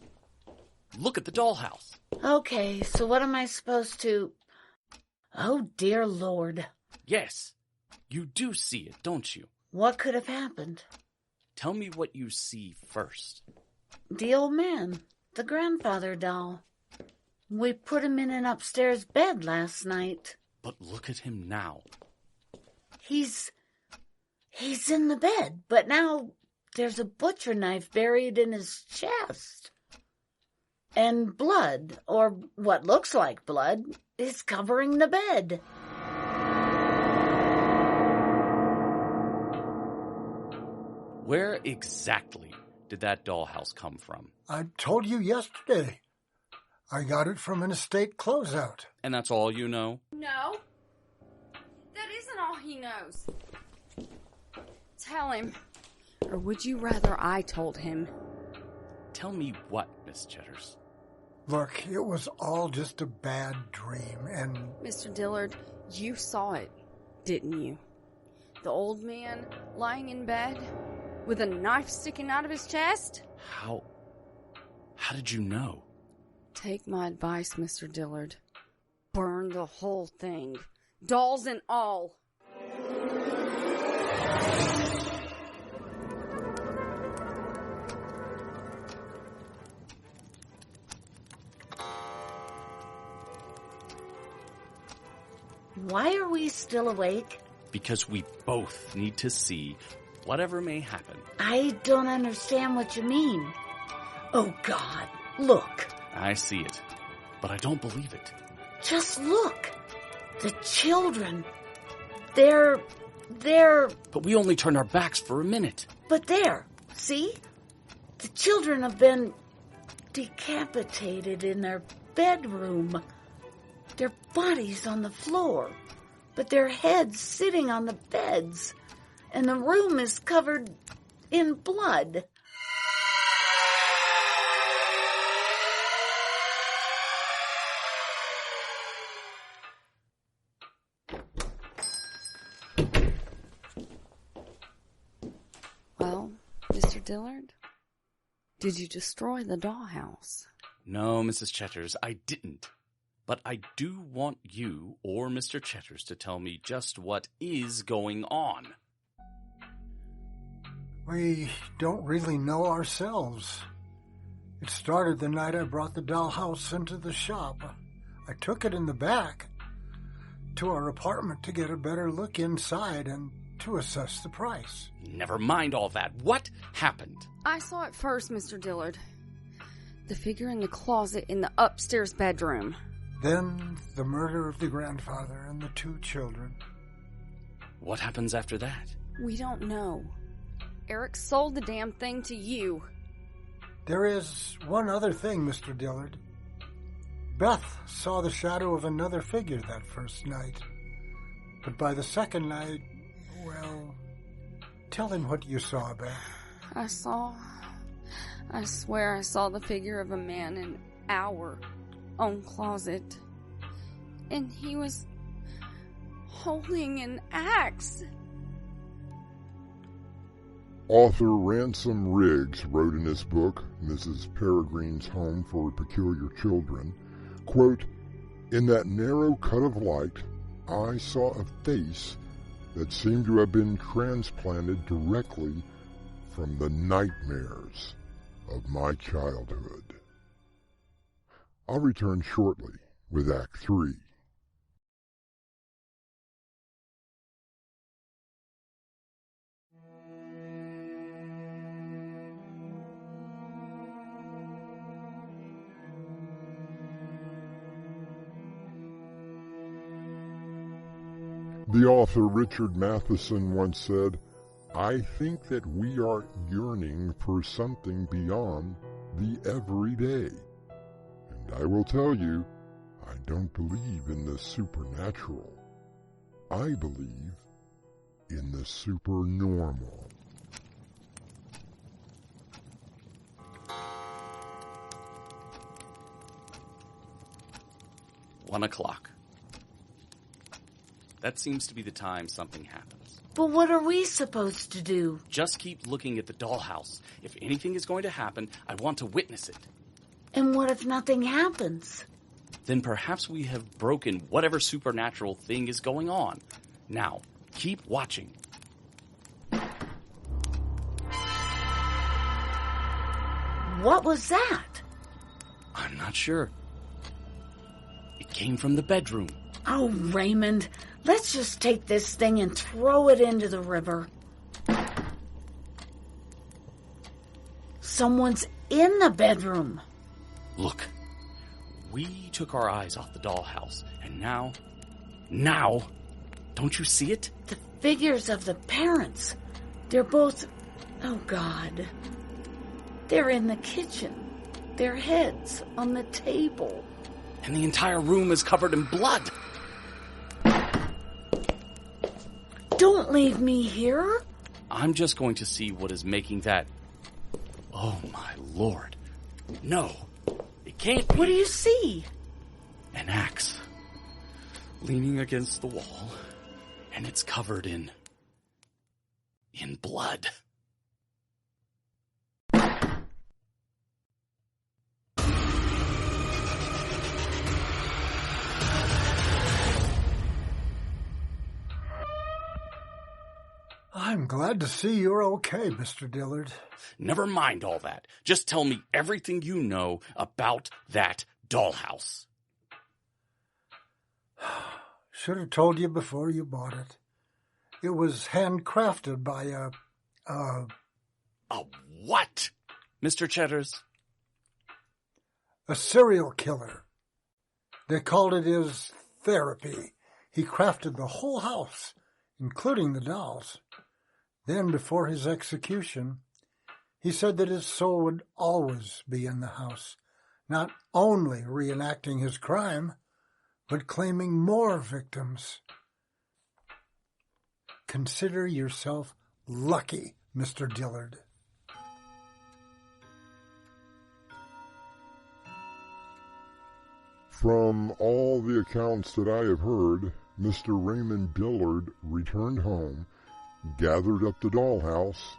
Look at the dollhouse. Okay, so what am I supposed to... Oh, dear Lord. Yes, you do see it, don't you? What could have happened? Tell me what you see first. The old man, the grandfather doll. We put him in an upstairs bed last night. But look at him now. He's in the bed, but now there's a butcher knife buried in his chest. And blood, or what looks like blood, is covering the bed. Where exactly did that dollhouse come from? I told you yesterday. I got it from an estate closeout. And that's all you know? No. That isn't all he knows. Tell him. Or would you rather I told him? Tell me what, Miss Cheddars? Look, it was all just a bad dream, and... Mr. Dillard, you saw it, didn't you? The old man lying in bed with a knife sticking out of his chest? How did you know? Take my advice, Mr. Dillard. Burn the whole thing. Dolls and all. Why are we still awake? Because we both need to see whatever may happen. I don't understand what you mean. Oh, God, look. I see it, but I don't believe it. Just look. The children. They're... But we only turned our backs for a minute. But there, see? The children have been decapitated in their bedroom. Their bodies on the floor, but their heads sitting on the beds, and the room is covered in blood. Well, Mr. Dillard, did you destroy the dollhouse? No, Mrs. Cheddars, I didn't. But I do want you or Mr. Cheddars to tell me just what is going on. We don't really know ourselves. It started the night I brought the dollhouse into the shop. I took it in the back to our apartment to get a better look inside and to assess the price. Never mind all that. What happened? I saw it first, Mr. Dillard. The figure in the closet in the upstairs bedroom. Then the murder of the grandfather and the 2 children. What happens after that? We don't know. Eric sold the damn thing to you. There is one other thing, Mr. Dillard. Beth saw the shadow of another figure that first night. But by the second night, well, tell him what you saw, Beth. I swear I saw the figure of a man in our own closet. And he was holding an axe. Author Ransom Riggs wrote in his book, Mrs. Peregrine's Home for Peculiar Children, quote, "In that narrow cut of light, I saw a face that seemed to have been transplanted directly from the nightmares of my childhood." I'll return shortly with Act 3. The author Richard Matheson once said, "I think that we are yearning for something beyond the everyday. And I will tell you, I don't believe in the supernatural. I believe in the supernormal." "1 o'clock. That seems to be the time something happens. But what are we supposed to do? Just keep looking at the dollhouse. If anything is going to happen, I want to witness it. And what if nothing happens? Then perhaps we have broken whatever supernatural thing is going on. Now, keep watching. What was that? I'm not sure. It came from the bedroom. Oh, Raymond, let's just take this thing and throw it into the river. Someone's in the bedroom. Look, we took our eyes off the dollhouse, and now, don't you see it? The figures of the parents. They're both, oh God. They're in the kitchen. Their heads on the table. And the entire room is covered in blood. Don't leave me here. I'm just going to see what is making that... Oh, my lord. No, it can't be. What do you see? An axe. Leaning against the wall, and it's covered in blood. I'm glad to see you're okay, Mr. Dillard. Never mind all that. Just tell me everything you know about that dollhouse. Should have told you before you bought it. It was handcrafted by A what, Mr. Cheddars? a serial killer. They called it his therapy. He crafted the whole house, including the dolls. Then, before his execution, he said that his soul would always be in the house, not only reenacting his crime, but claiming more victims. Consider yourself lucky, Mr. Dillard. From all the accounts that I have heard, Mr. Raymond Dillard returned home, gathered up the dollhouse,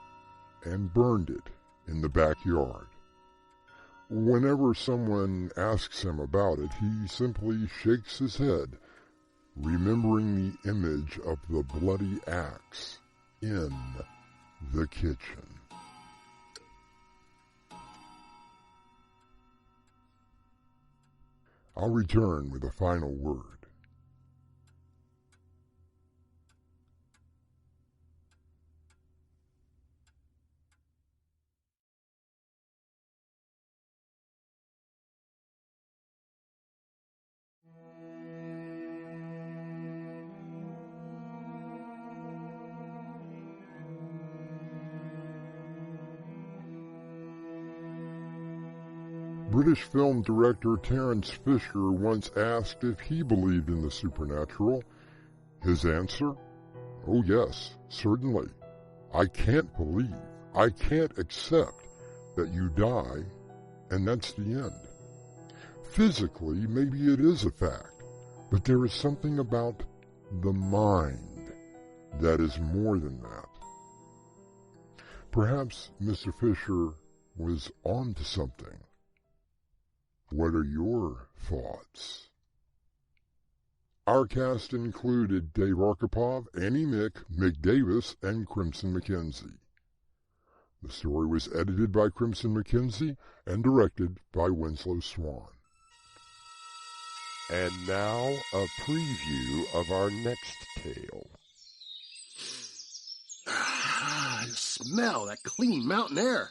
and burned it in the backyard. Whenever someone asks him about it, he simply shakes his head, remembering the image of the bloody axe in the kitchen. I'll return with a final word. British film director Terence Fisher once asked if he believed in the supernatural. His answer? Oh yes, certainly. I can't accept that you die and that's the end. Physically, maybe it is a fact, but there is something about the mind that is more than that. Perhaps Mr. Fisher was on to something. What are your thoughts? Our cast included Dave Arkhipov, Annie Mick, Mick Davis, and Crimson McKenzie. The story was edited by Crimson McKenzie and directed by Winslow Swan. And now a preview of our next tale. I smell that clean mountain air.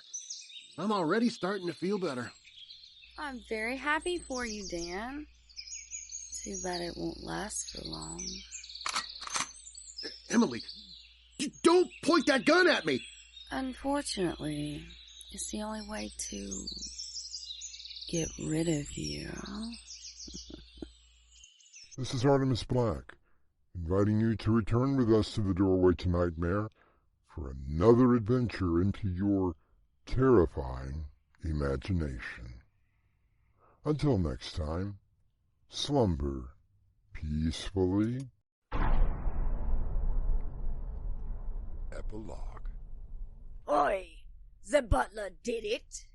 I'm already starting to feel better. I'm very happy for you, Dan. Too bad it won't last for long. Emily, don't point that gun at me! Unfortunately, it's the only way to get rid of you. This is Artemis Black, inviting you to return with us to the Doorway to Nightmare for another adventure into your terrifying imagination. Until next time, slumber peacefully. Epilogue. Oi, the butler did it.